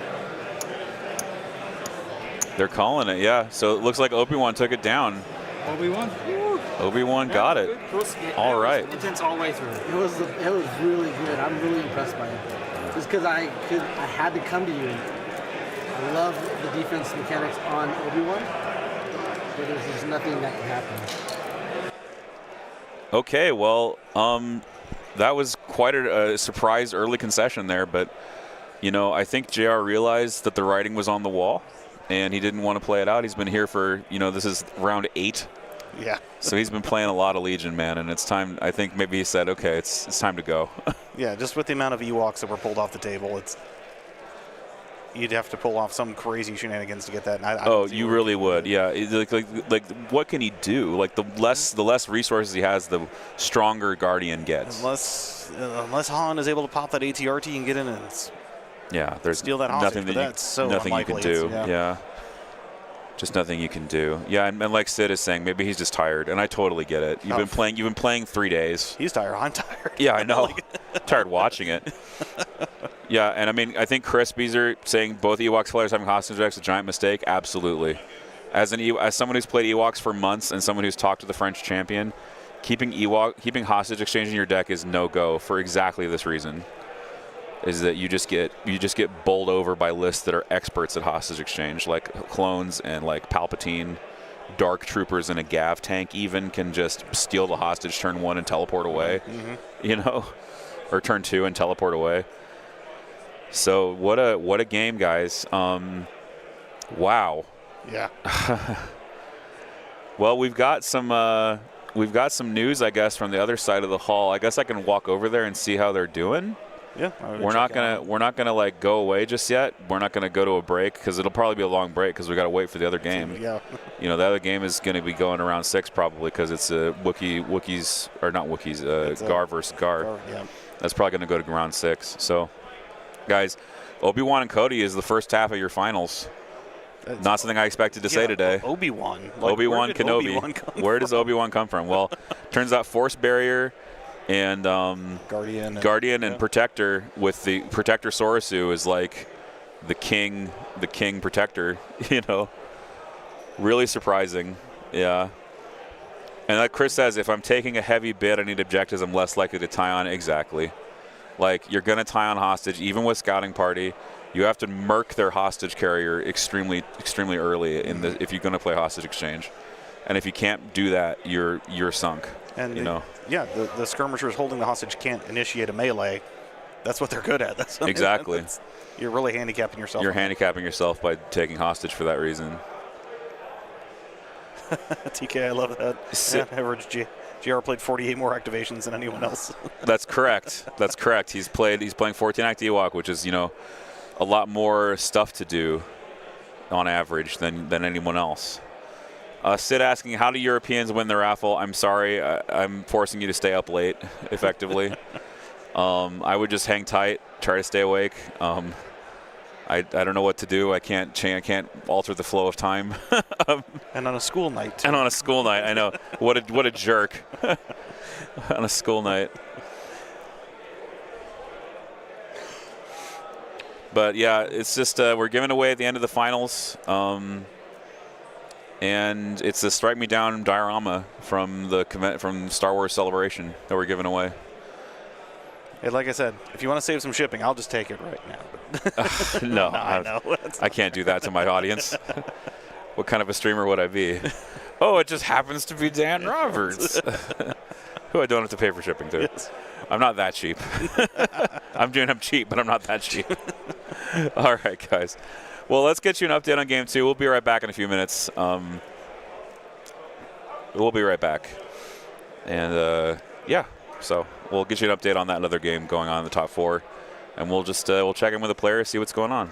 They're calling it, yeah. So it looks like Obi-Wan took it down. Obi-Wan. Obi-Wan got it. All right. Intense all the way through. It was really good. I'm really impressed by it. Just because I had to come to you. I love the defense mechanics on Obi-Wan, but there's just nothing that can happen. Okay, well, that was quite a surprise early concession there, but you know, I think JR realized that the writing was on the wall, and he didn't want to play it out. He's been here for, you know, this is round 8. Yeah. So he's been playing a lot of Legion, man, and it's time. I think maybe he said, okay, it's time to go. Yeah, just with the amount of Ewoks that were pulled off the table, you'd have to pull off some crazy shenanigans to get that. And I don't see you where really would, yeah. Like, what can he do? Like, the less resources he has, the stronger Guardian gets. Unless Han is able to pop that ATRT and get in and Yeah, there's steal that hostage, nothing but that's so nothing you can unlikely. do. It's- Yeah. Just nothing you can do. Yeah, and like Sid is saying, maybe he's just tired, and I totally get it. You've been playing 3 days. He's tired. I'm tired. Yeah, I know. Tired watching it. Yeah, and I mean, I think Chris Beezer saying both Ewoks players having hostage decks is a giant mistake. Absolutely. As someone who's played Ewoks for months and someone who's talked to the French champion, keeping hostage exchange in your deck is no go for exactly this reason. Is that you just get bowled over by lists that are experts at hostage exchange, like clones and like Palpatine, dark troopers in a Gav tank even can just steal the hostage turn 1 and teleport away, you know, or turn 2 and teleport away. So what a game, guys. Wow. Yeah. Well, we've got some news, I guess, from the other side of the hall. I guess I can walk over there and see how they're doing. Yeah. We're not gonna like go away just yet. We're not gonna go to a break because it'll probably be a long break because we got to wait for the other game. Yeah. You know, the other game is going to be going around 6 probably because it's a Wookiees or not Wookiees, Gar versus Gar. Yeah. That's probably going to go to round 6. So, guys, Obi-Wan and Cody is the first half of your finals. Not something I expected to say today. Obi-Wan. Obi-Wan Kenobi. Where does Obi-Wan come from? Well, turns out Force Barrier and Guardian and Protector with the Protector Sorosu is like the king Protector, you know. Really surprising. Yeah. And like Chris says, if I'm taking a heavy bid, I need objectives I'm less likely to tie on. Exactly. Like, you're going to tie on hostage, even with Scouting Party. You have to murk their hostage carrier extremely, extremely early if you're going to play hostage exchange. And if you can't do that, you're sunk. And you know. Yeah, the skirmishers holding the hostage can't initiate a melee. That's what they're good at. That's exactly. You're really handicapping yourself. You're handicapping yourself by taking hostage for that reason. TK, I love that. Yeah, average GR played 48 more activations than anyone else. That's correct. That's correct. He's playing 14 act Ewok, which is, you know, a lot more stuff to do on average than anyone else. Sid asking, how do Europeans win the raffle? I'm sorry. I'm forcing you to stay up late, effectively. I would just hang tight, try to stay awake. I don't know what to do. I can't alter the flow of time. And on a school night. And on a school night, I know. What a jerk. On a school night. But yeah, it's just we're giving away at the end of the finals, and it's a Strike Me Down diorama from Star Wars Celebration that we're giving away. Hey, like I said, if you want to save some shipping, I'll just take it right now. No, I know. I can't do that to my audience. What kind of a streamer would I be? Oh, it just happens to be Dan Roberts, who I don't have to pay for shipping to. Yes. I'm not that cheap. I'm cheap, but I'm not that cheap. All right, guys. Well, let's get you an update on Game 2. We'll be right back in a few minutes. We'll be right back. And, yeah, so we'll get you an update on that other game going on in the top 4. And we'll just we'll check in with the players, see what's going on.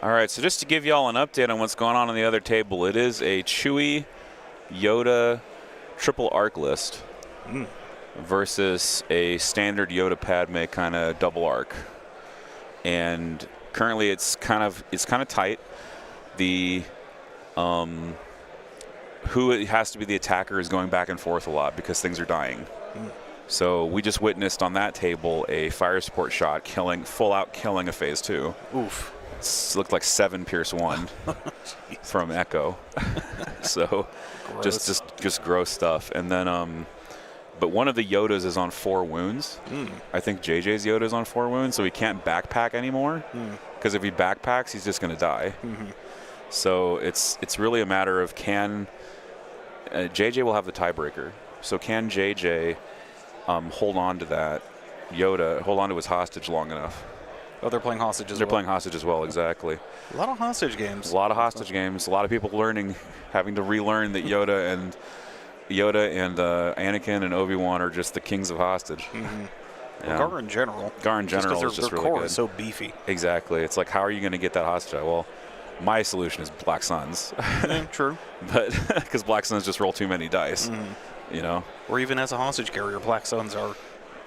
All right, so just to give y'all an update on what's going on the other table, it is a Chewie Yoda triple arc list versus a standard Yoda Padme kind of double arc. And currently it's kind of tight. The who it has to be the attacker is going back and forth a lot because things are dying. So we just witnessed on that table a fire support shot full out killing a phase 2. Oof. It looked like 7 Pierce 1 from Echo. So just gross stuff. And then but one of the Yodas is on 4 wounds. I think JJ's Yoda is on 4 wounds, so he can't backpack anymore. Because if he backpacks, he's just going to die. So it's really a matter of can JJ will have the tiebreaker. So can JJ hold on to that Yoda, hold on to his hostage long enough? Oh, they're playing hostage as well. They're playing hostage as well, exactly. A lot of hostage games. A lot of hostage games. A lot of people having to relearn that Yoda and Anakin and Obi-Wan are just the kings of hostage. Well, Gar in general. Gar in general is just their really core good. is so beefy. Exactly. It's like, how are you going to get that hostage out? Well, my solution is Black Suns. True. But because Black Suns just roll too many dice, you know. Or even as a hostage carrier, Black Suns are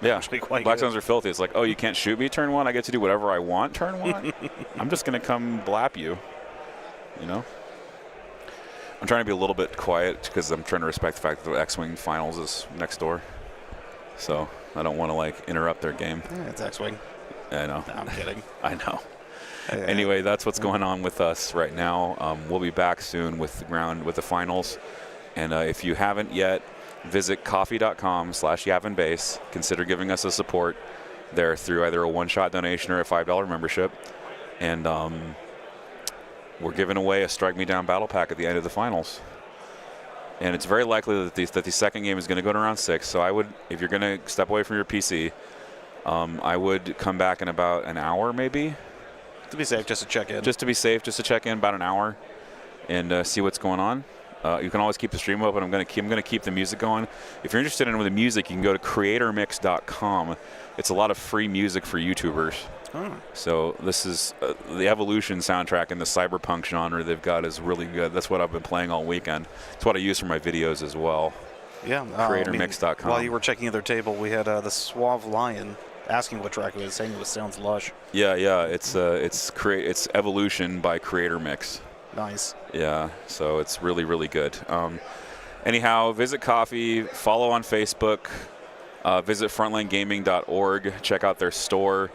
actually quite Black good. Suns are filthy. It's like, oh, you can't shoot me turn 1. I get to do whatever I want turn 1. I'm just going to come blap you, you know. I'm trying to be a little bit quiet because I'm trying to respect the fact that the X-Wing Finals is next door. So I don't want to, like, interrupt their game. It's X-Wing. I know. No, I'm kidding. I know. Anyway, that's what's going on with us right now. We'll be back soon with the finals. And if you haven't yet, visit coffee.com/yavinbase. Consider giving us a support there through either a one-shot donation or a $5 membership. And we're giving away a Strike Me Down battle pack at the end of the finals. And it's very likely that the second game is going to go to round 6. So I would, if you're going to step away from your PC, I would come back in about an hour maybe. To be safe, just to check in. Just to be safe, just to check in about an hour and see what's going on. You can always keep the stream open. I'm going to keep the music going. If you're interested in the music, you can go to creatormix.com. It's a lot of free music for YouTubers. So this is the Evolution soundtrack in the cyberpunk genre they've got is really good. That's what I've been playing all weekend. It's what I use for my videos as well. Yeah. Creatormix.com. While you were checking their table, we had the Suave Lion asking what track it was, saying it sounds lush. Yeah. It's Evolution by Creator Mix. Nice. Yeah. So it's really, really good. Anyhow, visit Coffee, follow on Facebook, visit frontlinegaming.org, check out their store.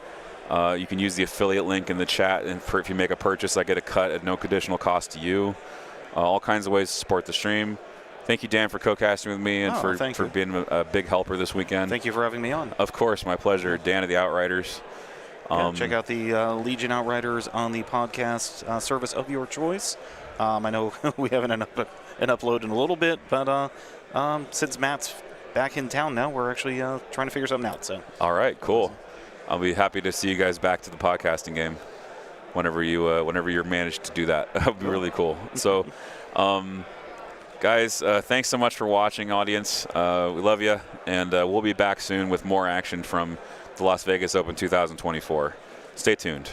You can use the affiliate link in the chat, and if you make a purchase, I get a cut at no additional cost to you. All kinds of ways to support the stream. Thank you, Dan, for co-casting with me and for being a big helper this weekend. Thank you for having me on. Of course, my pleasure. Dan of the Outriders. Check out the Legion Outriders on the podcast service of your choice. I know we haven't an upload in a little bit, but since Matt's back in town now, we're actually trying to figure something out. So. All right, cool. I'll be happy to see you guys back to the podcasting game whenever you manage to do that. That would be really cool. So, guys, thanks so much for watching, audience. We love you, and we'll be back soon with more action from the Las Vegas Open 2024. Stay tuned.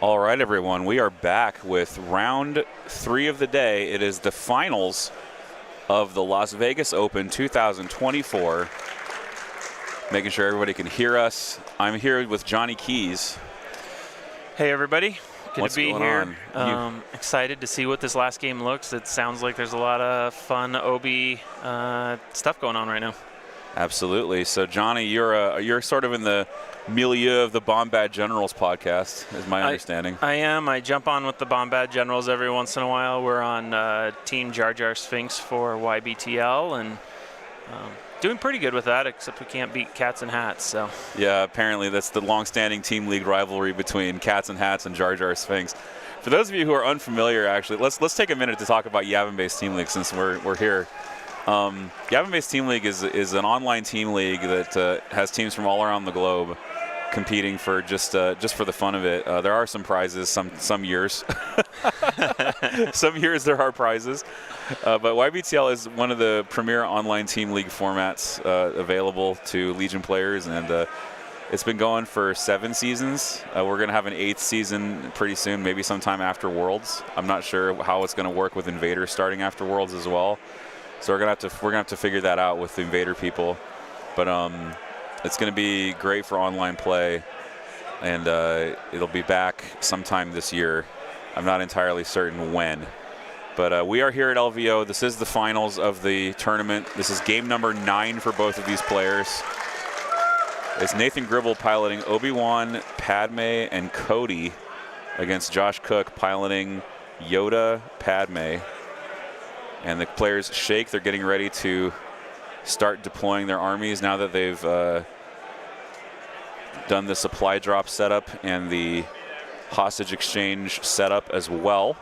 All right, everyone, we are back with round 3 of the day. It is the finals of the Las Vegas Open 2024. Making sure everybody can hear us. I'm here with Johnny Keys. Hey, everybody. Good What's to be going here. on? Excited to see what this last game looks. It sounds like there's a lot of fun OB stuff going on right now. Absolutely. So, Johnny, you're sort of in the milieu of the Bombad Generals podcast, is my understanding. I am. I jump on with the Bombad Generals every once in a while. We're on Team Jar Jar Sphinx for YBTL, and doing pretty good with that, except we can't beat Cats and Hats. So yeah, apparently that's the long-standing team league rivalry between Cats and Hats and Jar Jar Sphinx. For those of you who are unfamiliar, actually, let's take a minute to talk about Yavin-based Team League since we're here. Yavin-based Team League is an online team league that has teams from all around the globe competing for just for the fun of it. There are some prizes some years. Some years there are prizes. But YBTL is one of the premier online team league formats available to Legion players, and it's been going for 7 seasons. We're going to have an 8th season pretty soon, maybe sometime after Worlds. I'm not sure how it's going to work with Invader starting after Worlds as well. So we're gonna have to figure that out with the Invader people. But it's going to be great for online play, and it'll be back sometime this year. I'm not entirely certain when. But we are here at LVO. This is the finals of the tournament. This is game number 9 for both of these players. It's Nathan Gribble piloting Obi-Wan, Padme, and Cody against Josh Cook piloting Yoda, Padme. And the players shake. They're getting ready to start deploying their armies now that they've done the supply drop setup and the hostage exchange setup as well.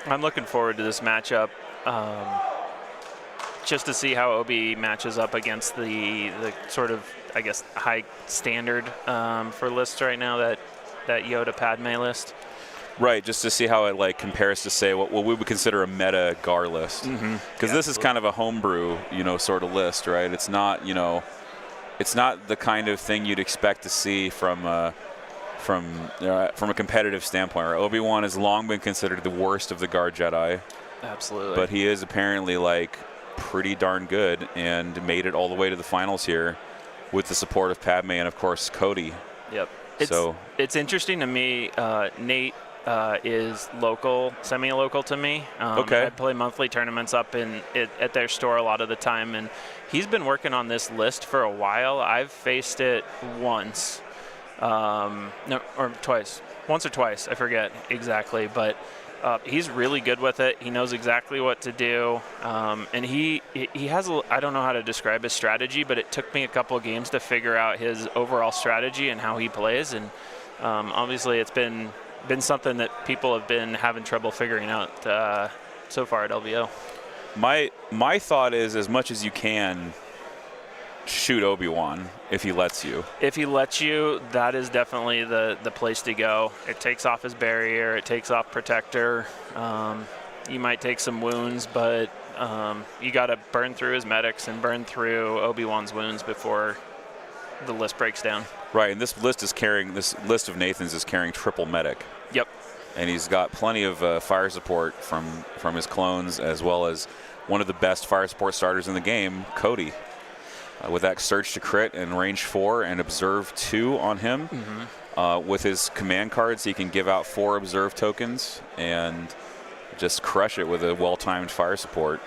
I'm looking forward to this matchup, just to see how OB matches up against the sort of, I guess, high standard for lists right now, that Yoda Padme list. Right, just to see how it compares to, say, what we would consider a meta GAR list. Because this is kind of a homebrew, sort of list, right? It's not, it's not the kind of thing you'd expect to see from a competitive standpoint. Right? Obi-Wan has long been considered the worst of the GAR Jedi. Absolutely. But he is apparently pretty darn good and made it all the way to the finals here with the support of Padme and, of course, Cody. Yep. It's interesting to me. Nate is local, semi-local to me. Okay. I play monthly tournaments up at their store a lot of the time, and he's been working on this list for a while. I've faced it once, or twice. Once or twice, I forget exactly, but he's really good with it. He knows exactly what to do, and he has I don't know how to describe his strategy, but it took me a couple of games to figure out his overall strategy and how he plays, and obviously it's been something that people have been having trouble figuring out so far at LVO. My thought is, as much as you can, shoot Obi-Wan if he lets you. If he lets you, that is definitely the place to go. It takes off his barrier, it takes off protector. You might take some wounds, but you got to burn through his medics and burn through Obi-Wan's wounds before the list breaks down. Right, and this list of Nathan's is carrying triple medic. Yep. And he's got plenty of fire support from his clones, as well as one of the best fire support starters in the game, Cody. With that surge to crit and range 4 and observe 2 on him. With his command cards, he can give out 4 observe tokens and just crush it with a well-timed fire support.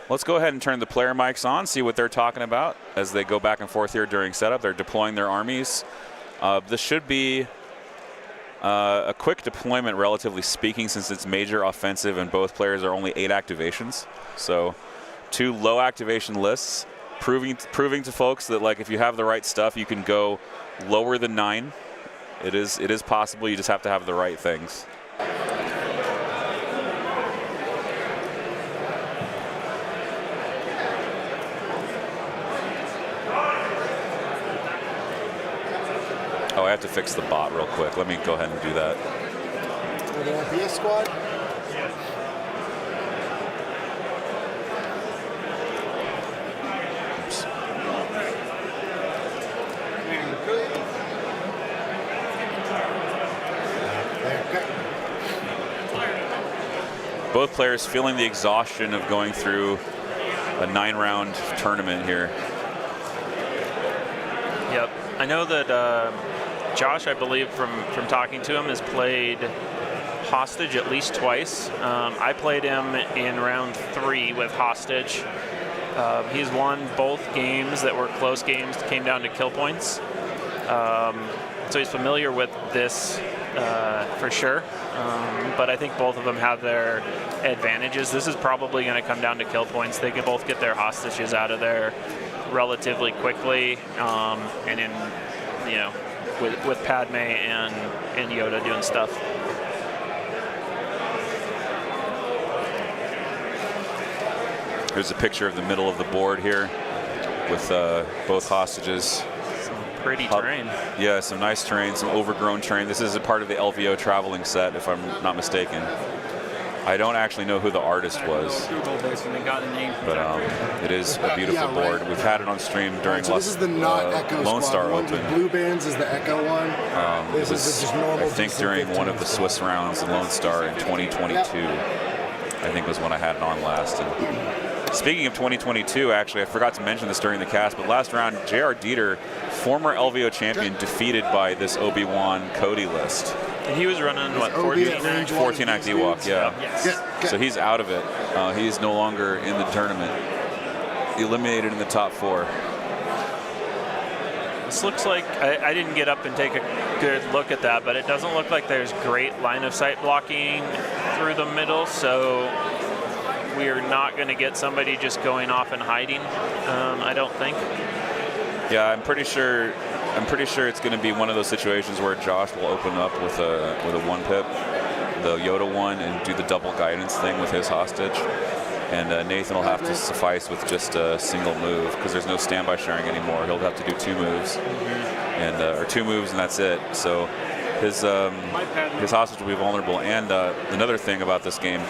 Let's go ahead and turn the player mics on, see what they're talking about as they go back and forth here during setup. They're deploying their armies. This should be a quick deployment, relatively speaking, since it's major offensive and both players are only 8 activations. So 2 low activation lists, proving to folks that if you have the right stuff, you can go lower than 9. It is possible. You just have to have the right things. Oh, I have to fix the bot real quick. Let me go ahead and do that. For the RPS squad? Oops. And both players feeling the exhaustion of going through a 9-round tournament here. Yep. I know that Josh, I believe from talking to him, has played Hostage at least twice. I played him in round 3 with Hostage. He's won both games that were close games, came down to kill points. So he's familiar with this for sure. But I think both of them have their advantages. This is probably going to come down to kill points. They can both get their hostages out of there relatively quickly, and in, you know, with Padme and Yoda doing stuff. Here's a picture of the middle of the board here with both hostages. Pretty terrain. Yeah, some nice terrain, some overgrown terrain. This is a part of the LVO traveling set, if I'm not mistaken. I don't actually know who the artist was, but it is a beautiful board. We've had it on stream during so this is the not Echo Lone squad. Star The ones Open. with blue bands is the Echo one. It was, just normal I think, during one of the Swiss rounds, the Lone Star in 2022. I think was when I had it on last. And speaking of 2022, actually, I forgot to mention this during the cast, but last round, J.R. Dieter, former LVO champion, defeated by this Obi-Wan Cody list. And he was running, what, 14-act? 14-act Ewok, yeah. Yes. So he's out of it. He's no longer in the tournament. Eliminated in the top 4. This looks like, I didn't get up and take a good look at that, but it doesn't look like there's great line of sight blocking through the middle, so we are not going to get somebody just going off and hiding, I don't think. Yeah, I'm pretty sure it's going to be one of those situations where Josh will open up with a 1-pip, the Yoda one, and do the double guidance thing with his hostage. And Nathan will have to suffice with just a single move because there's no standby sharing anymore. He'll have to do 2 moves, and or 2 moves, and that's it. So his hostage will be vulnerable. And another thing about this game,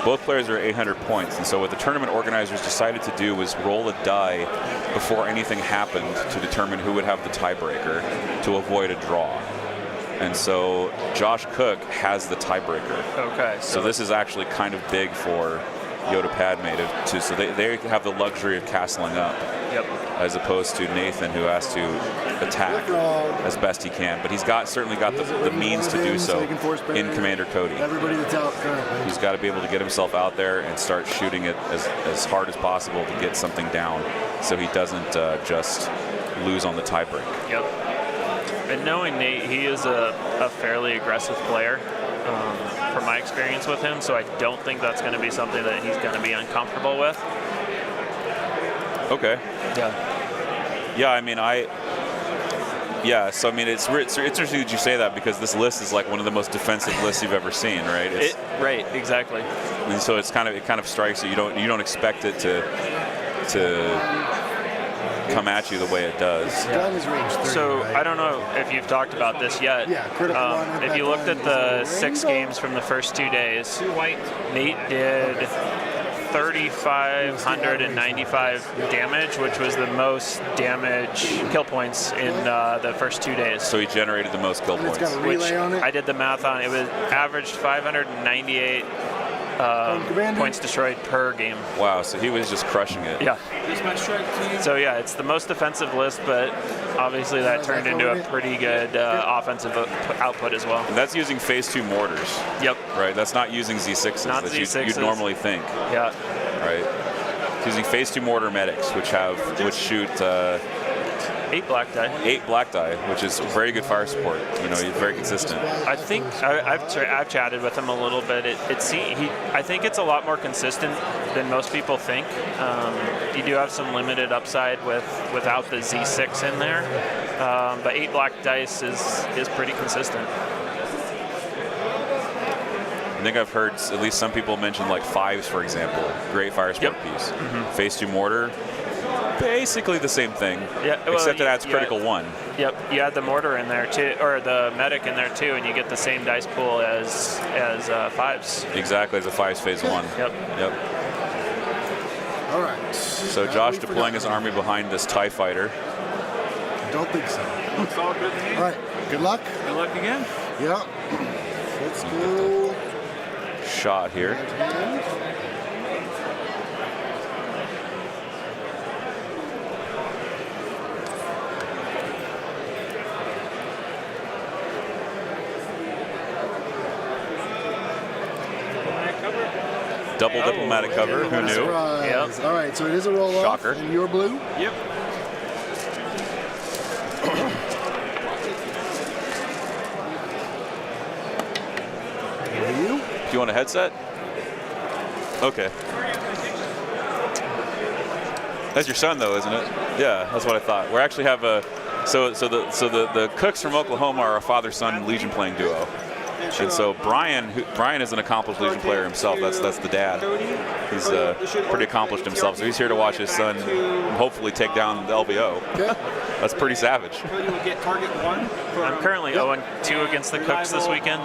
both players are 800 points, and so what the tournament organizers decided to do was roll a die before anything happened to determine who would have the tiebreaker to avoid a draw. And so Josh Cook has the tiebreaker. Okay. So this is actually kind of big for Yoda Padme to so they have the luxury of castling up. Yep. As opposed to Nathan, who has to attack as best he can. But he's certainly got the means to do so in Commander Cody. Everybody that's out currently. He's got to be able to get himself out there and start shooting it as hard as possible to get something down so he doesn't just lose on the tiebreak. Yep. And knowing Nate, he is a fairly aggressive player from my experience with him, so I don't think that's going to be something that he's going to be uncomfortable with. Okay. Yeah. Yeah, I mean, so I mean, it's interesting that you say that because this list is like one of the most defensive lists you've ever seen, right? Right, exactly. And so it kind of strikes you. You don't expect it to come at you the way it does. Gun is range 30, So right? I don't know if you've talked about this yet. Yeah, critical on if you looked at the 6 games from the first 2 days, Nate did 3,595 damage, which was the most kill points in the first 2 days. So he generated the most kill points. It's got a relay on it. I did the math on. It was averaged 598 points destroyed per game. Wow, so he was just crushing it. Yeah. So yeah, it's the most defensive list, but obviously that turned into a pretty good offensive output as well. And that's using phase 2 mortars. Yep. Right. That's not using Z6s Not that Z6s. you'd normally think. Yeah. Right. It's using phase 2 mortar medics, which shoot 8 black die. 8 black die, which is very good fire support. You know, he's very consistent. I think I've chatted with him a little bit. I think it's a lot more consistent than most people think. You do have some limited upside without the Z6 in there, but 8 black dice is pretty consistent. I think I've heard at least some people mention like 5s, for example. Great fire support piece. Phase 2 mortar. Basically the same thing, except it adds critical 1. Yep, you add the mortar in there too, or the medic in there too, and you get the same dice pool as 5s. Exactly, as a 5's phase 1. Yep. All right. So Josh deploying his army behind this TIE fighter. I don't think so. It's all good to me. All right. Good luck. Good luck again. Yeah. Let's go. shot here. Double diplomatic cover. Who knew? Yep. All right, so it is a roll-off. Shocker. And you're blue? Yep. You? Do you want a headset? Okay. That's your son, though, isn't it? Yeah, that's what I thought. We actually have a so the Cooks from Oklahoma are a father-son Legion playing duo. And so Brian is an accomplished Legion player himself. That's the dad. He's pretty accomplished himself. So he's here to watch his son hopefully take down the LVO. That's pretty savage. I'm currently 0-2 against the Cooks this weekend.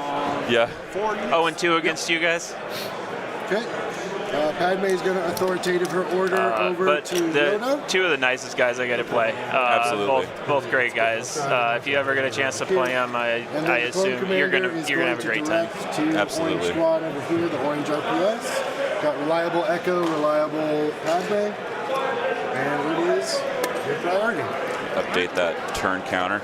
Yeah. 0-2 against you guys. Okay. Padme is going to authoritative her order over to Yoda. Two of the nicest guys I get to play. Absolutely. Both great guys. If you ever get a chance to play them, I assume you're gonna have a great time. Absolutely. Orange squad over here, the orange RPS. Got reliable Echo, reliable Padme, and it is your priority. Update that turn counter.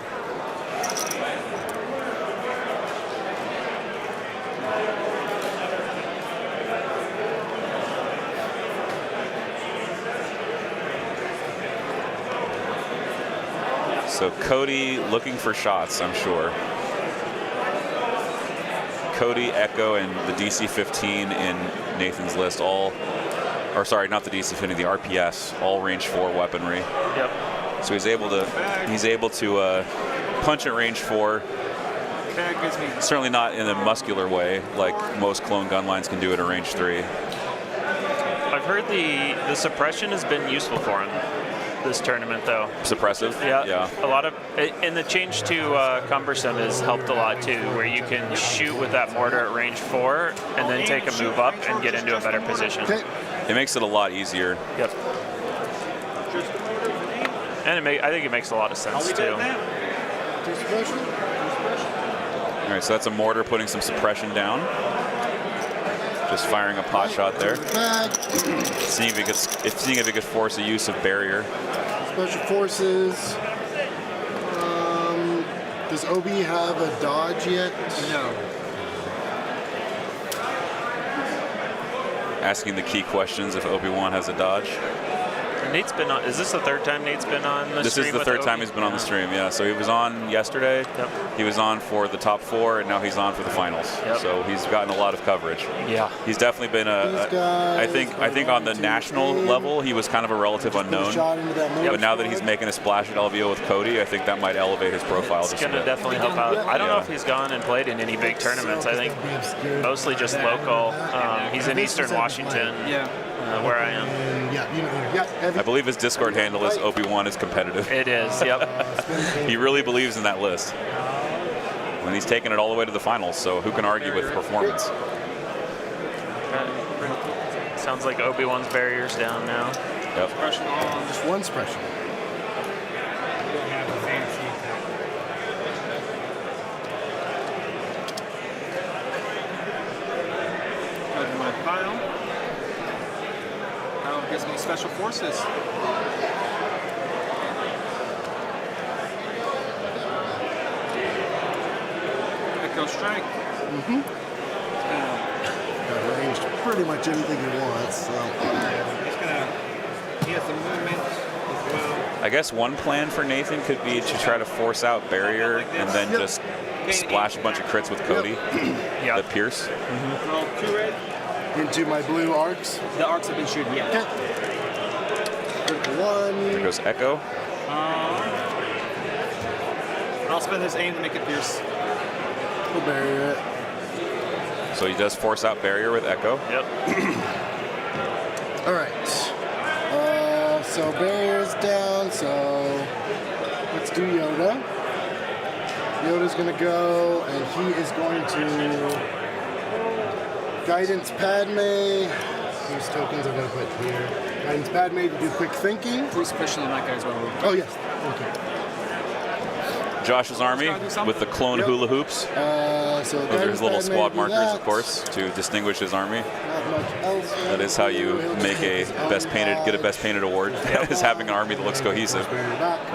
So Cody looking for shots, I'm sure. Cody, Echo, and the DC-15 in Nathan's list all, or sorry, not the DC-15, the RPS, all range 4 weaponry. Yep. So he's able to punch at range 4. Certainly not in a muscular way like most clone gun lines can do at a range 3. I've heard the suppression has been useful for him this tournament, though. Suppressive? Yeah. A lot of, and the change to cumbersome has helped a lot too, where you can shoot with that mortar at range 4 and then take a move up and get into a better position. It makes it a lot easier. Yep. And I think it makes a lot of sense too. All right, so that's a mortar putting some suppression down. Just firing a pot shot there. Seeing if it could force a use of barrier. Special forces. Does Obi have a dodge yet? No. Asking the key questions if Obi-Wan has a dodge. Nate's been on. Is this the third time Nate's been on the stream? This is the third time he's been on the stream, yeah. So he was on yesterday. Yep. He was on for the top 4, and now he's on for the finals. Yep. So he's gotten a lot of coverage. Yeah. He's definitely been I think on the national level, he was kind of a relative unknown. But now that he's making a splash at LVO with Cody, I think that might elevate his profile just a bit. It's going to definitely help out. I don't know if he's gone and played in any big tournaments. I think mostly just local. He's in Eastern Washington. Yeah. Where I am. I believe his Discord handle is Obi-Wan is competitive. It is, yep. He really believes in that list. And he's taken it all the way to the finals, so who can argue with performance? Sounds like Obi-Wan's barrier's down now. Yep. Just one suppression. Go to my pile. Gives me special forces. Echo strike. Got ranged pretty much anything he wants. So. He has the movement as well. I guess one plan for Nathan could be to try to force out barrier and then just splash a bunch of crits with Cody. The Pierce. Roll 2 red. Into my blue arcs. The arcs have been shooting, yeah. There goes Echo. I'll spend his aim to make it Pierce. We'll barrier it. So he does force out barrier with Echo. Yep. All right. So barrier's down, so let's do Yoda. Yoda's going to go, and he is going to Guidance Padme. These tokens I'm going to put here. Guidance Padme to do quick thinking. Please special on that guy as well. Oh, yes. Josh's army with the clone hula hoops. So Those are his little Padme squad do markers, that. of course, to distinguish his army. Not much else. That is how you make a get a best painted award. Is having an army that looks cohesive.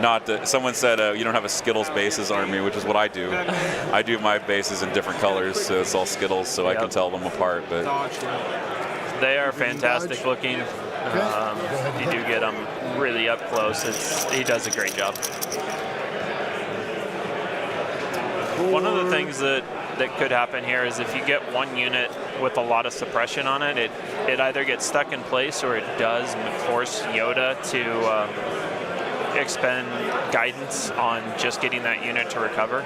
Not someone said you don't have a Skittles bases army, which is what I do. I do my bases in different colors, so it's all Skittles, so I can tell them apart. But they are fantastic looking. If you do get them really up close, he does a great job. One of the things that could happen here is if you get one unit with a lot of suppression on it, it either gets stuck in place or it does force Yoda to expend guidance on just getting that unit to recover.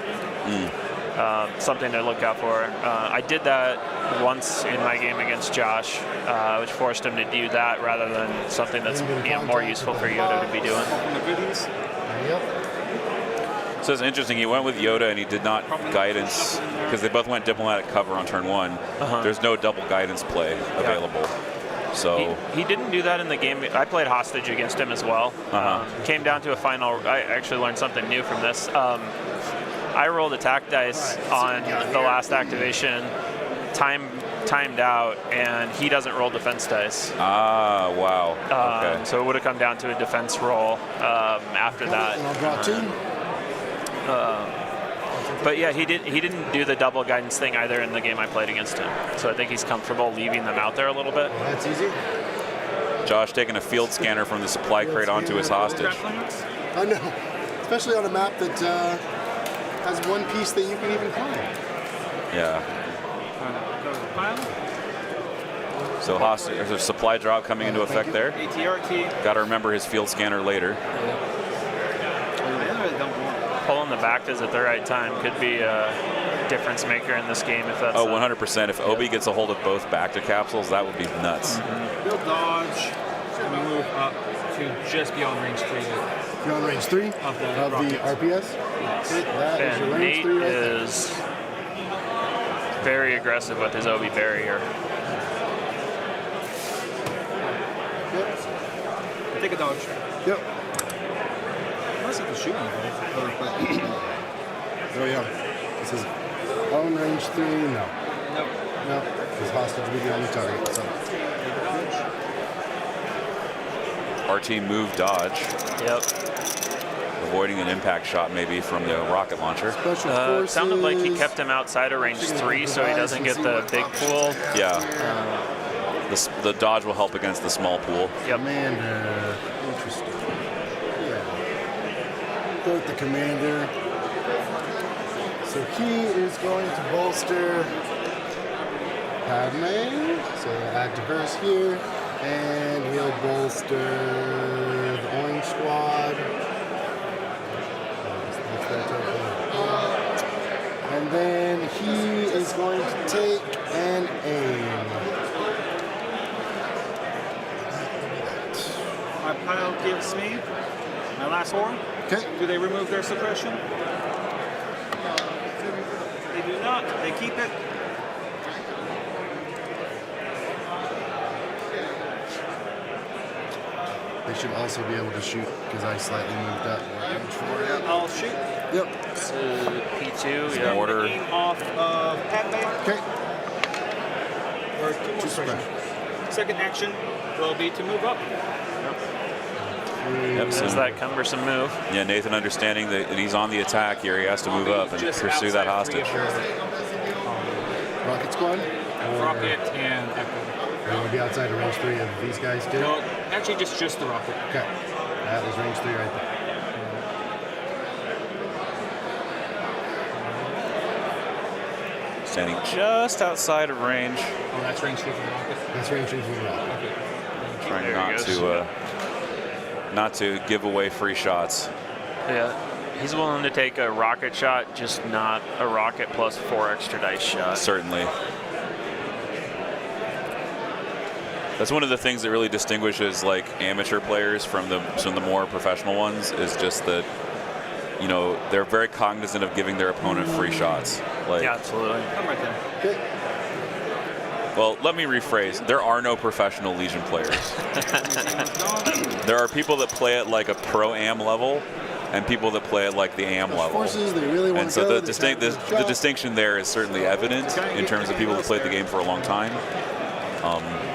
Something to look out for. I did that once in my game against Josh, which forced him to do that rather than something that's more useful for Yoda to be doing. So it's interesting. He went with Yoda and he did not guidance because they both went diplomatic cover on turn 1. There's no double guidance play available. So he didn't do that in the game. I played hostage against him as well. Came down to a final. I actually learned something new from this. I rolled attack dice on the last activation, timed out, and he doesn't roll defense dice. Ah, wow. Okay. So it would have come down to a defense roll after that. And I'll draw 2. But yeah, he didn't do the double guidance thing either in the game I played against him. So I think he's comfortable leaving them out there a little bit. That's easy. Josh taking a field scanner from the supply crate onto his hostage. I know, especially on a map that has one piece that you can even climb. Yeah. So hostage, there's a supply drop coming into effect there. Got to remember his field scanner later. Pulling the Bactas at the right time could be a difference maker in this game if that's. Oh, 100%. If Obi gets a hold of both Bacta capsules, that would be nuts. He'll dodge and move up to just beyond range 3. Beyond range 3 of the RPS? Yes. That is your And range Nate 3 right is very aggressive with his Obi barrier. Yep. Take a dodge. Yep. Unless he can shoot anybody. Oh yeah. This is own range 3. No. No. Because hostage will be the only target. So. RT move dodge. Yep. Avoiding an impact shot maybe from the rocket launcher. Special forces. It sounded like he kept him outside of range 3 so he doesn't get the big pool. Yeah. The dodge will help against the small pool. Yep. Commander. Interesting. Yeah. Go with the commander. So he is going to bolster Padme. So add to hers here. And he'll bolster the orange squad. And then he is going to take an aim. My pile gives me my last 4. Okay. Do they remove their suppression? They do not. They keep it. They should also be able to shoot because I slightly moved up. I'll shoot. Yep. So P2, yeah. Order. Aim off of Padme. Okay. Or 2 more suppression. Second action will be to move up. Yep, There's that cumbersome move. Yeah, Nathan understanding that he's on the attack here. He has to move up and pursue that hostage. Rocket squad? Rocket and Echo. Or we'll be outside of range 3 of these guys too? No, actually just the rocket. Okay. That was range 3 right there. Standing just outside of range. Oh, that's range 3 for the rocket. That's range 3 from the rocket. Trying not to give away free shots. Yeah. He's willing to take a rocket shot, just not a rocket plus 4 extra dice shot. Certainly. That's one of the things that really distinguishes like amateur players from the more professional ones is just that, you know, they're very cognizant of giving their opponent free shots. Like, Yeah, absolutely. I'm right there. Okay. well, let me rephrase. There are no professional Legion players. There are people that play at like a pro-am level, and people that play at like the AM level. Forces, they really want And to so go, the distinction there is certainly evident in terms of people who played the game for a long time,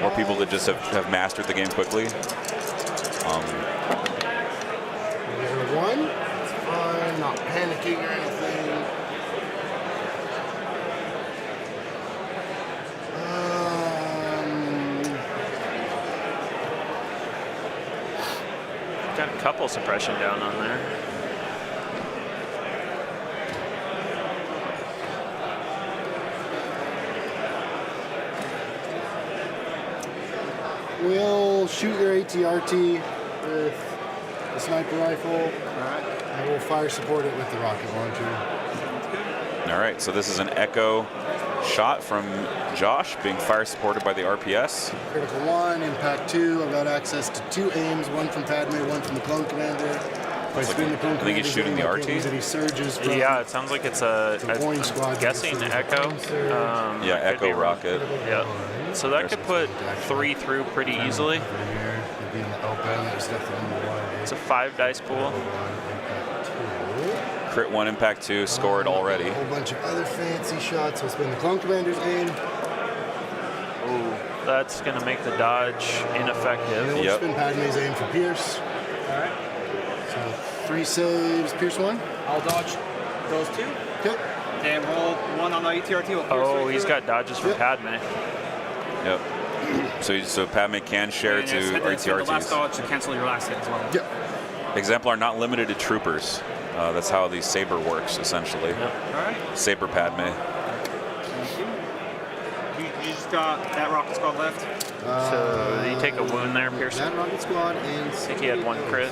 or people that just have mastered the game quickly. One, it's fine, not panicking or anything. Got a couple suppression down on there. We'll shoot your ATRT with the sniper rifle. And we'll fire support it with the rocket launcher. All right, so this is an Echo shot from Josh being fire supported by the RPS. Critical 1, impact 2. I've got access to 2 aims, one from Padme, one from the clone commander. If I spin the clone I think he's shooting the RT. He surges from Yeah, it sounds like it's a Boeing squad. I'm guessing Echo. Yeah, Echo rocket. Yeah. So that could put 3 through pretty easily. It'd be in the open. There's definitely more. It's a 5 dice pool. Crit 1, impact 2, scored already. A whole bunch of other fancy shots. We'll spin the clone commander's aim. Ooh, that's going to make the dodge ineffective. And we'll spin Padme's aim for Pierce. All right. So 3 saves, Pierce 1. I'll dodge those 2. Okay. And roll 1 on the ATRT. We'll pierce Oh, right he's through got dodges from Padme. Yep. So Padme can share And to it's the last RTRTs. dodge to cancel your last hit as well. Yep. Exemplar not limited to troopers. That's how the saber works, essentially. All right. Saber Padme. Thank you. You just got that rocket squad left. So did he take a wound there, Pearson? That rocket squad and I think he had 1 crit.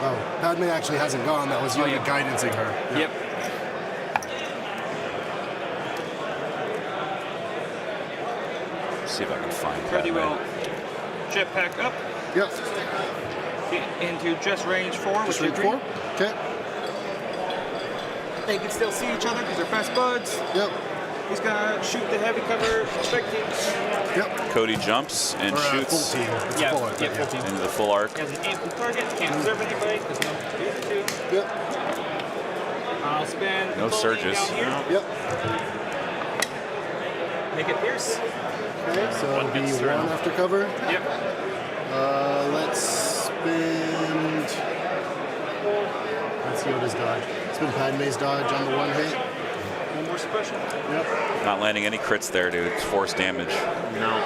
Oh, Padme actually hasn't gone. That was Yoda guidancing her. Yep. See if I can find Freddy Padme. will jetpack up Yep. into just range 4. Just with range your 4. Okay. They can still see each other because they're best buds. Yep. He's gonna shoot the heavy cover spectators. Yep. Cody jumps and shoots Full team. It's Yeah, full arc, yeah, full team. into the full arc. He has an aim from target. Can't observe anybody. There's no 2. Yep. I'll spin. No the full surges. aim down here. Yep. Make it pierce. Okay, so it'll be gets 1 through. after cover. Yep. Let's spin. That's Yoda's dodge. Spin Padme's dodge on the 1 hit. 1 more suppression. Yep. Not landing any crits there, dude. It's force damage. No.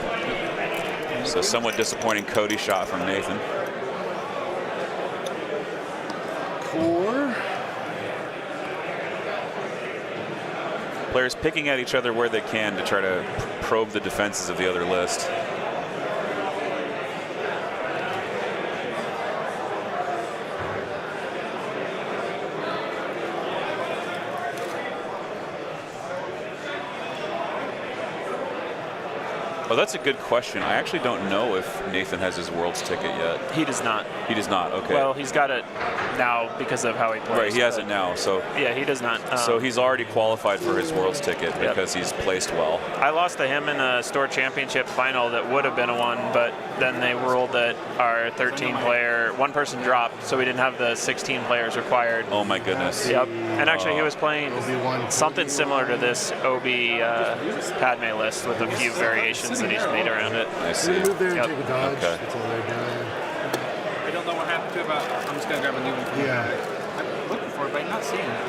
Okay. So somewhat disappointing Cody shot from Nathan. Core. Players picking at each other where they can to try to probe the defenses of the other list. Oh, that's a good question. I actually don't know if Nathan has his Worlds ticket yet. He does not. He does not. Okay. Well, he's got it now because of how he plays. right, he has but- it now. So Yeah, he does not. so he's already qualified for his Worlds ticket because he's placed well. I lost to him in a store championship final that would have been a 1, but then they ruled that our 13-player, 1 person dropped, so we didn't have the 16 players required. Oh my goodness. Yep. And actually, he was playing Obi-Wan. something similar to this Obi Padme list with a few variations that he's made around it. I see. Move there and Yep. take a dodge. Okay. That's all they're doing. I don't know what happened to it, but I'm just gonna grab a new one from Yeah. the bag. I'm looking for it, but I'm not seeing it.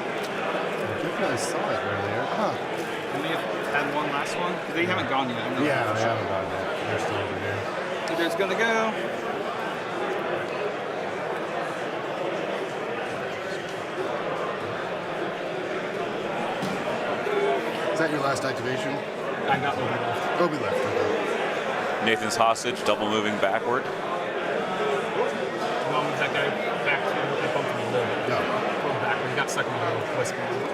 You guys saw it earlier. Huh. We may have had 1 last one. 'Cause they haven't gone yet. I know Yeah, that I for sure. haven't gotten it. They're still over there. Either it's gonna go. Is that your last activation? I got Obi left. Obi left. Okay. Nathan's hostage, double moving backward. Well, move that guy back to the bump him a little bit. No. Pull him back when he got stuck in the west command.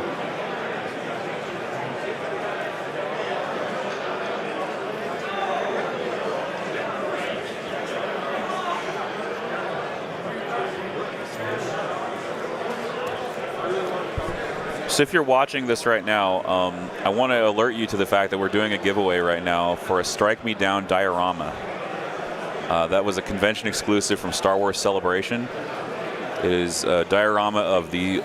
So if you're watching this right now, I want to alert you to the fact that we're doing a giveaway right now for a Strike Me Down diorama. That was a convention exclusive from Star Wars Celebration. It is a diorama of the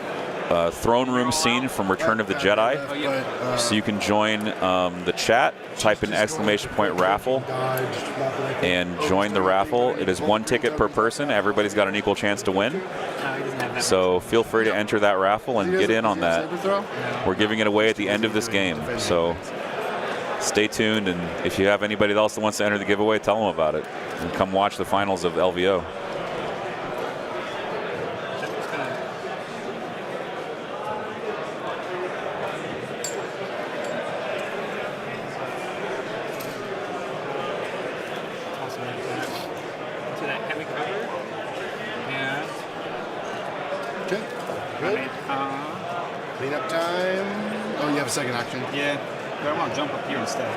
throne room scene from Return of the Jedi. So you can join the chat, type in !raffle, and join the raffle. It is 1 ticket per person. Everybody's got an equal chance to win. So feel free to enter that raffle and get in on that. We're giving it away at the end of this game. So stay tuned, and if you have anybody else that wants to enter the giveaway, tell them about it. And come watch the finals of LVO. Cleanup time. Oh, you have a second action? Yeah, but I want to jump up here instead.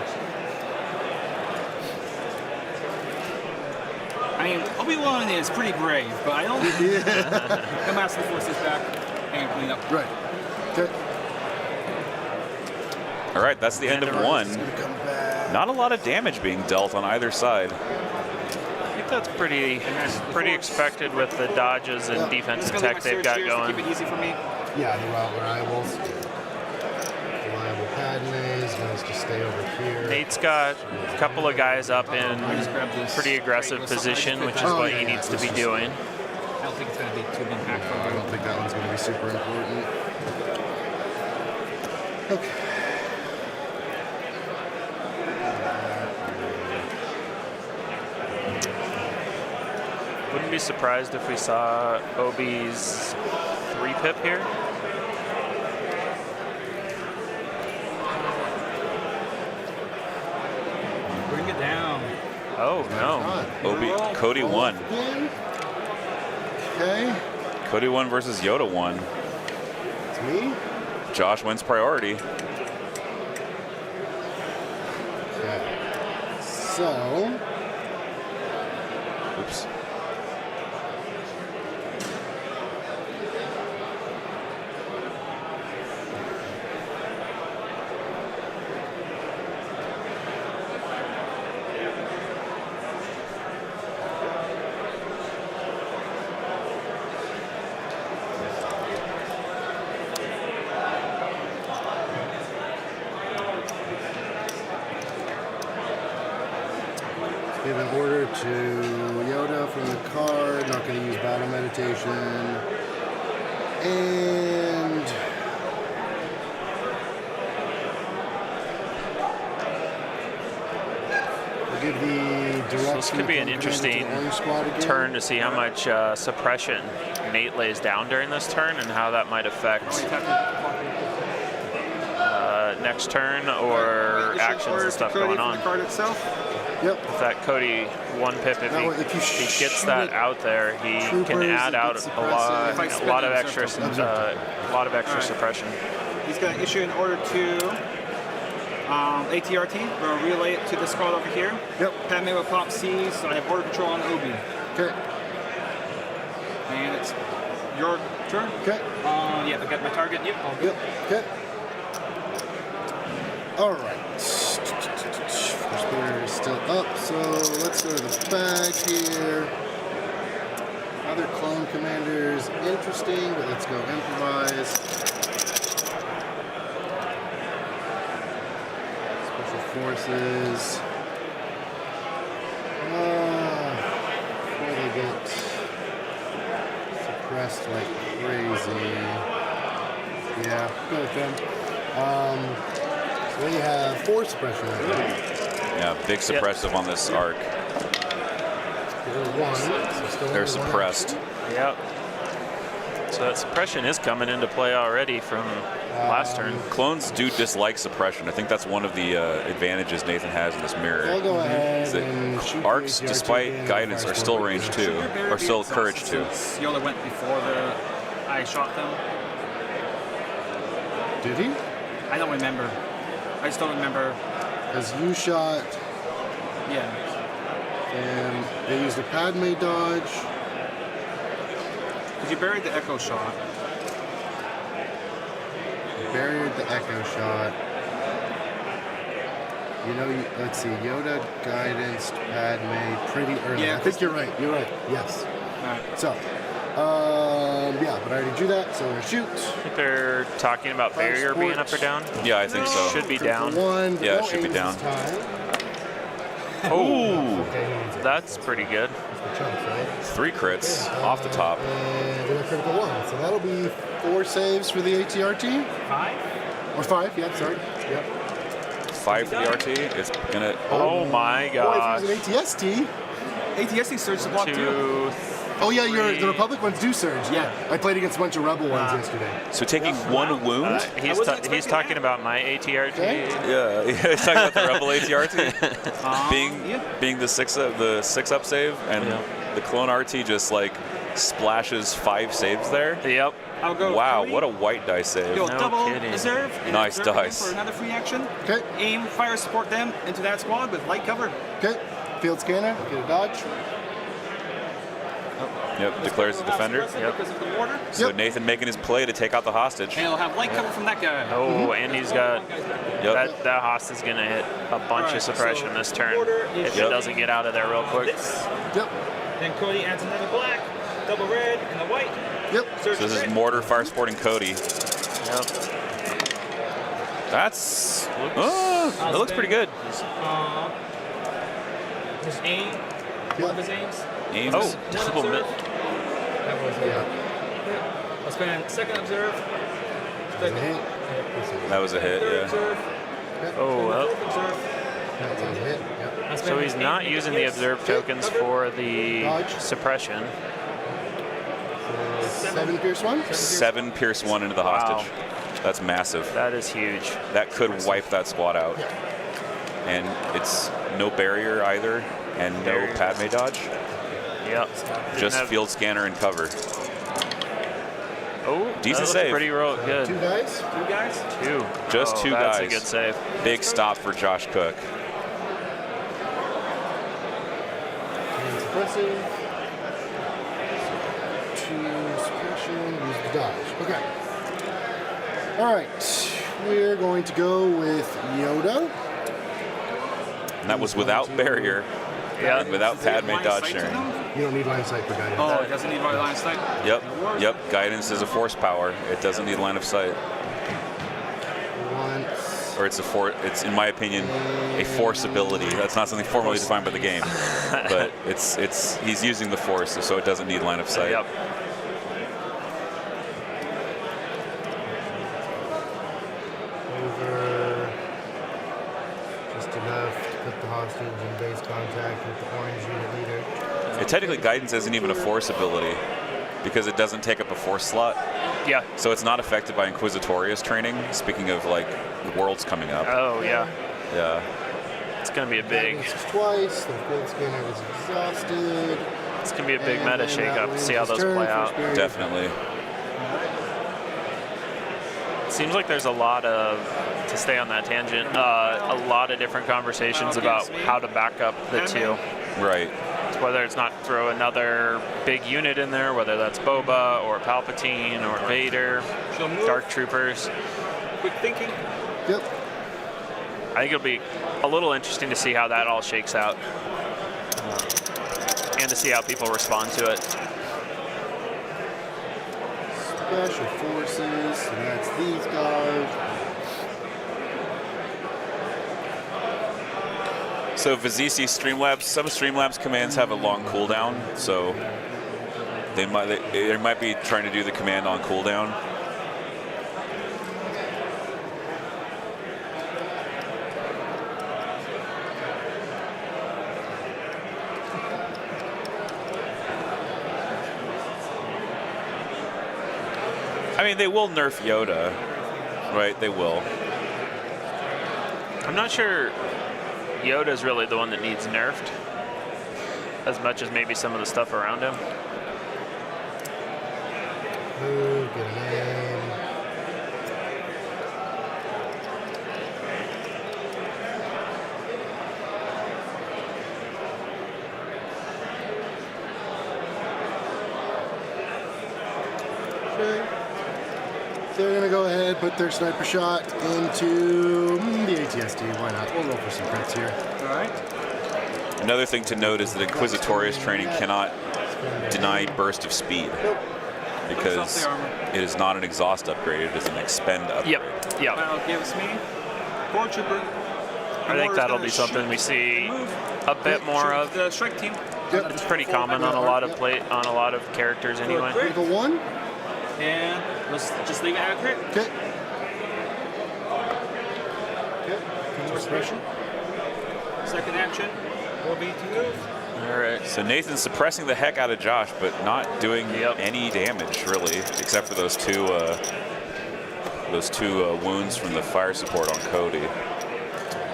I mean, Obi-Wan is pretty brave, but I don't... Come out the forces back and clean up. Right. Okay. All right, that's the end of one. Not a lot of damage being dealt on either side. I think that's pretty expected with the dodges and defensive tech they've got going. Keep it easy for me. Yeah, the reliables. Reliable Padmes, managed to stay over here. Nate's got a couple of guys up in pretty aggressive position, which is what he needs to be doing. I don't think it's going to be too impactful. I don't think that one's going to be super important. Okay. Wouldn't be surprised if we saw Obi's 3-pip here. Bring it down. Oh, no. Cody won. Okay. Cody won versus Yoda won. It's me. Josh wins priority. Okay. So. Oops. Give an order to Yoda from the card. Not going to use battle meditation. And we'll give the direction. So this could be an interesting turn to see how much suppression Nate lays down during this turn and how that might affect next turn or actions and stuff going on. The card itself. Yep. With that Cody 1-pip, if he gets that out there, he can add out a lot of extra suppression. He's going to issue an order to ATRT. We'll relay it to this card over here. Yep. Padme will pop C, so I have order control on Obi. Okay. And it's your turn. Okay. Yeah, I got my target. Yep. All good. Yep. Okay. All right. First player is still up, so let's go to the back here. Other clone commanders, interesting, but let's go improvise. Special forces. Before they get suppressed like crazy. Yeah, go with them. So they have 4 suppression right now. Yeah, big suppressive on this arc. They're suppressed. Yep. So that suppression is coming into play already from last turn. Clones do dislike suppression. I think that's one of the advantages Nathan has in this mirror. I'll go ahead and shoot arcs, despite guidance, are still range 2, or still courage 2. Yoda went before I shot them. Did he? I don't remember. I just don't remember. Because you shot. Yeah. And they used a Padme dodge. Because you buried the echo shot. barriered the Echo Shot. You know, let's see, Yoda, Guidance, Padme, pretty early. Yeah, I think you're right. You're right. Yes. All right. So, yeah, but I already drew that, so we're gonna shoot. I think they're talking about barrier being up or down. Yeah, I think so. Should be down. One, but Yeah, it no should be aim down. this time. Oh, Okay, he needs it. that's pretty good. That's the chunks, right? 3 crits off the top. And we got critical 1, so that'll be 4 saves for the ATRT. 5? Or 5, yeah, sorry. Yep. 5 for the RT. It's gonna. Oh my Boy, gosh. if he was an ATST. ATSD surge to block too. 2, Oh yeah, the Republic ones do surge. Yeah, I played against a bunch of Rebel ones yesterday. So taking 1 wound. he's talking about my ATRT. Okay. Yeah, he's talking about the Rebel ATRT being the 6-up save, and the clone RT just like splashes 5 saves there. Yep. I'll go. Wow, 3. what a white die save. Go No double kidding. reserve. And Nice reserve again dice. for another free action. Okay. Aim, fire, support them into that squad with light cover. Okay. Field scanner. Get a dodge. Yep, declares the defender. Yep. Because of the mortar. So Nathan making his play to take out the hostage. And he'll have light cover from that guy. Oh, and he's got Yep. that host is gonna hit a bunch of Alright, suppression so this turn order is if Yep. it doesn't get out of there real quick. Yep. Then Cody adds another black, double red, and the white. Yep. So this is Mortar, Fire Sporting Cody. Yep. That's that looks pretty good. His aim, one of his aims. Aims. Oh, double mid. That was Yeah. I'll spend second observe, That's a hit. That was a hit. third Yeah. observe, Oh, well. fourth observe. That's a hit. Yep. I'll So spend he's not eight using the hits. observe tokens for the Dodge. suppression. 7 Pierce 1. 7 Pierce 1 into the hostage. That's massive. That is huge. That could wipe that squad out. And it's no barrier either, and no Barrier. Padme dodge. Yep. Just Didn't have- field scanner and cover. Oh, Decent that save. looked pretty real 2 good. guys. 2 guys. 2. Just Oh, 2 that's guys. a good save. Big stop for Josh Cook. And suppressive. 2 suppression. Use the dodge. Okay. All right. We're going to go with Yoda. And that was without barrier Yeah. and without Padme Line of dodge sight to sharing. them? You don't need line of sight for guidance. Oh, it doesn't need line of sight. Yep. Guidance is a force power. It doesn't need line of sight. Once. Or it's in my opinion a force ability. That's not something formally defined by the game. But he's using the force, so it doesn't need line of sight. Yep. Over. Just enough to put the hostage in base contact with the orange unit leader. Technically guidance isn't even a force ability because it doesn't take up a force slot. Yeah. So it's not affected by Inquisitorius training, speaking of like the worlds coming up. Oh, yeah. Yeah. It's going to be a big, Guidance is twice. The field scanner is exhausted. it's going to be a big And meta then shakeup. that See how wins his those turn. play First out. barrier. Definitely. Seems like there's a lot of, to stay on that tangent, a lot of different conversations about how to back up the 2. Right. Whether it's not throw another big unit in there, whether that's Boba or Palpatine or Vader, Dark Troopers. Quick thinking. Yep. I think it'll be a little interesting to see how that all shakes out. And to see how people respond to it. Special forces, and that's these guys. So Vizisi Streamlabs, some Streamlabs commands have a long cooldown, so they might be trying to do the command on cooldown. I mean, they will nerf Yoda, right? They will. I'm not sure Yoda's really the one that needs nerfed as much as maybe some of the stuff around him. Move, get an aim. Okay. they're going to go ahead, put their sniper shot into the ATSD. Why not? We'll roll for some crits here. All right. Another thing to note is that Inquisitorious training cannot deny burst of speed because it is not an exhaust upgrade, it is an expend upgrade. Yep. Well, gives me 4 trooper. I think that'll be something we see a bit more of. The strike team. Yep. It's pretty common on a lot of on a lot of characters anyway. Level 1. And let's just leave it at a crit. Okay. Okay. Suppression. Second action will be to move. All right. So Nathan's suppressing the heck out of Josh, but not doing any damage really, except for those two wounds from the fire support on Cody.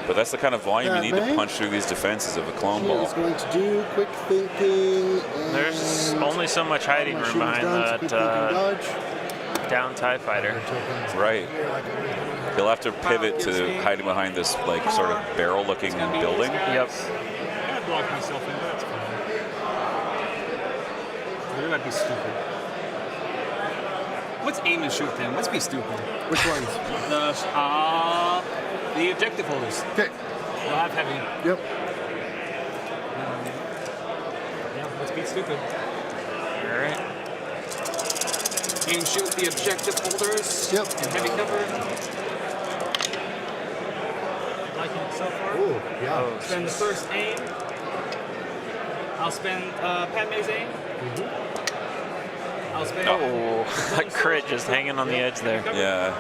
But that's the kind of volume you need to punch through these defenses of a clone ball. He's going to do quick thinking. There's only so much hiding room behind that down TIE fighter. Right. He'll have to pivot to hiding behind this like sort of barrel-looking building. Yep. I blocked myself in, but that's fine. It might be stupid. Let's aim and shoot them. Let's be stupid. Which ones? The objective holders. Okay. We'll have heavy. Yep. Yeah, let's be stupid. All right. Aim shoot the objective holders. Yep. And heavy cover. Liking it so far. Oh, yeah. Spend the first aim. I'll spend Padme's aim. I'll spend. Oh, that crit just hanging on the edge there. Yeah.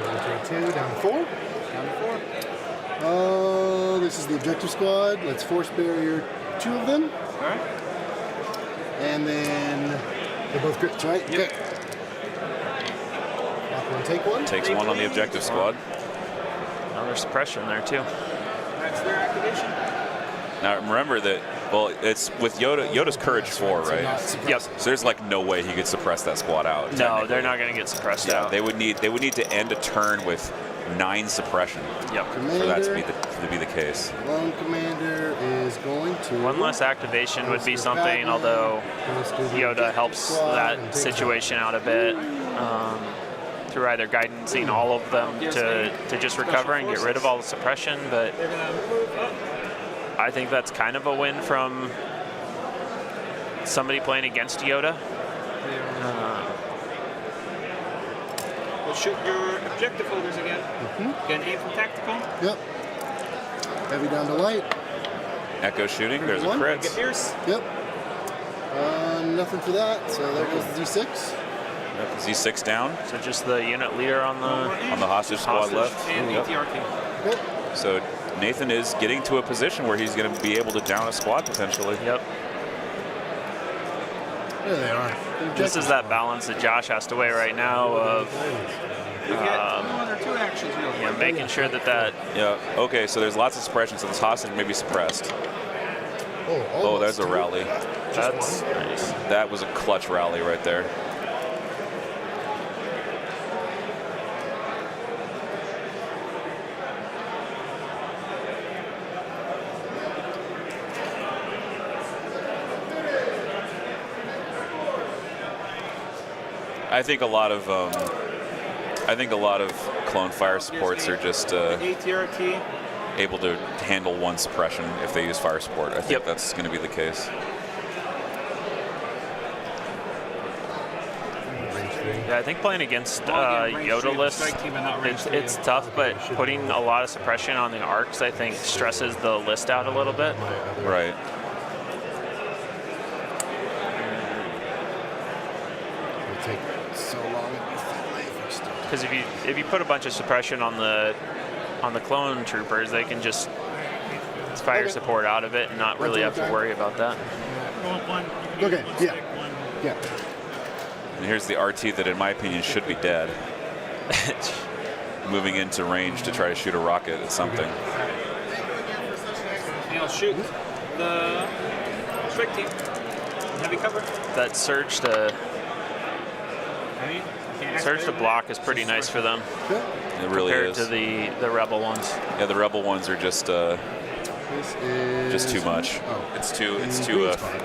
Down to 2, down to 4. Down to 4. This is the objective squad. Let's force barrier 2 of them. All right. And then they're both crits, right? Yep. Okay. Lock 1, take 1. Takes 1 on the objective squad. Another suppression there too. That's their activation. Now remember that, well, it's with Yoda. Yoda's courage 4, right? Yep. So there's like no way he could suppress that squad out. No, they're not going to get suppressed out. They would need to end a turn with 9 suppression. Yep. For that to be the case. Lone commander is going to. One less activation would be something, although Yoda helps that situation out a bit through either guidancing all of them to just recover and get rid of all the suppression. But They're going to move up. I think that's kind of a win from somebody playing against Yoda. We'll shoot your objective holders again. Again, aim for tactical. Yep. Heavy down to light. Echo shooting. There's a One. crit. Get Pierce. Yep. Nothing for that. So there goes the D6. Z6 down. So just the unit leader on the Hostage squad left. And Yep. ATRT. Yep. So Nathan is getting to a position where he's going to be able to down a squad potentially. Yep. There they are. This is that balance that Josh has to weigh right now of We get 1 or 2 actions real quick. making sure that Yeah. Okay. So there's lots of suppression. So this hostage may be suppressed. Oh, there's a rally. that's nice. That was a clutch rally right there. I think a lot of clone fire supports are just ATRT. able to handle 1 suppression if they use fire support. I think that's going to be the case. Yeah, I think playing against Yoda list, it's tough, but putting a lot of suppression on the arcs, I think, stresses the list out a little bit. Right. It'll take so long. Because if you put a bunch of suppression on the clone troopers, they can just fire support out of it and not really have to worry about that. Okay. Yeah. Yeah. And here's the RT that, in my opinion, should be dead. Moving into range to try to shoot a rocket at something. And I'll shoot the strike team. Heavy cover. That surge to block is pretty nice for them. It really compared is. to the rebel ones. Yeah, the rebel ones are just too much. It's too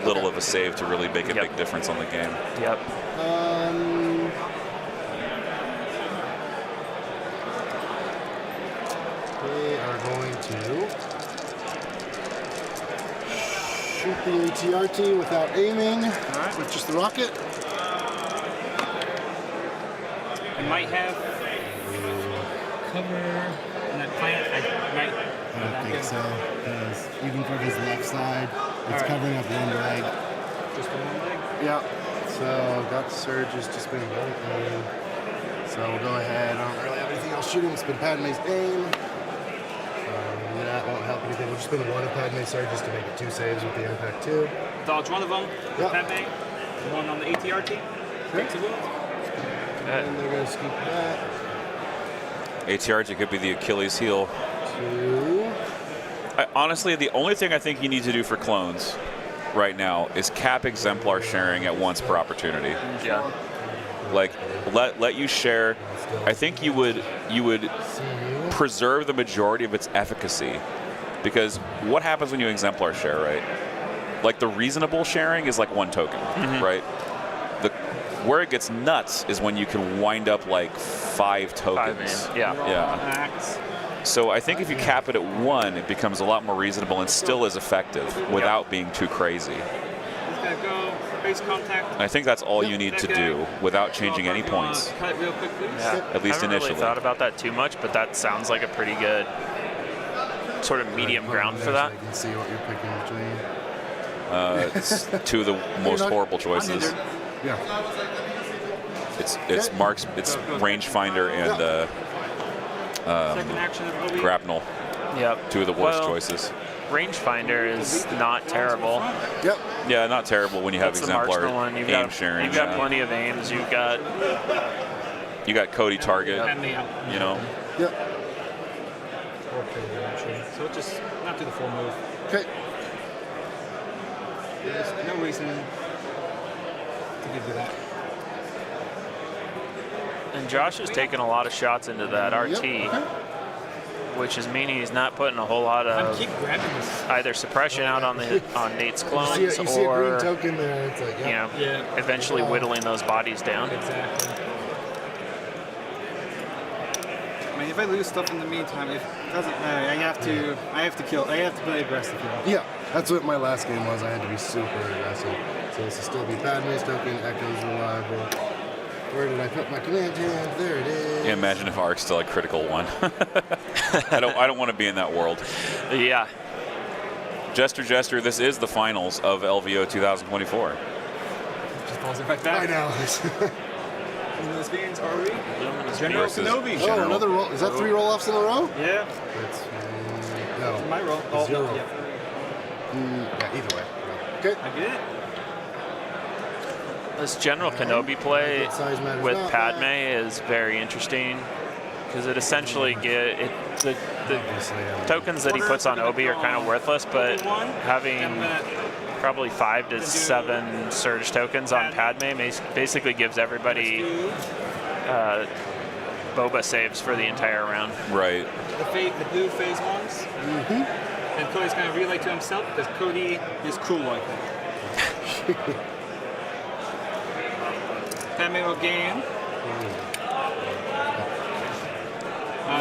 little of a save to really make a big difference on the game. Yep. 2. Shoot the ATRT without aiming. Alright, with just the rocket. I might have cover in that plant. I don't think so, because even for his left side, it's covering up one leg. Just one leg? Yeah. So got surges to spin one aim. So we'll go ahead. I don't really have anything else shooting. Spin Padme's aim. That won't help anything. We'll just spin one of Padme's surges to make it 2 saves with the impact 2. Dodge one of them. Yep. Padme. One on the ATRT. Takes a wound. And they're going to scoop that. ATRT could be the Achilles heel. 2. Honestly, the only thing I think you need to do for clones right now is cap exemplar sharing at once per opportunity. Yeah. Like, let you share. I think you would preserve the majority of its efficacy, because what happens when you exemplar share, right? Like, the reasonable sharing is like 1 token, right? Where it gets nuts is when you can wind up like 5 tokens. Yeah. So I think if you cap it at 1, it becomes a lot more reasonable and still is effective without being too crazy. He's gonna go base contact. I think that's all you need to do without changing any points. Cut it real quick, please. Yeah. At least I haven't initially. really thought about that too much, but that sounds like a pretty good sort of medium ground for that. So you can see what you're picking between. It's 2 of the most horrible choices. Yeah. It's Mark's. It's rangefinder and Second action of Obi. grapnel. Yep. 2 of the worst Well, choices. Rangefinder is not terrible. Yep. Yeah, not terrible when you have That's the exemplar marginal one. aim sharing. You've got plenty of aims. You've got You got Cody target. Padme out. You know. Yep. So just not do the full move. Okay. There's no reason to give you that. And Josh is taking a lot of shots into that RT, Yep. Okay. which is meaning he's not putting a whole lot I of keep grabbing this. either suppression out on Nate's You clones see a green or token there. It's like, eventually whittling those bodies down. Exactly. I mean, if I lose stuff in the meantime, it doesn't matter. I have to kill. I have to play aggressive here. Yeah, that's what my last game was. I had to be super aggressive. So this will still be Padme's token, Echo's reliable. Where did I put my command hand? There it is. Yeah, imagine if Ark's still a critical 1. I don't want to be in that world. Yeah. Jester, this is the finals of LVO 2024. Just falls it right back. I know. In those games, are we? General Versus Kenobi. Oh, another roll. Is that 3 roll-offs in a row? Yeah. That's no. My roll. It's your roll. Yeah. Yeah, either way. Okay. I get it. This General Kenobi play Size matters with not. Padme is very interesting because it essentially the Obviously, tokens that he puts on Obi are kind of worthless, but having probably 5 to 7 surge tokens on Padme basically gives everybody Boba saves for the entire round. Right. The blue phase ones. And Cody's going to relay to himself because Cody is cool like that. Padme will gain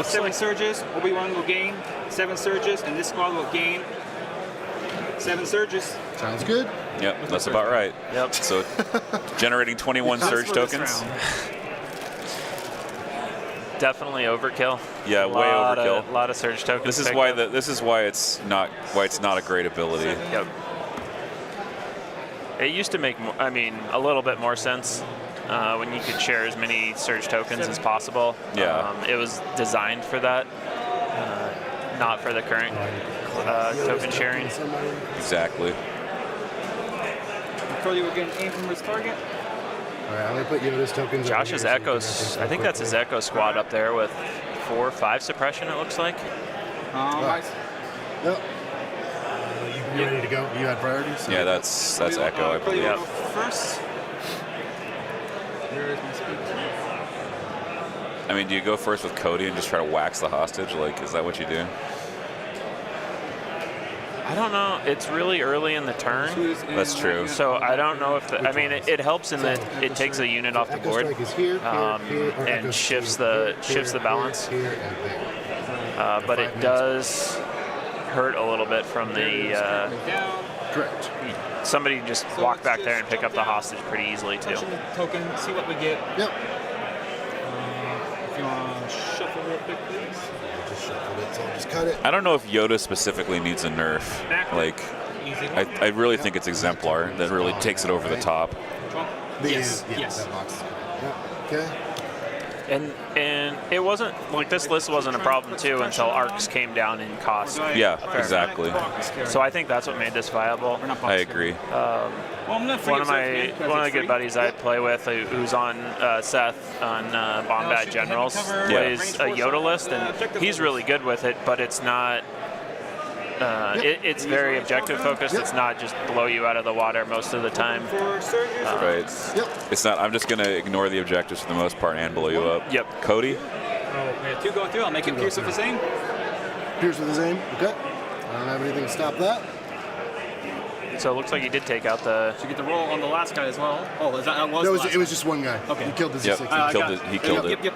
7 surges. Obi-Wan will gain 7 surges, and this squad will gain 7 surges. Sounds good. Yep, that's about right. Yep. So generating 21 surge tokens. Definitely overkill. Yeah, way overkill. A lot of surge tokens. This is picked why up. this is why it's not a great ability. Yep. It used to make, a little bit more sense when you could share as many surge tokens as possible. Yeah. It was designed for that, not for the current token sharing. Exactly. Cody will get an aim from his target. All right, I'm going to put Yoda's tokens over Josh's here so you can Echoes, reference I think real that's his quickly. Echo squad up there with 4 or 5 suppression, it looks like. Yep. You ready to go? You had priorities? So Yeah, that's Echo, I Cody believe. will go first. Here is my speed. I mean, do you go first with Cody and just try to wax the hostage? Like, is that what you do? I don't know. It's really early in the turn. That's true. So I don't know if it helps in that it takes a unit off the Echo board Strike is here, here, or Echo and shifts Strike the here, balance. Here, and there. But it does hurt a little bit from the. Down. Correct. Somebody just So walk let's back just there and pick drop up the down. hostage pretty easily too. Touching the token, see what we get. Yep. If you want to shuffle real quick, please. I just shuffled it, so I'll just cut it. I don't know if Yoda specifically needs a nerf. Like, Easy. I really think it's Exemplar that really takes it over the top. Which one? Yes. Yeah, Yes. that box is good. Yeah. Okay. And it wasn't like this list wasn't a problem too until arcs came down in cost. Yeah, exactly. So I think that's what made this viable. We're not box I carrying. agree. Well, I'm gonna One of free it, so one of the it's good free. buddies I play with, who's on Seth on Bombad Generals, plays a Yoda list, and he's really good with it. But it's not. It's very objective focused. It's not just blow you out of the water most of the time. For surgery, Right. Yep. It's not. I'm just gonna ignore the objectives for the most part and blow you up. Yep. Cody. we have 2 going through. I'll make it pierce with the same. Pierce with his aim. Okay. I don't have anything to stop that. So it looks like he did take out the. So you get the roll on the last guy as well. Oh, is that No, the it last was just one guy. Okay. He killed the Yep. Z6. He killed it. He killed it. Yep.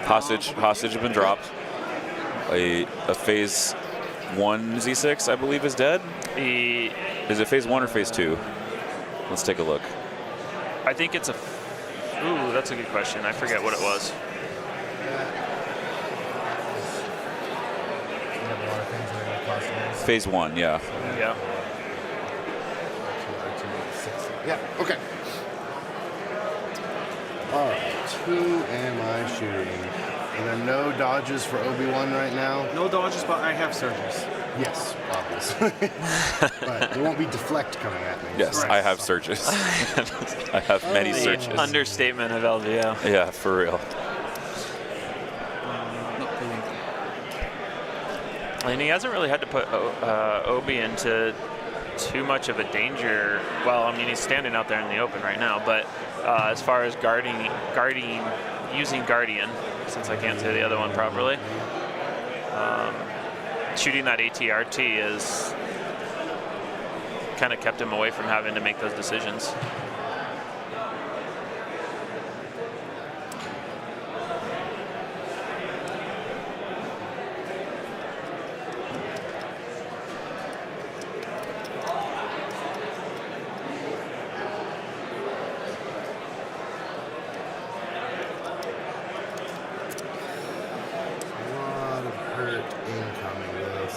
Hostage has been dropped. A phase 1 Z6, I believe, is dead. Is it phase 1 or phase 2? Let's take a look. I think it's a. Ooh, that's a good question. I forget what it was. Phase 1, yeah. Yeah. Yeah, okay. All right, who am I shooting? Are there no dodges for Obi-Wan right now? No dodges, but I have surges. Yes, obviously. But there won't be deflect coming at me. Yes, I have searches. I have many The searches. understatement of LVO. Yeah, for real. And he hasn't really had to put Obi into too much of a danger. Well, I mean, he's standing out there in the open right now, but as far as using Guardian, since I can't say the other one properly, shooting that ATRT is kind of kept him away from having to make those decisions.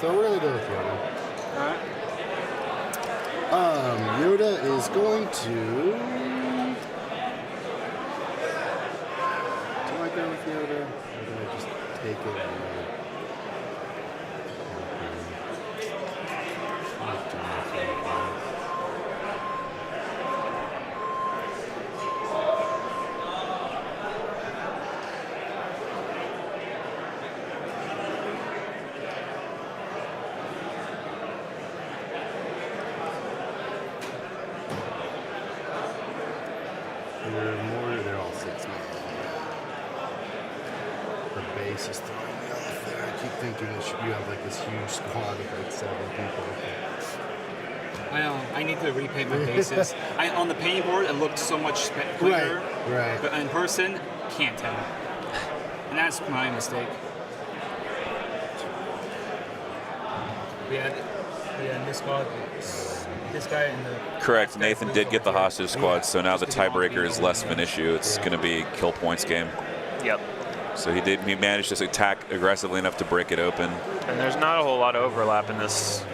So we're gonna go with Yoda. Alright. Yoda is going to. Do I go with Yoda? Or do I just take it and they're all 6 now. The base is throwing me off there. I keep thinking you have like this huge squad of like 7 people. I need to repaint my bases. On the painting board, it looked so much quicker. Right. But in person, can't tell. And that's my mistake. We had this squad, this guy and the. Correct. Nathan did get the hostage squad, so now the tiebreaker is less of an issue. It's going to be kill points game. Yep. So he managed to attack aggressively enough to break it open. And there's not a whole lot of overlap in this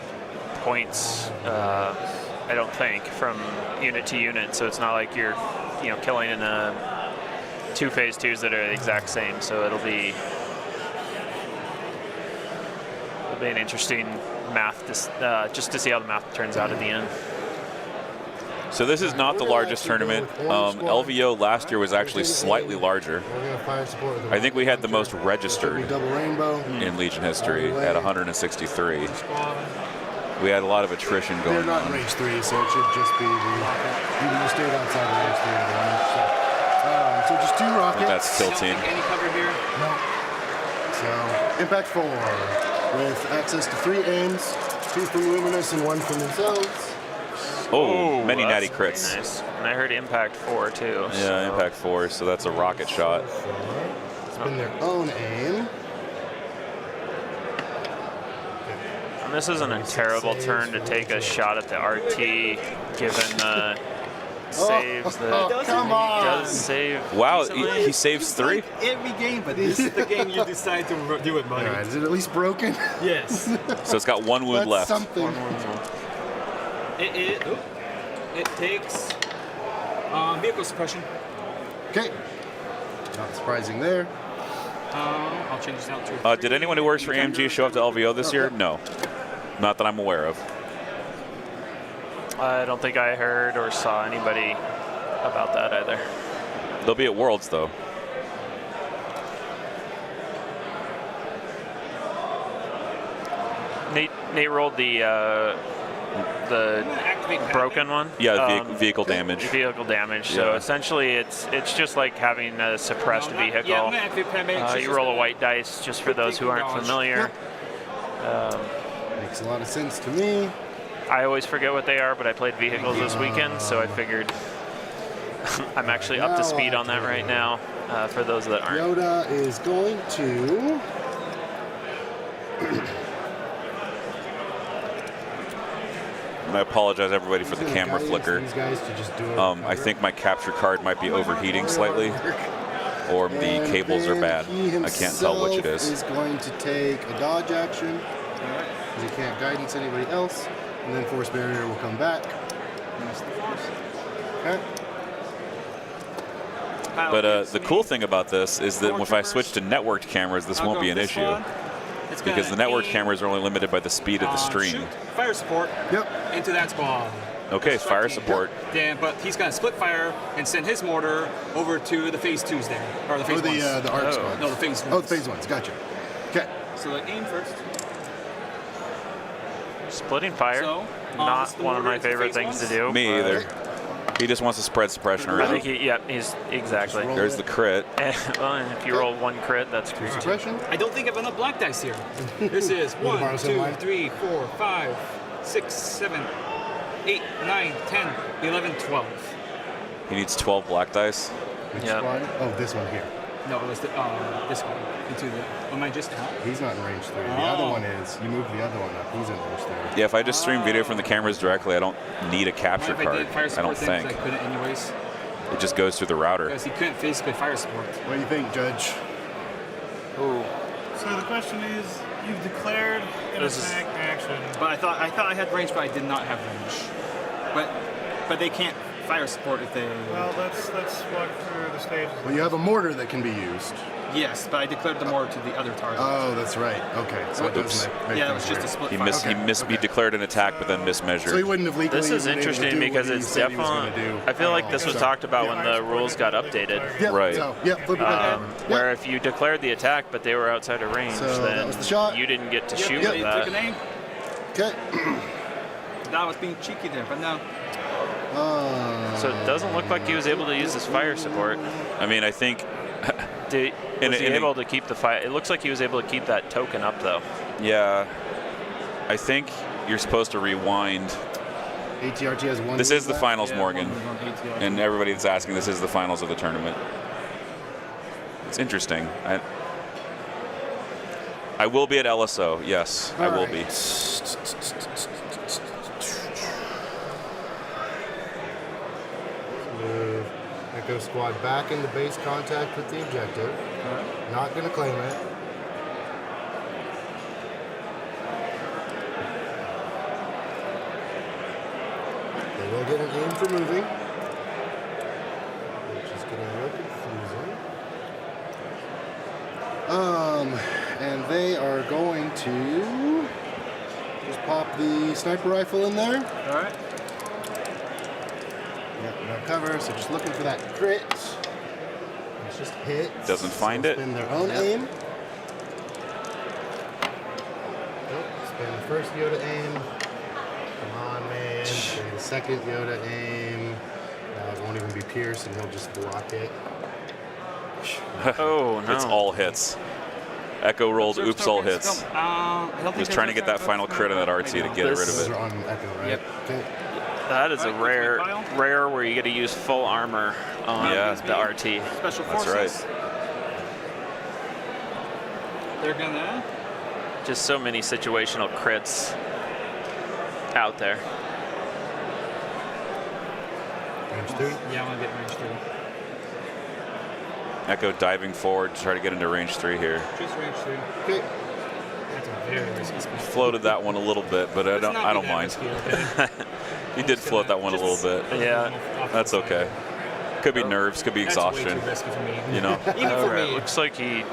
points, I don't think, from unit to unit. So it's not like you're, killing in 2 phase 2s that are the exact same. So it'll be an interesting math, just to see how the math turns out at the end. So this is not the largest tournament. LVO last year was actually slightly larger. I think we had the most registered in Legion history at 163. We had a lot of attrition going They're not on. in range 3, so it should just be you stayed outside of range 3 of the range. So just 2 rockets. That's tilting. Any cover here? No. So impact 4 with access to 3 aims, 2 from Luminous and 1 from themselves. Oh, many natty crits. Nice. And I heard impact 4 too. Yeah, impact 4, so that's a rocket shot. It's been their own aim. this isn't a terrible turn to take a shot at the RT, given the saves that come he on. does save. Wow, decently. he saves 3? Like every game, but this is the game you decide to do it, All buddy. right, is it at least broken? Yes. So it's got 1 wound That's left. something. It takes vehicle suppression. Okay. Not surprising there. I'll change this out to. Did anyone who works for AMG show up to LVO this year? No. Not that I'm aware of. I don't think I heard or saw anybody about that either. They'll be at Worlds, though. Nate rolled the broken one. Yeah, vehicle damage. Vehicle damage. So Yeah. essentially, it's just like having a suppressed vehicle. Yeah, I'm gonna activate paramedics. You roll a white dice, just for those who aren't familiar. Makes a lot of sense to me. I always forget what they are, but I played vehicles this weekend, so I figured I'm actually up to speed on that right now. For those that aren't. Yoda is going to. And I apologize, everybody, for the He's gonna camera guide flicker. these guys to just do it. I think my capture card might be overheating slightly, or the And cables are then bad. he I can't tell which it himself is. Is going to take a dodge action because he can't guidance anybody else, and then force barrier will come back. Okay. But the cool thing about this is that if I switch to networked cameras, this won't be an issue. Because the networked cameras are only limited by the speed of the stream. Shoot fire support. Yep. Into that squad. Okay, fire Team. support. Then, but he's gonna split fire and send his mortar over to the phase 2s there, or the phase Oh, ones. the arc squad. No, the phase Oh, ones. the phase ones. Gotcha. Okay. So like aim first. Splitting fire, So, not it's the one of my mortar into favorite phase things to ones? do. Me but either. He just wants to spread suppression I think around. he's exactly. roll There's the crit. Well, and if you roll 1 crit, that's great. Suppression. I don't think I have enough black dice here. This is Wanna borrow 1, some of 2, mine? 3, 4, 5, 6, 7, 8, 9, 10, 11, 12. He needs 12 black dice. Which Yep. squad? Oh, this one here. No, it was this one. Into the. Am I just out? He's not in range 3. The other one is. You move the other one up. He's in range 3. Yeah, if I just stream video from the cameras directly, I don't need a capture What if I card. did fire I support don't then, 'cause think. I couldn't anyways. It just goes through the router. Because he couldn't physically fire support. What do you think, Judge? Ooh. So the question is, you've declared an This is- attack action. But I thought I had range, but I did not have range. But they can't fire support if they. Well, let's walk through the stages. Well, you have a mortar that can be used. Yes, but I declared the mortar to the other target. Oh, that's right. Okay. So it Oops. doesn't make yeah, it things was just a weird. split He fire. missed. He declared an attack, but then So he mismeasured. wouldn't have legally. This is been able to interesting do because what he it's said he was gonna definitely. do. I feel like this was So- talked about when the rules got updated. Yep, Right. So, yeah, flip it back. Where if you declared the attack but they were outside of range, So that then was the shot. you didn't get to shoot yep. with Took a that. name. Okay. That was being cheeky there, but no. So it doesn't look like he was able to use his fire support. I mean, I think. Was he able to keep the fire? It looks like he was able to keep that token up though. Yeah. I think you're supposed to rewind. ATRT has one. This move is the left. finals, Yeah, Morgan. one on ATR. And everybody that's asking, this is the finals of the tournament. It's interesting. I will be at LSO. Yes, I will be. Move Echo Squad back into base contact with the objective. Not going to claim it. They will get an aim for moving, which is getting a little confusing. And they are going to just pop the sniper rifle in there. All right. Yep, no cover, so just looking for that crit. It's just hit. Doesn't find it. Spin their own aim. Nope, spin the first Yoda aim. Come on, man. Spin the second Yoda aim. Now it won't even be pierced, and he'll just block it. Oh no! It's all hits. Echo rolled oops all hits. Was trying to get that final crit on that RT to get rid of Those it. are on Echo, right? Yep. Okay. That is a Alright, what's my pile? rare where you get to use full armor on Yeah. the RT. Special That's forces. right. They're gonna just so many situational crits out there. Range 3? Yeah, I want to get range 3. Echo diving forward to try to get into range 3 here. Just range 3. Okay. That's a very risky spot. Floated that one a little bit, but I don't mind. He did float that one a little bit. Yeah, that's okay. Could be nerves, could be exhaustion. That's way too risky for me. You know. Even for me. Looks like he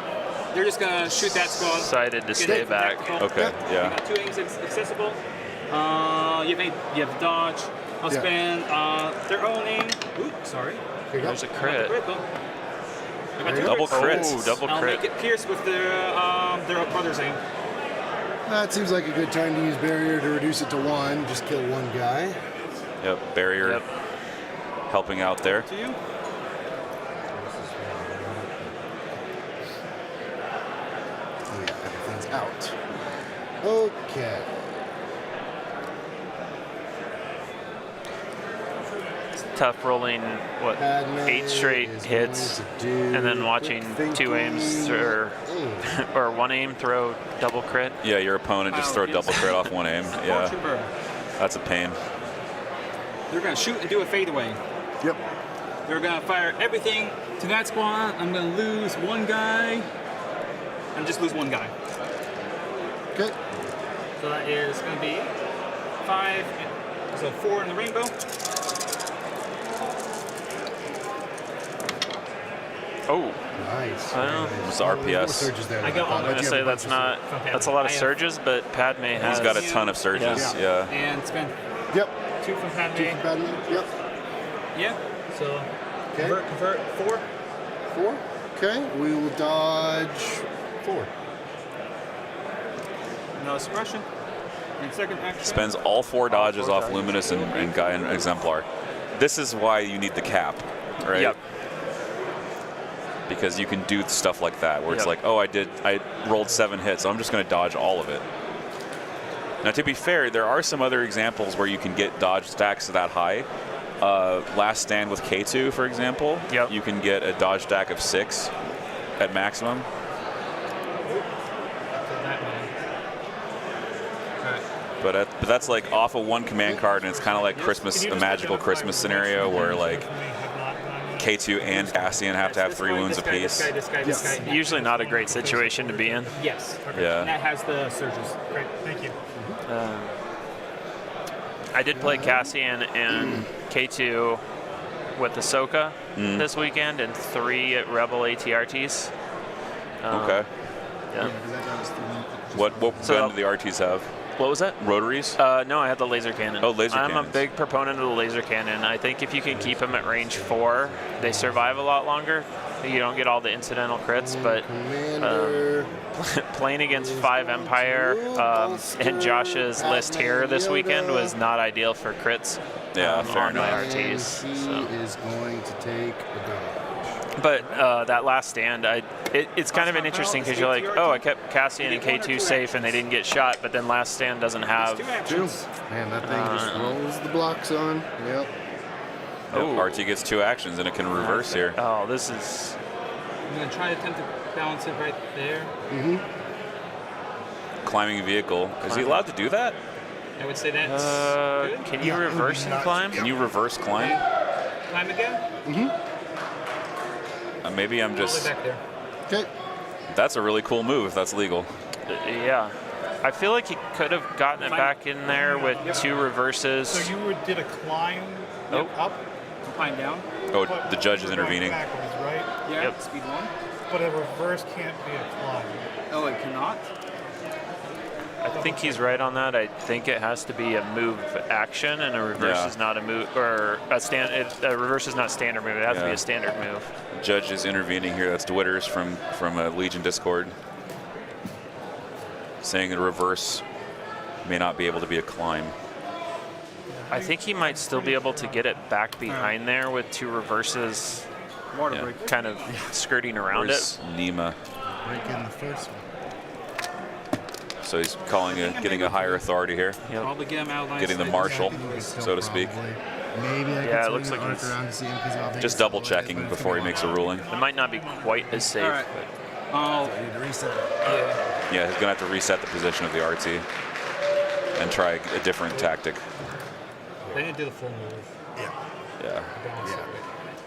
They're just gonna shoot that squad. decided to stay back. Okay, You yeah. got 2 aims accessible. You have dodge. I'll spend their own aim. Ooh, sorry. There's a crit. I got 2 Double crits. crits. Oh, double I'll crit. make it pierce with their brother's aim. That seems like a good time to use barrier to reduce it to 1. Just kill 1 guy. Yep, barrier Yep. helping out there. To you. Oh yeah, everything's out. Okay. It's tough rolling, what, Padme 8 straight is hits, going to do and then watching quick 2 aims thinking. or or 1 aim throw double crit. Yeah, your opponent just throw a double crit off 1 aim. Yeah, Trooper. that's a pain. They're gonna shoot and do a fadeaway. Yep. They're gonna fire everything to that squad. I'm gonna lose 1 guy. And just lose 1 guy. Okay. So that is gonna be 5. So 4 in the rainbow. Oh, Nice. Well, it's More RPS. surges there I than got thought. all I'm the- gonna You say have a that's bunch of not. From That's a lot of Padme. surges, but Padme has. He's got a ton of surges. Yeah. Yeah. And spend Yep. 2 from Padme. 2 from Padme. Yep. Yeah. So Okay. convert 4. 4. Okay. We will dodge 4. No suppression. And second action. Spends all 4 dodges off Luminous and Guy and Exemplar. This is why you need the cap, right? Yep. Because you can do stuff like that, where it's Yep. like, oh, I rolled 7 hits, so I'm just going to dodge all of it. Now, to be fair, there are some other examples where you can get dodge stacks that high. Last Stand with K2, for example, Yep. you can get a dodge stack of 6 at maximum. But that's like off of 1 command card, and it's kind of like Christmas, a magical Christmas scenario where like K2 and Cassian have to have 3 wounds apiece. This guy. Usually not a great situation to be in. Yes. Yeah. And that has the surges. Great. Thank you. I did play Cassian and K2 with Ahsoka this weekend and 3 at Rebel ATRTs. Okay. Yeah. What So- gun do the RTs have? What was that? Rotaries? No, I had the laser cannon. Oh, laser I'm cannons. a big proponent of the laser cannon. I think if you can keep them at range 4, they survive a lot longer. You don't get all the incidental crits, but Commander. playing against 5 Empire and Josh's list here this weekend was not ideal for crits. Yeah, fair on my enough. RTs. And he So. is going to take a dodge. But that last stand, it's kind of an interesting because you're like, oh, I kept Cassian and K2 safe and they didn't get shot, but then last stand doesn't have. 2 actions. Man, that thing just rolls the blocks on. Yep. Oh. RT gets 2 actions, and it can reverse here. Oh, this is. I'm gonna try to attempt to balance it right there. Climbing vehicle. Is he allowed to do that? I would say that's good. Can you reverse and climb? Can you reverse climb? Climb again. Maybe I'm All the way just. back there. Okay. That's a really cool move if that's legal. Yeah. I feel like he could have gotten it back in there with 2 reverses. So you did a climb Oh. up? Climb down. Oh, but the judge is you're going intervening. backwards, right? Yeah. Yep. Speed 1. But a reverse can't be a climb. Oh, it cannot. I think he's right on that. I think it has to be a move action, and a reverse Yeah. is not a move, or a reverse is not standard move. It has to be Yeah. a standard move. Judge is intervening here. That's Dwitters from Legion Discord, saying a reverse may not be able to be a climb. I think he might still be able to get it back behind there with 2 reverses, Water Yeah. break. kind of skirting around Where's Nima? Break in the first one. So he's calling getting a higher authority here, Yep. Probably get him out of line. getting the of sight. marshal, Still so to speak. probably. Maybe I Yeah, it could looks swing like the arc he's- around to see him because I'll think Just it's double still what it is, checking but it's before he gonna makes be a ruling. It might not be quite as safe. All right. But Oh, I need to reset it. yeah. Yeah, he's going to have to reset the position of the RT and try a different tactic. They didn't do the full move. Yeah.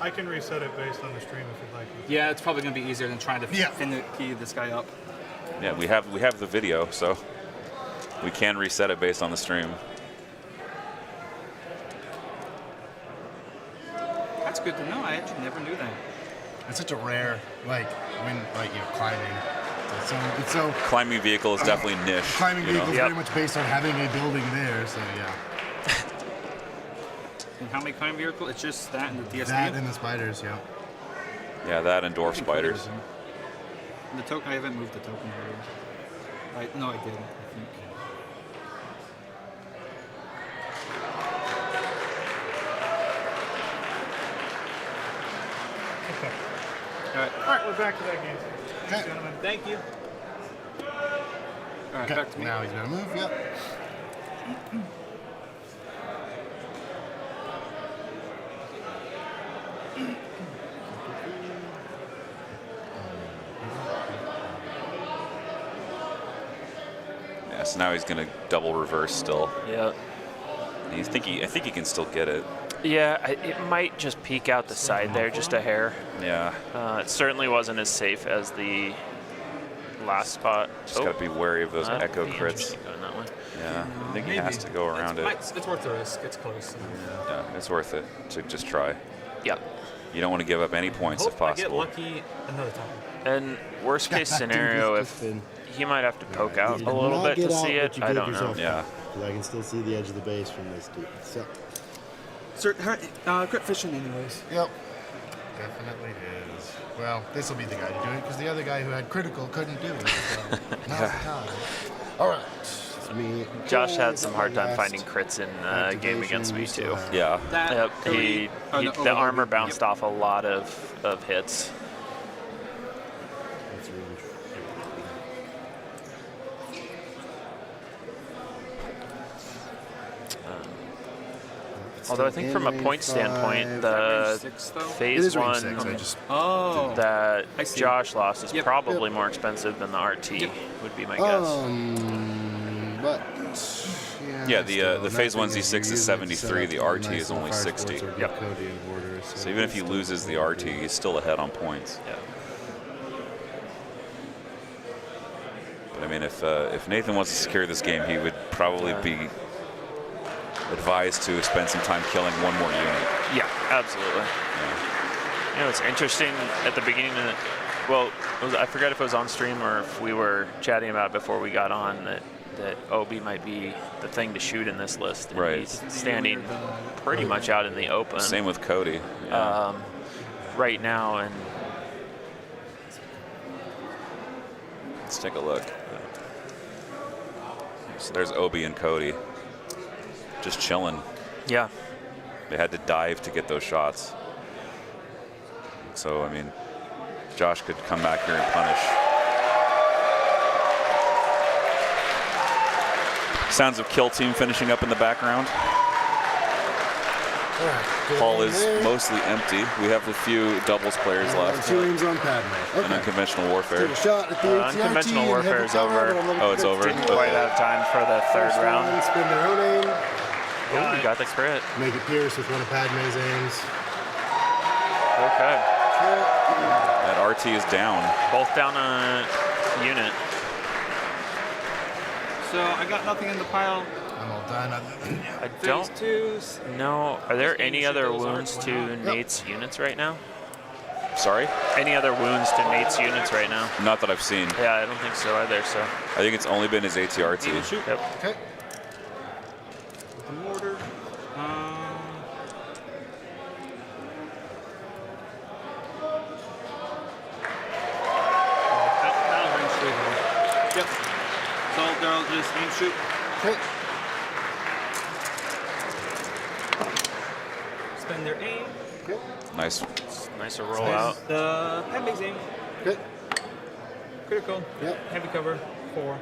I can reset it based on the stream if you'd like. Yeah, it's probably going to be easier than trying to finicky this guy up. Yeah, we have the video, so we can reset it based on the stream. That's good to know. I actually never knew that. It's such a rare, climbing. It's so Climbing vehicle is definitely niche. climbing you know? vehicle is very much based on having a building there. So yeah. And how many climbing vehicle? It's just that and the DSD? That and the spiders, yeah. Yeah, that and dwarf spiders. And the token, I haven't moved the token here. No, I did, I think. Okay. All right. All right, we're back to that game. Okay. Gentlemen. Thank you. All right, Okay. back to me. Now he's gonna move. Yep. Yeah, so now he's going to double reverse still. Yeah. I think he can still get it. Yeah, it might just peek out the side there just a hair. Yeah. It certainly wasn't as safe as the last spot. Just got to be wary of those That'd echo be crits. interesting going that way. Yeah, I think he has to go around it. It's worth the risk. It's close. Yeah, it's worth it to just try. Yeah. You don't want to give up any points if Hope I get possible. lucky another time. And worst case scenario, if he might have to poke out a little bit to see it, I don't know. Yeah. Because I can still see the edge of the base from this dude. So. Crit fishing anyways. Yep. Definitely is. Well, this will be the guy to do it because the other guy who had critical couldn't do it. So now's the time. All right. It's me. Josh had some hard time finding crits in the game against me too. Yeah. Yep. The armor bounced off a lot of hits. That's really true. Although I think from a point standpoint, the phase one that Josh lost is probably more expensive than the RT, would be my guess. But Yeah, the phase 1 Z6 is 73, the RT is only 60. Yep. So even if he loses the RT, he's still ahead on points. Yeah. But I mean, if Nathan wants to secure this game, he would probably be advised to spend some time killing one more unit. Yeah, absolutely. Yeah. You know, it's interesting at the beginning of I forgot if it was on stream or if we were chatting about it before we got on that Obi might be the thing to shoot in this list. And right. He's standing pretty much out in the open. Same with Cody. Yeah. Right now, and let's take a look. So there's Obi and Cody. Just chilling. Yeah. They had to dive to get those shots. So, I mean, Josh could come back here and punish. Sounds of Kill Team finishing up in the background. Hall is mostly empty. We have a few doubles players left. Two aims on Padme. An unconventional warfare. Take a shot at the unconventional warfare is over. Oh, it's over. Didn't quite have time for the third round. Spin their own aim. Oh, you got the crit. Make it pierce with one of Padme's aims. Okay. That RT is down. Both down a unit. So I got nothing in the pile. I'm all done. I don't Phase twos. know. Are there Just any shoot other those wounds arcs to one Nate's units right now? Sorry? Any other wounds to Nate's units right now? Not that I've seen. Yeah, I don't think so either. So. I think it's only been his ATRT. Shoot. Yep. Okay. With the mortar. Yep. So they'll just aim shoot. Okay. Spend their aim. Okay. Nice. Nice roll out. The Padme's aim. Okay. Critical. Yep. Heavy cover. 4.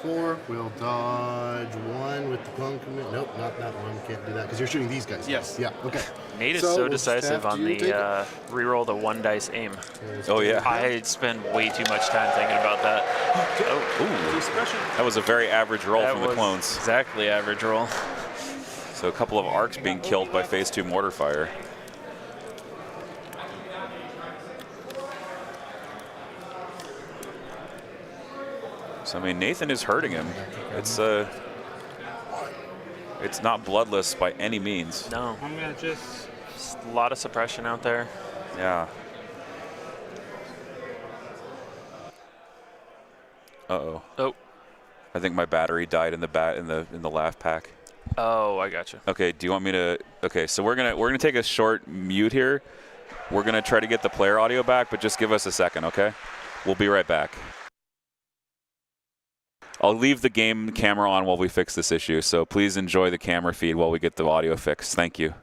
4. We'll dodge 1 with the clone commit. Nope, not that one. Can't do that because you're shooting these guys. Yes. Yeah, okay. Nate is So so we'll just decisive have on to the take it. reroll the 1 dice aim. Oh, yeah. I spend way too much time thinking about that. Ooh. That was a very average roll That from the was clones. exactly average roll. So a couple of arcs being killed by phase 2 mortar fire. So I mean, Nathan is hurting him. It's not bloodless by any means. No. I'm gonna Just a lot of suppression out there. Yeah. Uh-oh. Oh. I think my battery died in the laugh pack. Oh, I got you. Okay, do you want me to? Okay, so we're gonna take a short mute here. We're gonna try to get the player audio back, but just give us a second, okay? We'll be right back. I'll leave the game camera on while we fix this issue, so please enjoy the camera feed while we get the audio fixed. Thank you.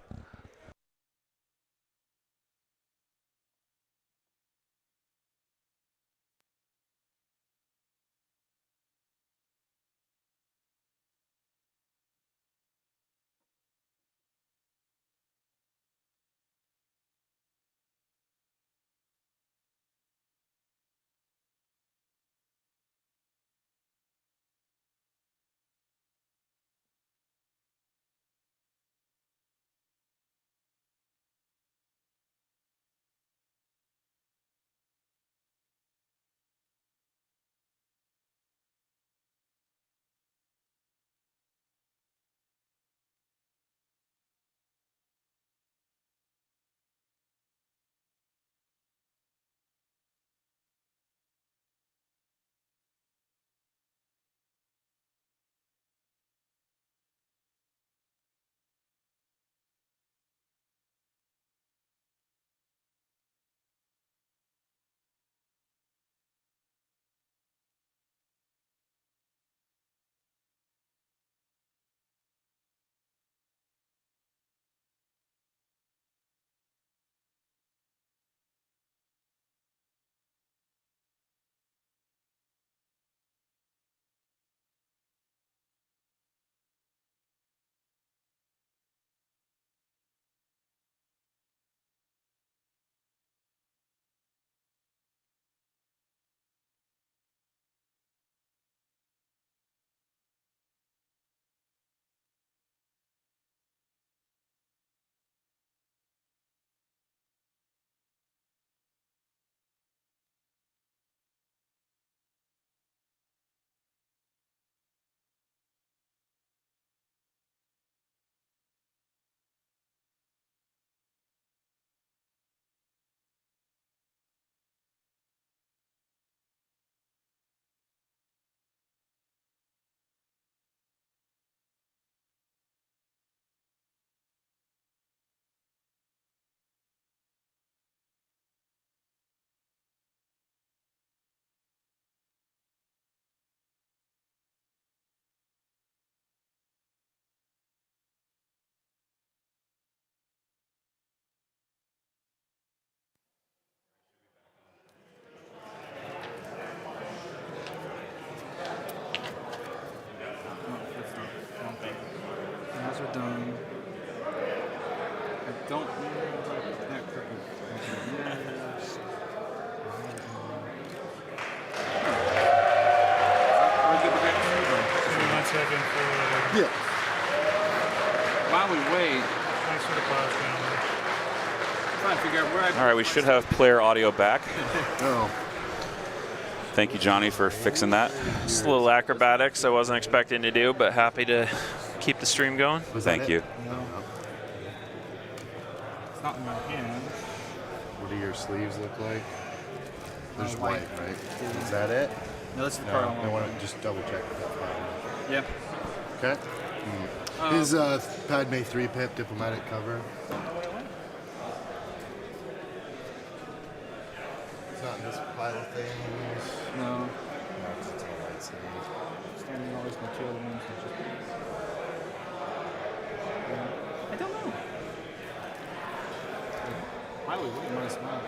Those are done. I don't know about that crooked. One second for. Yeah. While we wait, Thanks for the pause, gentlemen. trying to figure out where I. All right, we should have player audio back. Oh. Thank you, Johnny, for fixing that. Just a little acrobatics I wasn't expecting to do, but happy to keep the stream going. Thank you. No. It's not in my hand. What do your sleeves look like? There's white. white, right? Is that it? No, that's the No, part I I want. want to just double check that. Yeah. Okay. His Padme 3-pip diplomatic cover. It's not in this pile of things. No. No, it's on the right side. Standing all this material ones. I don't know. Why would we want to smile?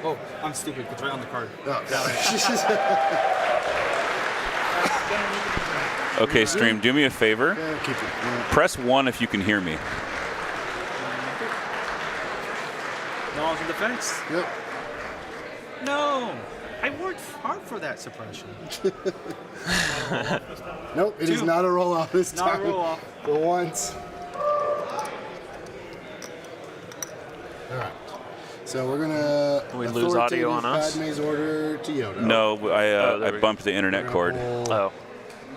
Oh, I'm stupid. It's right on the card. Oh, Okay, stream, do me a favor. Yeah, keep it. Yeah. Press 1 if you can hear me. Knowledge and defense. Yep. No, I worked hard for that suppression. Nope, it is not a roll off this Not a time. roll off. For once. All right. So we're gonna. We lose audio on us? Padme's order to Yoda. No, I we bumped the internet cord, Oh.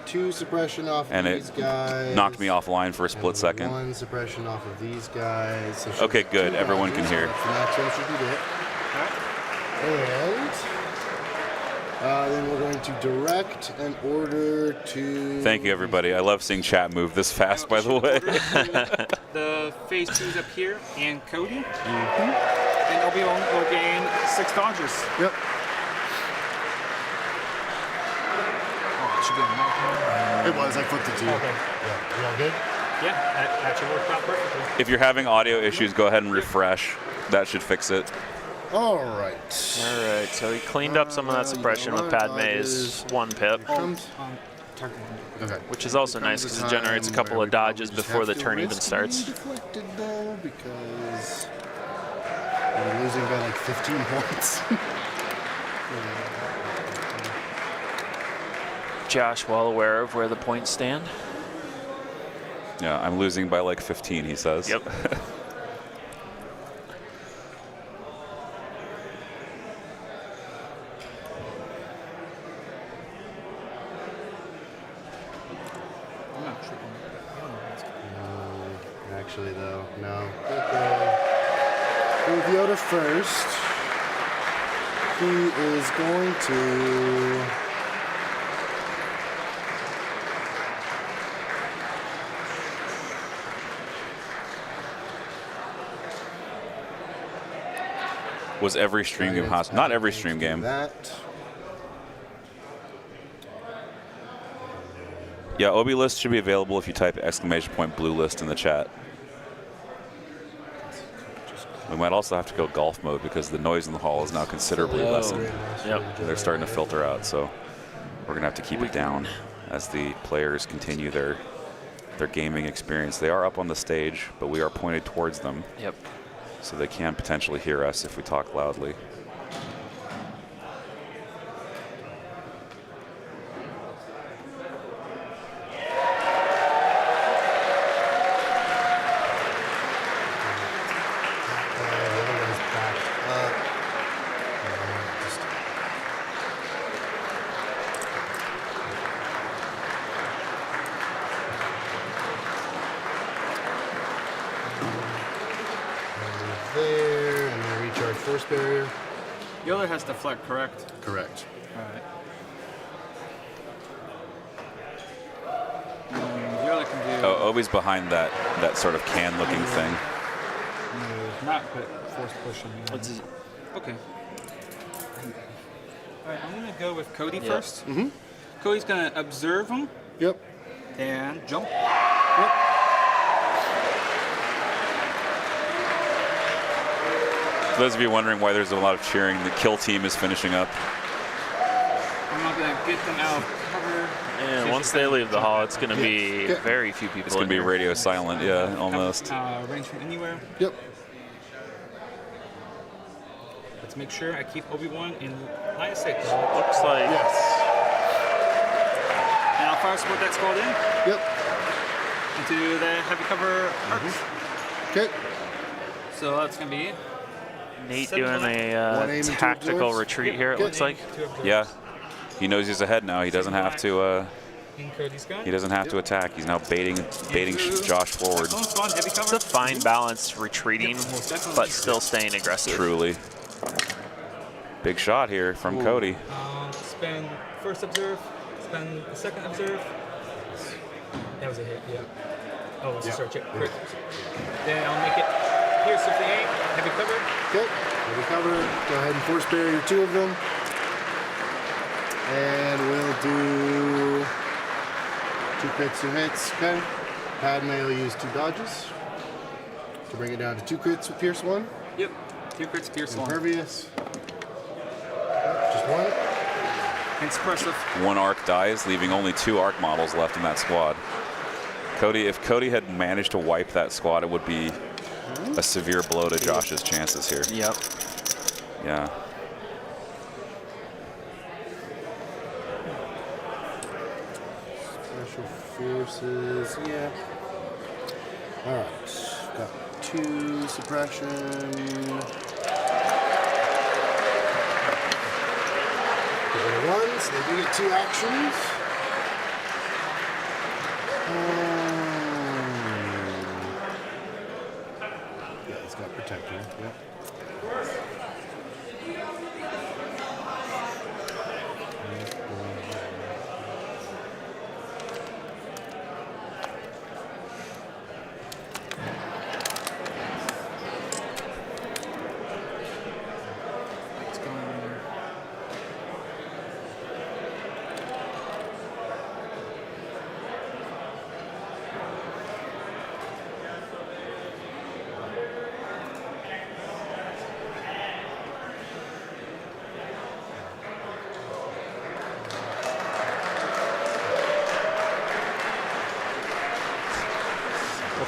2 suppression off and of it these guys. knocked me offline for a split and second. 1 suppression off of these guys. So Okay, good. 2 Everyone can dodges. hear. That's the maximum she can get. And then we're going to direct an order to. Thank you, everybody. I love seeing chat move this fast, by the way. The phase 2's up here, and Cody. And Obi-Wan will gain 6 dodges. Yep. Oh, it should be a mark. It was. I flipped it to you. Okay. Yeah. You all good? Yeah, that actually worked out perfectly. If you're having audio issues, go ahead and refresh. That should fix it. All right. All right, so he cleaned up some of that suppression with Padme's 1 pip, Okay. which is also nice because it generates a couple of dodges before the turn even starts. Deflected though, because we're losing by like 15 points. Josh, well aware of where the points stand. Yeah, I'm losing by like 15, he says. Yep. Actually, though, no. Okay. With Yoda first, he is going to. Was every stream game hostile? Not every stream game. That. Yeah, Obi list should be available if you type !bluelist in the chat. We might also have to go golf mode because the noise in the hall is now considerably lessened. Yep. They're starting to filter out, so we're gonna have to keep it down as the players continue their gaming experience. They are up on the stage, but we are pointed towards them. Yep. So they can potentially hear us if we talk loudly. There, and then recharge force barrier. Yoda has deflect, correct? Correct. Alright. The other can do. Oh, Obi's behind that sort of can-looking thing. Not but force pushing. What's his, Okay. Alright, I'm gonna go with Cody Yep. first. Cody's gonna observe him Yep. and jump. For those of you wondering why there's a lot of cheering, the kill team is finishing up. I'm not gonna get them out of cover. and once they leave the hall, it's going to be very few people. It's going to be radio silent, yeah, almost. Range from anywhere. Yep. Let's make sure I keep Obi-Wan in line of sight. Looks like Yes. And I'll fire support that's called in Yep. into the heavy cover arcs. Okay. So that's gonna be Nate 7 doing One a aim and 2 tactical absorbs. retreat here, it looks like. Yeah, he knows he's ahead now. He doesn't have to. in Cody's gun. He doesn't have to attack. He's now baiting Josh forward. Heavy It's cover. a fine balance retreating, but still staying aggressive. Truly. Big shot here from Cody. Spend first observe. Spend the second observe. That was a hit. Yeah. Oh, it's a search. Great. Then I'll make it pierce with the aim. Heavy cover. Okay. Heavy cover. Go ahead and force barrier 2 of them. And we'll do 2 crits, 2 hits. Okay. Padme will use 2 dodges to bring it down to 2 crits with pierce 1. Yep. 2 crits, pierce 1. Impervious. Just 1. And suppressive. 1 arc dies, leaving only 2 arc models left in that squad. If Cody had managed to wipe that squad, it would be a severe blow to Josh's chances here. Yep. Yeah. Special forces, yeah. All right, got 2 suppression. The ones, they do get 2 actions. Yeah, he's got protector. Yep.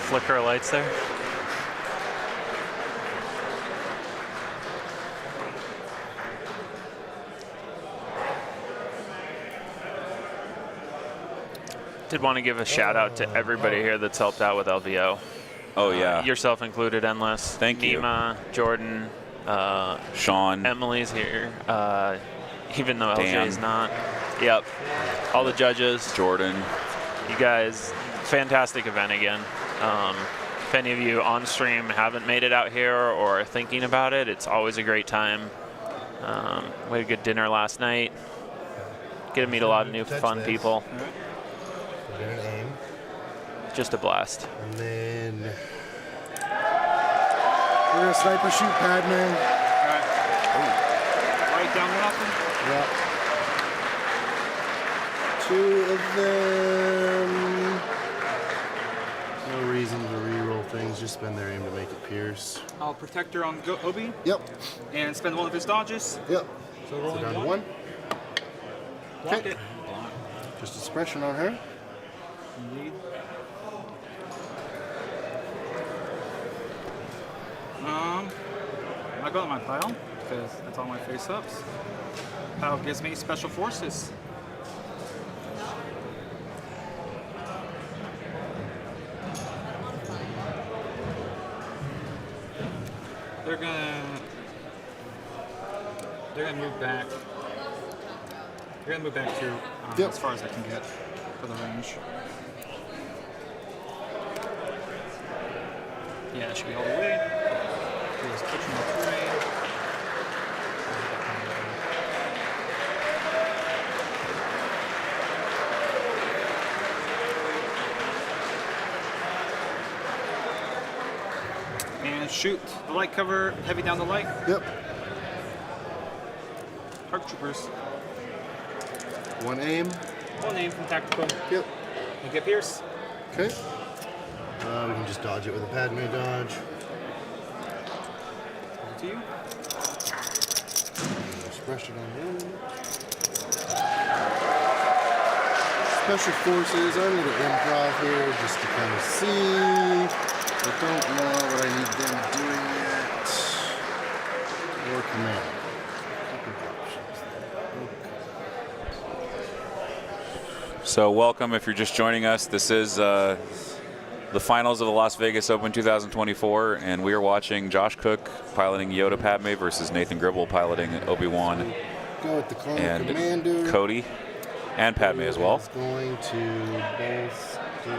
Flicker of lights there. Did want to give a shout out to everybody here that's helped out with LVO. Oh yeah. Yourself included, Endless. Thank you. Nima, Jordan, Sean. Emily's here. Even though Dan. LJ's not. Yep. All the judges. Jordan. You guys, fantastic event again. If any of you on stream haven't made it out here or are thinking about it, it's always a great time. We had a good dinner last night. Get to meet a lot of new fun people. We're gonna aim. Just a blast. And then we're gonna sniper shoot Padme. Right down nothing. Yep. 2 of them. No reason to re-roll things, just spend their aim to make it pierce. I'll protector on Obi. Yep. And spend 1 of his dodges. Yep. So rolling down to 1. 1. Block Okay. it. Just a suppression on her. Indeed. I go to my pile because that's all my face ups. Pile gives me special forces. They're gonna move back. They're gonna move back to Yep. as far as I can get for the range. Yeah, it should be all the way. Just pushing the terrain. And shoot the light cover, heavy down the light. Yep. Arc troopers. 1 aim. 1 aim from tactical. Yep. You get pierce. Okay. We can just dodge it with a Padme dodge. To you. Suppression on him. Special forces. I'm going to improv here just to kind of see. I don't know what I need them doing yet. Or command. So welcome if you're just joining us. This is the finals of the Las Vegas Open 2024, and we are watching Josh Cook piloting Yoda Padme versus Nathan Gribble piloting Obi-Wan Go with the clone and commander. Cody and Padme as well. It's going to bolster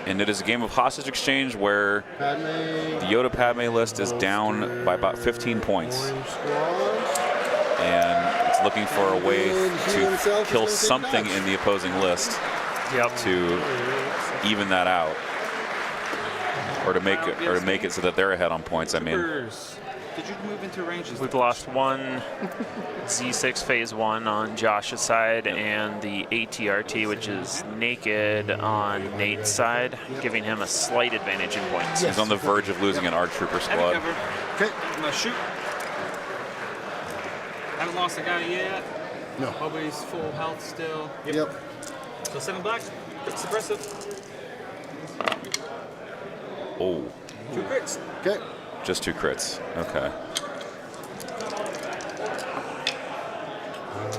And it is a game of hostage exchange where Padme. the Yoda Padme list is down by about 15 points. Orange squad. And it's looking for a way And he to himself is kill gonna take something dodge. in the opposing list Yep. to even that out, or to make it so that they're ahead on points. I mean, Troopers. Did you move into ranges? We've lost 1 Z6 phase 1 on Josh's side and the ATRT, which is naked on Nate's side, giving him a slight advantage in points. he's on the verge of losing an ARC Trooper Heavy squad. cover. Okay. I'm gonna shoot. Haven't lost a guy yet. No. Nobody's full health still. Yep. So 7 black. It's aggressive. Oh, 2 crits. Okay. just 2 crits. Okay.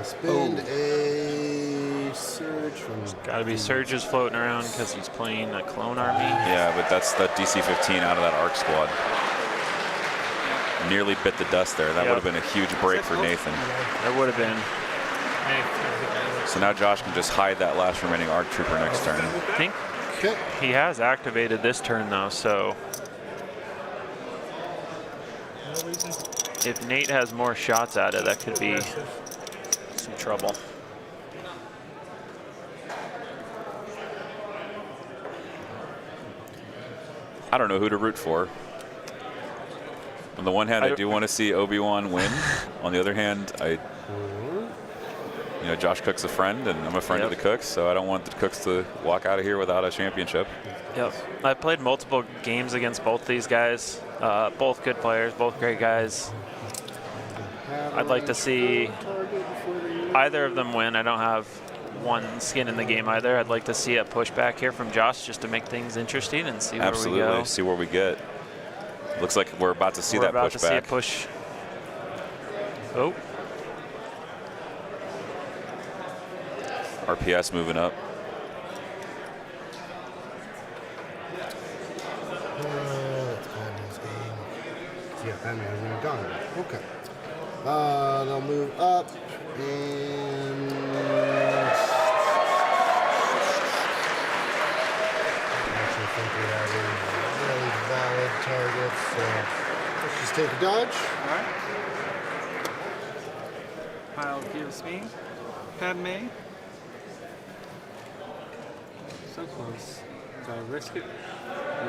Spend a surge from. Got to be Surge's floating around because he's playing a clone army. Yeah, but that's the DC 15 out of that arc squad. Nearly bit the dust there. That would have been a huge break for Nathan. There would have been. So now Josh can just hide that last remaining arc trooper next turn. I think he has activated this turn though, so if Nate has more shots at it, that could be some trouble. I don't know who to root for. On the one hand, I do want to see Obi-Wan win. On the other hand, you know, Josh Cook's a friend, and I'm a friend of the Cooks, so I don't want the Cooks to walk out of here without a championship. Yep. I played multiple games against both these guys. Both good players, both great guys. I'd like to see either of them win. I don't have one skin in the game either. I'd like to see a pushback here from Josh just to make things interesting and see where we go. See where we get. Looks like we're about to see that pushback. We're about to see a push. Oh. RPS moving up. Yeah, Batman hasn't gone. Okay. They'll move up and actually think we have a really valid target, so let's just take a dodge. Alright. Pile gives me Padme. So close. Do I risk it?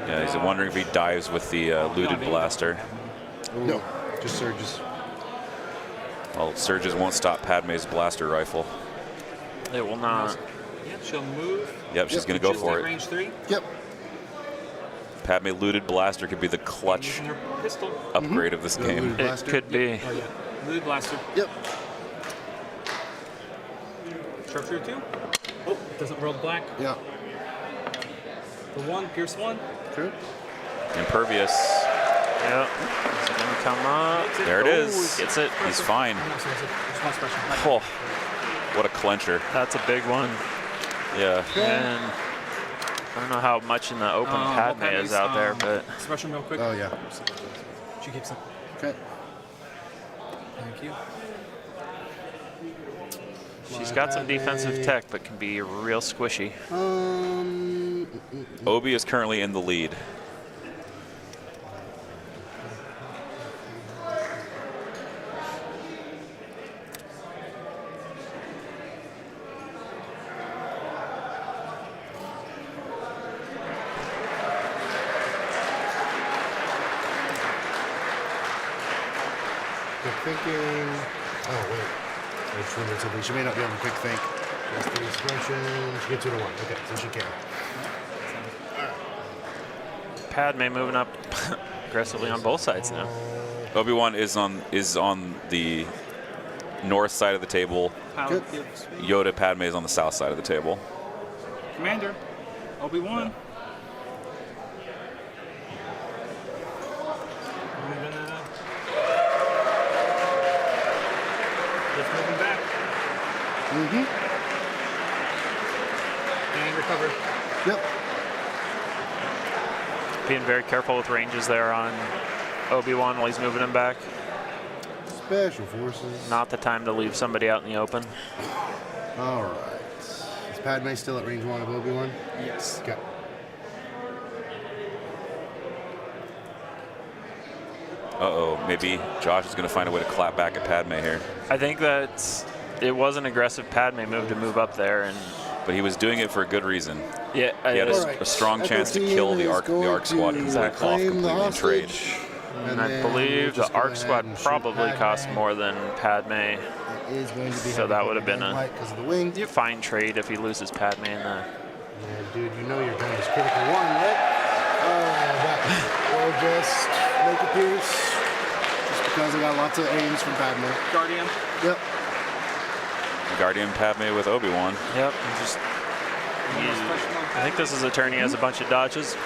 Yeah, he's wondering if he dives with the looted blaster. No, just surges. Well, surges won't stop Padme's blaster rifle. It will not. Yep, she'll move. Yep, she's going to go for it. Range 3. Yep. Padme looted blaster could be the clutch Using her pistol. upgrade of this game. It could be. Oh, yeah. Looted blaster. Yep. Sharpshooter 2. Oh, it doesn't roll the black. Yeah. The 1, Pierce 1. Okay. Impervious. Yep. Is it going to come up? There it is. Gets it. He's fine. Just one special. Oh, what a clencher. That's a big one. Yeah. And I don't know how much in the open Padme is out there, but Special real quick. Oh, yeah. She keeps it. Okay. Thank you. she's got some defensive tech, but can be real squishy. Obi is currently in the lead. Quick thinking. Oh, wait. I just remembered something. She may not be able to quick think. That's the expression. She gets 2 to 1. Okay, so she can. Padme moving up aggressively on both sides now. Obi-Wan is on the north side of the table. Pilot gives me. Yoda Padme is on the south side of the table. Commander. Obi-Wan. Just moving back. And recover. Yep. Being very careful with ranges there on Obi-Wan while he's moving him back. Special forces. Not the time to leave somebody out in the open. All right. Is Padme still at range 1 of Obi-Wan? Yes. Okay. Uh-oh, maybe Josh is going to find a way to clap back at Padme here. I think that it was an aggressive Padme move to move up there, and But he was doing it for a good reason. yeah, He had a strong chance to kill the arc squad and back off completely in trade. and I believe the Arc Squad probably cost more than Padme, Is going to be so that would have been a because of the wing. fine trade if he loses Padme in the. Yeah, dude, you know your gun is critical 1, right? That will just make a pierce. Just because I got lots of aims from Padme. Guardian. Yep. Guardian Padme with Obi-Wan. Yep. I think this is a turn he has a bunch of dodges,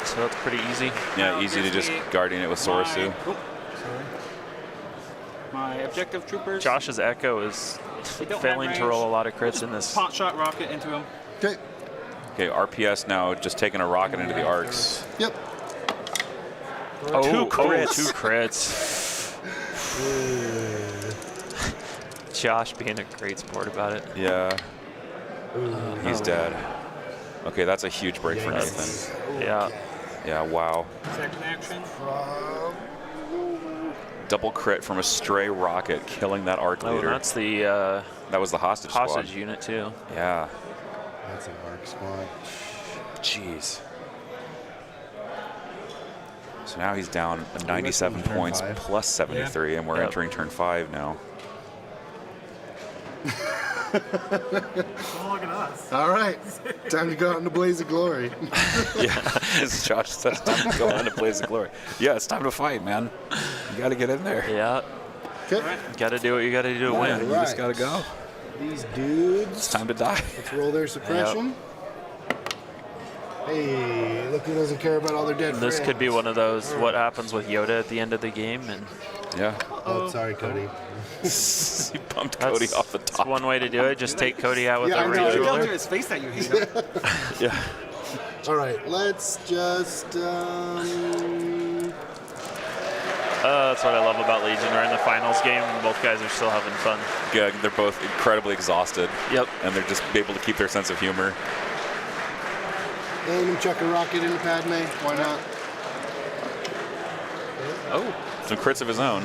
so that's pretty easy. Yeah, easy to just Guardian it with Sorasu. My objective troopers. Josh's Echo is failing to roll a lot of crits in this. Pot shot rocket into him. Okay. Okay, RPS now just taking a rocket into the arcs. Yep. Oh, 2 crits. 2 crits. Josh being a great sport about it. Yeah. He's dead. Okay, that's a huge break for Nathan. Yeah. Yeah, wow. Second action. Double crit from a stray rocket, killing that arc Oh, leader. that's the that was the hostage squad. unit too. Yeah. That's an arc squad. Jeez. So now he's down 97 points turn 5. plus 73, and we're entering turn 5 now. Don't look at us. All right. Time to go out in the blaze of glory. Yeah, as Josh says, time to go on to Blaze of Glory. Yeah, it's time to fight, man. You got to get in there. Yeah. Okay. Got to do what you got to do to win. You just got to go. These dudes. It's time to die. Let's roll their suppression. Hey, look who doesn't care about all their dead This friends. could be one of those what happens with Yoda at the end of the game, and Yeah. Oh, sorry, Cody. He bumped Cody off the that's top. one way to do it. Just take Cody out with Yeah, a I know. range You tell to ruler. his face that you hate him. Yeah. All right, let's just. That's what I love about Legion. We're in the finals game, and both guys are still having fun. Yeah, they're both incredibly exhausted. Yep. And they're just able to keep their sense of humor. And chuck a rocket into Padme. Why not? Oh. Some crits of his own.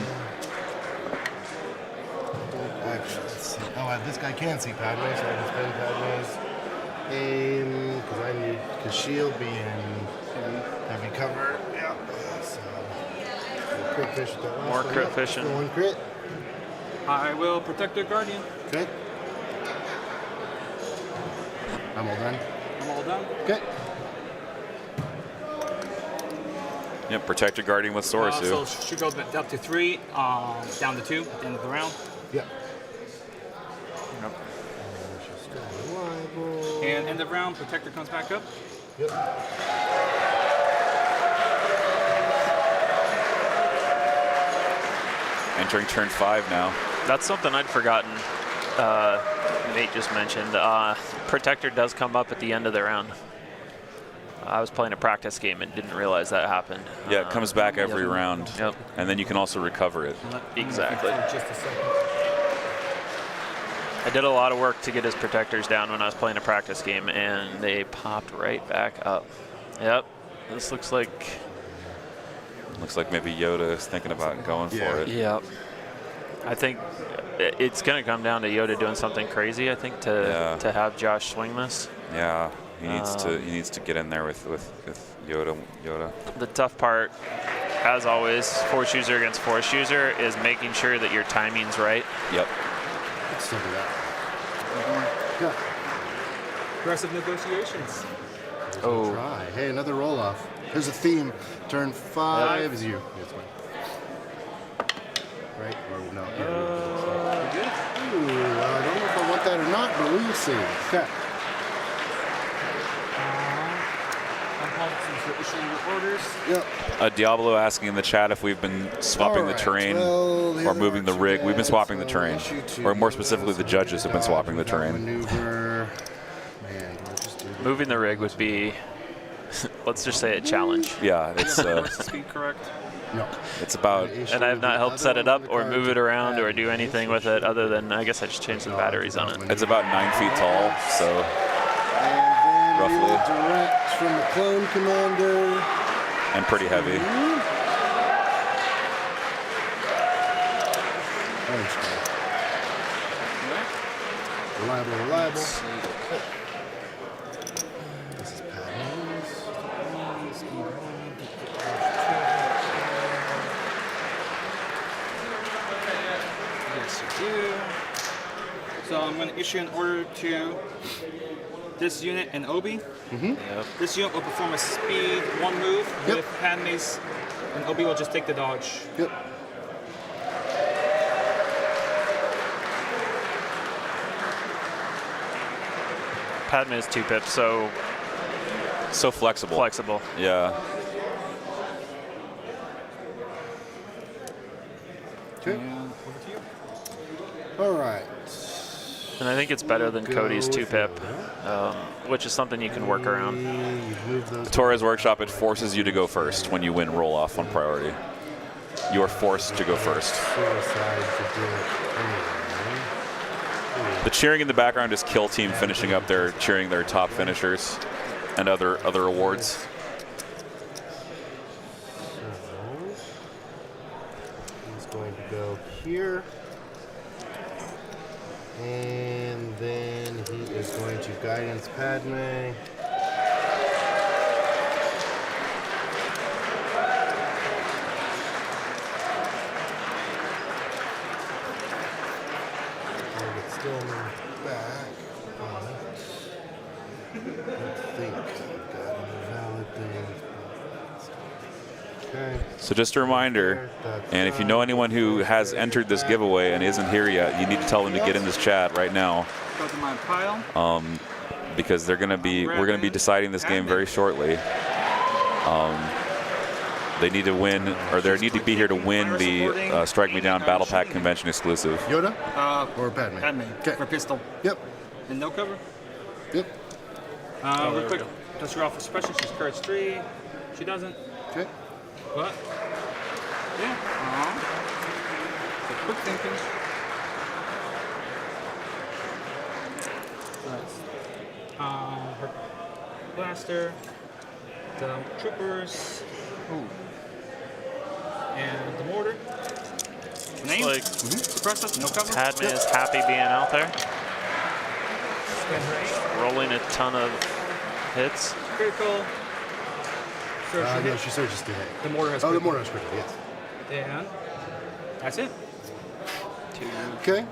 Actually, let's see. Oh, this guy can see Padme, so I can spend Padme's aim because she'll be in heavy cover. Yeah. So crit fish with that last More one. crit Yep, fishing. still one crit. I will protect their guardian. Okay. I'm all done. I'm all done. Okay. Yep, protect your guardian with Sorasu. So she goes up to 3, down to 2 at the end of the round. Yep. And end of round, protector comes back up. Yep. Entering turn 5 now. That's something I'd forgotten. Nate just mentioned. Protector does come up at the end of the round. I was playing a practice game and didn't realize that happened. Yeah, it comes back every round. Yep. And then you can also recover it. Exactly. Just a second. I did a lot of work to get his protectors down when I was playing a practice game, and they popped right back up. Yep. This looks like... Looks like maybe Yoda is thinking about going for it. Yep. I think it's going to come down to Yoda doing something crazy, I think, to have Josh swing this. Yeah, he needs to get in there with Yoda. The tough part, as always, force user against force user, is making sure that your timing's right. Yep. Let's still do that. Yeah. Aggressive negotiations. Oh. Try. Hey, another roll off. Here's a theme. Turn 5 is you. That's fine. Right? Or no? Ooh, I don't know if I want that or not, but we'll see. Okay. Orders. Yep. Diablo asking in the chat if we've been swapping the terrain or moving the rig. We've been swapping the terrain. Or more specifically, the judges have been swapping the terrain. Maneuver. Man, Moving the rig would be, let's just say, a challenge. Yeah, it's Speed correct. No. it's about And I have not helped set it up or move it around or do anything with it other than, I guess I just changed the batteries on it. it's about 9 feet tall, so And then roughly. direct from the clone commander. And pretty heavy. Reliable. This is Padme's. Yes, you do. So I'm going to issue an order to this unit and Obi. Yep. This unit will perform a speed 1 move with Padme's, and Obi will just take the dodge. Yep. Padme is 2 pips, so flexible. Flexible. Yeah. Okay. And over to you. All right. And I think it's better than Go Cody's 2 with pip, which is something you can work around. Torres Workshop, it forces you to go first when you win roll off on priority. You are forced to go first. Suicide to do it anyway. The cheering in the background is Kill Team finishing up their cheering their top finishers and other awards. So, he's going to go here. And then he is going to guidance Padme. Target still back. I think I've got an invalid thing. Okay. So just a reminder, and if you know anyone who has entered this giveaway and isn't here yet, you need to tell them to get in this chat right now. Go to my pile. Because we're gonna be deciding this game very shortly. They need to win, or they need to be here to win the Strike Me Down Battle Pack Convention exclusive. Yoda? Or Padme? Padme. Okay. For pistol. Yep. And no cover. Yep. Real quick. Does she roll for suppression? She's courage 3. She doesn't. Okay. But yeah. So quick thinking. Her blaster, the troopers, and the mortar. Name? Like Suppressive, no cover. Padme is happy being out there, Spend her 8. rolling a ton of hits. Critical. Search No, she searches to hit. The mortar has Oh, the critical. mortar has critical, yes. And that's it. Okay.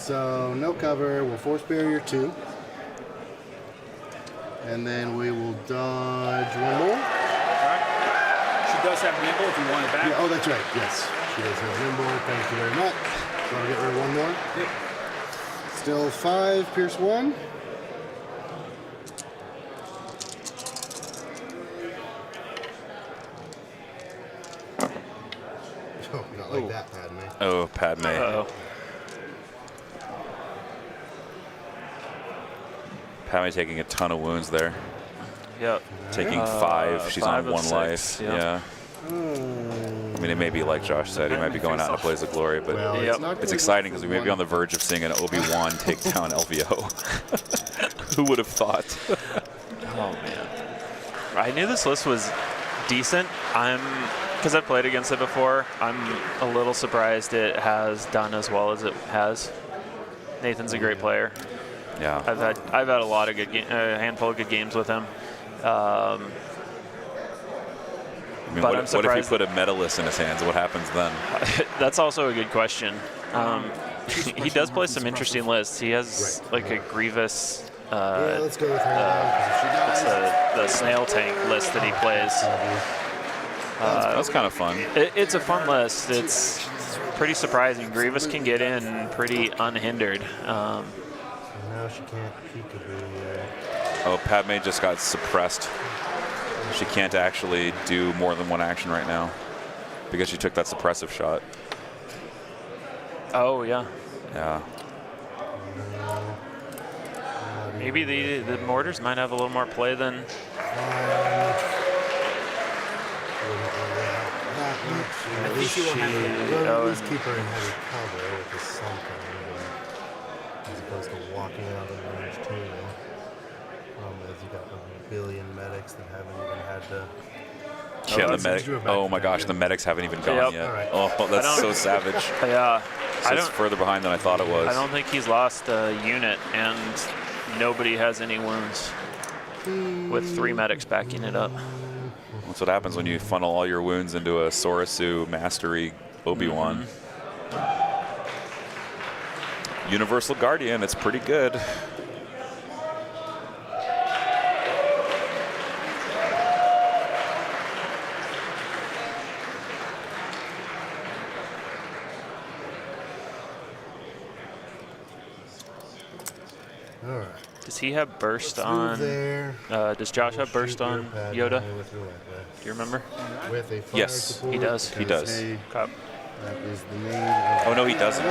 So no cover. We'll force barrier 2. And then we will dodge 1 more. Alright. She does have nimble if you want it back. Yeah, oh, that's right. Yes. She does have nimble. Thank you very much. So I'll get rid of 1 more. Yep. Still 5, pierce 1. Oh, not like that, Padme. Oh, Padme. Uh-oh. Padme taking a ton of wounds there. Yep. Taking 5. She's 5 on of 1 6, life. yeah. Yeah. I mean, it may be like Josh said. He might be going out in a blaze of glory, but Well, Yep. it's not it's gonna exciting go because for we may be on one. the verge of seeing an Obi-Wan take down LVO. Who would have thought? Oh man. I knew this list was decent. Because I've played against it before, I'm a little surprised it has done as well as it has. Nathan's a great player. Yeah. I've had a lot of good a handful of good games with him. I mean, but what I'm if you surprised- put a medalist in his hands? What happens then? That's also a good question. He does play some interesting lists. He has like a Grievous. Yeah, let's go with her now, 'cause if she dies, The snail tank list that he plays. That's kind of fun. It's a fun list. It's pretty surprising. Grievous can get in pretty unhindered. now she can't peekaboo yet. Oh, Padme just got suppressed. She can't actually do more than 1 action right now because she took that suppressive shot. Oh yeah. Yeah. Maybe the mortars might have a little more play than. At least she will at least keep her in heavy cover with the sun coming in, as opposed to walking out of range 2. Problem is, you got a billion medics that haven't even had to. Yeah, the let's medic. do it back Oh to my back, gosh, yeah. the medics haven't even gone Yep. yet. All right. Oh, that's so savage. Yeah. So it's further behind than I thought it was. I don't think he's lost a unit, and nobody has any wounds. With 3 medics backing it up. That's what happens when you funnel all your wounds into a Sorasu Mastery Obi-Wan. Universal Guardian, it's pretty good. All right. Does he have burst Let's on? move there. Does Josh have burst on Yoda? With Do you remember? a fire Yes, support, he does. He does. because, hey, Okay. that is the name of Oh, no, he doesn't.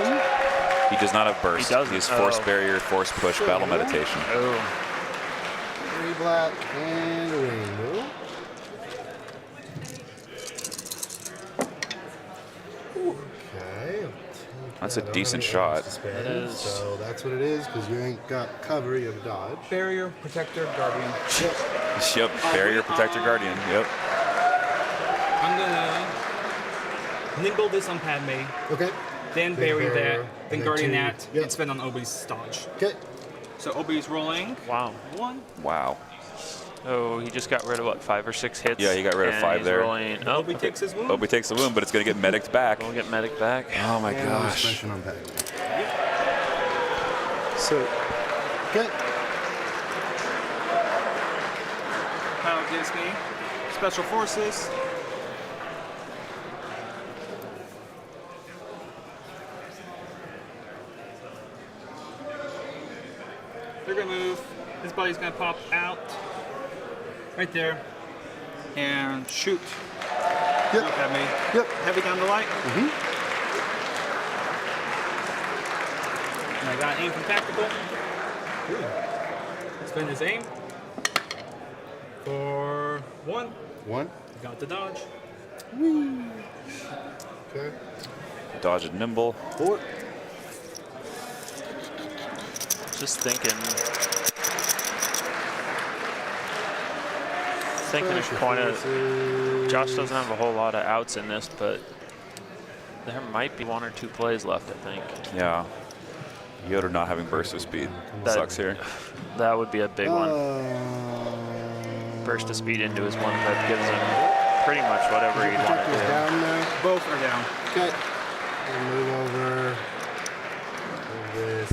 He does not have burst. He doesn't. He's force Oh. barrier, force push, battle meditation. Oh. 3 black and a rainbow. Okay. That's a decent shot. It is. So that's what it is, because you ain't got cover, you have dodge. Barrier, protector, guardian. Yep, barrier, protector, guardian. Yep. I'm gonna nimble this on Padme, Okay. then bury that, and then then guardian 2. that, Yep. and spend on Obi's dodge. Okay. So Obi's rolling. Wow. 1. Wow. Oh, he just got rid of what, 5 or 6 hits? Yeah, he got rid of and 5 he's there. Rolling. Oh, Obi takes his wound. Obi takes the wound, but it's going to get medicked back. We'll get medic back. Oh my And gosh. expression on Padme. So Okay. Power gives me special forces. They're gonna move. His body's gonna pop out right there and shoot. Yep. Look at me. Yep. Heavy down the light. Mm-hmm. And I got aim from tactical. Spin his aim for 1. 1. Got the dodge. Okay. dodge and nimble. 4. Just thinking his point of Josh doesn't have a whole lot of outs in this, but there might be 1 or 2 plays left, I think. Yeah. Yoda not having burst of speed sucks here. That would be a big one. Burst of speed into his one that gives him pretty much whatever he'd want to do. Down now. Both are down. Okay. We'll move over.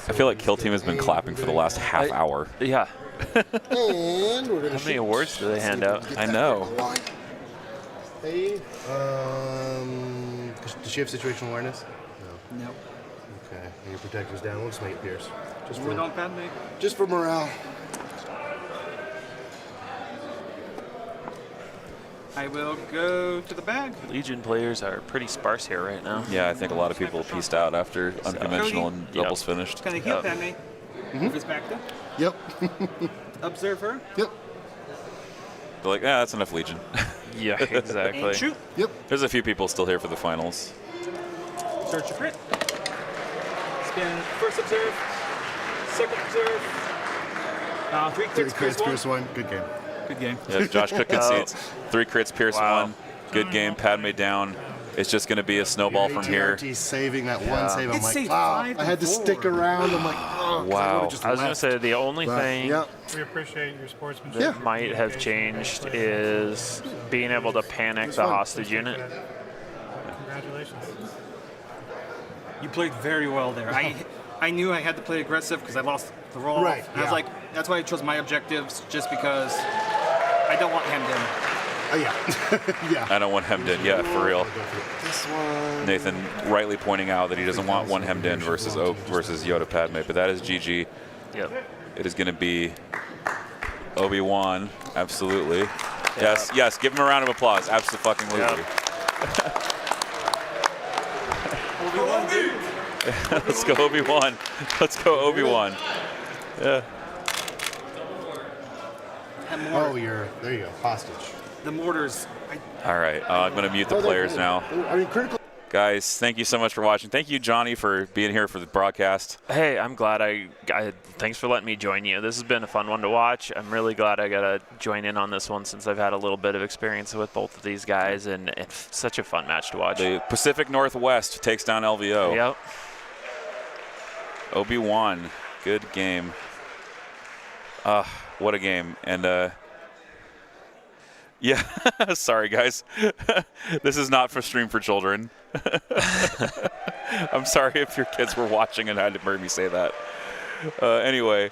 I feel like Kill Team has been clapping for the last half hour. Yeah. And we're gonna How many awards do they hand out? I know. Hey, does she have situational awareness? No. Okay, and your protector's down. We'll just make it pierce. Just We for, don't Padme. just for morale. I will go to the bag. Legion players are pretty sparse here right now. Yeah, I think a lot of people pieced out after unconventional and doubles finished. Can I heal Padme? Move his back then. Yep. Observe her. Yep. They're like, yeah, that's enough Legion. Yeah, exactly. And shoot. Yep. There's a few people still here for the finals. Search your crit. Spin first observe. Second observe. 3 3 crits, crits, pierce pierce 1. Good game. 1. Good game. Yeah, Josh Cook concedes. 3 crits, pierce Wow. 1. Good game, Padme down. It's just going to be a snowball from here. ATRT saving that one save. I'm It like, saved wow. 5 I had to and stick 4. around. I'm like, oh. Wow. I was going to say the only thing Yeah. We appreciate your sportsmanship. Yeah. might have changed is being able to panic the hostage unit. Congratulations. You played very well there. I knew I had to play aggressive because I lost the roll. Right, And I was like, that's why I chose my objectives, just because I don't want hemmed in. Oh, yeah. Yeah. I don't want hemmed in. Yeah, for real. This one. Nathan rightly pointing out that he doesn't want one hemmed in versus versus Yoda Padme, but that is GG. Yep. It is going to be Obi-Wan. Absolutely. Yes, yes. Give him a round of applause. Absolutely. Let's go Obi-Wan. Let's go Obi-Wan. Yeah. Oh, there you go. Hostage. The mortars. All right. I'm going to mute the players now. I mean, critical. Guys, thank you so much for watching. Thank you, Johnny, for being here for the broadcast. Hey, I'm glad thanks for letting me join you. This has been a fun one to watch. I'm really glad I got to join in on this one since I've had a little bit of experience with both of these guys, and it's such a fun match to watch. The Pacific Northwest takes down LVO. Yep. Obi-Wan, good game. What a game. And yeah, sorry guys. This is not for Stream for Children. I'm sorry if your kids were watching and had to hear me say that. Anyway,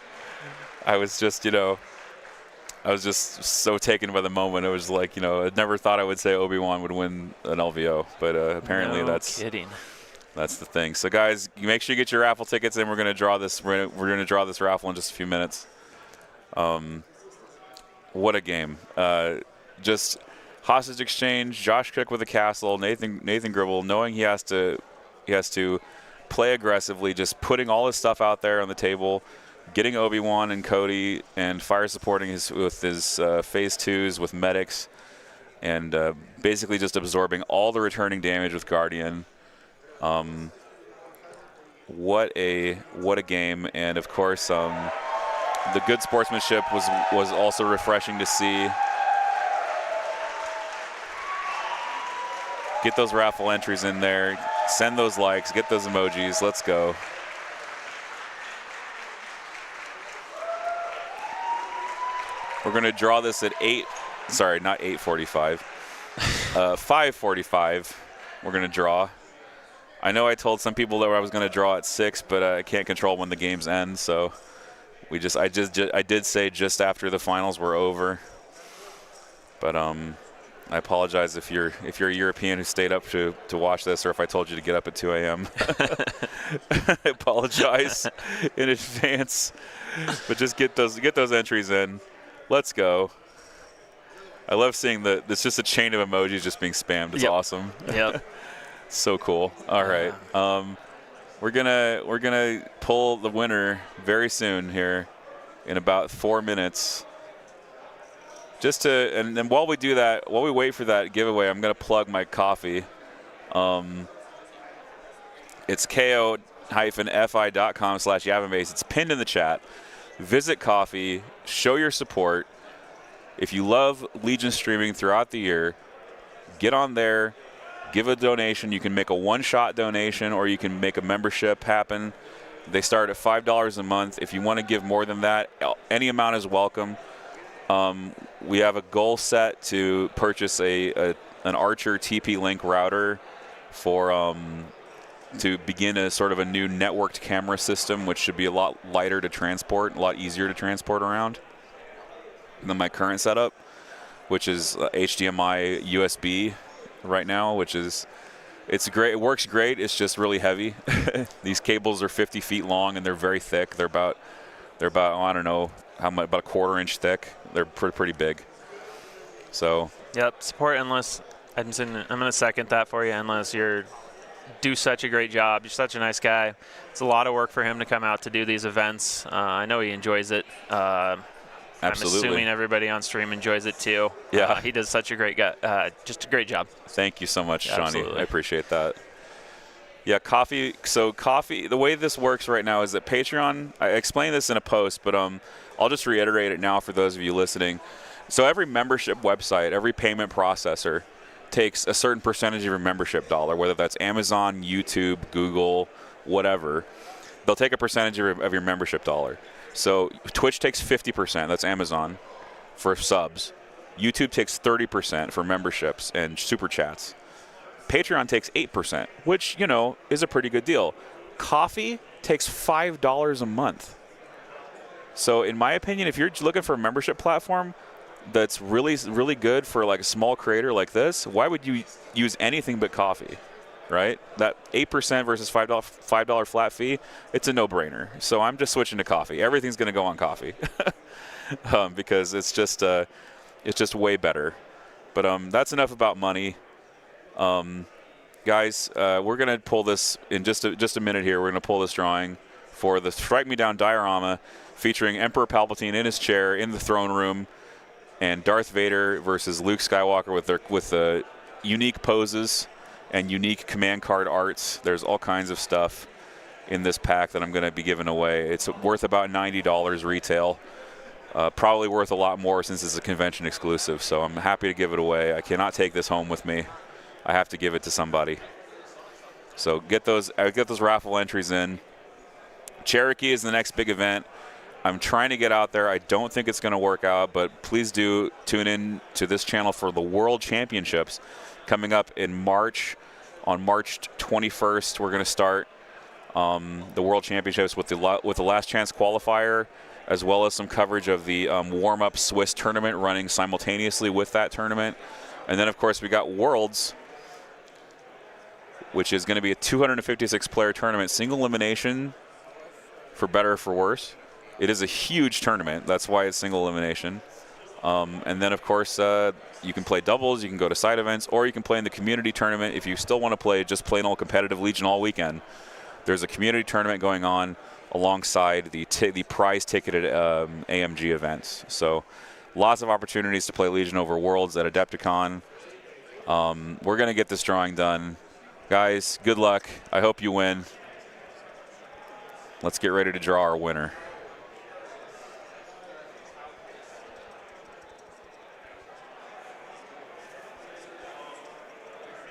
I was just so taken by the moment. It was like, I never thought I would say Obi-Wan would win an LVO, but apparently No that's kidding. That's the thing. So guys, you make sure you get your raffle tickets, and we're gonna draw this. We're gonna draw this raffle in just a few minutes. What a game. Just hostage exchange, Josh Cook with a castle, Nathan Gribble knowing he has to play aggressively, just putting all his stuff out there on the table, getting Obi-Wan and Cody and fire supporting with his phase 2s with medics, and basically just absorbing all the returning damage with Guardian. What a game, and of course the good sportsmanship was also refreshing to see. Get those raffle entries in there, send those likes, get those emojis, let's go. We're going to draw this at 5:45. We're going to draw. I know I told some people that I was going to draw at 6, but I can't control when the games end, so I did say just after the finals were over. But I apologize if you're a European who stayed up to watch this, or if I told you to get up at 2 a.m. I apologize in advance, but just get those entries in. Let's go. I love seeing it's just a chain of emojis just being spammed. It's awesome. Yep. So cool. All right. We're gonna pull the winner very soon here in about 4 minutes. And then while we do that, while we wait for that giveaway, I'm gonna plug my coffee. It's ko-fi.com/yavanbase. It's pinned in the chat. Visit Coffee, show your support. If you love Legion streaming throughout the year, get on there, give a donation. You can make a one-shot donation, or you can make a membership happen. They start at $5 a month. If you want to give more than that, any amount is welcome. We have a goal set to purchase an Archer TP-Link router to begin a sort of a new networked camera system, which should be a lot lighter to transport, a lot easier to transport around than my current setup, which is HDMI USB right now, it's great. It works great. It's just really heavy. These cables are 50 feet long and they're very thick. They're about I don't know how much, about a 1/4 inch thick. They're pretty big. So. Yep. Support Endless. I'm going to second that for you, Endless. Do such a great job. You're such a nice guy. It's a lot of work for him to come out to do these events. I know he enjoys it. Absolutely. I'm assuming everybody on stream enjoys it too. Yeah. He does such a great guy. Just a great job. Thank you so much, Johnny. Absolutely. I appreciate that. Yeah, coffee, the way this works right now is that Patreon, I explained this in a post, but I'll just reiterate it now for those of you listening. So every membership website, every payment processor takes a certain percentage of your membership dollar, whether that's Amazon, YouTube, Google, whatever. They'll take a percentage of your membership dollar. So Twitch takes 50%, that's Amazon, for subs. YouTube takes 30% for memberships and super chats. Patreon takes 8%, which, is a pretty good deal. Coffee takes $5 a month. So in my opinion, if you're looking for a membership platform that's really, really good for like a small creator like this, why would you use anything but Coffee, right? That 8% versus $5 flat fee, it's a no-brainer. So I'm just switching to Coffee. Everything's going to go on Coffee because it's just way better. But that's enough about money. Guys, we're going to pull this in just a minute here. We're going to pull this drawing for the Strike Me Down diorama featuring Emperor Palpatine in his chair in the throne room and Darth Vader versus Luke Skywalker with unique poses and unique command card arts. There's all kinds of stuff in this pack that I'm going to be giving away. It's worth about $90 retail. Probably worth a lot more since it's a convention exclusive, so I'm happy to give it away. I cannot take this home with me. I have to give it to somebody. So get those raffle entries in. Cherokee is the next big event. I'm trying to get out there. I don't think it's going to work out, but please do tune in to this channel for the World Championships coming up in March. On March 21st, we're going to start the World Championships with the Last Chance qualifier, as well as some coverage of the warm-up Swiss tournament running simultaneously with that tournament. And then, of course, we got Worlds, which is going to be a 256-player tournament, single elimination, for better or for worse. It is a huge tournament. That's why it's single elimination. And then, of course, you can play doubles, you can go to side events, or you can play in the community tournament. If you still want to play just plain old competitive Legion all weekend, there's a community tournament going on alongside the prize ticketed AMG events. So lots of opportunities to play Legion over Worlds at Adepticon. We're going to get this drawing done. Guys, good luck. I hope you win. Let's get ready to draw our winner.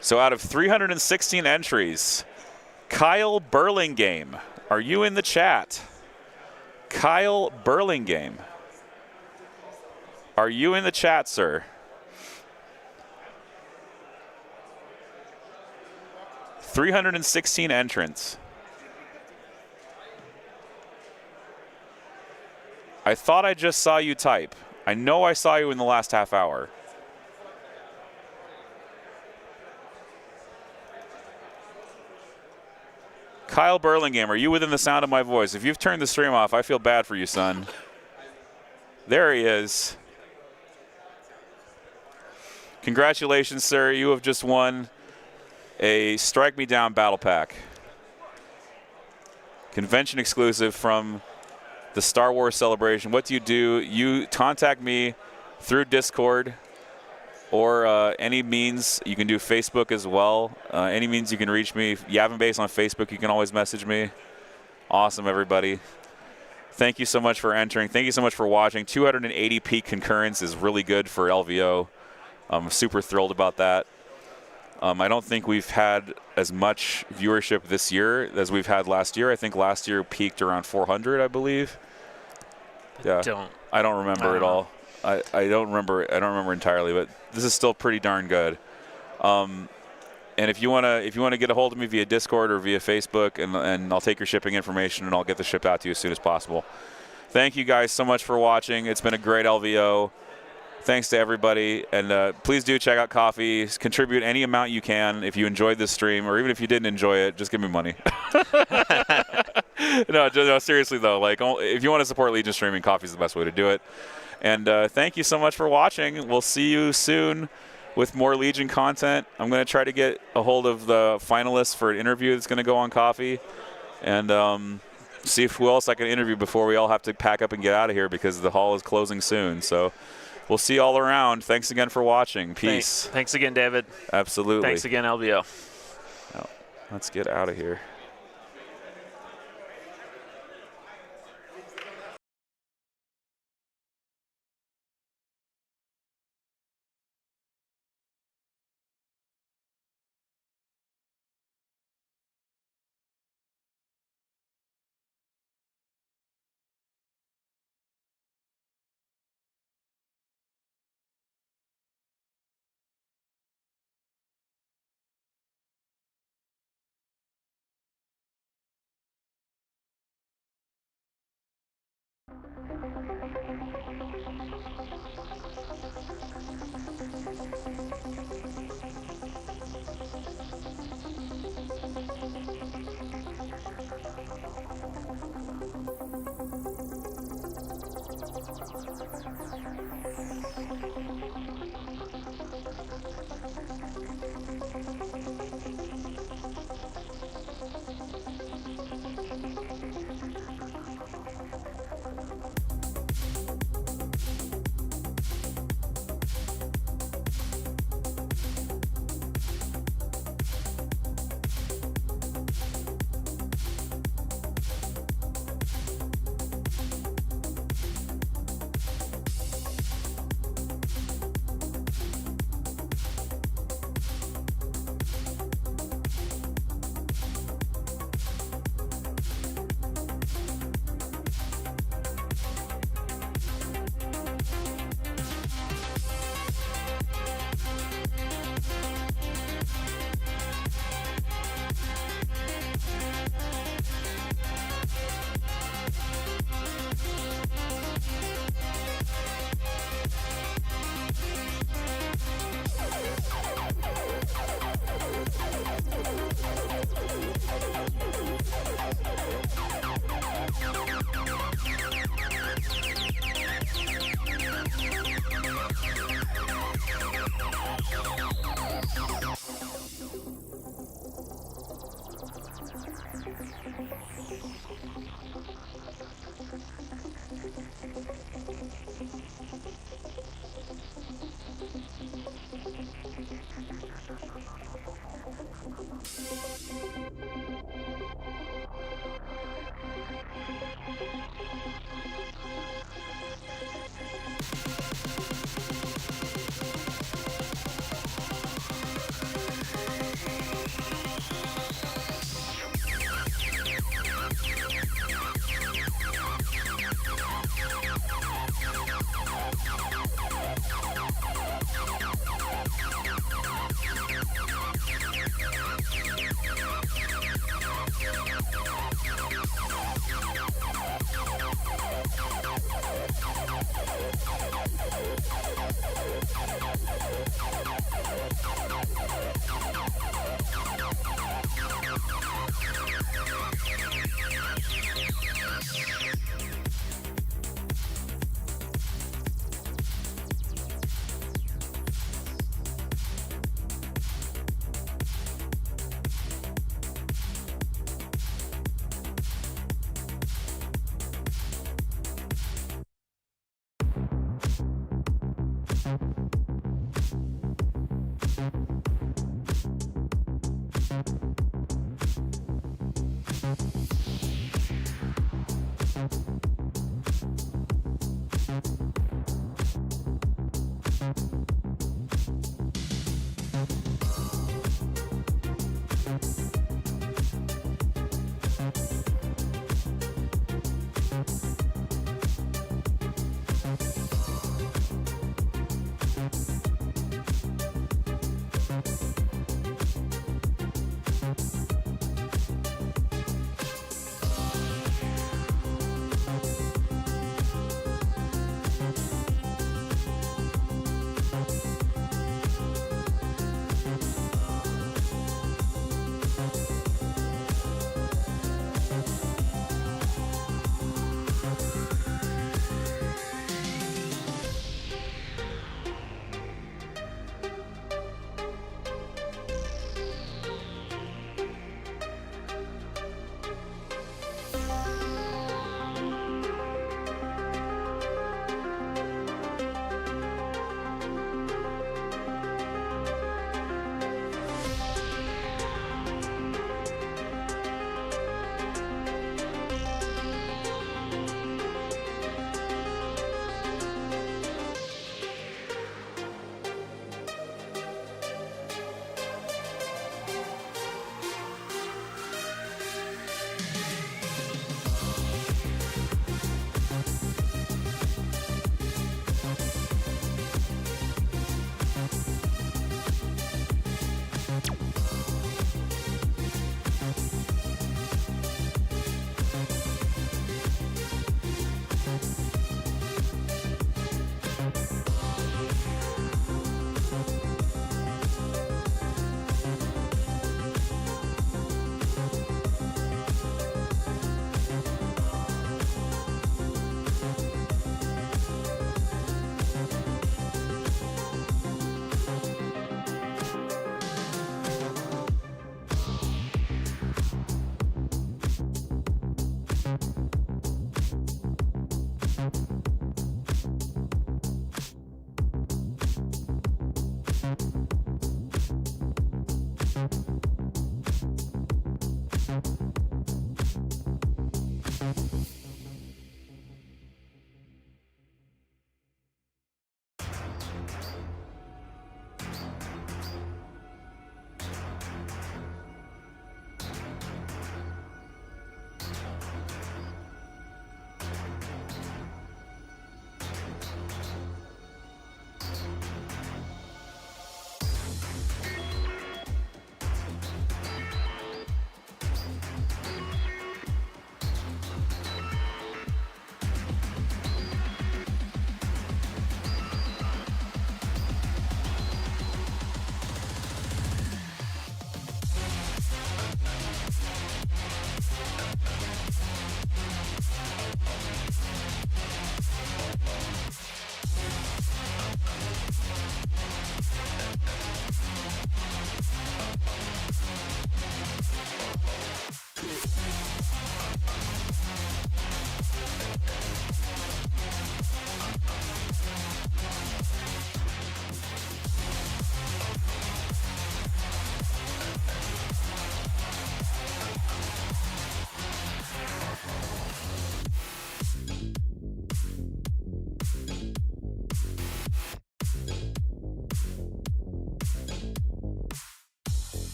So out of 316 entries, Kyle Burlingame, are you in the chat? Kyle Burlingame, are you in the chat, sir? $316 entrants. I thought I just saw you type. I know I saw you in the last half hour. Kyle Burlingame, are you within the sound of my voice? If you've turned the stream off, I feel bad for you, son. There he is. Congratulations, sir. You have just won a Strike Me Down Battle Pack. Convention exclusive from the Star Wars Celebration. What do? You contact me through Discord or any means. You can do Facebook as well. Any means you can reach me. Yavin Base on Facebook, you can always message me. Awesome, everybody. Thank you so much for entering. Thank you so much for watching. 280 peak concurrence is really good for LVO. I'm super thrilled about that. I don't think we've had as much viewership this year as we've had last year. I think last year peaked around 400, I believe. Yeah. I don't remember at all. I don't remember entirely, but this is still pretty darn good. And if you wanna get a hold of me via Discord or via Facebook, and I'll take your shipping information and I'll get the ship out to you as soon as possible. Thank you guys so much for watching. It's been a great LVO. Thanks to everybody, and please do check out Coffee. Contribute any amount you can. If you enjoyed this stream, or even if you didn't enjoy it, just give me money. No, seriously though, like if you want to support Legion streaming, Coffee's the best way to do it. And thank you so much for watching. We'll see you soon with more Legion content. I'm going to try to get a hold of the finalists for an interview that's going to go on Coffee, and see who else I can interview before we all have to pack up and get out of here because the hall is closing soon. So we'll see you all around. Thanks again for watching. Peace. Thanks again, David. Absolutely. Thanks again, LVO. Now, let's get out of here.